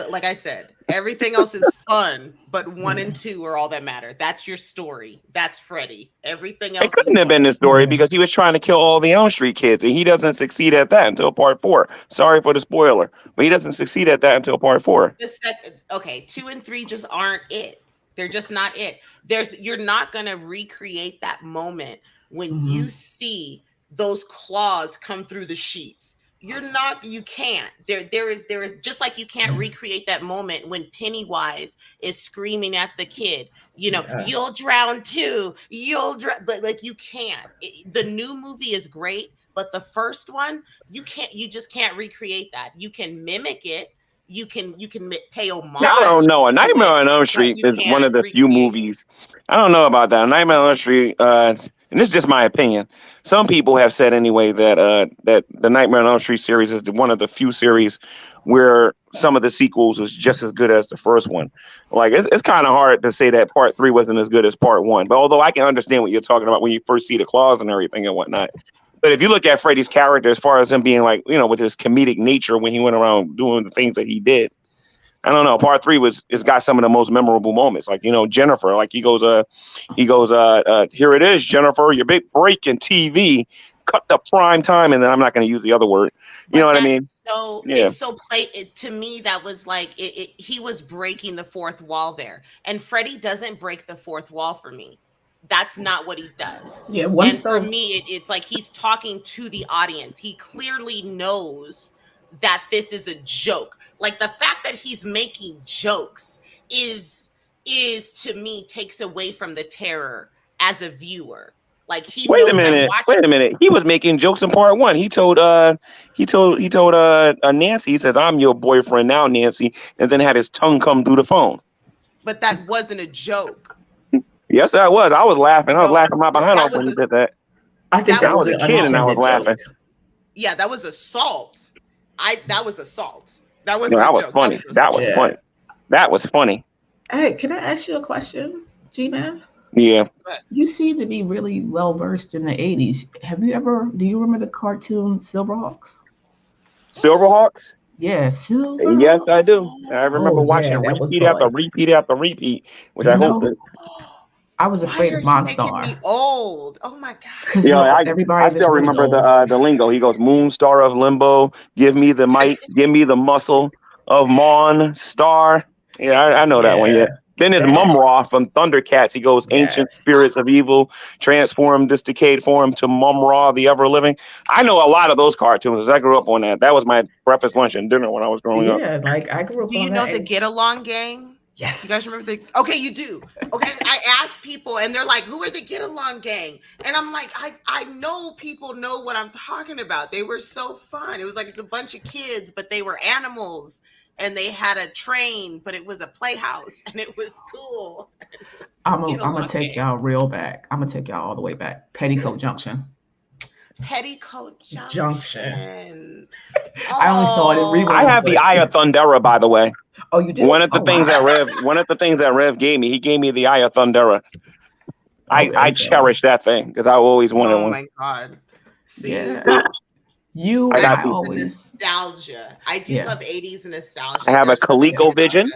Like I said, everything else is fun, but 1 and 2 are all that matter. That's your story. That's Freddy. Everything else. It couldn't have been the story because he was trying to kill all the Elm Street kids, and he doesn't succeed at that until part 4. Sorry for the spoiler, but he doesn't succeed at that until part 4. 2 and 3 just aren't it. They're just not it. You're not gonna recreate that moment when you see those claws come through the sheets. You can't. There is just like you can't recreate that moment when Pennywise is screaming at the kid, you know, you'll drown too. Like you can't. The new movie is great, but the first one, you just can't recreate that. You can mimic it. You can pay homage. I don't know. A Nightmare on Elm Street is one of the few movies. I don't know about that. A Nightmare on Elm Street, and this is just my opinion. Some people have said anyway that the Nightmare on Elm Street series is one of the few series where some of the sequels was just as good as the first one. Like it's kind of hard to say that part 3 wasn't as good as part 1. But although I can understand what you're talking about when you first see the claws and everything and whatnot. But if you look at Freddy's character, as far as him being like, you know, with his comedic nature when he went around doing the things that he did, I don't know. Part 3 it's got some of the most memorable moments. Like, you know, Jennifer, like he goes, here it is, Jennifer, your big break in TV, cut the prime time. And then I'm not going to use the other word. You know what I mean? So it's so to me, that was like, he was breaking the fourth wall there. And Freddy doesn't break the fourth wall for me. That's not what he does. Yeah, and for me, it's like he's talking to the audience. He clearly knows that this is a joke. Like the fact that he's making jokes is to me takes away from the terror as a viewer. Like he Wait knows a minute. I'm watching. Wait a minute. He was making jokes in part one. He told Nancy, he says, "I'm your boyfriend now, Nancy," and then had his tongue come through the phone. But that wasn't a joke. Yes, that was. I was laughing. I was No, laughing my behind off when he did that. I think I was a kid and I was laughing. Yeah, that was assault. That was assault. That was that was funny. That was funny. That was funny. Hey, can I ask you a question, G-Man? Yeah. You seem to be really well versed in the 80s. Do you remember the cartoon Silverhawks? Silverhawks? Yeah, Silverhawks. Yes, I do. I remember watching repeat after repeat, which I hope that. I was afraid of Monstar. Making me old. Oh my god. Yeah, I still remember the lingo. He goes, "Moon Star of Limbo, give me the might, give me the muscle of Mon Star." Yeah, I know that one. Yeah. Then there's Mumra from Thundercats. He goes, "Ancient spirits of evil, transform this decayed form to Mumra, the ever living." I know a lot of those cartoons. I grew up on that. That was my breakfast, lunch, and dinner when I was growing up. Yeah, like I grew up. Do you know the Get Along Gang? Yes. You guys remember okay, you do. Okay. I asked people and they're like, who are the Get Along Gang? And I'm like, I know people know what I'm talking about. They were so fun. It was like a bunch of kids, but they were animals and they had a train, but it was a playhouse and it was cool. I'm gonna take y'all real back. I'm gonna take y'all all the way back. Petticoat Junction. Petticoat Junction. I only saw it in reruns. I have the Eye of Thundera, by the way. Oh, you did? One of the things that Rev gave me, he gave me the Eye of Thundera. I cherish that thing because I always wanted one. Oh my god! See, I got nostalgia. I do love 80s nostalgia. I have a ColecoVision.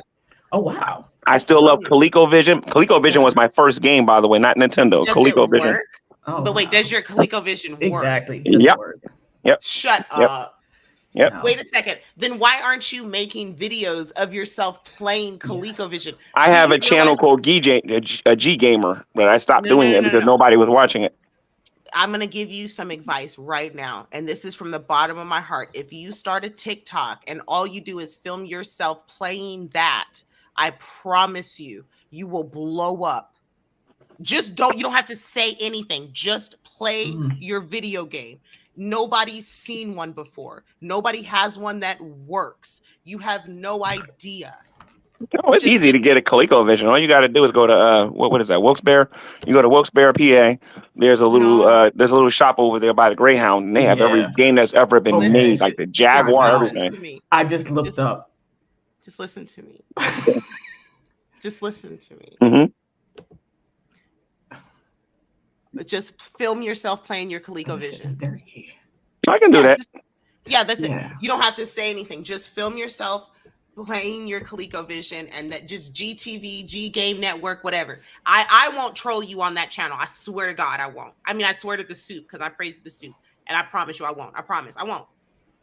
Oh wow! I still love ColecoVision. ColecoVision was my first game, by the way, not Nintendo. ColecoVision. But wait, does your ColecoVision work? Exactly. Yep. Shut up. Yep. Wait a second. Then why aren't you making videos of yourself playing ColecoVision? I have a channel called G Gamer, but I stopped doing it because nobody was watching it. I'm going to give you some advice right now. And this is from the bottom of my heart. If you start a TikTok and all you do is film yourself playing that, I promise you, you will blow up. You don't have to say anything. Just play your video game. Nobody's seen one before. Nobody has one that works. You have no idea. Oh, it's easy to get a ColecoVision. All you got to do is go to what is that? Wilkes-Barre. You go to Wilkes-Barre, PA. There's a little shop over there by the Greyhound, and they have every game that's ever been made, like the Jaguar, everything. I just looked up. Just listen to me. Just listen to me. Mm-hmm. Just film yourself playing your ColecoVision. I can do that. That's it. You don't have to say anything. Just film yourself playing your ColecoVision and that just GTV, G Game Network, whatever. I won't troll you on that channel. I swear to God, I won't. I mean, I swear to the soup because I praise the soup. And I promise you I won't. I promise. I won't.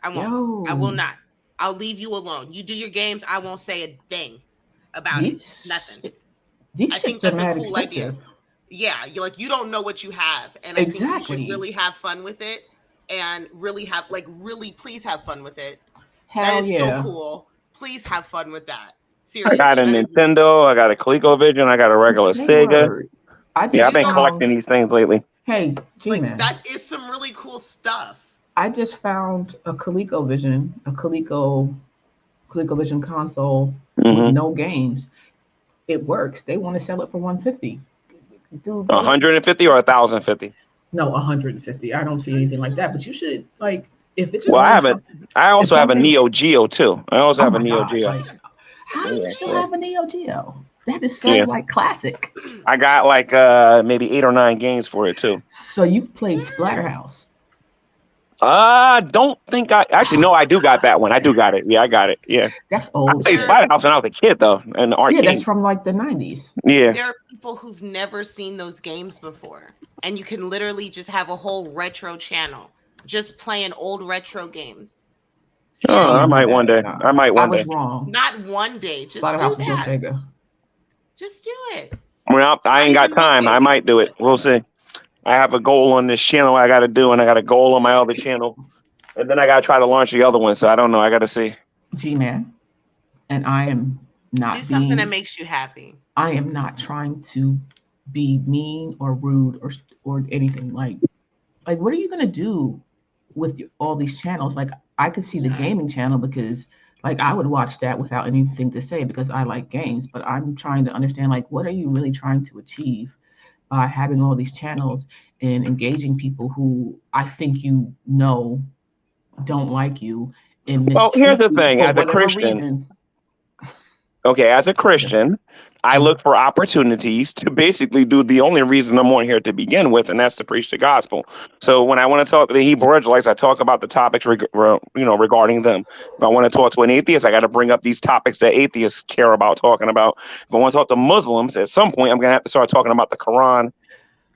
I will not. I'll leave you alone. You do your games. I won't say a thing about it. Nothing. I think that's a cool idea. Yeah, you don't know what you have, and I think you should really have fun with it, and really please have fun with it. That is so cool. Please have fun with that. Seriously, I got a Nintendo. I got a ColecoVision. I got a regular Sega. I've been collecting these things lately. Hey, G-Man. That is some really cool stuff. I just found a ColecoVision console with no games. It works. They want to sell it for $150. Dude, 150 or 1,050? No, 150. I don't see anything like that. But you should if it's. Well, I also have a Neo Geo too. I also have a Neo Geo. How do you still have a Neo Geo? That is so classic. I got maybe 8 or 9 games for it too. So you've played Splatterhouse? Don't think I do got that one. I do got it. Yeah, I got it. Yeah. That's old. I played Splatterhouse when I was a kid though, and the arcade. Yeah, that's from the 90s. Yeah. There are people who've never seen those games before, and you can literally just have a whole retro channel just playing old retro games. Seriously. Oh, I might one day. I was wrong. Not one day. Just do that. Just do it. Well, I ain't got time. I might do it. We'll see. I have a goal on this channel I got to do, and I got a goal on my other channel. And then I got to try to launch the other one. So I don't know. I got to see. G-Man, and I am not do something that makes you happy. I am not trying to be mean or rude or anything. Like what are you gonna do with all these channels? Like I could see the gaming channel because like I would watch that without anything to say because I like games, but I'm trying to understand like what are you really trying to achieve by having all these channels and engaging people who I think don't like you and well, here's the thing, for as a whatever Christian. reason. Okay, as a Christian, I look for opportunities to basically do the only reason I'm on here to begin with, and that's to preach the gospel. So when I want to talk to the Hebrew Israelites, I talk about the topics regarding them. If I want to talk to an atheist, I got to bring up these topics that atheists care about talking about. If I want to talk to Muslims, at some point I'm going to have to start talking about the Quran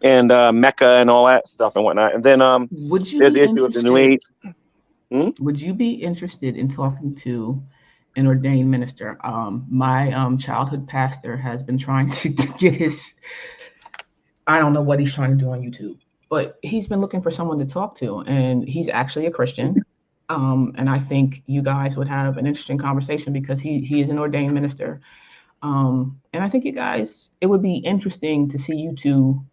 and Mecca and all that stuff and whatnot. And then would you there's be the issue of the New Age. Would you be interested in talking to an ordained minister? My childhood pastor has been trying to get his, I don't know what he's trying to do on YouTube, but he's been looking for someone to talk to, and he's actually a Christian. And I think you guys would have an interesting conversation because he is an ordained minister. And I think you guys, it would be interesting to see you two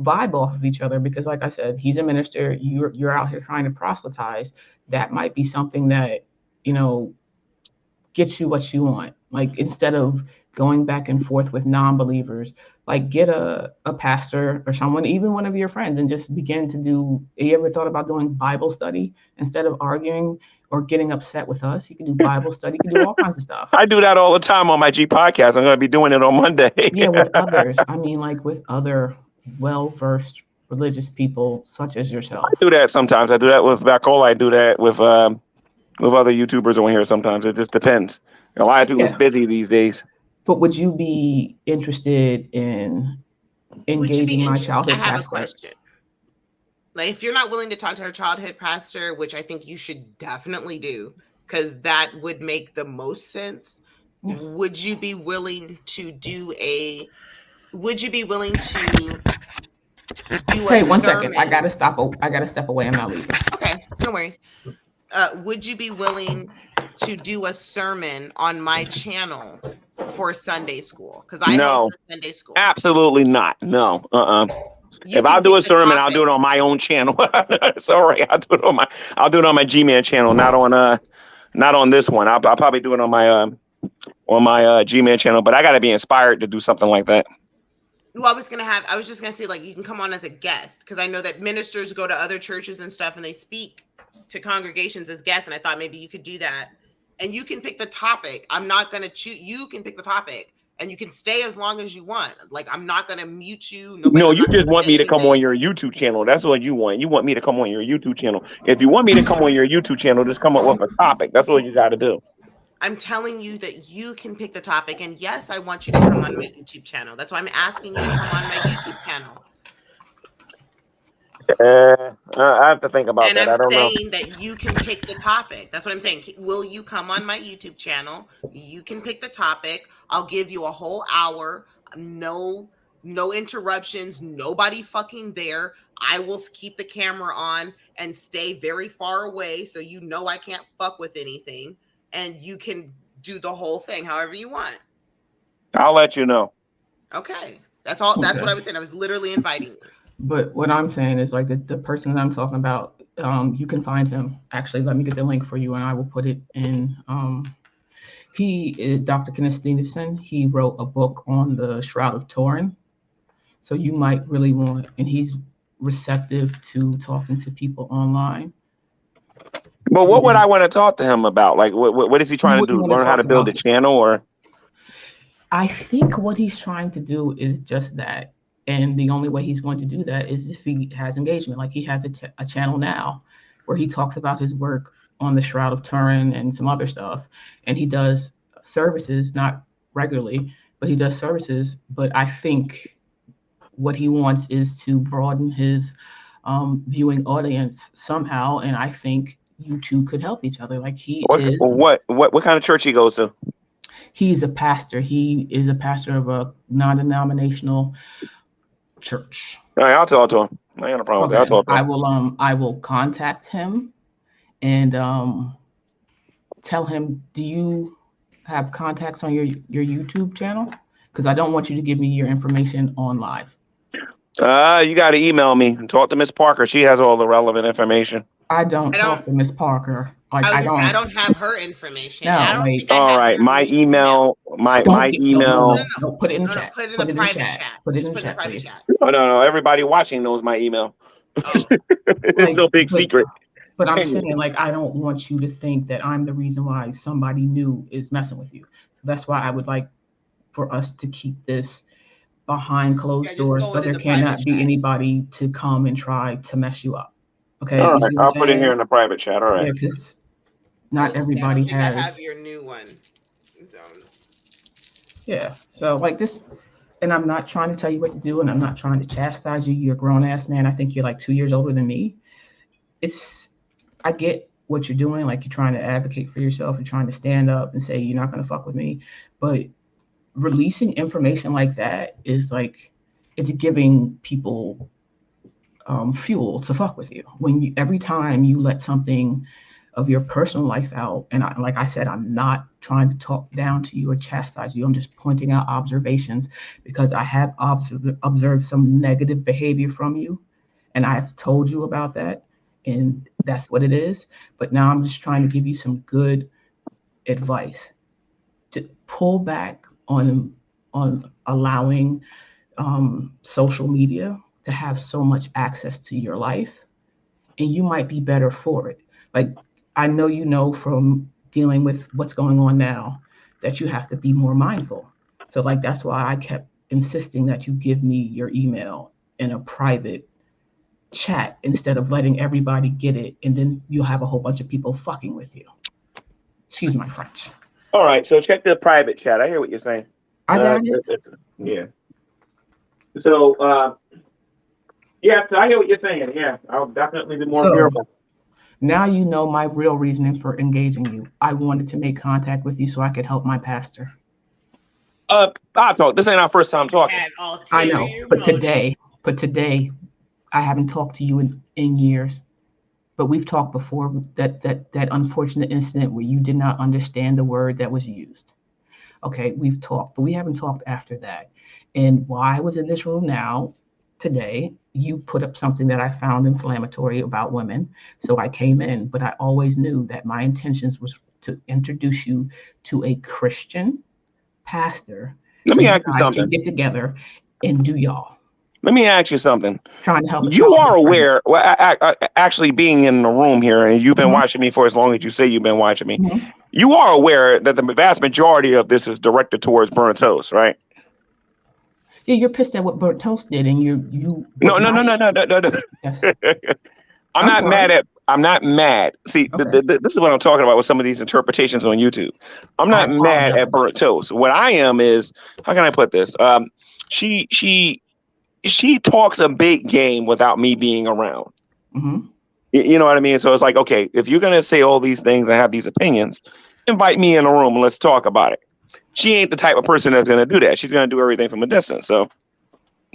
vibe off of each other because like I said, he's a minister, you're out here trying to proselytize. That might be something that, gets you what you want. Like instead of going back and forth with non-believers, like get a pastor or someone, even one of your friends, and just begin to do, you ever thought about doing Bible study instead of arguing or getting upset with us? You can do Bible study, you can do all kinds of stuff. I do that all the time on my G podcast. I'm going to be doing it on Monday. Yeah, with others. I mean, like with other well-versed religious people such as yourself. I do that sometimes. I do that with Bacol. I do that with other YouTubers on here sometimes. It just depends. A lot of people's busy these days. But would you be interested in engaging my childhood pastor? I have a question. Like, if you're not willing to talk to her childhood pastor, which I think you should definitely do, because that would make the most sense. Yes. Would you be willing to do a Hey, 1 second. I gotta step away. I'm not leaving. Okay, no worries. Would you be willing to do a sermon on my channel for Sunday school? Because I host a Sunday school. Absolutely not. No. If I'll do a sermon, I'll do it on my own channel. Sorry, I'll do it on my G-Man channel, not on this one. I'll probably do it on my G-Man channel, but I got to be inspired to do something like that. Well, I was just gonna say, like, you can come on as a guest, because I know that ministers go to other churches and stuff and they speak to congregations as guests, and I thought maybe you could do that. And you can pick the topic. I'm not gonna choose. You can pick the topic, and you can stay as long as you want. Like, I'm not gonna mute you. No, you just want me to come on your YouTube channel. That's what you want. You want me to come on your YouTube channel. If you want me to come on your YouTube channel, just come up with a topic. That's what you got to do. I'm telling you that you can pick the topic. And yes, I want you to come on my YouTube channel. That's why I'm asking you to come on my YouTube channel. I have to think about that. I don't know. And I'm saying that you can pick the topic. That's what I'm saying. Will you come on my YouTube channel? You can pick the topic. I'll give you a whole hour. No interruptions. Nobody fucking there. I will keep the camera on and stay very far away so you know I can't fuck with anything. And you can do the whole thing however you want. I'll let you know. Okay. That's all. That's what I was saying. I was literally inviting you. But what I'm saying is, like, the person that I'm talking about, you can find him. Actually, let me get the link for you and I will put it in. He is Dr. Kenneth Stevenson. He wrote a book on the Shroud of Turin. So you might really want, and he's receptive to talking to people online. But what would I want to talk to him about? Like, what is he trying to do? Learn how to build a channel, or? I think what he's trying to do is just that. And the only way he's going to do that is if he has engagement. Like, he has a channel now where he talks about his work on the Shroud of Turin and some other stuff. And he does services, not regularly, but he does services. But I think what he wants is to broaden his viewing audience somehow. And I think you two could help each other. Like, what kind of church he goes to? He's a pastor. He is a pastor of a non-denominational church. All right, I'll talk to him. I ain't got a problem with that. I'll talk to him. I will contact him and tell him, do you have contacts on your YouTube channel? Because I don't want you to give me your information on live. You got to email me and talk to Miss Parker. She has all the relevant information. I don't talk to Miss Parker. Like I don't have her information. No, I don't like, think I all have right, my email, my email. No, put it in the chat. Put it in the private chat. Put it in the chat, please. No. Everybody watching knows my email. Oh. It's no big secret. But I'm saying, like, I don't want you to think that I'm the reason why somebody new is messing with you. That's why I would like for us to keep this behind closed doors, so there cannot be anybody to come and try to mess you up. Okay. All right, I'll put it here in the private chat. All right. Yeah, because not everybody has. I have your new one. So. Yeah. So like this, and I'm not trying to tell you what to do, and I'm not trying to chastise you. You're a grown ass man. I think you're like 2 years older than me. I get what you're doing. Like, you're trying to advocate for yourself. You're trying to stand up and say you're not going to fuck with me. But releasing information like that is like, it's giving people fuel to fuck with you. Every time you let something of your personal life out, and like I said, I'm not trying to talk down to you or chastise you. I'm just pointing out observations, because I have observed some negative behavior from you, and I have told you about that, and that's what it is. But now I'm just trying to give you some good advice to pull back on allowing social media to have so much access to your life, and you might be better for it. Like, I know you know from dealing with what's going on now that you have to be more mindful. So like, that's why I kept insisting that you give me your email in a private chat instead of letting everybody get it, and then you'll have a whole bunch of people fucking with you. Excuse my French. All right, so check the private chat. I hear what you're saying. I got it. Yeah. So, yeah, I hear what you're saying. Yeah, I'll definitely be more careful. Now you know my real reasoning for engaging you. I wanted to make contact with you so I could help my pastor. I'll talk. This ain't our first time talking. I know, but today, I haven't talked to you in years. But we've talked before, that unfortunate incident where you did not understand the word that was used. Okay, we've talked, but we haven't talked after that. And while I was in this room now, today, you put up something that I found inflammatory about women. So I came in, but I always knew that my intentions was to introduce you to a Christian pastor. Let me ask you something. Can get together and do y'all. Let me ask you something. Trying to help. You are aware, actually being in the room here, and you've been watching me for as long as you say you've been watching me. You are aware that the vast majority of this is directed towards BunrtToast, right? Yeah, you're pissed at what BunrtToast did, and you. No. Yes. I'm not mad. See, okay. This is what I'm talking about with some of these interpretations on YouTube. I'm not mad at BunrtToast. What I am is, how can I put this? She talks a big game without me being around. You know what I mean? So it's like, okay, if you're going to say all these things and have these opinions, invite me in a room and let's talk about it. She ain't the type of person that's going to do that. She's going to do everything from a distance. So,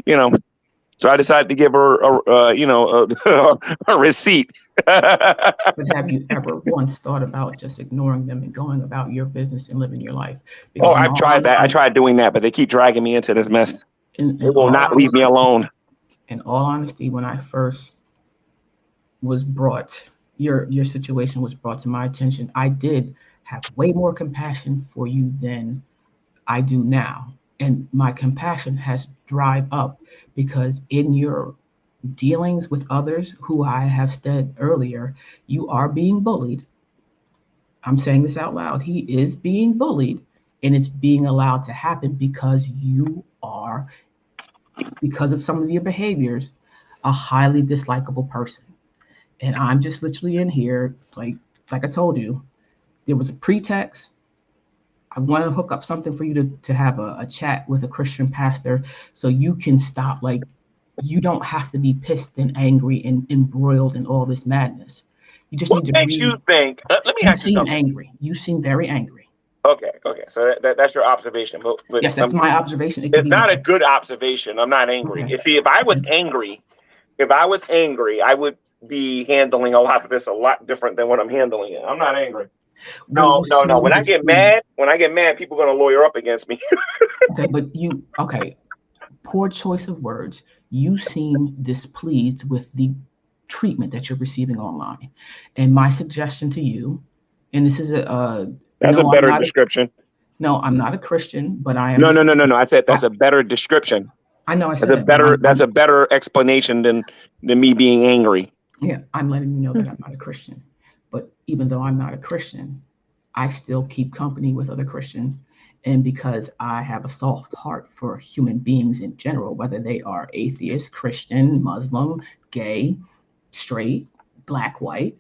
so I decided to give her a receipt. But have you ever once thought about just ignoring them and going about your business and living your life? Because I've tried that. I tried doing that, but they keep dragging me into this mess. They will not leave me alone. In all honesty, when I first was brought, your situation was brought to my attention, I did have way more compassion for you than I do now. And my compassion has dried up because in your dealings with others, who I have said earlier, you are being bullied. I'm saying this out loud. He is being bullied, and it's being allowed to happen because you are, because of some of your behaviors, a highly dislikable person. And I'm just literally in here, like I told you, there was a pretext. I want to hook up something for you to have a chat with a Christian pastor so you can stop. Like, you don't have to be pissed and angry and embroiled in all this madness. You just need to breathe. You think? Let me ask you something. Angry. You seem very angry. Okay. So that's your observation. But yes, that's my observation. It's not a good observation. I'm not angry. Okay. You see, if I was angry, I would be handling a lot of this a lot different than what I'm handling it. I'm not angry. No. When I get mad, people are gonna lawyer up against me. Okay, but poor choice of words. you seem displeased with the treatment that you're receiving online. And my suggestion to you, and this is that's a better description. No, I'm not a Christian, but I am. No. I said that's a better description. I know I said that's a better explanation than me being angry. Yeah, I'm letting you know that I'm not a Christian. But even though I'm not a Christian, I still keep company with other Christians. And because I have a soft heart for human beings in general, whether they are atheist, Christian, Muslim, gay, straight, black, white,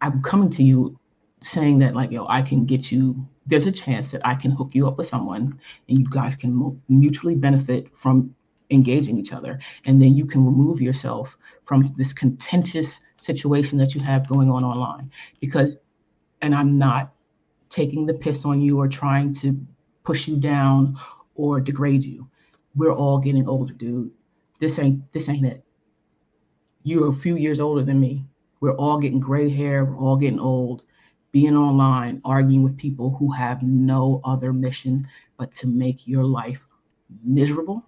I'm coming to you saying that, like, I can get you, there's a chance that I can hook you up with someone and you guys can mutually benefit from engaging each other. And then you can remove yourself from this contentious situation that you have going on online. Because, and I'm not taking the piss on you or trying to push you down or degrade you. We're all getting older, dude. This ain't it. You're a few years older than me. We're all getting gray hair. We're all getting old. Being online, arguing with people who have no other mission but to make your life miserable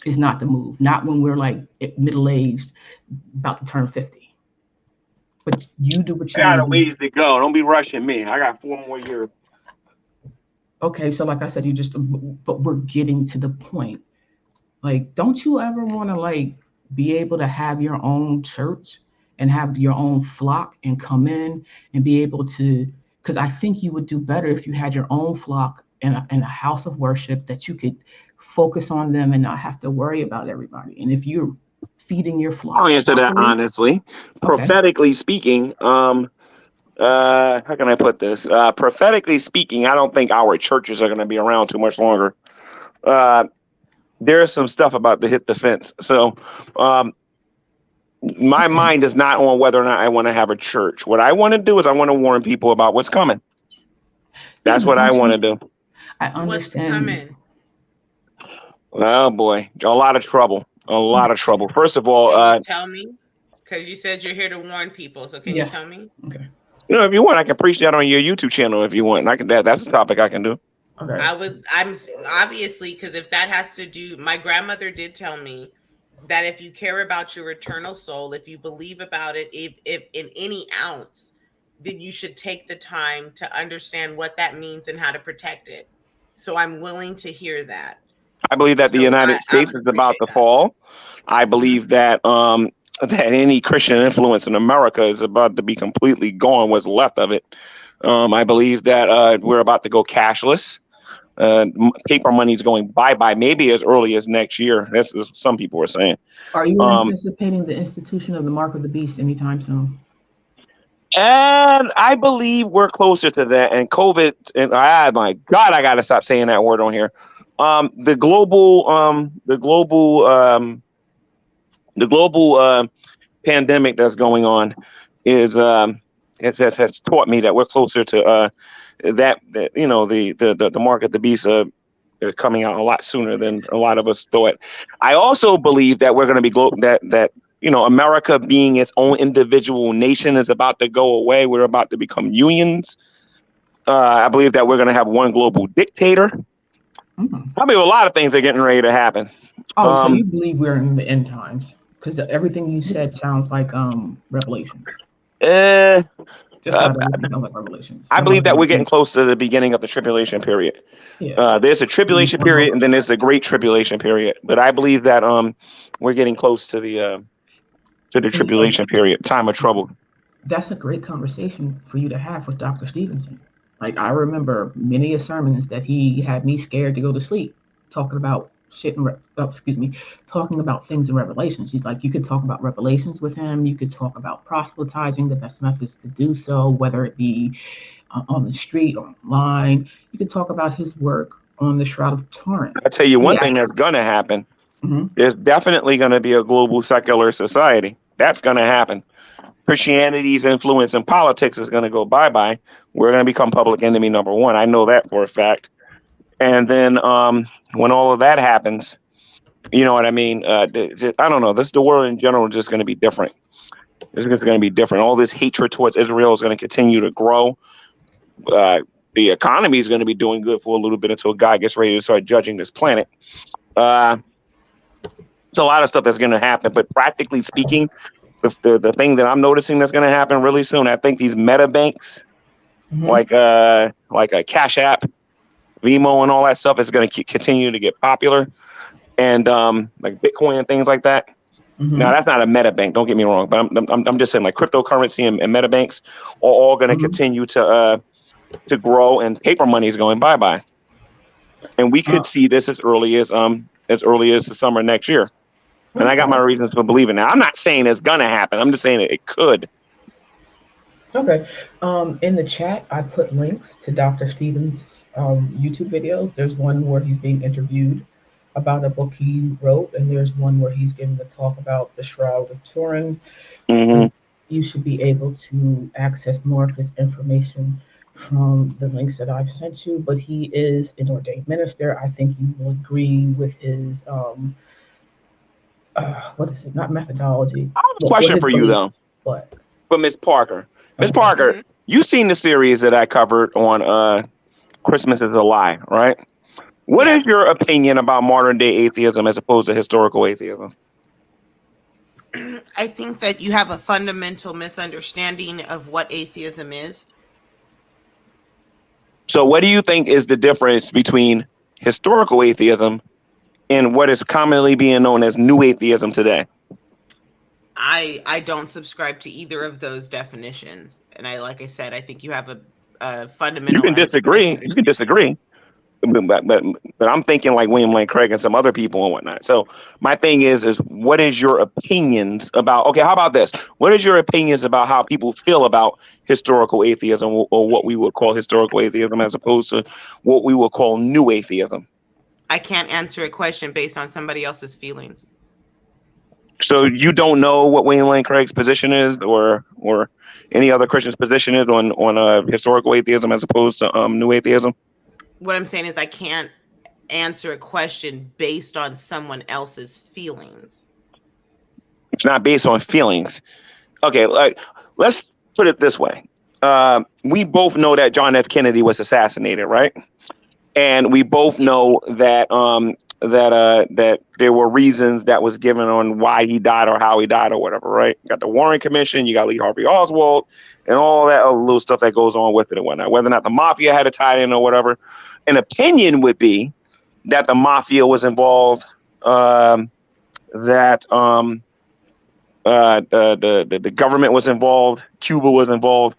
is not the move. Not when we're like middle-aged, about to turn 50. But you do what you got a ways to go. Don't be rushing me. I got 4 more years. Okay, so like I said, but we're getting to the point. Like, don't you ever want to like be able to have your own church and have your own flock and come in and be able to, because I think you would do better if you had your own flock and a house of worship that you could focus on them and not have to worry about everybody. And if you're feeding your flock, I'll answer that honestly. Okay. Prophetically speaking, how can I put this? Prophetically speaking, I don't think our churches are going to be around too much longer. There's some stuff about to hit the fence. So my mind is not on whether or not I want to have a church. What I want to do is I want to warn people about what's coming. That's what I want to do. I understand. What's coming? Oh boy, a lot of trouble. A lot of trouble. First of all, can you tell me, because you said you're here to warn people. So can you tell me? Okay. If you want, I can preach that on your YouTube channel if you want. I can. That's a topic I can do. Okay. I'm obviously, because if that has to do, my grandmother did tell me that if you care about your eternal soul, if you believe about it, if in any ounce, then you should take the time to understand what that means and how to protect it. So I'm willing to hear that. I believe that the United States is about to fall. I believe that that any Christian influence in America is about to be completely gone. What's left of it. I believe that we're about to go cashless. Paper money is going bye-bye, maybe as early as next year. That's what some people are saying. Are you anticipating the institution of the mark of the beast anytime soon? And I believe we're closer to that. And COVID, and my God, I got to stop saying that word on here. The global pandemic that's going on is has taught me that we're closer to that the mark of the beast are coming out a lot sooner than a lot of us thought. I also believe that we're going to be that America being its own individual nation is about to go away. We're about to become unions. I believe that we're going to have one global dictator. I believe a lot of things are getting ready to happen. Oh, so you believe we're in the end times? Because everything you said sounds like Revelations. Sounds like Revelations. I believe that we're getting close to the beginning of the tribulation period. Yeah. There's a tribulation period, and then there's a great tribulation period. But I believe that we're getting close to the tribulation period, time of trouble. That's a great conversation for you to have with Dr. Stevenson. Like, I remember many sermons that he had me scared to go to sleep, talking about talking about things in Revelations. He's like, you could talk about Revelations with him. You could talk about proselytizing, the best methods to do so, whether it be on the street or online. You could talk about his work on the Shroud of Turin. I'll tell you one thing that's going to happen. Mm-hmm. There's definitely going to be a global secular society. That's going to happen. Christianity's influence in politics is going to go bye-bye. We're going to become public enemy number one. I know that for a fact. And then when all of that happens, you know what I mean? I don't know. The world in general is just going to be different. It's just going to be different. All this hatred towards Israel is going to continue to grow. The economy is going to be doing good for a little bit until God gets ready to start judging this planet. It's a lot of stuff that's going to happen, but practically speaking, the thing that I'm noticing that's going to happen really soon, I think these meta banks, like a Cash App, Venmo, and all that stuff is going to continue to get popular, and like Bitcoin and things like that. Now that's not a meta bank, don't get me wrong, but I'm just saying like cryptocurrency and meta banks are all going to continue to grow, and paper money is going bye-bye, and we could see this as early as the summer next year. And I got my reasons for believing that. I'm not saying it's gonna happen. I'm just saying it could. Okay. In the chat, I put links to Dr. Stephen's YouTube videos. There's one where he's being interviewed about a book he wrote, and there's one where he's giving a talk about the Shroud of Turin. You should be able to access more of his information from the links that I've sent you. But he is an ordained minister. I think you will agree with his what is it? Not methodology. I have a question for you though. What? For Ms. Parker. Ms. Parker, you've seen the series that I covered on Christmas is a Lie, right? What is your opinion about modern day atheism as opposed to historical atheism? I think that you have a fundamental misunderstanding of what atheism is. So what do you think is the difference between historical atheism and what is commonly being known as new atheism today? I don't subscribe to either of those definitions. And like I said, I think you have a fundamental... You can disagree. But I'm thinking like William Lane Craig and some other people and whatnot. So my thing is what is your opinions about, okay, how about this? What is your opinions about how people feel about historical atheism, or what we would call historical atheism as opposed to what we would call new atheism? I can't answer a question based on somebody else's feelings. So you don't know what William Lane Craig's position is, or any other Christian's position is on historical atheism as opposed to new atheism? What I'm saying is I can't answer a question based on someone else's feelings. It's not based on feelings. Okay, like let's put it this way. We both know that John F. Kennedy was assassinated, right? And we both know that that there were reasons that was given on why he died or how he died or whatever, right? You got the Warren Commission, you got Lee Harvey Oswald, and all that other little stuff that goes on with it and whatnot. Whether or not the mafia had a tie in or whatever, an opinion would be that the mafia was involved, that the government was involved, Cuba was involved,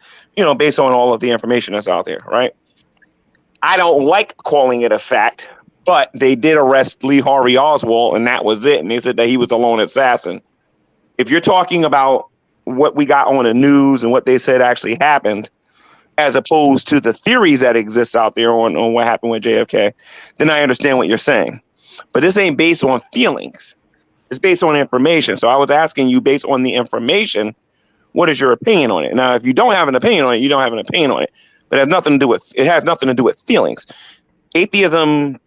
based on all of the information that's out there, right? I don't like calling it a fact, but they did arrest Lee Harvey Oswald, and that was it. And they said that he was a lone assassin. If you're talking about what we got on the news and what they said actually happened, as opposed to the theories that exist out there on what happened with JFK, then I understand what you're saying. But this ain't based on feelings. It's based on information. So I was asking you, based on the information, what is your opinion on it? Now, if you don't have an opinion on it, you don't have an opinion on it. But it has nothing to do with feelings. Atheism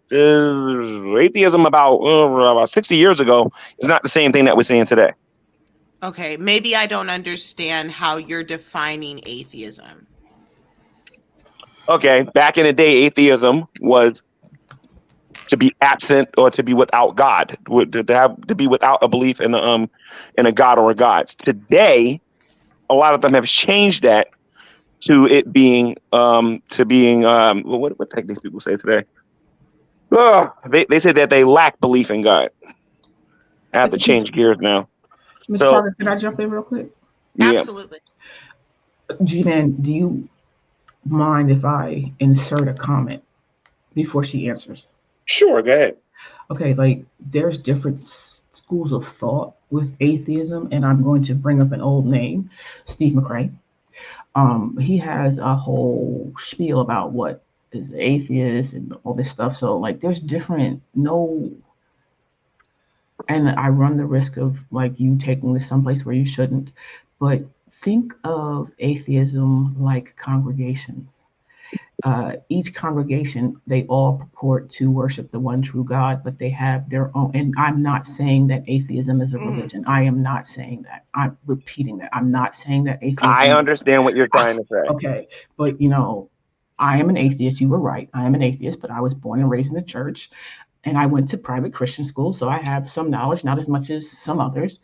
about 60 years ago is not the same thing that we're seeing today. Okay, maybe I don't understand how you're defining atheism. Okay, back in the day, atheism was to be absent or to be without God, to be without a belief in a God or a gods. Today, a lot of them have changed that to it being what the heck these people say today? They said that they lack belief in God. I have to change gears now. Ms. Parker, can I jump in real quick? Yeah. Absolutely. G-Man, do you mind if I insert a comment before she answers? Sure, go ahead. Okay, like there's different schools of thought with atheism, and I'm going to bring up an old name, Steve McRae. He has a whole spiel about what is atheist and all this stuff. So like there's and I run the risk of like you taking this someplace where you shouldn't, but think of atheism like congregations. Each congregation, they all purport to worship the one true God, but they have their own. And I'm not saying that atheism is a religion. I am not saying that. I'm repeating that. I'm not saying that atheism. I understand what you're trying to say. Okay, but I am an atheist. You were right. I am an atheist, but I was born and raised in the church. and I went to private Christian school, so I have some knowledge, not as much as some others.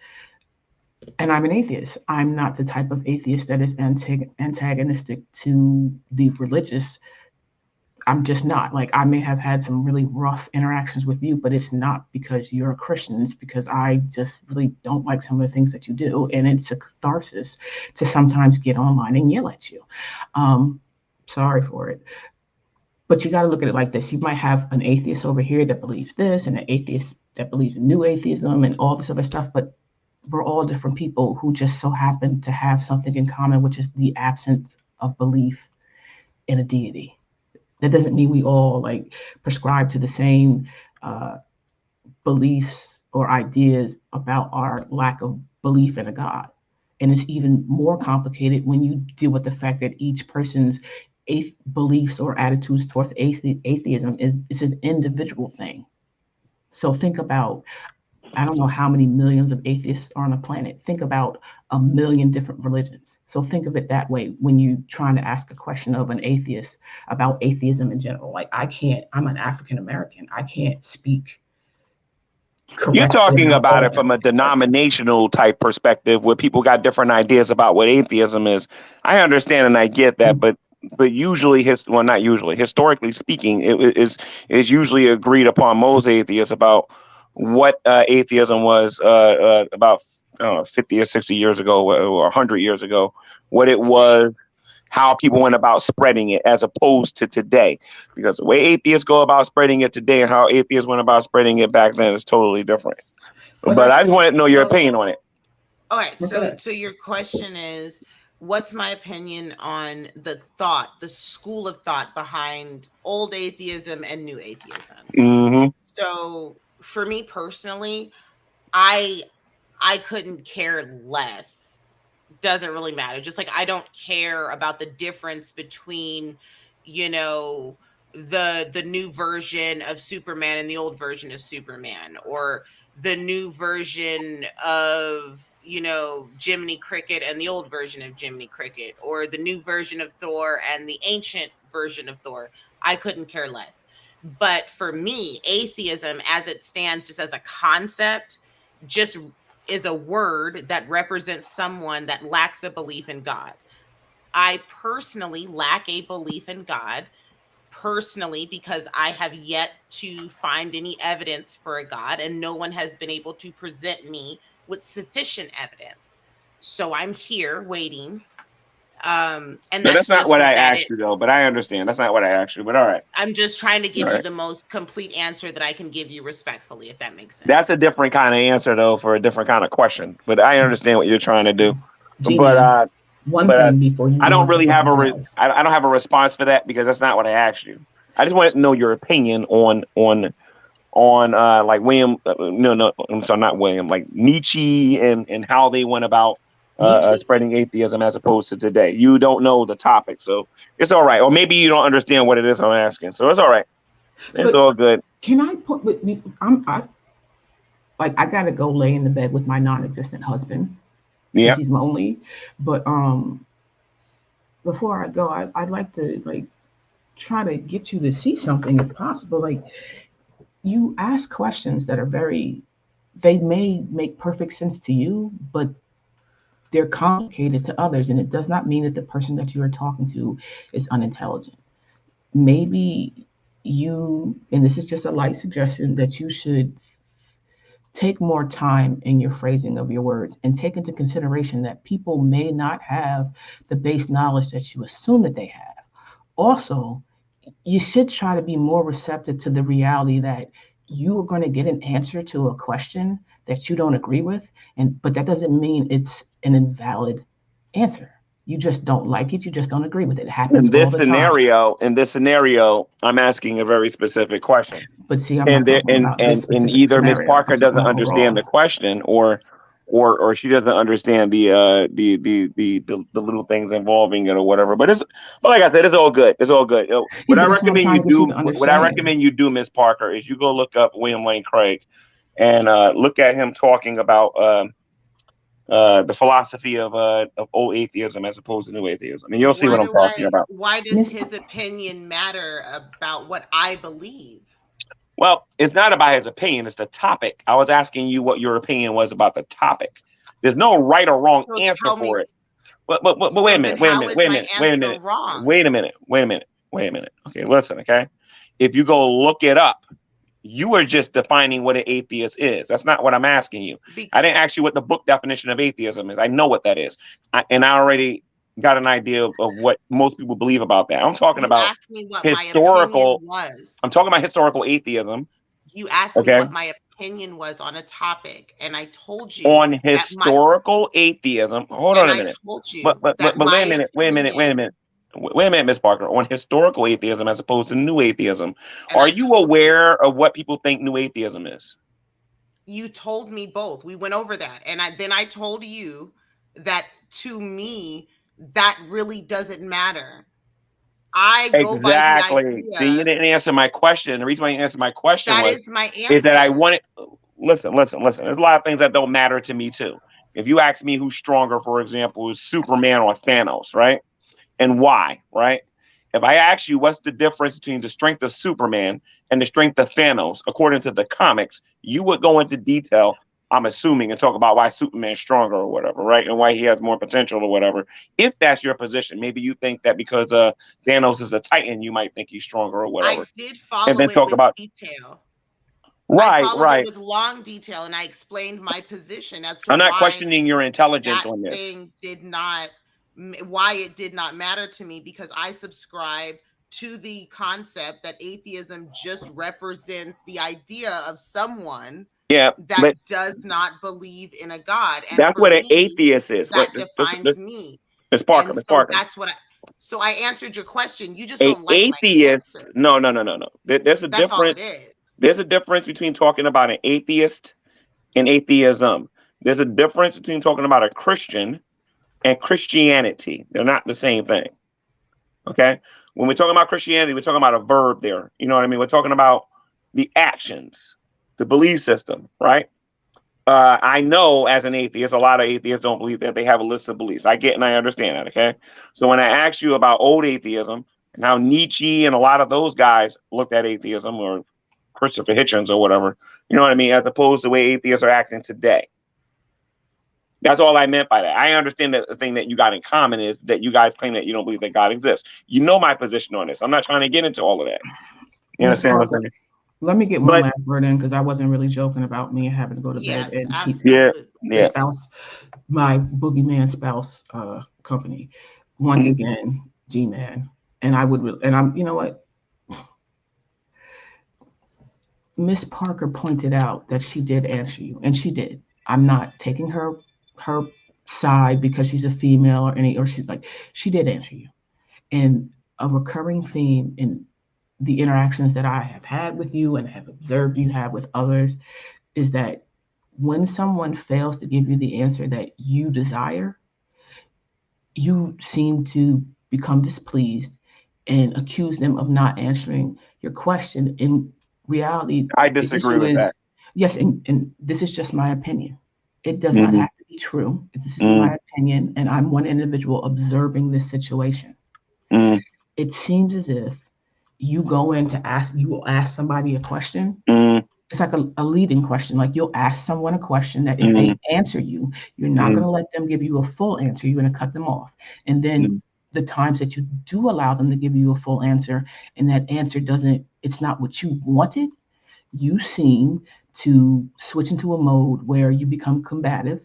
And I'm an atheist. I'm not the type of atheist that is antagonistic to the religious. I'm just not. Like, I may have had some really rough interactions with you, but it's not because you're a Christian. It's because I just really don't like some of the things that you do. And it's a catharsis to sometimes get online and yell at you. Sorry for it. But you got to look at it like this. You might have an atheist over here that believes this, and an atheist that believes in new atheism and all this other stuff. But we're all different people who just so happen to have something in common, which is the absence of belief in a deity. That doesn't mean we all like prescribe to the same beliefs or ideas about our lack of belief in a God. And it's even more complicated when you deal with the fact that each person's beliefs or attitudes towards atheism is an individual thing. So think about, I don't know how many millions of atheists are on the planet. Think about 1 million different religions. So think of it that way when you're trying to ask a question of an atheist about atheism in general. Like, I'm an African American. I can't speak correctly. You're talking about it from a denominational type perspective where people got different ideas about what atheism is. I understand and I get that, but usually, not usually, historically speaking, it is usually agreed upon most atheists about what atheism was about 50 or 60 years ago or 100 years ago, what it was, how people went about spreading it as opposed to today. Because the way atheists go about spreading it today and how atheists went about spreading it back then is totally different. But I just wanted to know your opinion on it. Okay, so your question is, what's my opinion on the school of thought behind old atheism and new atheism? Mm-hmm. So for me personally, I couldn't care less. Doesn't really matter. Just like I don't care about the difference between, the new version of Superman and the old version of Superman, or the new version of Jiminy Cricket and the old version of Jiminy Cricket, or the new version of Thor and the ancient version of Thor. I couldn't care less. But for me, atheism as it stands just as a concept just is a word that represents someone that lacks a belief in God. I personally lack a belief in God because I have yet to find any evidence for a God, and no one has been able to present me with sufficient evidence. So I'm here waiting. And that's not what I asked you, though, but I understand. That's not what I asked you, but all right. I'm just trying to give you the most complete answer that I can give you respectfully, if that makes sense. That's a different kind of answer, though, for a different kind of question. But I understand what you're trying to do. But before you I don't really have I don't have a response for that because that's not what I asked you. I just wanted to know your opinion on like William. I'm sorry, not William. Like Nietzsche and how they went about spreading atheism as opposed to today. You don't know the topic, so it's all right. Or maybe you don't understand what it is I'm asking, so it's all right. It's all good. Can I put? I gotta go lay in the bed with my non-existent husband. Yeah, he's lonely. But before I go, I'd like to try to get you to see something if possible. Like, you ask questions that are they may make perfect sense to you, but they're complicated to others, and it does not mean that the person that you are talking to is unintelligent. Maybe you, and this is just a light suggestion, that you should take more time in your phrasing of your words and take into consideration that people may not have the base knowledge that you assume that they have. Also, you should try to be more receptive to the reality that you are going to get an answer to a question that you don't agree with, but that doesn't mean it's an invalid answer. You just don't like it. You just don't agree with it. It happens in this scenario, I'm asking a very specific question. But see, I'm not talking about this specific and either Ms. scenario. Parker doesn't understand the question, or she doesn't understand the little things involving it or whatever. But like I said, it's all good. It's all good. What I recommend you do, Ms. Parker, is you go look up William Lane Craig and look at him talking about the philosophy of old atheism as opposed to new atheism. I mean, you'll see what I'm talking about. Why does his opinion matter about what I believe? Well, it's not about his opinion. It's the topic. I was asking you what your opinion was about the topic. There's no right or wrong answer for it. But wait a minute. Okay, listen, okay? If you go look it up, you are just defining what an atheist is. That's not what I'm asking you. I didn't ask you what the book definition of atheism is. I know what that is. And I already got an idea of what most people believe about that. I'm talking about historical. I'm talking about historical atheism. You asked me what my opinion was on a topic, and I told you on historical atheism. Hold on a minute. I told you but wait a minute, Ms. Parker. On historical atheism as opposed to new atheism, are you aware of what people think new atheism is? You told me both. We went over that, and then I told you that to me that really doesn't matter. I go by the idea. See, you didn't answer my question. The reason why you answered my question is my answer. Is that I wanted. Listen. There's a lot of things that don't matter to me too. If you ask me who's stronger, for example, is Superman or Thanos, right? And why, right? If I ask you what's the difference between the strength of Superman and the strength of Thanos, according to the comics, you would go into detail, I'm assuming, and talk about why Superman's stronger or whatever, right? And why he has more potential or whatever. If that's your position, maybe you think that because Thanos is a Titan, you might think he's stronger or whatever. I did follow and then talk about detail. Right. With long detail, and I explained my position as to I'm not questioning your intelligence on this. Thing why it did not matter to me, because I subscribe to the concept that atheism just represents the idea of someone that does not believe in a God. And that's what an atheist is. That defines me. Ms. Parker. That's what so I answered your question. You just don't like atheist. My answer. No. There's a difference. All it is. There's a difference between talking about an atheist and atheism. There's a difference between talking about a Christian and Christianity. They're not the same thing. Okay? When we're talking about Christianity, we're talking about a verb there. You know what I mean? We're talking about the actions, the belief system, right? I know as an atheist, a lot of atheists don't believe that they have a list of beliefs. I get and I understand that, okay? So when I ask you about old atheism and how Nietzsche and a lot of those guys looked at atheism, or Christopher Hitchens or whatever, you know what I mean, as opposed to the way atheists are acting today. That's all I meant by that. I understand that the thing that you got in common is that you guys claim that you don't believe that God exists. You know my position on this. I'm not trying to get into all of that. You understand what I'm saying? Let me get one last word in, because I wasn't really joking about me having to go to bed and keep spouse, my boogeyman spouse company. Once again, G-Man. And I would, and I'm, you know what? Miss Parker pointed out that she did answer you, and she did. I'm not taking her side because she's a female or she's like, she did answer you. And a recurring theme in the interactions that I have had with you and have observed you have with others is that when someone fails to give you the answer that you desire, you seem to become displeased and accuse them of not answering your question. In reality, I disagree with that. Yes, and this is just my opinion. It does not have to be true. This is my opinion, and I'm one individual observing this situation. It seems as if you go in to ask, you will ask somebody a question. It's like a leading question. Like you'll ask someone a question that if they answer you, you're not going to let them give you a full answer. You're going to cut them off. And then the times that you do allow them to give you a full answer, and that answer it's not what you wanted, you seem to switch into a mode where you become combative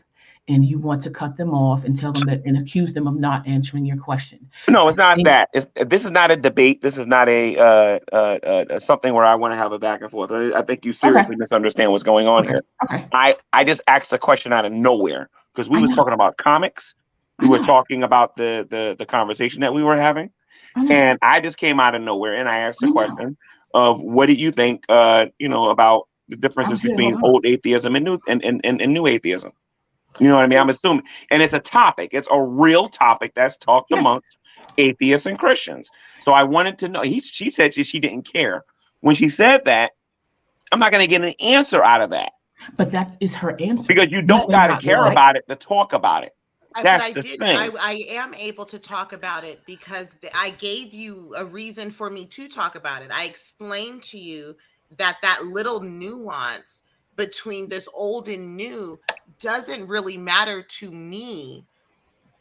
and you want to cut them off and tell them that and accuse them of not answering your question. No, it's not that. This is not a debate. This is not a something where I want to have a back and forth. I think you seriously misunderstand what's going on here. I just asked a question out of nowhere because we was talking about comics. We were talking about the conversation that we were having, and I just came out of nowhere and I asked the question of what do you think, about the differences between old atheism and new atheism. You know what I mean? I'm assuming, and it's a topic. It's a real topic that's talked amongst atheists and Christians. So I wanted to know. She said she didn't care. When she said that, I'm not going to get an answer out of that. But that is her answer. Because you don't got to care about it to talk about it. That's the thing. I am able to talk about it because I gave you a reason for me to talk about it. I explained to you that little nuance between this old and new doesn't really matter to me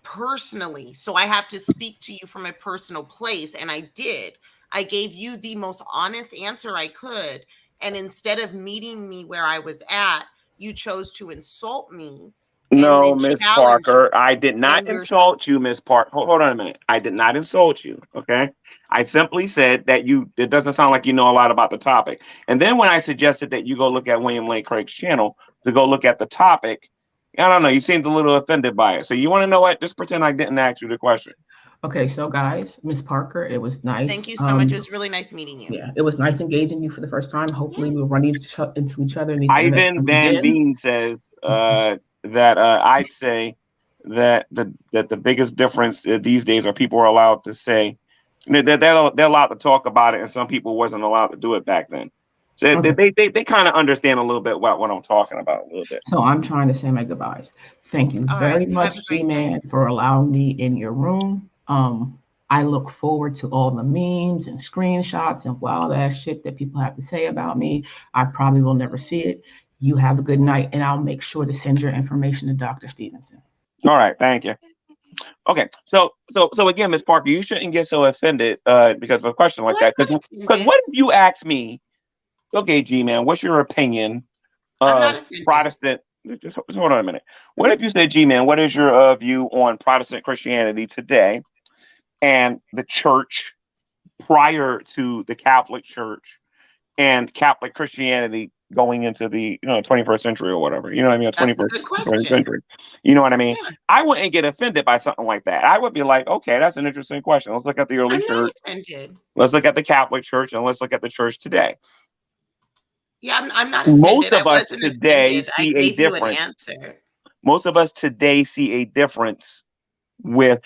personally. So I have to speak to you from a personal place. And I did. I gave you the most honest answer I could. And instead of meeting me where I was at, you chose to insult me. No, Miss Parker, I did not insult you, Miss Parker. Hold on a minute. I did not insult you, okay? I simply said that it doesn't sound like you know a lot about the topic. And then when I suggested that you go look at William Lane Craig's channel to go look at the topic, I don't know, you seemed a little offended by it. So you want to know what? Just pretend I didn't ask you the question. Okay, so guys, Miss Parker, it was nice. Thank you so much. It was really nice meeting you. Yeah, it was nice engaging you for the first time. Hopefully we'll run into each other in these Ivan Van Veen says that I'd say that the biggest difference these days are people are allowed to say they're allowed to talk about it, and some people wasn't allowed to do it back then. So okay. they kind of understand a little bit what I'm talking about a little bit. So I'm trying to say my goodbyes. Thank you very much, G-Man, for allowing me in your room. I look forward to all the memes and screenshots and wild ass shit that people have to say about me. I probably will never see it. You have a good night, and I'll make sure to send your information to Dr. Stevenson. All right, thank you. Okay, so again, Ms. Parker, you shouldn't get so offended because of a question like that. Because what if you ask me, okay, G-Man, what's your opinion of Protestant? Just hold on a minute. What if you said, G-Man, what is your view on Protestant Christianity today and the church prior to the Catholic Church and Catholic Christianity going into the 21st century or whatever, 21st century, you know what I mean? Yeah. I wouldn't get offended by something like that. I would be like, okay, that's an interesting question. Let's look at the early church. Let's look at the Catholic Church, and let's look at the church today. Yeah, I'm not offended. Most of us today see a difference. Most of us today see a difference with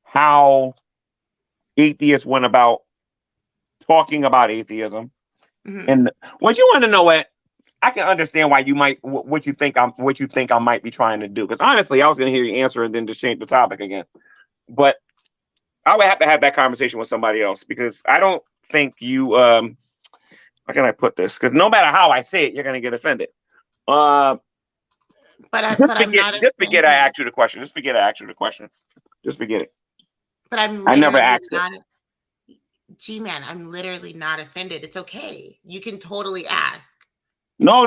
how atheists went about talking about atheism. Mm-hmm. And what you want to know, what I can understand why you might what you think I might be trying to do. Because honestly, I was going to hear you answer and then just change the topic again. But I would have to have that conversation with somebody else because I don't think you. How can I put this? Because no matter how I say it, you're going to get offended. Just forget I asked you the question. Just forget I asked you the question. Just forget it. But I never asked it. G-Man, I'm literally not offended. It's okay. You can totally ask. No.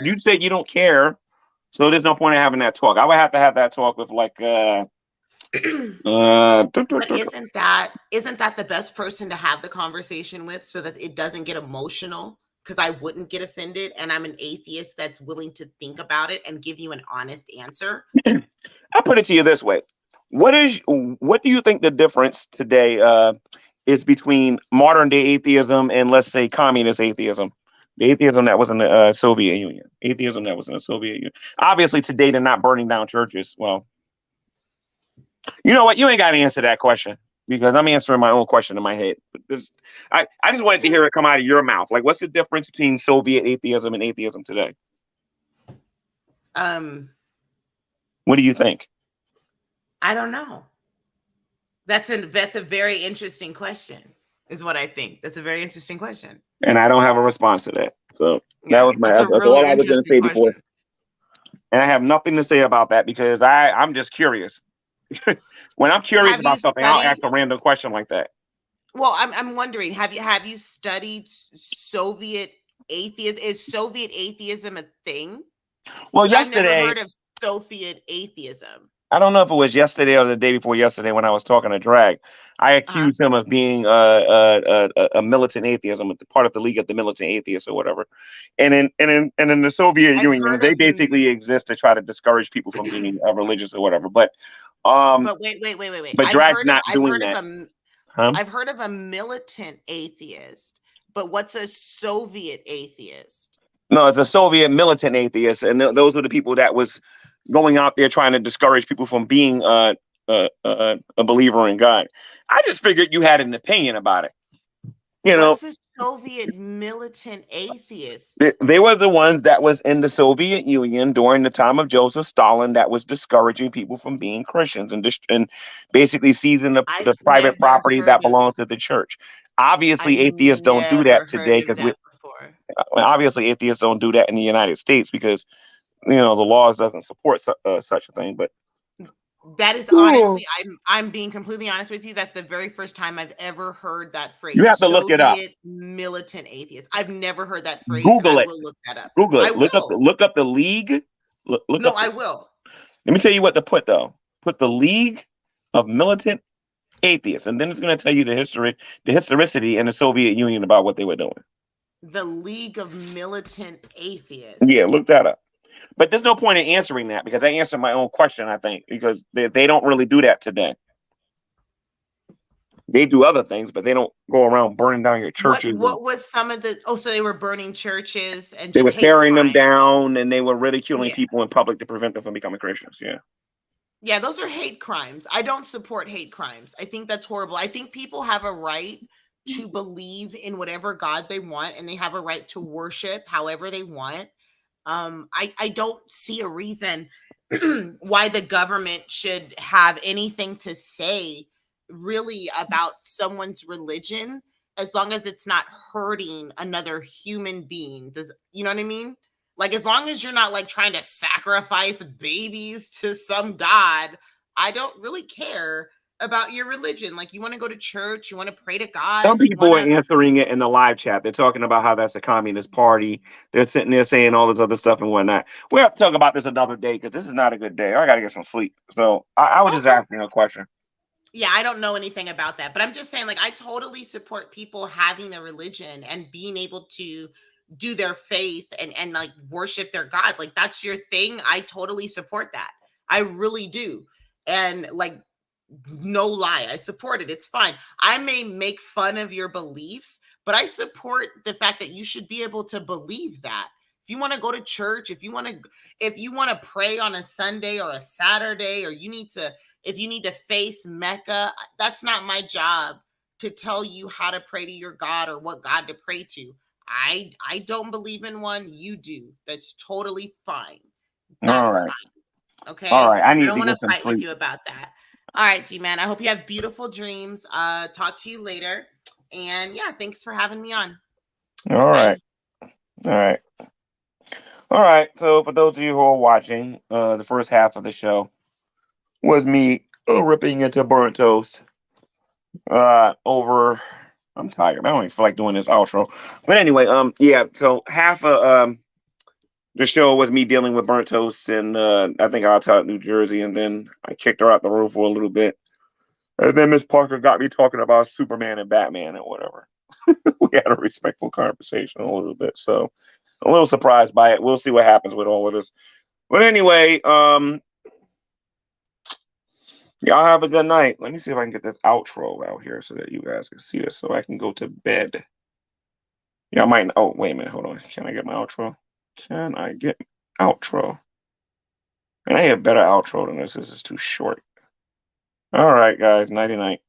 You said you don't care, so there's no point in having that talk. I would have to have that talk with like. But isn't that the best person to have the conversation with so that it doesn't get emotional? Because I wouldn't get offended, and I'm an atheist that's willing to think about it and give you an honest answer. I'll put it to you this way. What do you think the difference today is between modern day atheism and, let's say, communist atheism? The atheism that was in the Soviet Union. Atheism that was in the Soviet Union. Obviously, today they're not burning down churches. Well, you know what? You ain't got to answer that question because I'm answering my own question in my head. I just wanted to hear it come out of your mouth. Like, what's the difference between Soviet atheism and atheism today? What do you think? I don't know. That's a very interesting question, is what I think. That's a very interesting question. And I don't have a response to that. So that was that's all I was going to say before. And I have nothing to say about that because I'm just curious. When I'm curious about something, I'll ask a random question like that. Well, I'm wondering, have you studied Soviet atheism? Is Soviet atheism a thing? Well, yesterday, I've never heard of Soviet atheism. I don't know if it was yesterday or the day before yesterday when I was talking to Drag. I accused him of being a militant atheism, part of the League of the Militant Atheists or whatever. And in the Soviet Union, they basically exist to try to discourage people from being religious or whatever. But wait. But Drag's not doing that. I've heard of a militant atheist, but what's a Soviet atheist? No, it's a Soviet militant atheist, and those were the people that was going out there trying to discourage people from being a believer in God. I just figured you had an opinion about it. What's a Soviet militant atheist? They were the ones that was in the Soviet Union during the time of Joseph Stalin that was discouraging people from being Christians and basically seizing the private property that belonged to the church. Obviously, atheists don't do that today because obviously atheists don't do that in the United States because the laws doesn't support such a thing. But that is honestly, I'm being completely honest with you. That's the very first time I've ever heard that phrase. You have to look it up. Militant atheist. I've never heard that phrase. Google it. I will look that up. Google it. I will. Look up the League. I will. Let me tell you what to put though. Put the League of Militant Atheists, and then it's going to tell you the historicity in the Soviet Union about what they were doing. The League of Militant Atheists. Yeah, look that up. But there's no point in answering that because I answered my own question, I think, because they don't really do that today. They do other things, but they don't go around burning down your churches. What was some of the? Oh, so they were burning churches and they were tearing them down, and they were ridiculing people in public to prevent them from becoming Christians. Yeah. Yeah, those are hate crimes. I don't support hate crimes. I think that's horrible. I think people have a right to believe in whatever God they want, and they have a right to worship however they want. I don't see a reason why the government should have anything to say really about someone's religion as long as it's not hurting another human being. You know what I mean? Like, as long as you're not like trying to sacrifice babies to some god, I don't really care about your religion. Like, you want to go to church, you want to pray to God. Some people are answering it in the live chat. They're talking about how that's a communist party. They're sitting there saying all this other stuff and whatnot. We'll have to talk about this another day because this is not a good day. I got to get some sleep. So I was just asking a question. Yeah, I don't know anything about that, but I'm just saying, like, I totally support people having a religion and being able to do their faith and like worship their God. Like, that's your thing. I totally support that. I really do. And like, no lie, I support it. It's fine. I may make fun of your beliefs, but I support the fact that you should be able to believe that. If you want to go to church, if you want to pray on a Sunday or a Saturday, or if you need to face Mecca, that's not my job to tell you how to pray to your God or what God to pray to. I don't believe in one. You do. That's totally fine. That's fine. Okay. All right. I don't want to fight with you about that. All right, G-Man. I hope you have beautiful dreams. Talk to you later. And yeah, thanks for having me on. All right. All right. All right. So for those of you who are watching, the first half of the show was me ripping into BunrtToast over. I'm tired. I don't even feel like doing this outro. But anyway, yeah. So half of the show was me dealing with BunrtToast and I think I taught New Jersey, and then I kicked her out the room for a little bit. And then Miss Parker got me talking about Superman and Batman and whatever. We had a respectful conversation a little bit. So a little surprised by it. We'll see what happens with all of this. But anyway, y'all have a good night. Let me see if I can get this outro out here so that you guys can see this so I can go to bed. Yeah, I might. Oh, wait a minute. Hold on. Can I get my outro? Can I get outro? And I have a better outro than this. This is too short. All right, guys. Nighty night.